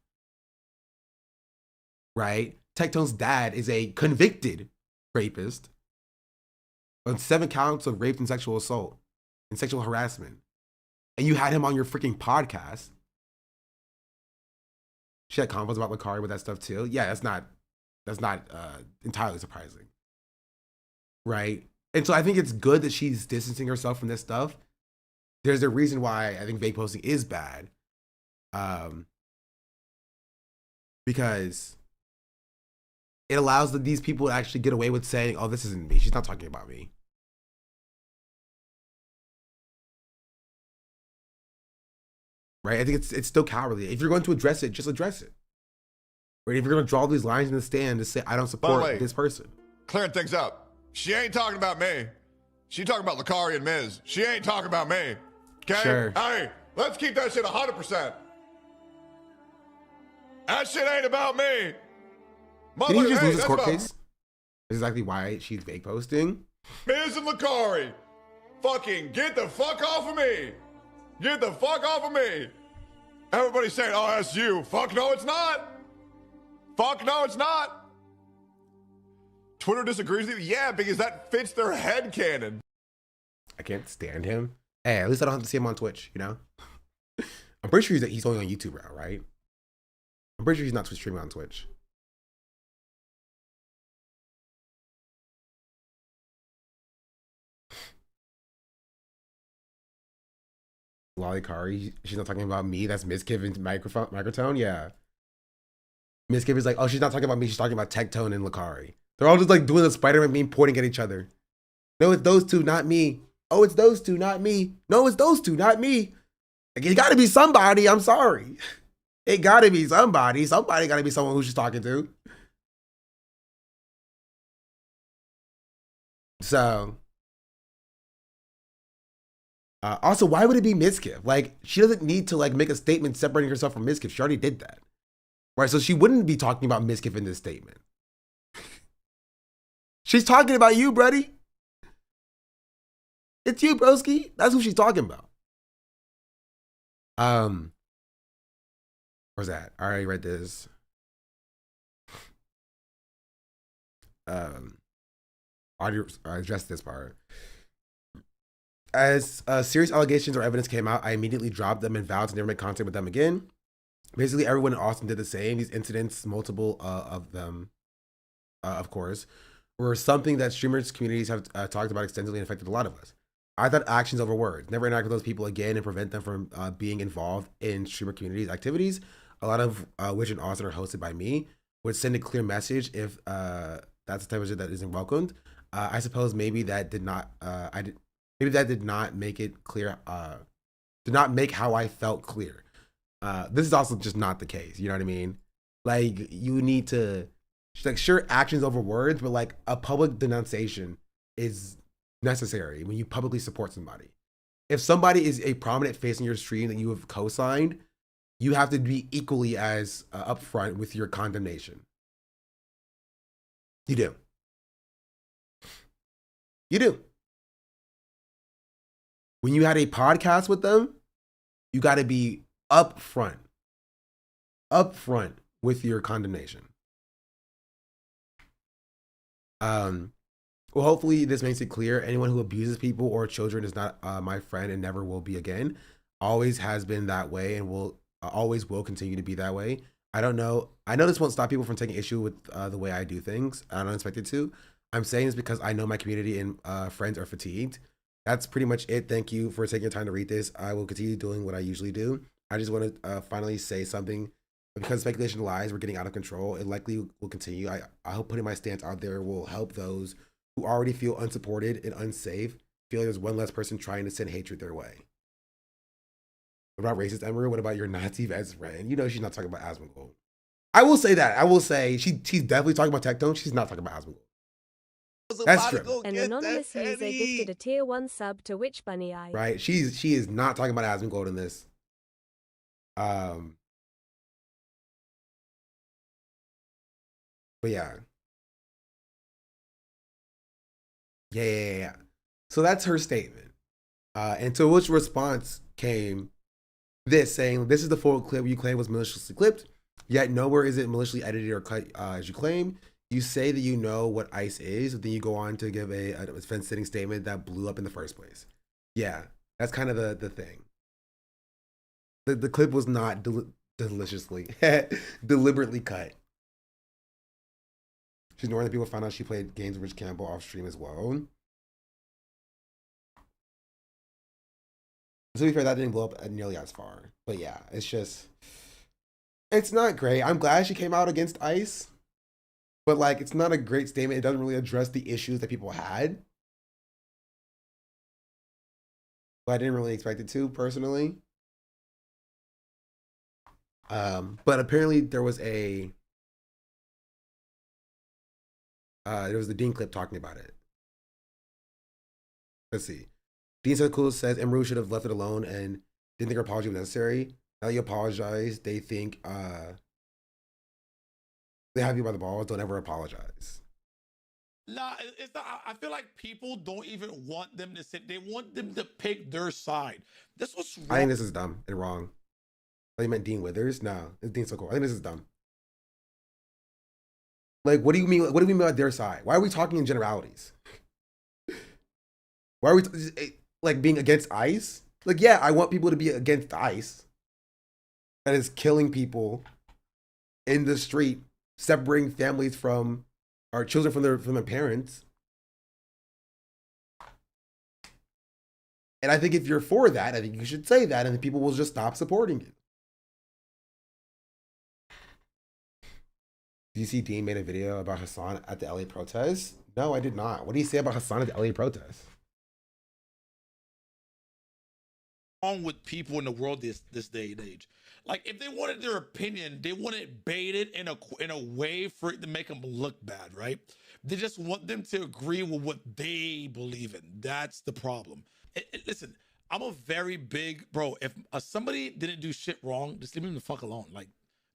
right? Tectone's dad is a convicted rapist on 7 counts of rape and sexual assault and sexual harassment. and you had him on your freaking podcast. She had convos about Lakari with that stuff too. Yeah, that's not entirely surprising, right? And so I think it's good that she's distancing herself from this stuff. There's a reason why I think vague posting is bad, because it allows these people to actually get away with saying, "Oh, this isn't me. She's not talking about me." Right? I think it's still cowardly. If you're going to address it, just address it. Right? If you're going to draw these lines in the stand to say, "I don't support this person," clearing things up. She ain't talking about me. She talking about Lakari and Miz. She ain't talking about me. Okay? Sure. Hey, let's keep that shit 100%. That shit ain't about me. Did he just lose his that's court about case? That's exactly why she's vague posting. Miz and Lakari. Fucking get the fuck off of me. Get the fuck off of me. Everybody's saying, "Oh, that's you." Fuck no, it's not. Fuck no, it's not. Twitter disagrees with you? Yeah, because that fits their headcanon. I can't stand him. Hey, at least I don't have to see him on Twitch, you know? I'm pretty sure he's only on YouTube now, right? I'm pretty sure he's not streaming on Twitch. Lolikari, she's not talking about me. That's Miss Kiven's microphone. Yeah. Miss Kiven's like, "Oh, she's not talking about me. She's talking about Tectone and Lakari." They're all just like doing the Spider-Man meme, pointing at each other. No, it's those two, not me. Oh, it's those two, not me. No, it's those two, not me. Like, it got to be somebody. I'm sorry. It got to be somebody. Somebody got to be someone who she's talking to. So, also, why would it be Mizkif? Like, she doesn't need to like make a statement separating herself from Mizkif. She already did that, right? So she wouldn't be talking about Mizkif in this statement. She's talking about you, buddy. It's you, broski. That's who she's talking about. Where's that? I already read this. I addressed this part. As serious allegations or evidence came out, I immediately dropped them and vowed to never make contact with them again. Basically, everyone in Austin did the same. These incidents, multiple of them, of course, were something that streamers communities have talked about extensively and affected a lot of us. I thought actions over words. Never interact with those people again and prevent them from being involved in streamer communities activities, a lot of which in Austin are hosted by me, would send a clear message if that's the type of shit that isn't welcomed. I suppose maybe that did not maybe that did not make it clear, did not make how I felt clear. This is also just not the case. You know what I mean? Like, you need to, like, sure, actions over words, but like a public denunciation is necessary when you publicly support somebody. If somebody is a prominent face in your stream that you have co-signed, you have to be equally as upfront with your condemnation. You do. You do. When you had a podcast with them, you got to be upfront with your condemnation. Well, hopefully this makes it clear. Anyone who abuses people or children is not my friend and never will be again. Always has been that way and will always will continue to be that way. I don't know. I know this won't stop people from taking issue with the way I do things. I don't expect it to. I'm saying this because I know my community and friends are fatigued. That's pretty much it. Thank you for taking your time to read this. I will continue doing what I usually do. I just want to finally say something. Because speculation lies, we're getting out of control. It likely will continue. I hope putting my stance out there will help those who already feel unsupported and unsafe feel like there's one less person trying to send hatred their way. What about racist Emery? What about your Nazi best friend? You know she's not talking about Asmongold. I will say that. I will say she's definitely talking about Tectone. She's not talking about Asmongold. That's true. An anonymous user gifted a tier 1 sub to Witch Bunny Eye. Right? She is not talking about Asmongold in this. But yeah. Yeah. So that's her statement. And to which response came this saying, "This is the full clip you claim was maliciously clipped, yet nowhere is it maliciously edited or cut as you claim. You say that you know what ICE is, but then you go on to give a defense sitting statement that blew up in the first place." Yeah, that's kind of the thing. The clip was not deliciously, deliberately cut. She's ignoring that people found out she played games with Rich Campbell off stream as well. To be fair, that didn't blow up nearly as far. But yeah, it's not great. I'm glad she came out against ICE. But like, it's not a great statement. It doesn't really address the issues that people had. But I didn't really expect it to, personally. But apparently there was the Dean clip talking about it. Let's see. Dean Cool says Emery should have left it alone and didn't think her apology was necessary. Now that you apologize, they think they have you by the balls. Don't ever apologize. Nah, it's not. I feel like people don't even want them to sit. They want them to pick their side. That's what's wrong. I think this is dumb and wrong. Oh, you meant Dean Withers? No, it's Dean Cool. I think this is dumb. Like, what do you mean? What do we mean by their side? Why are we talking in generalities? Why are we like being against ICE? Like, yeah, I want people to be against ICE that is killing people in the street, separating families from our children from their parents. And I think if you're for that, I think you should say that, and then people will just stop supporting you. Do you see Dean made a video about Hassan at the LA protest? No, I did not. What do you say about Hassan at the LA protest? Wrong with people in the world this day and age. Like, if they wanted their opinion, they want it baited in a way for it to make them look bad, right? They just want them to agree with what they believe in. That's the problem. Listen, I'm a very big bro. If somebody didn't do shit wrong, just leave them the fuck alone. Like,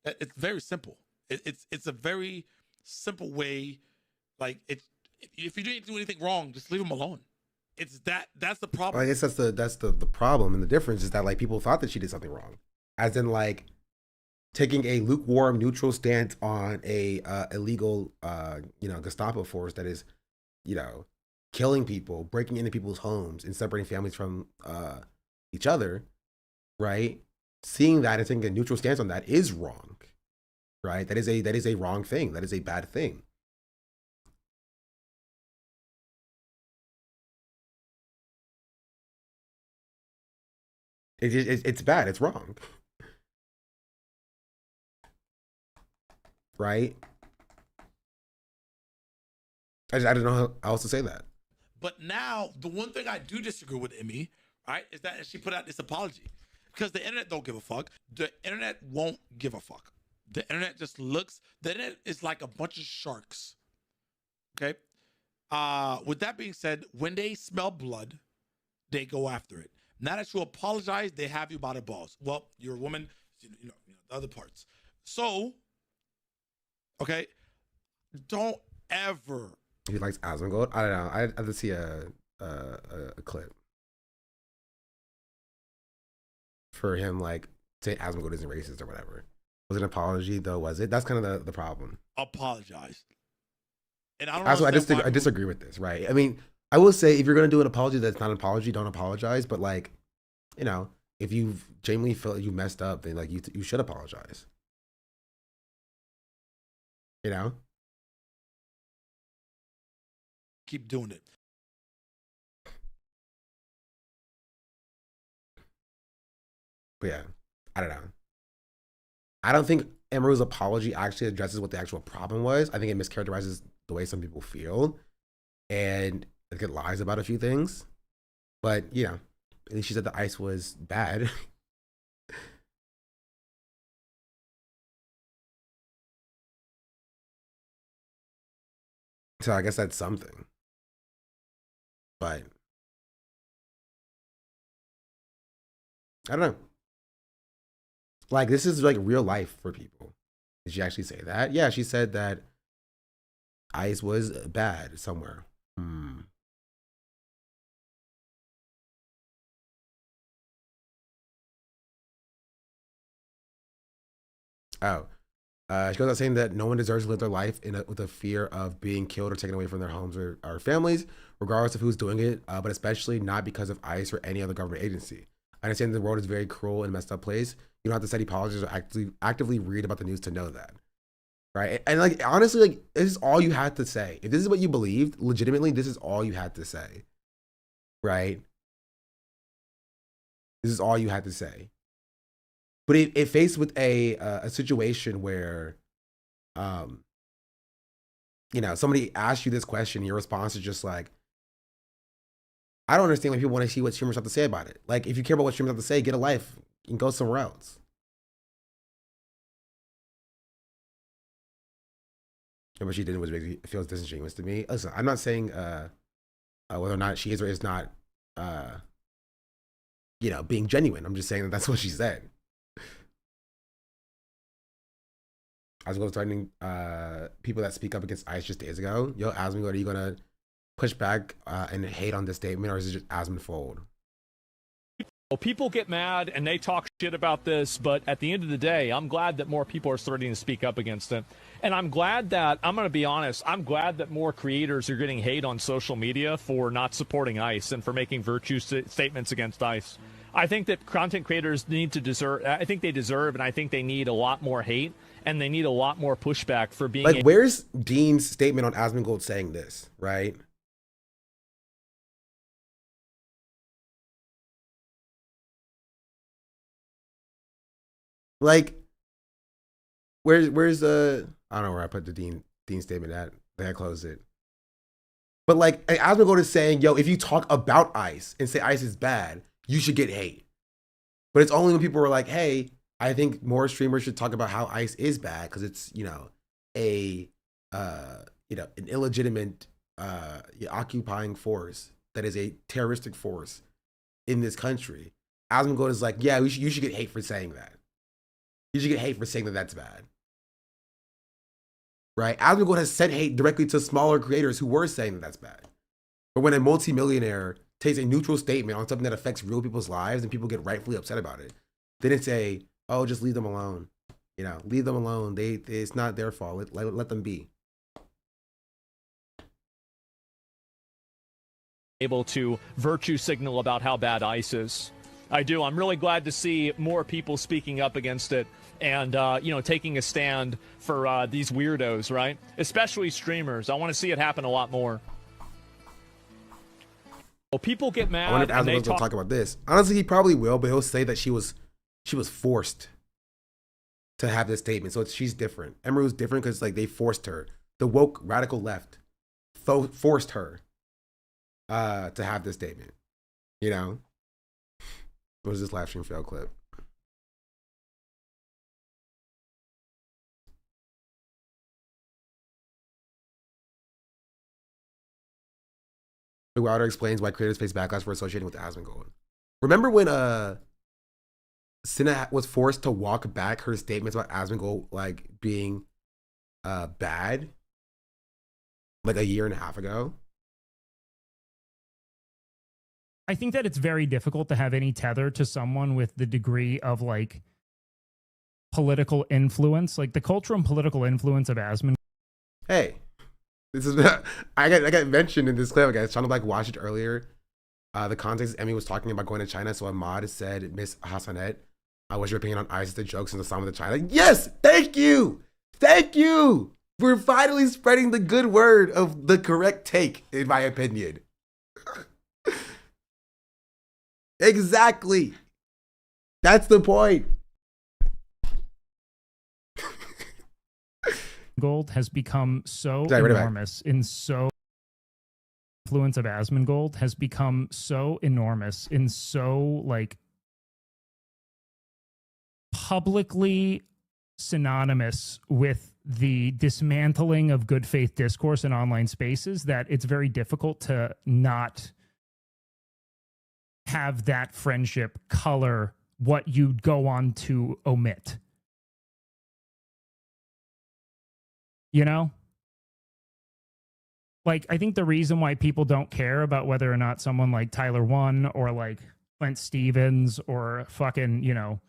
it's very simple. It's a very simple way. Like, if you didn't do anything wrong, just leave them alone. That's the problem. Well, I guess that's the problem, and the difference is that like people thought that she did something wrong, as in like taking a lukewarm, neutral stance on a illegal, Gestapo force that is, killing people, breaking into people's homes, and separating families from each other, right? Seeing that and taking a neutral stance on that is wrong, right? That is a wrong thing. That is a bad thing. It's bad. It's wrong. Right? I don't know how else to say that. But now, the one thing I do disagree with Emmy, right, is that she put out this apology. Because the internet don't give a fuck. The internet won't give a fuck. The internet just looks, the internet is like a bunch of sharks. Okay? With that being said, when they smell blood, they go after it. Now that you apologize, they have you by the balls. Well, you're a woman, the other parts. So, okay, don't ever. He likes Asmongold. I don't know. I have to see a clip for him, like saying Asmongold isn't racist or whatever. Was it an apology though? Was it? That's kind of the problem. Apologize. And I don't. Also, I disagree with this. Right? I mean, I will say if you're gonna do an apology that's not an apology, don't apologize. But like, if you genuinely feel like you messed up, then like you should apologize. Keep doing it. But yeah, I don't know. I don't think Emery's apology actually addresses what the actual problem was. I think it mischaracterizes the way some people feel, and it lies about a few things. But at least she said the ice was bad. So I guess that's something. But I don't know. Like, this is like real life for people. Did she actually say that? Yeah, she said that ice was bad somewhere. Oh. She goes out saying that no one deserves to live their life with a fear of being killed or taken away from their homes or families, regardless of who's doing it, but especially not because of ICE or any other government agency. I understand the world is very cruel and messed up place. You don't have to study politics or actively read about the news to know that. Right? And like, honestly, like, this is all you had to say. If this is what you believed, legitimately, this is all you had to say. Right? This is all you had to say. But if faced with a situation where, you know, somebody asks you this question, your response is just like, I don't understand why people want to see what streamers have to say about it. Like, if you care about what streamers have to say, get a life and go somewhere else. And what she did was it feels disingenuous to me. Listen, I'm not saying whether or not she is or is not, you know, being genuine. I'm just saying that that's what she said. I was going threatening people that speak up against ICE just days ago. Yo, Asmund, are you gonna push back and hate on this statement, or is it just Asmund fold? Well, people get mad and they talk shit about this, but at the end of the day, I'm glad that more people are starting to speak up against it. And I'm glad that, I'm going to be honest, I'm glad that more creators are getting hate on social media for not supporting ICE and for making virtue statements against ICE. I think that content creators need to deserve, I think they deserve, and I think they need a lot more hate, and they need a lot more pushback for being like, where's Dean's statement on Asmongold saying this, right? Like, where's the, I don't know where I put the Dean statement at. Then I closed it. But like, Asmongold is saying, yo, if you talk about ICE and say ICE is bad, you should get hate. But it's only when people were like, hey, I think more streamers should talk about how ICE is bad because it's, you know, an illegitimate occupying force that is a terroristic force in this country. Asmongold is like, yeah, you should get hate for saying that. You should get hate for saying that that's bad. Right? Asmongold has sent hate directly to smaller creators who were saying that that's bad. But when a multimillionaire takes a neutral statement on something that affects real people's lives and people get rightfully upset about it, they didn't say, oh, just leave them alone. You know, leave them alone. It's not their fault. Let them be. able to virtue signal about how bad ICE is. I do. I'm really glad to see more people speaking up against it and, taking a stand for these weirdos, right? Especially streamers. I want to see it happen a lot more. Well, people get mad. I wonder if Asmongold's going to talk about this. Honestly, he probably will, but he'll say that she was forced to have this statement. So she's different. Emery's different because like they forced her. The woke radical left forced her to have this statement. You know? What was this live stream fail clip? Wilder explains why creators face backlash for associating with Asmongold. Remember when Cinna was forced to walk back her statements about Asmongold like being bad like a year and a half ago? I think that it's very difficult to have any tether to someone with the degree of like political influence, like the cultural and political influence of Asmongold. Hey, this is I got mentioned in this clip. I was trying to like watch it earlier. The context Emmy was talking about going to China, so Ahmad said, "Miss Hassanet, what's your opinion on ISIS, the jokes and the song of the China?" Like, yes, thank you. We're finally spreading the good word of the correct take, in my opinion. Exactly. That's the point. Gold has become so enormous in so influence of Asmongold has become so enormous in so like publicly synonymous with the dismantling of good faith discourse in online spaces that it's very difficult to not have that friendship color what you'd go on to omit. You know? Like, I think the reason why people don't care about whether or not someone like Tyler One or like Flint Stevens or fucking,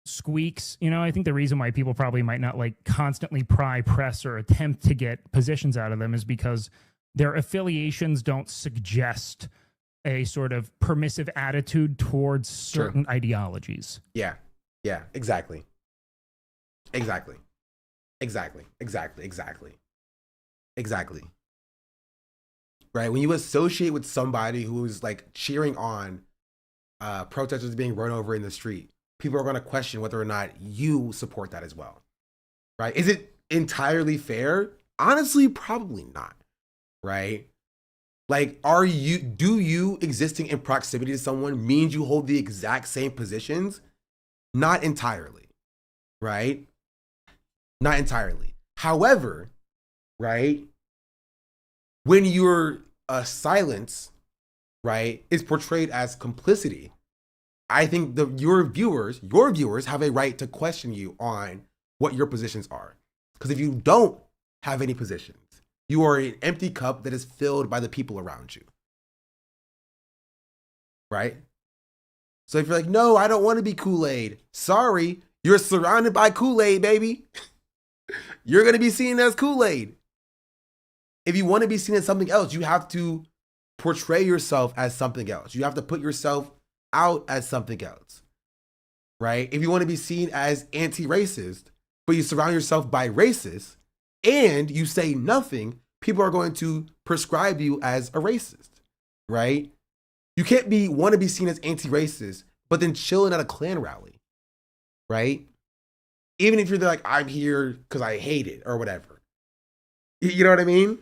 Squeaks, I think the reason why people probably might not like constantly pry, press, or attempt to get positions out of them is because their affiliations don't suggest a sort of permissive attitude towards certain ideologies. Yeah. Yeah. Exactly. Exactly. Exactly. Exactly. Exactly. Exactly. Right. When you associate with somebody who's like cheering on protesters being run over in the street, people are going to question whether or not you support that as well. Right. Is it entirely fair? Honestly, probably not. Right. Like, do you existing in proximity to someone means you hold the exact same positions? Not entirely. Right. Not entirely. However, right, when your silence, right, is portrayed as complicity, I think your viewers have a right to question you on what your positions are. Because if you don't have any positions, you are an empty cup that is filled by the people around you. Right? So if you're like, no, I don't want to be Kool-Aid. Sorry, you're surrounded by Kool-Aid, baby. You're going to be seen as Kool-Aid. If you want to be seen as something else, you have to portray yourself as something else. You have to put yourself out as something else. Right? If you want to be seen as anti-racist, but you surround yourself by racists and you say nothing, people are going to prescribe you as a racist. Right? You can't want to be seen as anti-racist, but then chilling at a Klan rally. Right? Even if you're like, I'm here because I hate it or whatever. You know what I mean?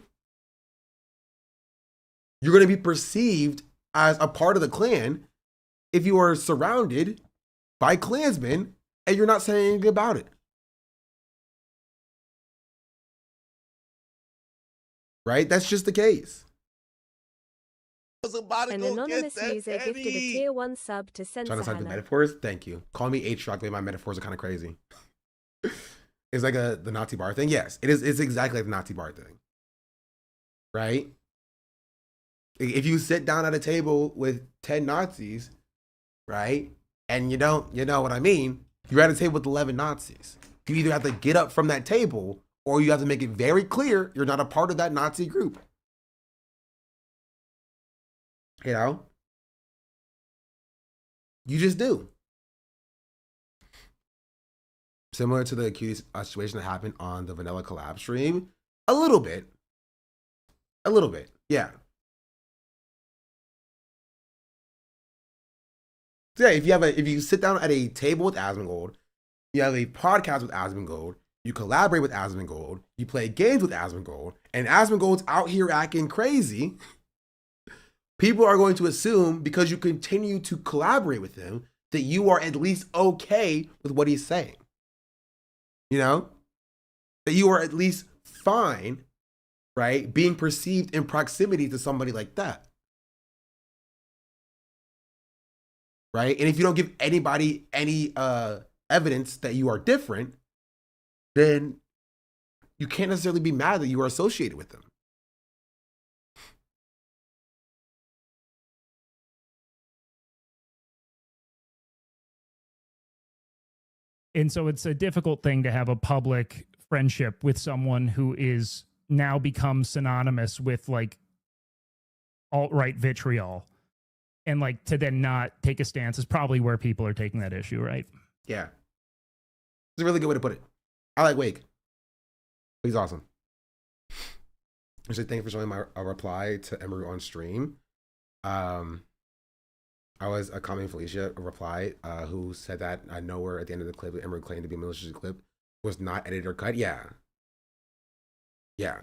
You're going to be perceived as a part of the Klan if you are surrounded by Klansmen and you're not saying anything about it. Right? That's just the case. An anonymous user gifted a tier 1 sub to Trying to cite the Hannah. metaphors? Thank you. Call me H-Rock, but my metaphors are kind of crazy. It's like the Nazi bar thing. Yes, it is. It's exactly like the Nazi bar thing. Right? If you sit down at a table with 10 Nazis, right, and you know what I mean, you're at a table with 11 Nazis. You either have to get up from that table or you have to make it very clear you're not a part of that Nazi group. You know? You just do. Similar to the cutie situation that happened on the Vanilla Collab stream. A little bit. Yeah. So yeah, if you sit down at a table with Asmongold, you have a podcast with Asmongold, you collaborate with Asmongold, you play games with Asmongold, and Asmongold's out here acting crazy, people are going to assume because you continue to collaborate with him that you are at least okay with what he's saying. You know? That you are at least fine, right? Being perceived in proximity to somebody like that. Right? And if you don't give anybody any evidence that you are different, then you can't necessarily be mad that you are associated with them. And so it's a difficult thing to have a public friendship with someone who is now become synonymous with like alt-right vitriol. And like to then not take a stance is probably where people are taking that issue, right? Yeah. It's a really good way to put it. I like Wake. He's awesome. So thanks for showing a reply to Emery on stream. I was commenting Felicia a reply who said that nowhere at the end of the clip Emery claimed to be a malicious clip was not edited or cut. Yeah. Yeah.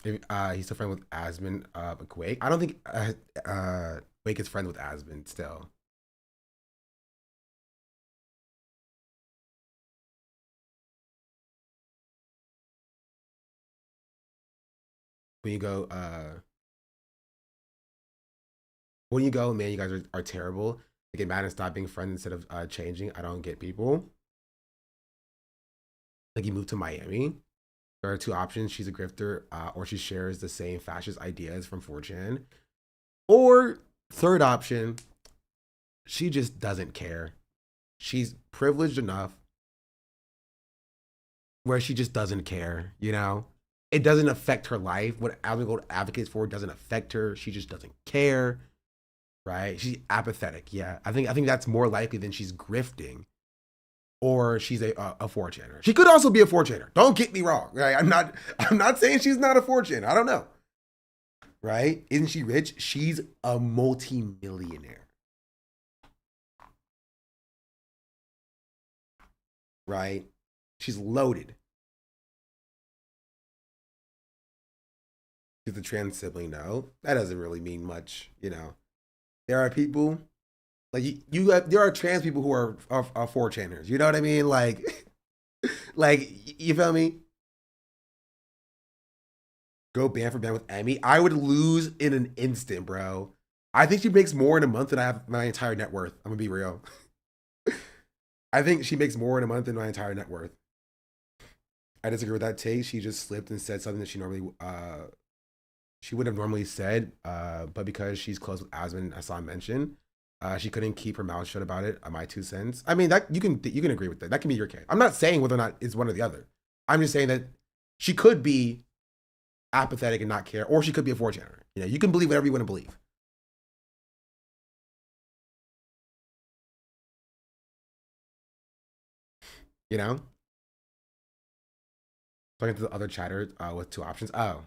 If, he's still friend with Asmon, Wake. I don't think Wake is friends with Asmon still. When you go, man, you guys are terrible. They get mad and stop being friends instead of changing. I don't get people. Like you moved to Miami. There are two options. She's a grifter, or she shares the same fascist ideas from 4chan. Or third option, she just doesn't care. She's privileged enough where she just doesn't care, you know? it doesn't affect her life. What Asmund Gold advocates for doesn't affect her. She just doesn't care, right? She's apathetic. Yeah, I think that's more likely than she's grifting, or she's a 4chaner. She could also be a 4chaner. Don't get me wrong, right? I'm not saying she's not a 4chaner. I don't know, right? Isn't she rich? She's a multi-millionaire, right? She's loaded. Is the trans sibling? No, that doesn't really mean much. You know, there are people like there are trans people who are 4chaners. You know what I mean? Like, you feel me? Go band for band with Emmy. I would lose in an instant, bro. I think she makes more in a month than I have my entire net worth. I'm gonna be real. I think she makes more in a month than my entire net worth. I disagree with that take. She just slipped and said something that she would have normally said, but because she's close with Asmund, as I mentioned, she couldn't keep her mouth shut about it. My 2 cents. I mean, that you can agree with that. That can be your case. I'm not saying whether or not it's one or the other. I'm just saying that she could be apathetic and not care, or she could be a 4chaner. You know, you can believe whatever you want to believe. You know, talking to the other chatter with 2 options. Oh.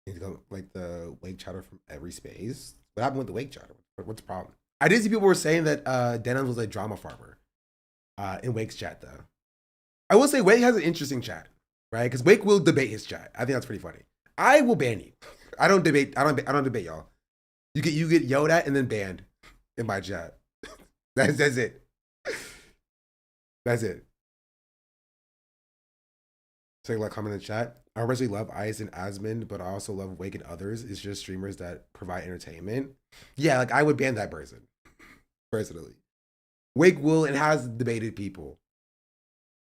Need to go like the wake chatter from every space. What happened with the wake chatter? What's the problem? I did see people were saying that Denim was a drama farmer in Wake's chat though. I will say Wake has an interesting chat, right? Because Wake will debate his chat. I think that's pretty funny. I will ban you. I don't debate y'all. You get yelled at and then banned in my chat. That's it. That's it. So like comment in the chat. I personally love Ice and Asmund, but I also love Wake and others. It's just streamers that provide entertainment. Yeah, like I would ban that person, personally. Wake will and has debated people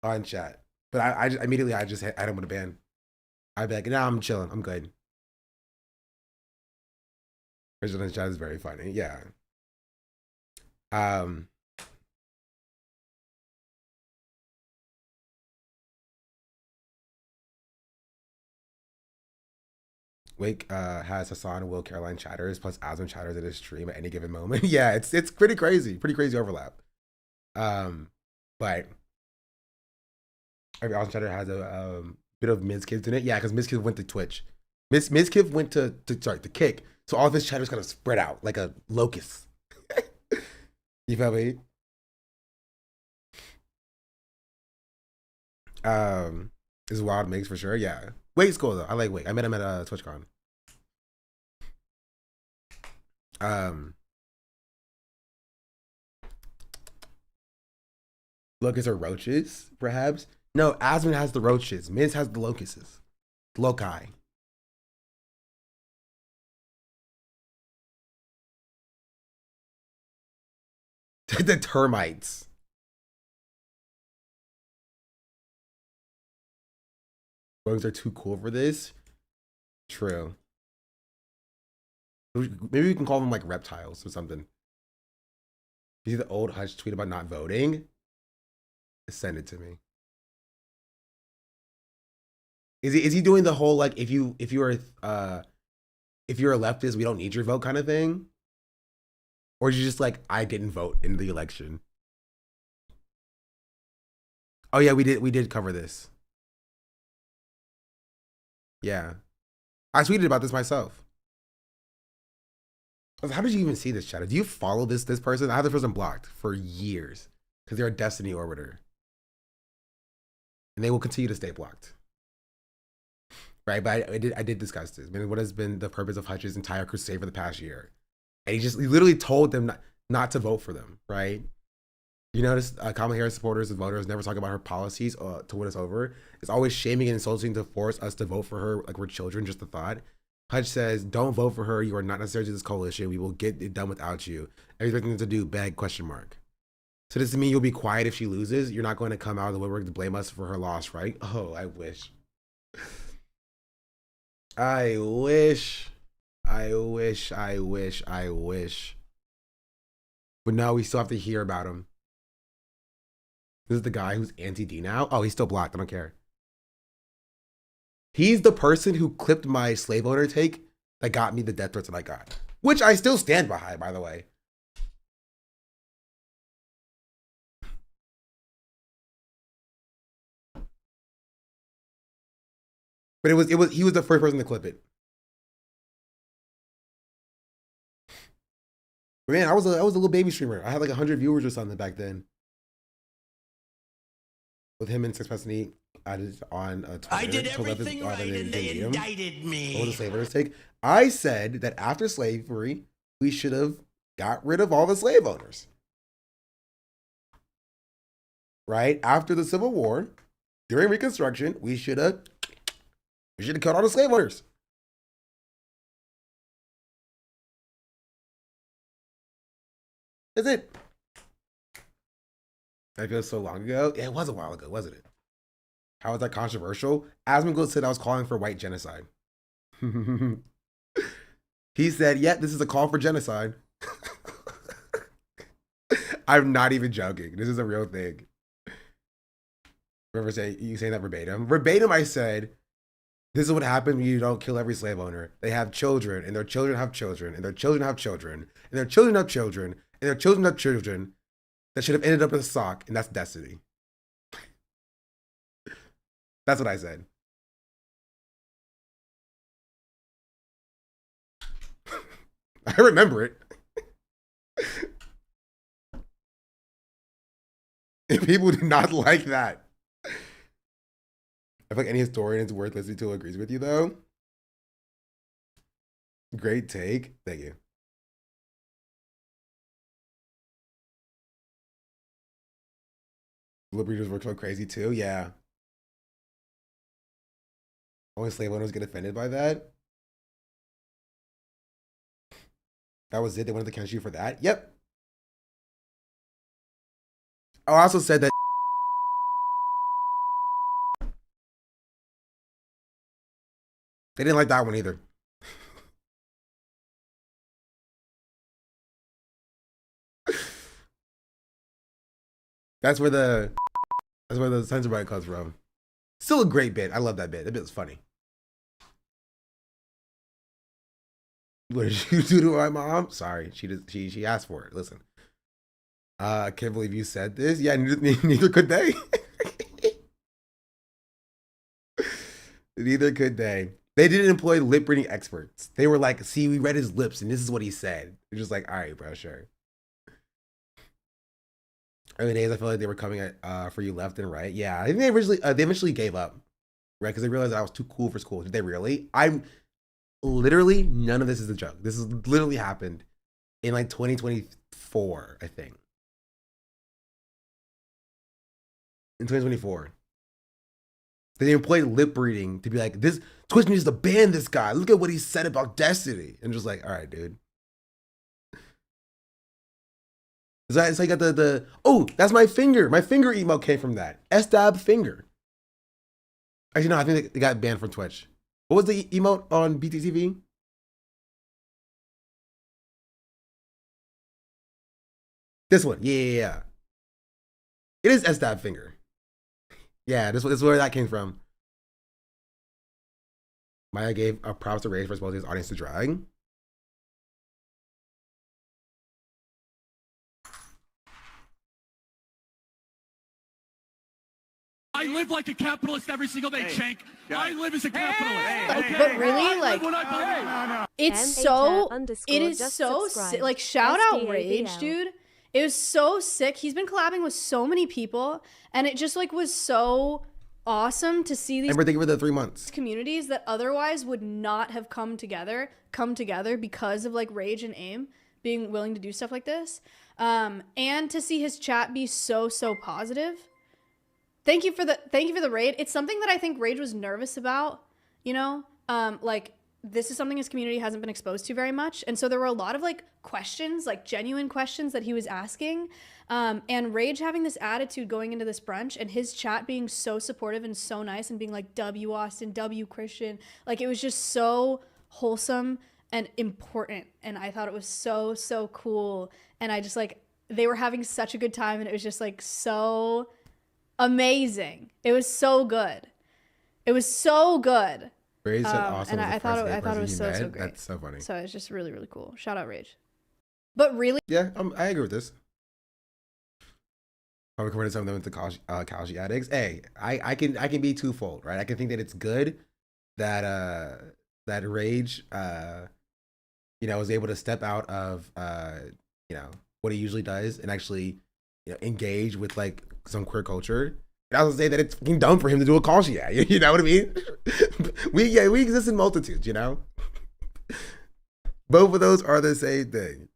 on chat. But I just immediately I don't want to ban. I'd be like, nah, I'm chilling. I'm good. Person in chat is very funny. Yeah. Wake has Hassan and Will Caroline chatters plus Asmund chatters at his stream at any given moment. Yeah, it's pretty crazy overlap. But every Asmund chatter has a bit of Mizkif in it. Yeah, because Mizkif went to Twitch. Mizkif went to Kick. So all of his chatters kind of spread out like a locust. You feel me? This is wild mix for sure. Yeah. Wake's cool though. I like Wake. I met him at TwitchCon. Locusts or roaches, perhaps? No, Asmund has the roaches. Miz has the locusts. Loci. The termites. Rogues are too cool for this. True. Maybe we can call them like reptiles or something. You see the old Hutch tweet about not voting? Send it to me. Is he doing the whole like if you're a leftist, we don't need your vote kind of thing? Or is you just like I didn't vote in the election? Oh yeah, we did cover this. Yeah. I tweeted about this myself. How did you even see this, chat? Do you follow this person? I have this person blocked for years because they're a Destiny Orbiter. And they will continue to stay blocked. Right? But I did discuss this. I mean, what has been the purpose of Hutch's entire crusade for the past year? And he literally told them not to vote for them, right? You notice Kamala Harris supporters and voters never talk about her policies to win us over. It's always shaming and insulting to force us to vote for her like we're children, just a thought. Hutch says, don't vote for her. You are not necessary to this coalition. We will get it done without you. Everything to do, beg, question mark. So does it mean you'll be quiet if she loses? You're not going to come out of the woodwork to blame us for her loss, right? Oh, I wish. I wish. I wish. I wish. I wish. But no, we still have to hear about him. This is the guy who's anti-D now. Oh, he's still blocked. I don't care. He's the person who clipped my slave owner take that got me the death threats that I got, which I still stand behind, by the way. But he was the first person to clip it. Man, I was a little baby streamer. I had like 100 viewers or something back then. With him and Sixpence I did on Twitter. I did everything right and they indicted me. What was the slave owners take? I said that after slavery, we should have got rid of all the slave owners. Right? After the Civil War, during Reconstruction, we should have killed all the slave owners. That's it. That feels so long ago. Yeah, it was a while ago, wasn't it? How was that controversial? Asmongold said I was calling for white genocide. He said, yeah, this is a call for genocide. I'm not even joking. This is a real thing. Remember you saying that verbatim? Verbatim, I said, this is what happens when you don't kill every slave owner. They have children, and their children have children, and their children have children, and their children have children, and their children have children that should have ended up in a sock, and that's destiny. That's what I said. I remember it. And people did not like that. I feel like any historian is worth listening to agrees with you, though. Great take. Thank you. Liberators were so crazy, too. Yeah. Only slave owners get offended by that. That was it. They wanted to cancel you for that. Yep. Oh, I also said that they didn't like that one either. That's where the censor bite comes from. Still a great bit. I love that bit. That bit was funny. What did you do to my mom? Sorry, she asked for it. Listen, I can't believe you said this. Yeah, neither could they. Neither could they. They didn't employ lip reading experts. They were like, see, we read his lips and this is what he said. They're just like, all right, bro, sure. Early days, I feel like they were coming at for you left and right. Yeah, I think they eventually gave up, right? Because they realized I was too cool for school. Did they really? I'm literally, none of this is a joke. This has literally happened in like 2024, I think. In 2024. They employed lip reading to be like, this Twitch needs to ban this guy. Look at what he said about Destiny. And just like, all right, dude. So I got oh, that's my finger. My finger emote came from that. S-dab finger. Actually, no, I think they got banned from Twitch. What was the emote on BTTV? This one. Yeah. It is S-dab finger. Yeah, this is where that came from. Maya gave a props to Rage for exposing his audience to drag. I live like a capitalist every single day, Chank. I live as a capitalist. Okay. But really, like, it's so, it is so sick. Like, shout out Rage, dude. It was so sick. He's been collabing with so many people, and it just like was so awesome to see these. And we're thinking for the 3 months. Communities that otherwise would not have come together because of like Rage and AIM being willing to do stuff like this, and to see his chat be so positive. Thank you for the raid. It's something that I think Rage was nervous about, you know, like this is something his community hasn't been exposed to very much. And so there were a lot of like questions, like genuine questions that he was asking. And Rage having this attitude going into this brunch and his chat being so supportive and so nice and being like, W Austin, W Christian. Like it was just so wholesome and important. And I thought it was so, so cool. And I just like, they were having such a good time and it was just like so amazing. It was so good. It was so good. Rage said awesome. And I thought it was so great. That's so funny. So it's just really, really cool. Shout out Rage. But really, yeah, I agree with this. I'm comparing some of them to kalshi addicts. Hey, I can be twofold, right? I can think that it's good that that Rage was able to step out of what he usually does and actually engage with like some queer culture. And I was say that it's fucking dumb for him to do a kalshi ad. You know what I mean? we exist in multitudes, Both of those are the same thing.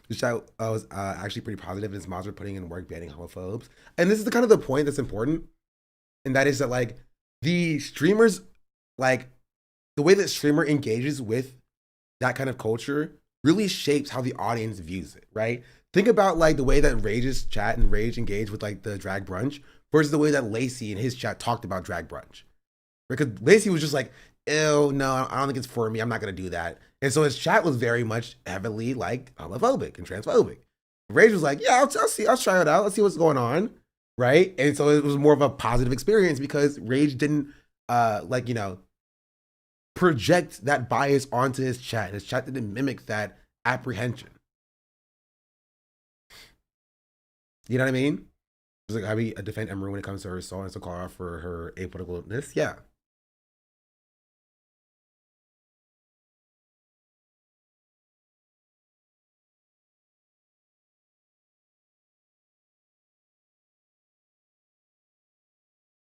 The show was actually pretty positive, and his mods were putting in work banning homophobes. And this is the point that's important, and that is that like the streamers, like the way that streamer engages with that kind of culture really shapes how the audience views it, right? Think about like the way that Rage's chat and Rage engaged with like the drag brunch versus the way that Lacey in his chat talked about drag brunch. Because Lacey was just like, ew, no, I don't think it's for me. I'm not gonna do that. And so his chat was very much heavily like homophobic and transphobic. Rage was like, yeah, I'll try it out. Let's see what's going on, right? And so it was more of a positive experience because Rage didn't project that bias onto his chat. His chat didn't mimic that apprehension. You know what I mean? It's like, how we defend Emery when it comes to her soul and so call her out for her apoliticalness. Yeah.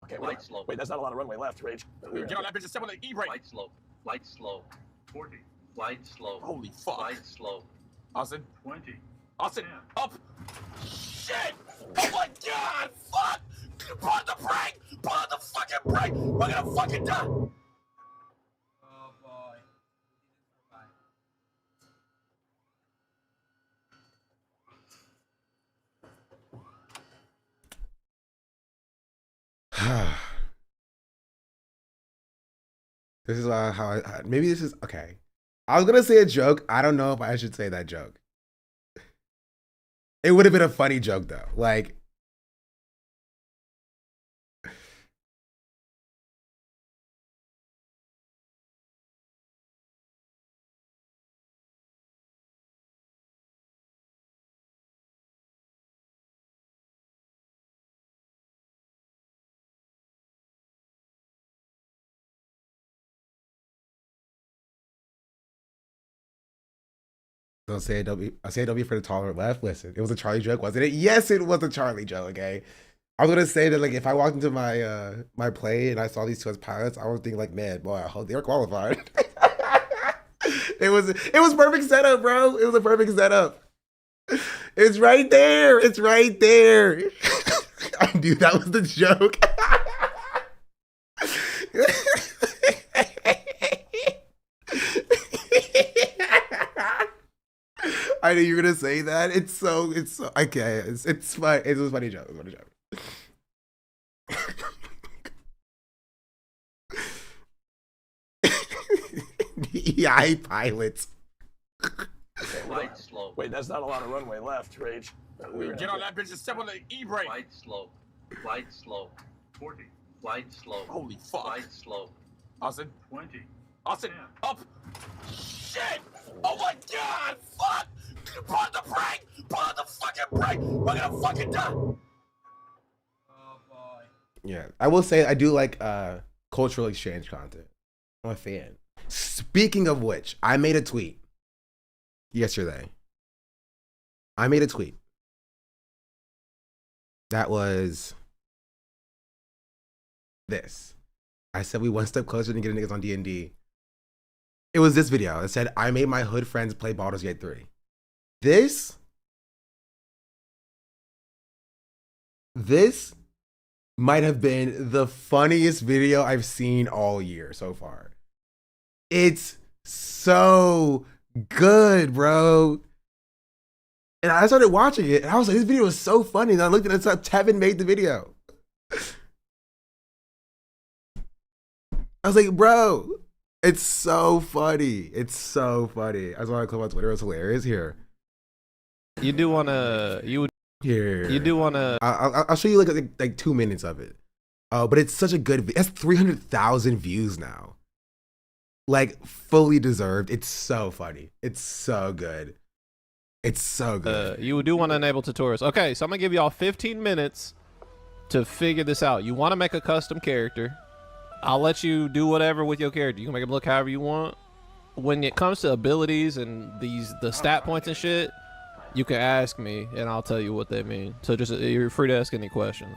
Okay, wait, that's not a lot of runway left, Rage. Get on that bitch and step on the E-brake. Light slow. 40. Light slow. Holy fuck. Light slow. Austin. 20. Austin, up. Shit! Oh my god! Fuck! Pull out the brake! Pull out the fucking brake! We're gonna fucking die! Oh boy. This is how maybe this is okay. I was gonna say a joke. I don't know if I should say that joke. It would have been a funny joke though. Like, don't say it. I say don't be afraid to tolerate left. Listen, it was a Charlie joke, wasn't it? Yes, it was a Charlie joke. Okay, I was gonna say that like if I walked into my my play and I saw these two as pilots, I was thinking like, man, boy, I hope they're qualified. It was perfect setup, bro. It was a perfect setup. It's right there. It's right there. I knew that was the joke. I knew you were gonna say that. It's so okay. It's fun. It was a funny joke. It was a funny joke. EI pilots. Light slow. Wait, that's not a lot of runway left, Rage. Get on that bitch and step on the E-brake. Light slow. Light slow. 40. Light slow. Holy fuck. Light slow. Austin. 20. Austin, up. Shit! Oh my god! Fuck! Pull out the brake! Pull out the fucking brake! We're gonna fucking die! Oh boy. Yeah, I will say I do like cultural exchange content. I'm a fan. Speaking of which, I made a tweet yesterday. I made a tweet that was this. I said we one step closer to getting niggas on D&D. It was this video. It said, I made my hood friends play Baldur's Gate 3. This might have been the funniest video I've seen all year so far. It's so good, bro. And I started watching it, and I was like, this video is so funny. And I looked at it, and Tevin made the video. I was like, bro, it's so funny. It's so funny. I saw a clip on Twitter. It was hilarious. Here. You do want to, Here. you do want to, I'll show you like 2 minutes of it. But it's such a good video. That's 300,000 views now. Like, fully deserved. It's so funny. It's so good. It's so good. you do want to enable tutorials. Okay, so I'm going to give y'all 15 minutes to figure this out. You want to make a custom character. I'll let you do whatever with your character. You can make him look however you want. When it comes to abilities and the stat points and shit, you can ask me and I'll tell you what they mean. So just you're free to ask any questions.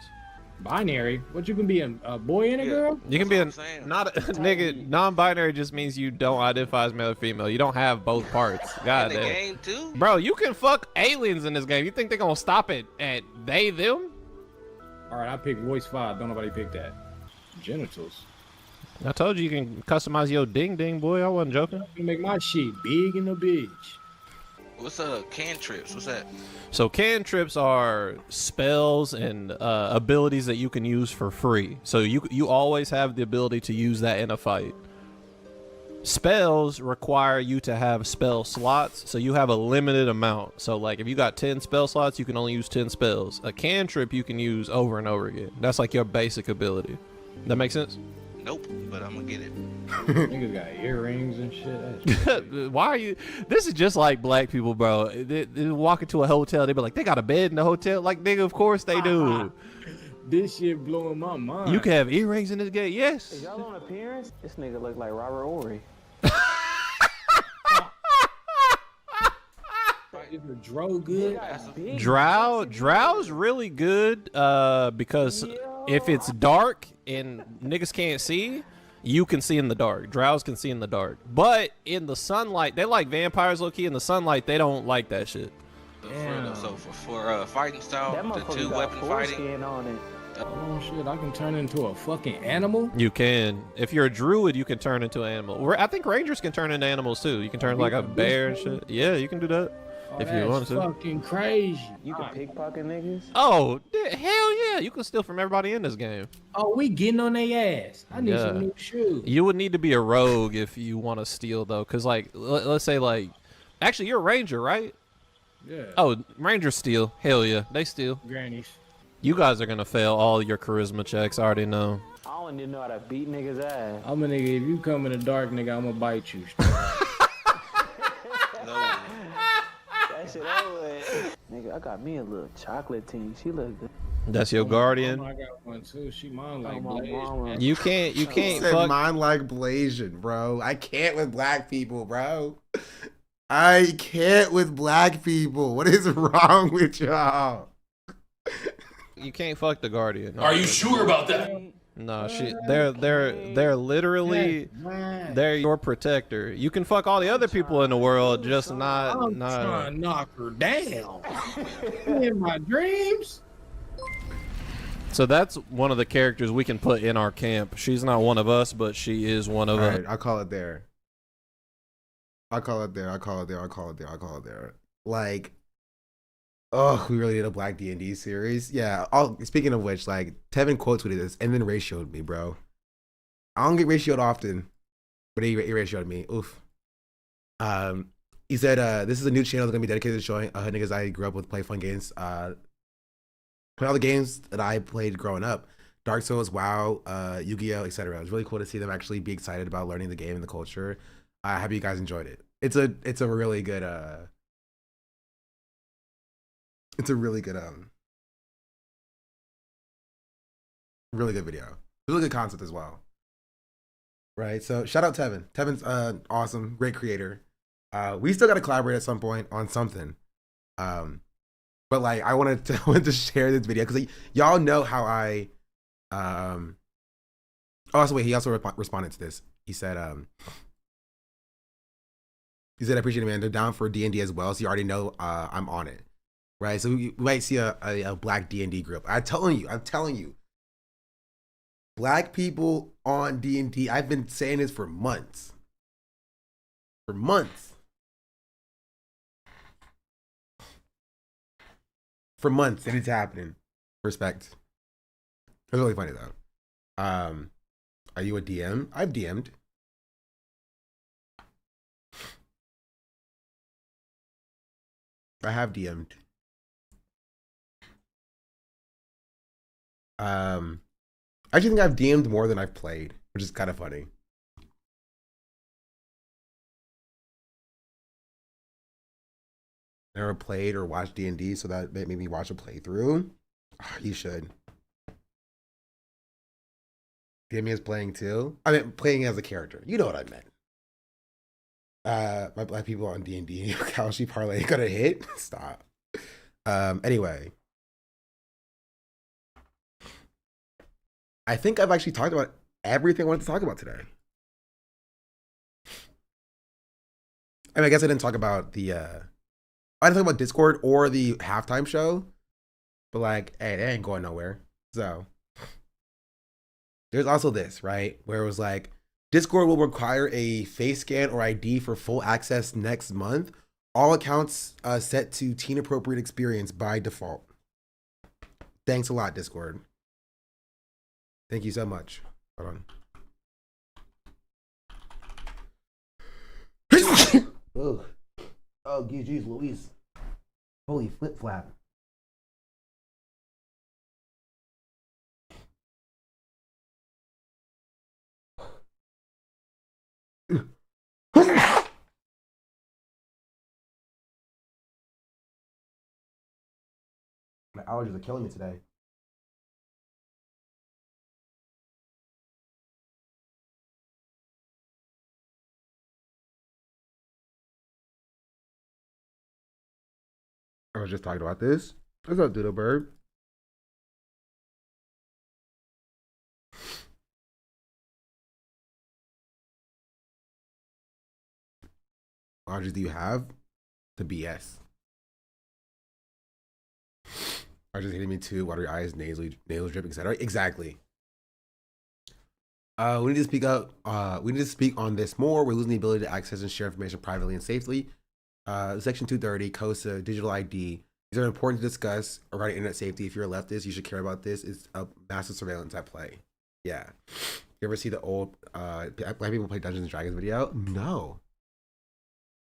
Binary? What, you can be a boy and a girl? You can be not a nigga. Non-binary just means you don't identify as male or female. You don't have both parts. God damn. Game too? Bro, you can fuck aliens in this game. You think they're gonna stop it at they them? All right, I picked voice 5. Don't nobody pick that. Genitals. I told you you can customize your ding ding, boy. I wasn't joking. You make my shit big in the bitch. What's cantrips? What's that? So cantrips are spells and abilities that you can use for free. So you always have the ability to use that in a fight. Spells require you to have spell slots, so you have a limited amount. So like if you got 10 spell slots, you can only use 10 spells. A cantrip you can use over and over again. That's like your basic ability. That make sense? Nope, but I'm gonna get it. Niggas got earrings and shit. Why are you? This is just like black people, bro. They walk into a hotel, they be like, they got a bed in the hotel. Like, nigga, of course they do. This shit blowing my mind. You can have earrings in this game, yes. Is y'all on appearance? This nigga look like Robert Ory. Is the Drow good? Drow's really good because if it's dark and niggas can't see, you can see in the dark. Drows can see in the dark. But in the sunlight, they like vampires low key. In the sunlight, they don't like that shit. So for fighting style, the 2 weapon fighting. Oh shit, I can turn into a fucking animal? You can. If you're a druid, you can turn into an animal. I think rangers can turn into animals too. You can turn like a bear and shit. Yeah, you can do that. If you want to. Fucking crazy. You can pickpocket niggas? Oh, hell yeah. You can steal from everybody in this game. Oh, we getting on their ass. I need some new shoes. You would need to be a rogue if you want to steal, though. Because, like, let's say, like, actually, you're a ranger, right? Yeah. Oh, rangers steal. Hell yeah. They steal. Grannies. You guys are going to fail all your charisma checks. I already know. I don't even know how to beat niggas' ass. I'm a nigga. If you come in the dark, nigga, I'm going to bite you. Nigga, I got me a little chocolate team. She look good. That's your guardian. I got one too. She mine like Blaze. You can't fuck mine like Blasian, bro. I can't with black people, bro. I can't with black people. What is wrong with y'all? You can't fuck the guardian. Are you sure about that? No, shit. They're literally they're your protector. You can fuck all the other people in the world, just not. I'm trying to knock her down. In my dreams. So that's one of the characters we can put in our camp. She's not one of us, but she is one of us. Right, I'll call it there. I'll call it there. I'll call it there. I'll call it there. I'll call it there. Like, oh, we really did a Black D&D series. Yeah. Speaking of which, like, Tevin quote tweeted this and then ratioed me, bro. I don't get ratioed often, but he ratioed me. Oof. He said, this is a new channel that's gonna be dedicated to showing niggas I grew up with, play fun games. Play all the games that I played growing up. Dark Souls, WoW, Yu-Gi-Oh, etc. It was really cool to see them actually be excited about learning the game and the culture. I hope you guys enjoyed it. It's a really good really good video. Really good concept as well. Right. So shout out Tevin. Tevin's awesome, great creator. We still gotta collaborate at some point on something. But like I wanted to share this video because y'all know how I oh, also wait, he also responded to this. He said I appreciate it, man. They're down for D&D as well, so you already know I'm on it. Right? So we might see a Black D&D group. I'm telling you, Black people on D&D. I've been saying this for months. For months. For months, and it's happening. Respect. It's really funny though. Are you a DM? I've DM'd. I have DM'd. I actually think I've DM'd more than I've played, which is kind of funny. Never played or watched D&D, so that made me watch a playthrough. Oh, you should. DMing is playing too. I mean, playing as a character. You know what I meant. My black people on D&D. Kalshi parlay gonna hit. Stop. Anyway, I think I've actually talked about everything I wanted to talk about today. I mean, I guess I didn't talk about the. I didn't talk about Discord or the halftime show, but like, hey, they ain't going nowhere. So there's also this, right, where it was like, Discord will require a face scan or ID for full access next month. All accounts set to teen appropriate experience by default. Thanks a lot, Discord. Thank you so much. Hold on. Oh, geez, Louise. Holy flip flap. My allergies are killing me today. I was just talking about this. What's up, Doodle Bird? What allergies do you have? The BS. Allergies hitting me too. Watery eyes, nasal dripping, etc. Exactly. We need to speak up. We need to speak on this more. We're losing the ability to access and share information privately and safely. Section 230, KOSA, digital ID. These are important to discuss regarding internet safety. If you're a leftist, you should care about this. It's a massive surveillance at play. Yeah. You ever see the old black people play Dungeons and Dragons video? No.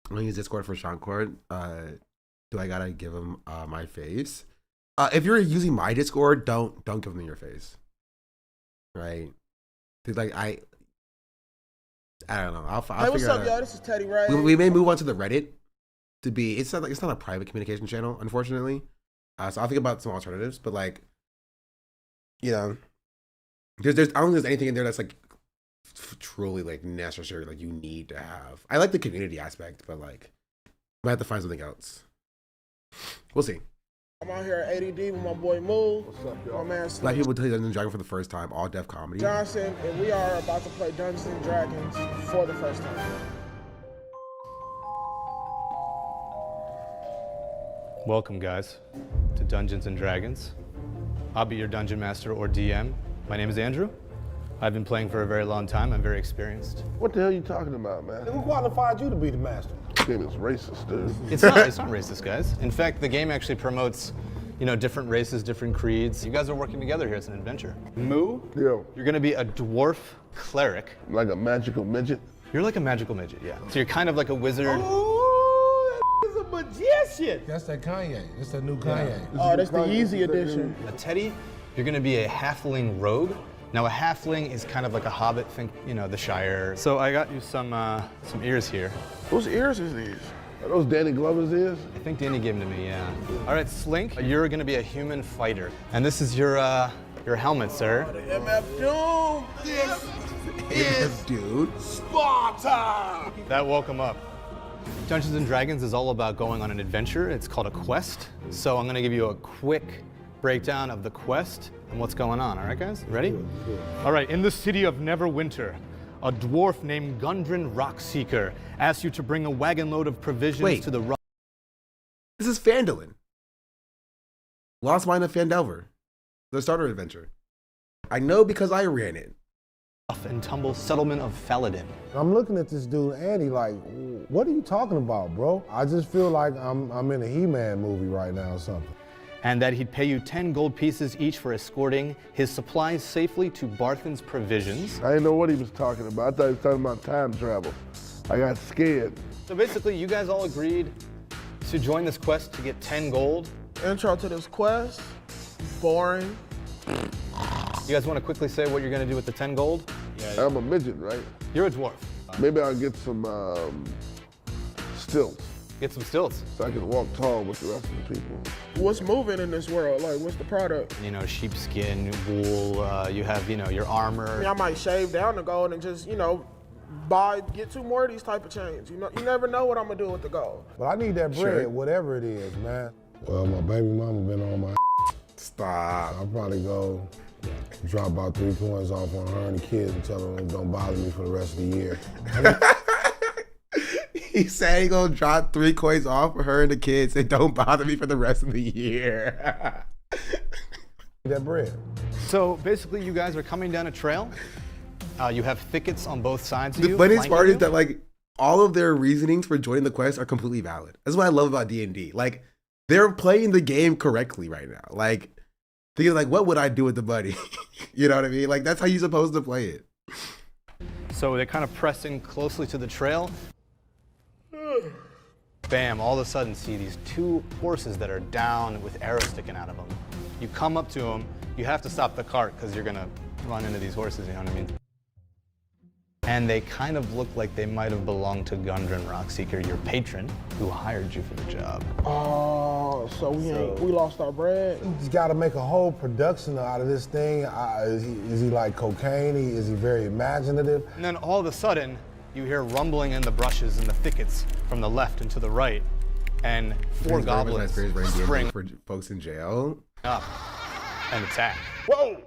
I'm gonna use Discord for Sean Cord. Do I gotta give him my face? If you're using my Discord, don't give them your face. Right? Like I don't know. I'll hey, what's up, y'all? This is Teddy Ray. We may move on to the Reddit to be. It's not a private communication channel, unfortunately. So I'll think about some alternatives. But like, you know, there's I don't think there's anything in there that's like truly like necessary. Like you need to have. I like the community aspect, but like, I might have to find something else. We'll see. I'm out here at ADD with my boy Moo. What's up, y'all? My man Black people play Dungeons and Dragons for the first time, all deaf comedy. Johnson, and we are about to play Dungeons and Dragons for the first time. Welcome, guys, to Dungeons and Dragons. I'll be your dungeon master or DM. My name is Andrew. I've been playing for a very long time. I'm very experienced. What the hell are you talking about, man? Who qualified you to be the master? This game is racist, dude. It's not racist, guys. In fact, the game actually promotes, different races, different creeds. You guys are working together here. It's an adventure. Moo? Yeah. You're gonna be a dwarf cleric. Like a magical midget? You're like a magical midget, yeah. So you're kind of like a wizard. Oh, that is a magician. That's that Kanye. That's that new Kanye. Yeah. Oh, that's the easy edition. Teddy, you're gonna be a halfling rogue. Now a halfling is kind of like a hobbit, think, the Shire. So I got you some ears here. Whose ears is these? Are those Danny Glover's ears? I think Danny gave them to me, yeah. All right, Slink, you're gonna be a human fighter. And this is your helmet, sir. The MF Doom. This is dude. Sparta. That woke him up. Dungeons and Dragons is all about going on an adventure. It's called a quest. So I'm gonna give you a quick breakdown of the quest and what's going on. All right, guys, ready? Sure. All right, in the city of Neverwinter, a dwarf named Gundren Rockseeker asks you to bring a wagon load of provisions to the rock. This is Phandalin. Lost Mine of Phandelver. The starter adventure. I know because I ran it. And tumble settlement of Faladin. I'm looking at this dude, Andy, like, what are you talking about, bro? I just feel like I'm in a He-Man movie right now or something. And that he'd pay you 10 gold pieces each for escorting his supplies safely to Barthen's provisions. I didn't know what he was talking about. I thought he was talking about time travel. I got scared. So basically, you guys all agreed to join this quest to get 10 gold. Intro to this quest, boring. You guys want to quickly say what you're going to do with the 10 gold? Yeah. I'm a midget, right? You're a dwarf. Maybe I'll get some stilts. Get some stilts. So I can walk tall with the rest of the people. What's moving in this world? Like, what's the product? You know, sheepskin, wool, you have, you know, your armor. I mean, I might shave down the gold and just, you know, get 2 more of these type of chains. You know, you never know what I'm gonna do with the gold. But I need that bread, Sure. whatever it is, man. Well, my baby mama been on my Stop. I'll probably go drop about 3 coins off on her and the kids and tell them don't bother me for the rest of the year. He said he gonna drop 3 coins off for her and the kids and don't bother me for the rest of the year. That bread. So basically, you guys are coming down a trail. You have thickets on both sides of you. The funniest flanking part you. is that like all of their reasonings for joining the quest are completely valid. That's what I love about D&D. Like they're playing the game correctly right now. Like thinking like, what would I do with the money? You know what I mean? Like that's how you're supposed to play it. So they're kind of pressing closely to the trail. Bam, all of a sudden see these 2 horses that are down with arrows sticking out of them. You come up to them, you have to stop the cart because you're gonna run into these horses, you know what I mean? And they kind of look like they might have belonged to Gundren Rockseeker, your patron, who hired you for the job. Oh, so we lost our bread. You just got to make a whole production out of this thing. Is he like cocaine? Is he very imaginative? And then all of a sudden, you hear rumbling in the brushes and the thickets from the left and to the right, and 4 goblins spring for folks in jail up and attack. Whoa!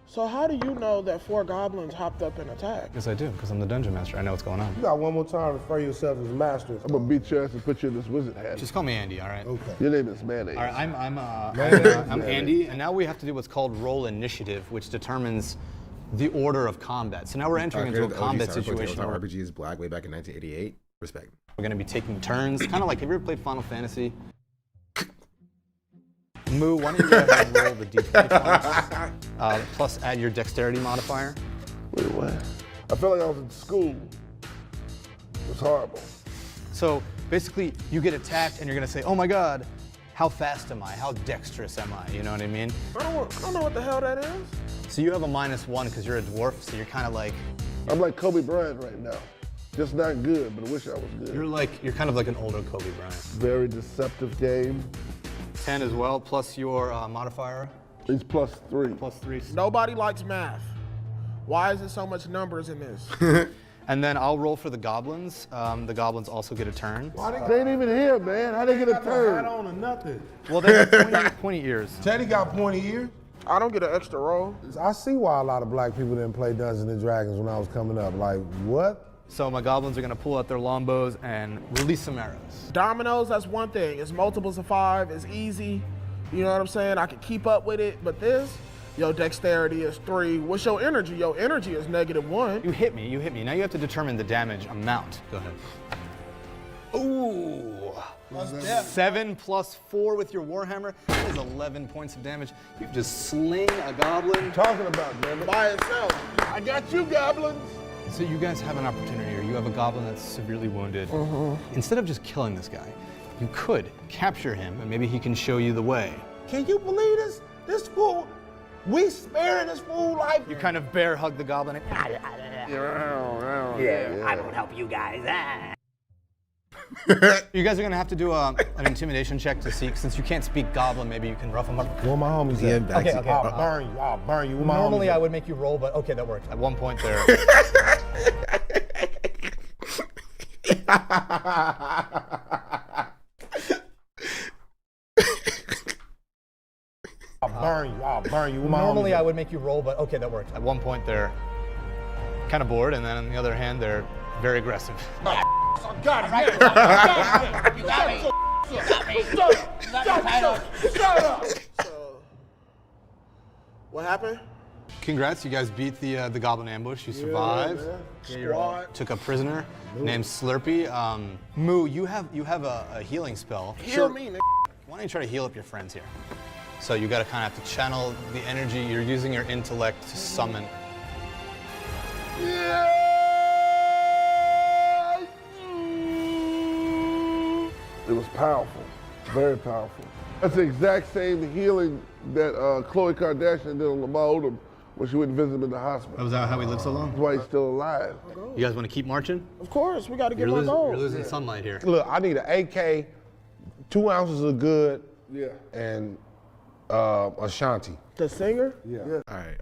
So how do you know that 4 goblins hopped up and attacked? Yes, I do, because I'm the dungeon master. I know what's going on. You got one more time to refer yourself as master. I'm gonna beat your ass and put you in this wizard hat. Just call me Andy, all right? Okay. Your name is Mayonnaise. All right, I'm Mayonnaise. Andy, and now we have to do what's called roll initiative, which determines the order of combat. So now we're entering into a combat situation. Our RPG is black way back in 1988. Respect. We're going to be taking turns, kind of like, have you ever played Final Fantasy? Moo, why don't you go ahead and roll the d20 plus add your dexterity modifier. Wait, what? I felt like I was in school. It was horrible. So basically, you get attacked and you're going to say, oh my god, how fast am I? How dexterous am I? You know what I mean? I don't know what the hell that is. So you have a -1 because you're a dwarf, so you're kind of like... I'm like Kobe Bryant right now. Just not good, but I wish I was good. You're kind of like an older Kobe Bryant. Very deceptive game. 10 as well, plus your modifier. It's +3. +3. Nobody likes math. Why is there so much numbers in this? And then I'll roll for the goblins. The goblins also get a turn. They ain't even here, man. How they get a turn? Hat on or nothing. Well, they have pointy ears. Teddy got pointy ears. I don't get an extra roll. I see why a lot of black people didn't play Dungeons and Dragons when I was coming up. Like, what? So my goblins are gonna pull out their longbows and release some arrows. Dominoes, that's one thing. It's multiples of 5. It's easy. You know what I'm saying? I can keep up with it. But this, your dexterity is 3. What's your energy? Your energy is -1. You hit me. Now you have to determine the damage amount. Go ahead. Ooh. 7 plus 4 with your warhammer. That is 11 points of damage. You just sling a goblin. Talking about, damn it. By itself. I got you, goblins. So you guys have an opportunity here. You have a goblin that's severely wounded. Instead of just killing this guy, you could capture him and maybe he can show you the way. Can you believe this? This fool, we sparing this fool life. You kind of bear hug the goblin. Yeah, I don't help you guys. You guys are gonna have to do an intimidation check to see, since you can't speak goblin, maybe you can rough him up. Where my homies at? Okay. I'll burn you. Where my Normally homies at? I would make you roll, but okay, that worked. At one point there. I'll burn you. Where my Normally homies I at? would make you roll, but okay, that worked. At one point they're kind of bored, and then on the other hand, they're very aggressive. I got it. You got me. You got me. Shut up. So, what happened? Congrats, you guys beat the Goblin ambush. You survived. Squad. Took a prisoner named Slurpee. Moo, you have a healing spell. Heal me, nigga. Why don't you try to heal up your friends here? So you gotta kind of have to channel the energy. You're using your intellect to summon. Yeah! It was powerful, very powerful. That's the exact same healing that Khloe Kardashian did on Lamar Odom when she went and visited him in the hospital. Was that how he lived so long? That's why he's still alive. You guys want to keep marching? Of course, we got to get You're my goal. losing sunlight here. Look, I need an AK, 2 ounces of good, Yeah. and Ashanti. The singer? Yeah. All right.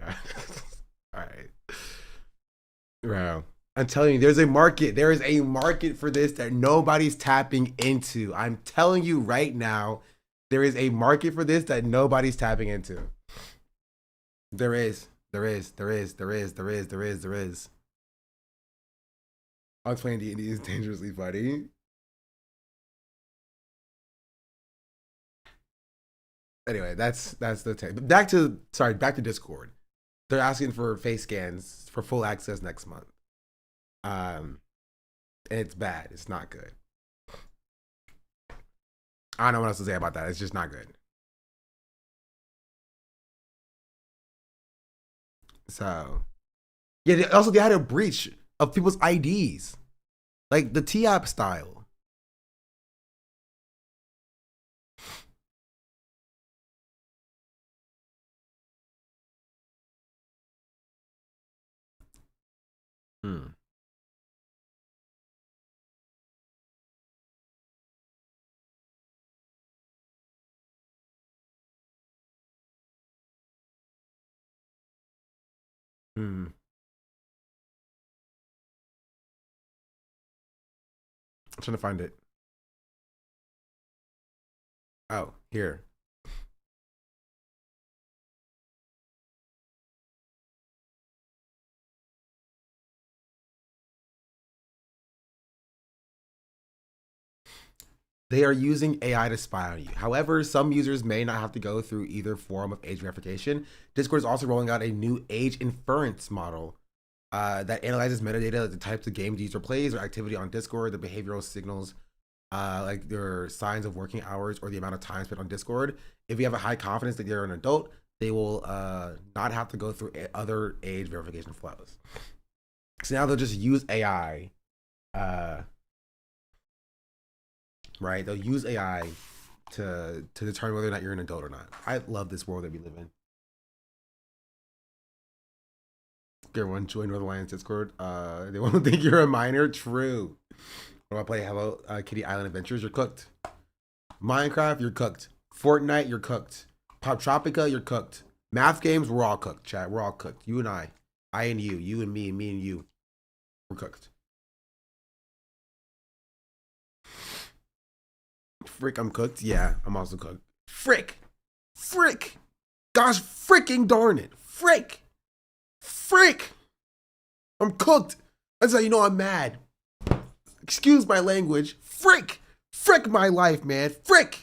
All right. Bro, I'm telling you, there's a market. There is a market for this that nobody's tapping into. I'm telling you right now, there is a market for this that nobody's tapping into. There is. I'm playing D&D is dangerously funny. Anyway, that's the thing. But back to Discord. They're asking for face scans for full access next month. And it's bad. It's not good. I don't know what else to say about that. It's just not good. So, yeah. They had a breach of people's IDs, like the T-App style. I'm trying to find it. Oh, here. They are using AI to spy on you. However, some users may not have to go through either form of age verification. Discord is also rolling out a new age inference model that analyzes metadata, like the types of games the user plays or activity on Discord, the behavioral signals, like their signs of working hours or the amount of time spent on Discord. If you have a high confidence that you're an adult, they will not have to go through other age verification flows. So now they'll just use AI. Right? They'll use AI to determine whether or not you're an adult or not. I love this world that we live in. Everyone join Northern Lions Discord. They want to think you're a minor. True. When I play Hello Kitty Island Adventures, you're cooked. Minecraft, you're cooked. Fortnite, you're cooked. Pop Tropica, you're cooked. Math games, we're all cooked, chat. We're all cooked. You and I and you and me and you. We're cooked. Frick, I'm cooked. Yeah, I'm also cooked. Frick. Gosh, freaking darn it. Frick. I'm cooked. That's how you know I'm mad. Excuse my language. Frick my life, man. Frick.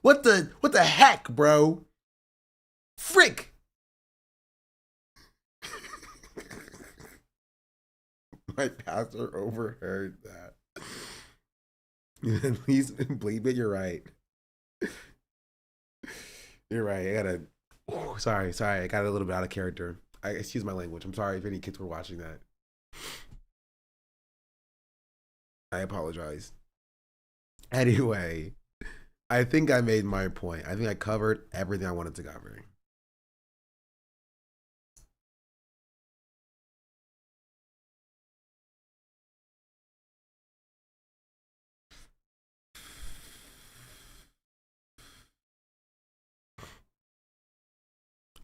What the heck, bro? Frick. My pastor overheard that. At least bleep it. You're right. You're right. I gotta. Oh, sorry. I got a little bit out of character. Excuse my language. I'm sorry if any kids were watching that. I apologize. Anyway, I think I made my point. I think I covered everything I wanted to cover.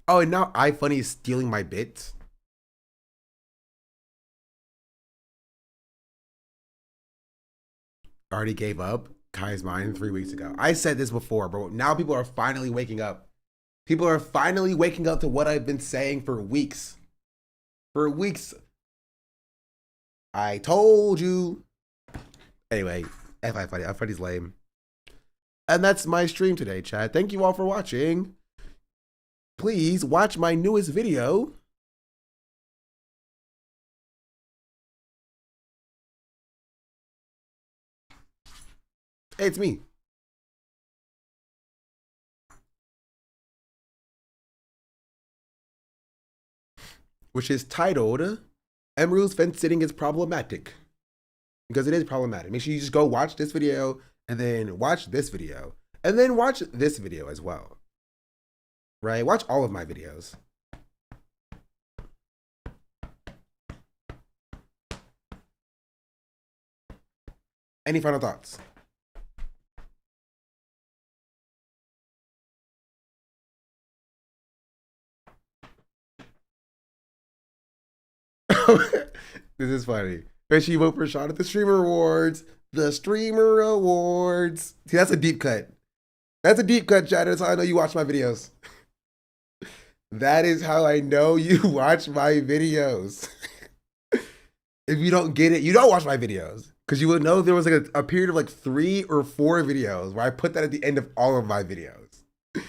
Oh, and now iFunny is stealing my bits. Already gave up Kai's mind 3 weeks ago. I said this before, but now people are finally waking up. People are finally waking up to what I've been saying for weeks. I told you. Anyway, F5's lame. And that's my stream today, chat. Thank you all for watching. Please watch my newest video. Hey, it's me. Which is titled, Emerald's Fence Sitting is Problematic. Because it is problematic. Make sure you just go watch this video, and then watch this video, and then watch this video as well. Right? Watch all of my videos. Any final thoughts? This is funny. Make sure you vote for Sean at the Streamer Awards. The Streamer Awards. See, that's a deep cut. That's a deep cut, chat. That's how I know you watch my videos. That is how I know you watch my videos. If you don't get it, you don't watch my videos. Because you would know there was like a period of like 3 or 4 videos where I put that at the end of all of my videos. Let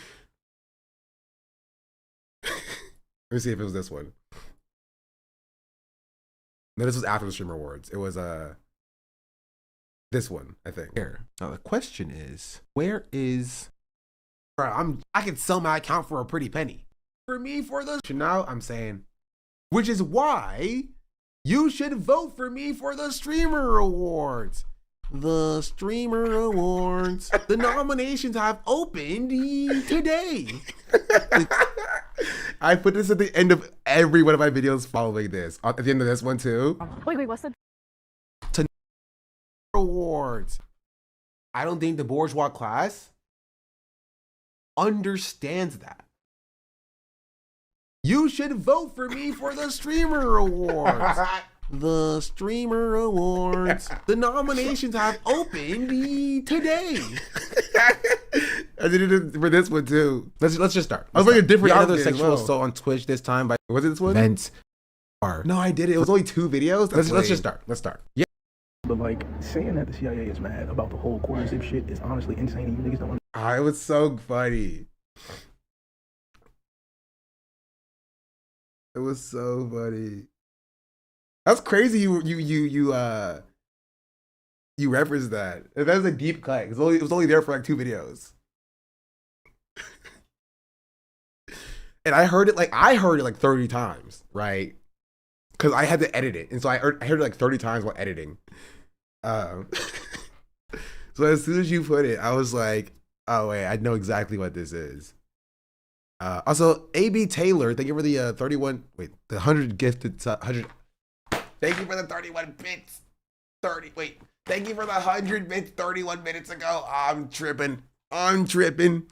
me see if it was this one. No, this was after the Streamer Awards. It was this one, I think. Here. Now the question is, where is? Bro, I can sell my account for a pretty penny. For me, for the now, I'm saying, which is why you should vote for me for the Streamer Awards. The Streamer Awards. The nominations have opened today. I put this at the end of every one of my videos following this. At the end of this one too. Wait, what's the Awards? I don't think the bourgeois class understands that. You should vote for me for the Streamer Awards. The Streamer Awards. The nominations have opened today. I did it for this one too. Let's just start. I was like a different other sexual assault on Twitch this time. By was it this one? Vent. No, I did it. It was only 2 videos. Let's just start. Let's start. Yeah. But like saying that the CIA is mad about the whole quarter zip shit is honestly insane. You niggas don't. It was so funny. It was so funny. That's crazy. You referenced that. That was a deep cut. It was only there for like 2 videos. And I heard it like 30 times, right? Because I had to edit it, and so I heard it like 30 times while editing. So as soon as you put it, I was like, oh wait, I know exactly what this is. Also, AB Taylor, thank you for the 31. Wait, the 100 gifted 100. Thank you for the 31 bits. Thank you for the 100 bits 31 minutes ago. I'm tripping. I am tripping.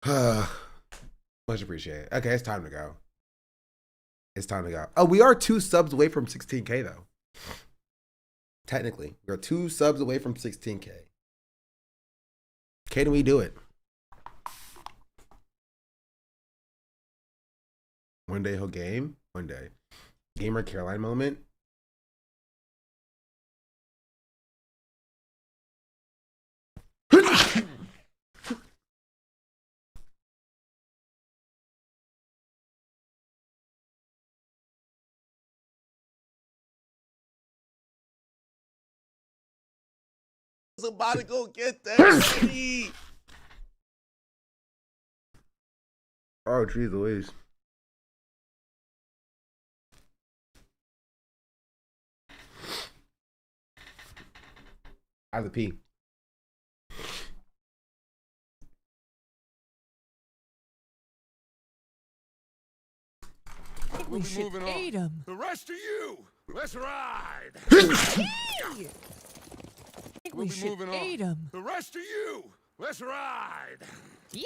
Much appreciated. Okay, it's time to go. Oh, we are 2 subs away from 16K though. Technically, we are 2 subs away from 16K. Can we do it? One day he'll game. One day. Gamer Caroline moment. I was about to go get that shit. Oh, geez Louise. I have to pee. We should aid him. The rest of you, let's ride. We should aid him. The rest of you, let's ride. Yay!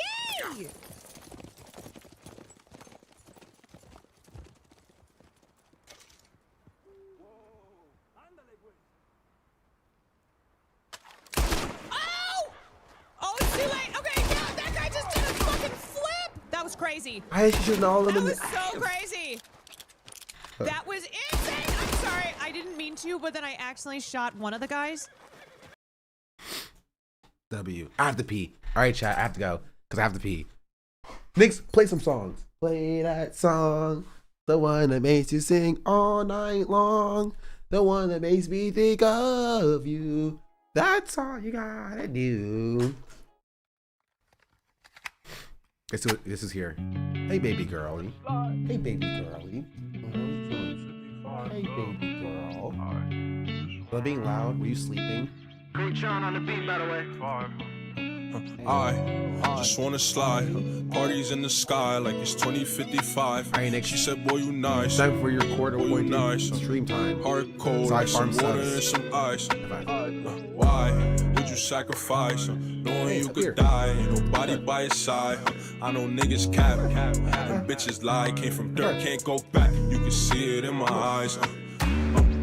Oh, it's too late. Okay, yeah, that guy just did a fucking flip. That was crazy. I should know all of them. That was so crazy. That was insane. I'm sorry. I didn't mean to, but then I accidentally shot one of the guys. W. I have to pee. All right, chat. I have to go because I have to pee. Nix, play some songs. Play that song. The one that makes you sing all night long. The one that makes me think of you. That's all you gotta do. This is here. Hey, baby girlie. Hey, baby girlie. Hey, baby girl. Was I being loud? Were you sleeping? Great Sean on the beat, by the way. I just wanna slide. Parties in the sky like it's 2055. Alright, Nick. She said, boy, you nice. Time for your quarter boy, you nice. Stream time. Hard cold, Side like some farm water subs. and some ice. Why would you sacrifice? Knowing you could die, ain't nobody by your side. I know niggas cap, and bitches lie. Came from dirt, can't go back. You can see it in my eyes.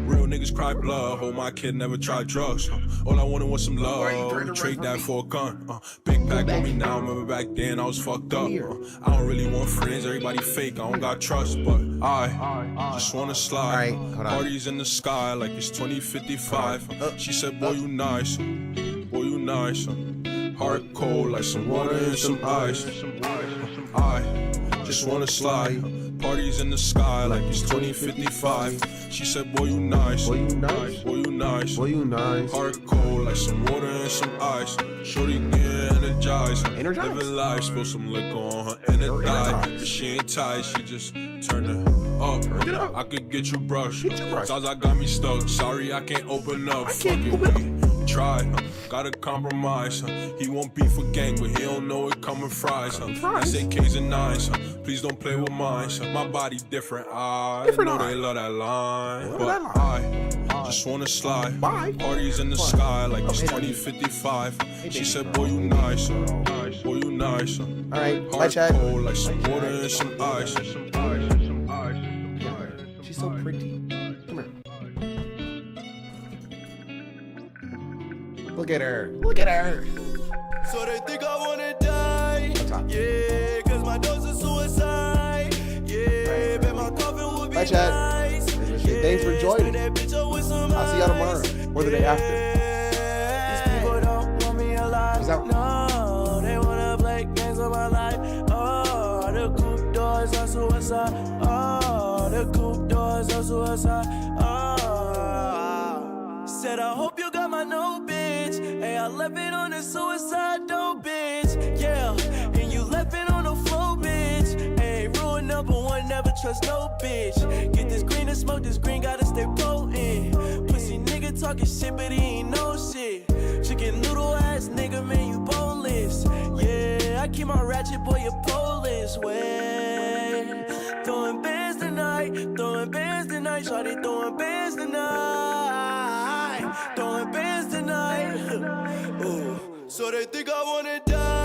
Real niggas cry blood. Hope my kid never tried drugs. All I wanted was some love. Trade that for a gun. Big pack on me now. Remember back then I was fucked up. I don't really want friends. Everybody fake. I don't got trust, but I just wanna slide. Parties in the sky like it's 2055. She said, boy, you nice. Boy, you nice. Heart cold like some water and some ice. I just wanna slide. Parties in the sky like it's 2055. She said, boy, you nice. Boy, you nice. Boy, you nice. Boy, you nice. Heart cold like some water and some ice. Shorty get energized. Living life, spill some liquor on her and it died. But she ain't tight, she just turned it up. I could get you brushed. Zaza got me stuck. Sorry, I can't open up. Fuck it, try, gotta compromise. He won't be for gang, but he don't know it coming fries. I say K's and 9s. Please don't play with mine. My body different. I know they love that line, but I just wanna slide. Parties in the sky like it's 2055. She said, boy, you nice. Boy, you nice. Alright, bye, chat. Cold like some water and some ice. She's so pretty. Come here. Look at her. Look at her. So they think I wanna die. Yeah, cause my dose is suicide. Yeah, bet my coffin would be nice. Yeah, thanks for joining. I'll see y'all tomorrow or the day after. These people don't want me alive. No, they wanna play games of my life. Oh, the coupe doors are suicide. Oh, the coupe doors are suicide. Oh, said I hope you got my no, bitch. Hey, I left it on the suicide door, bitch. Yeah, and you left it on the floor, bitch. Hey, rule number one, never trust no bitch. Get this green to smoke, this green gotta stay potent. Pussy nigga talking shit, but he ain't no shit. Chicken noodle ass nigga, man, you boneless. Yeah, I keep my ratchet boy, you Polish way. Throwing bands tonight, shawty throwing bands tonight. Throwing bands tonight. Ooh. So they think I wanna die.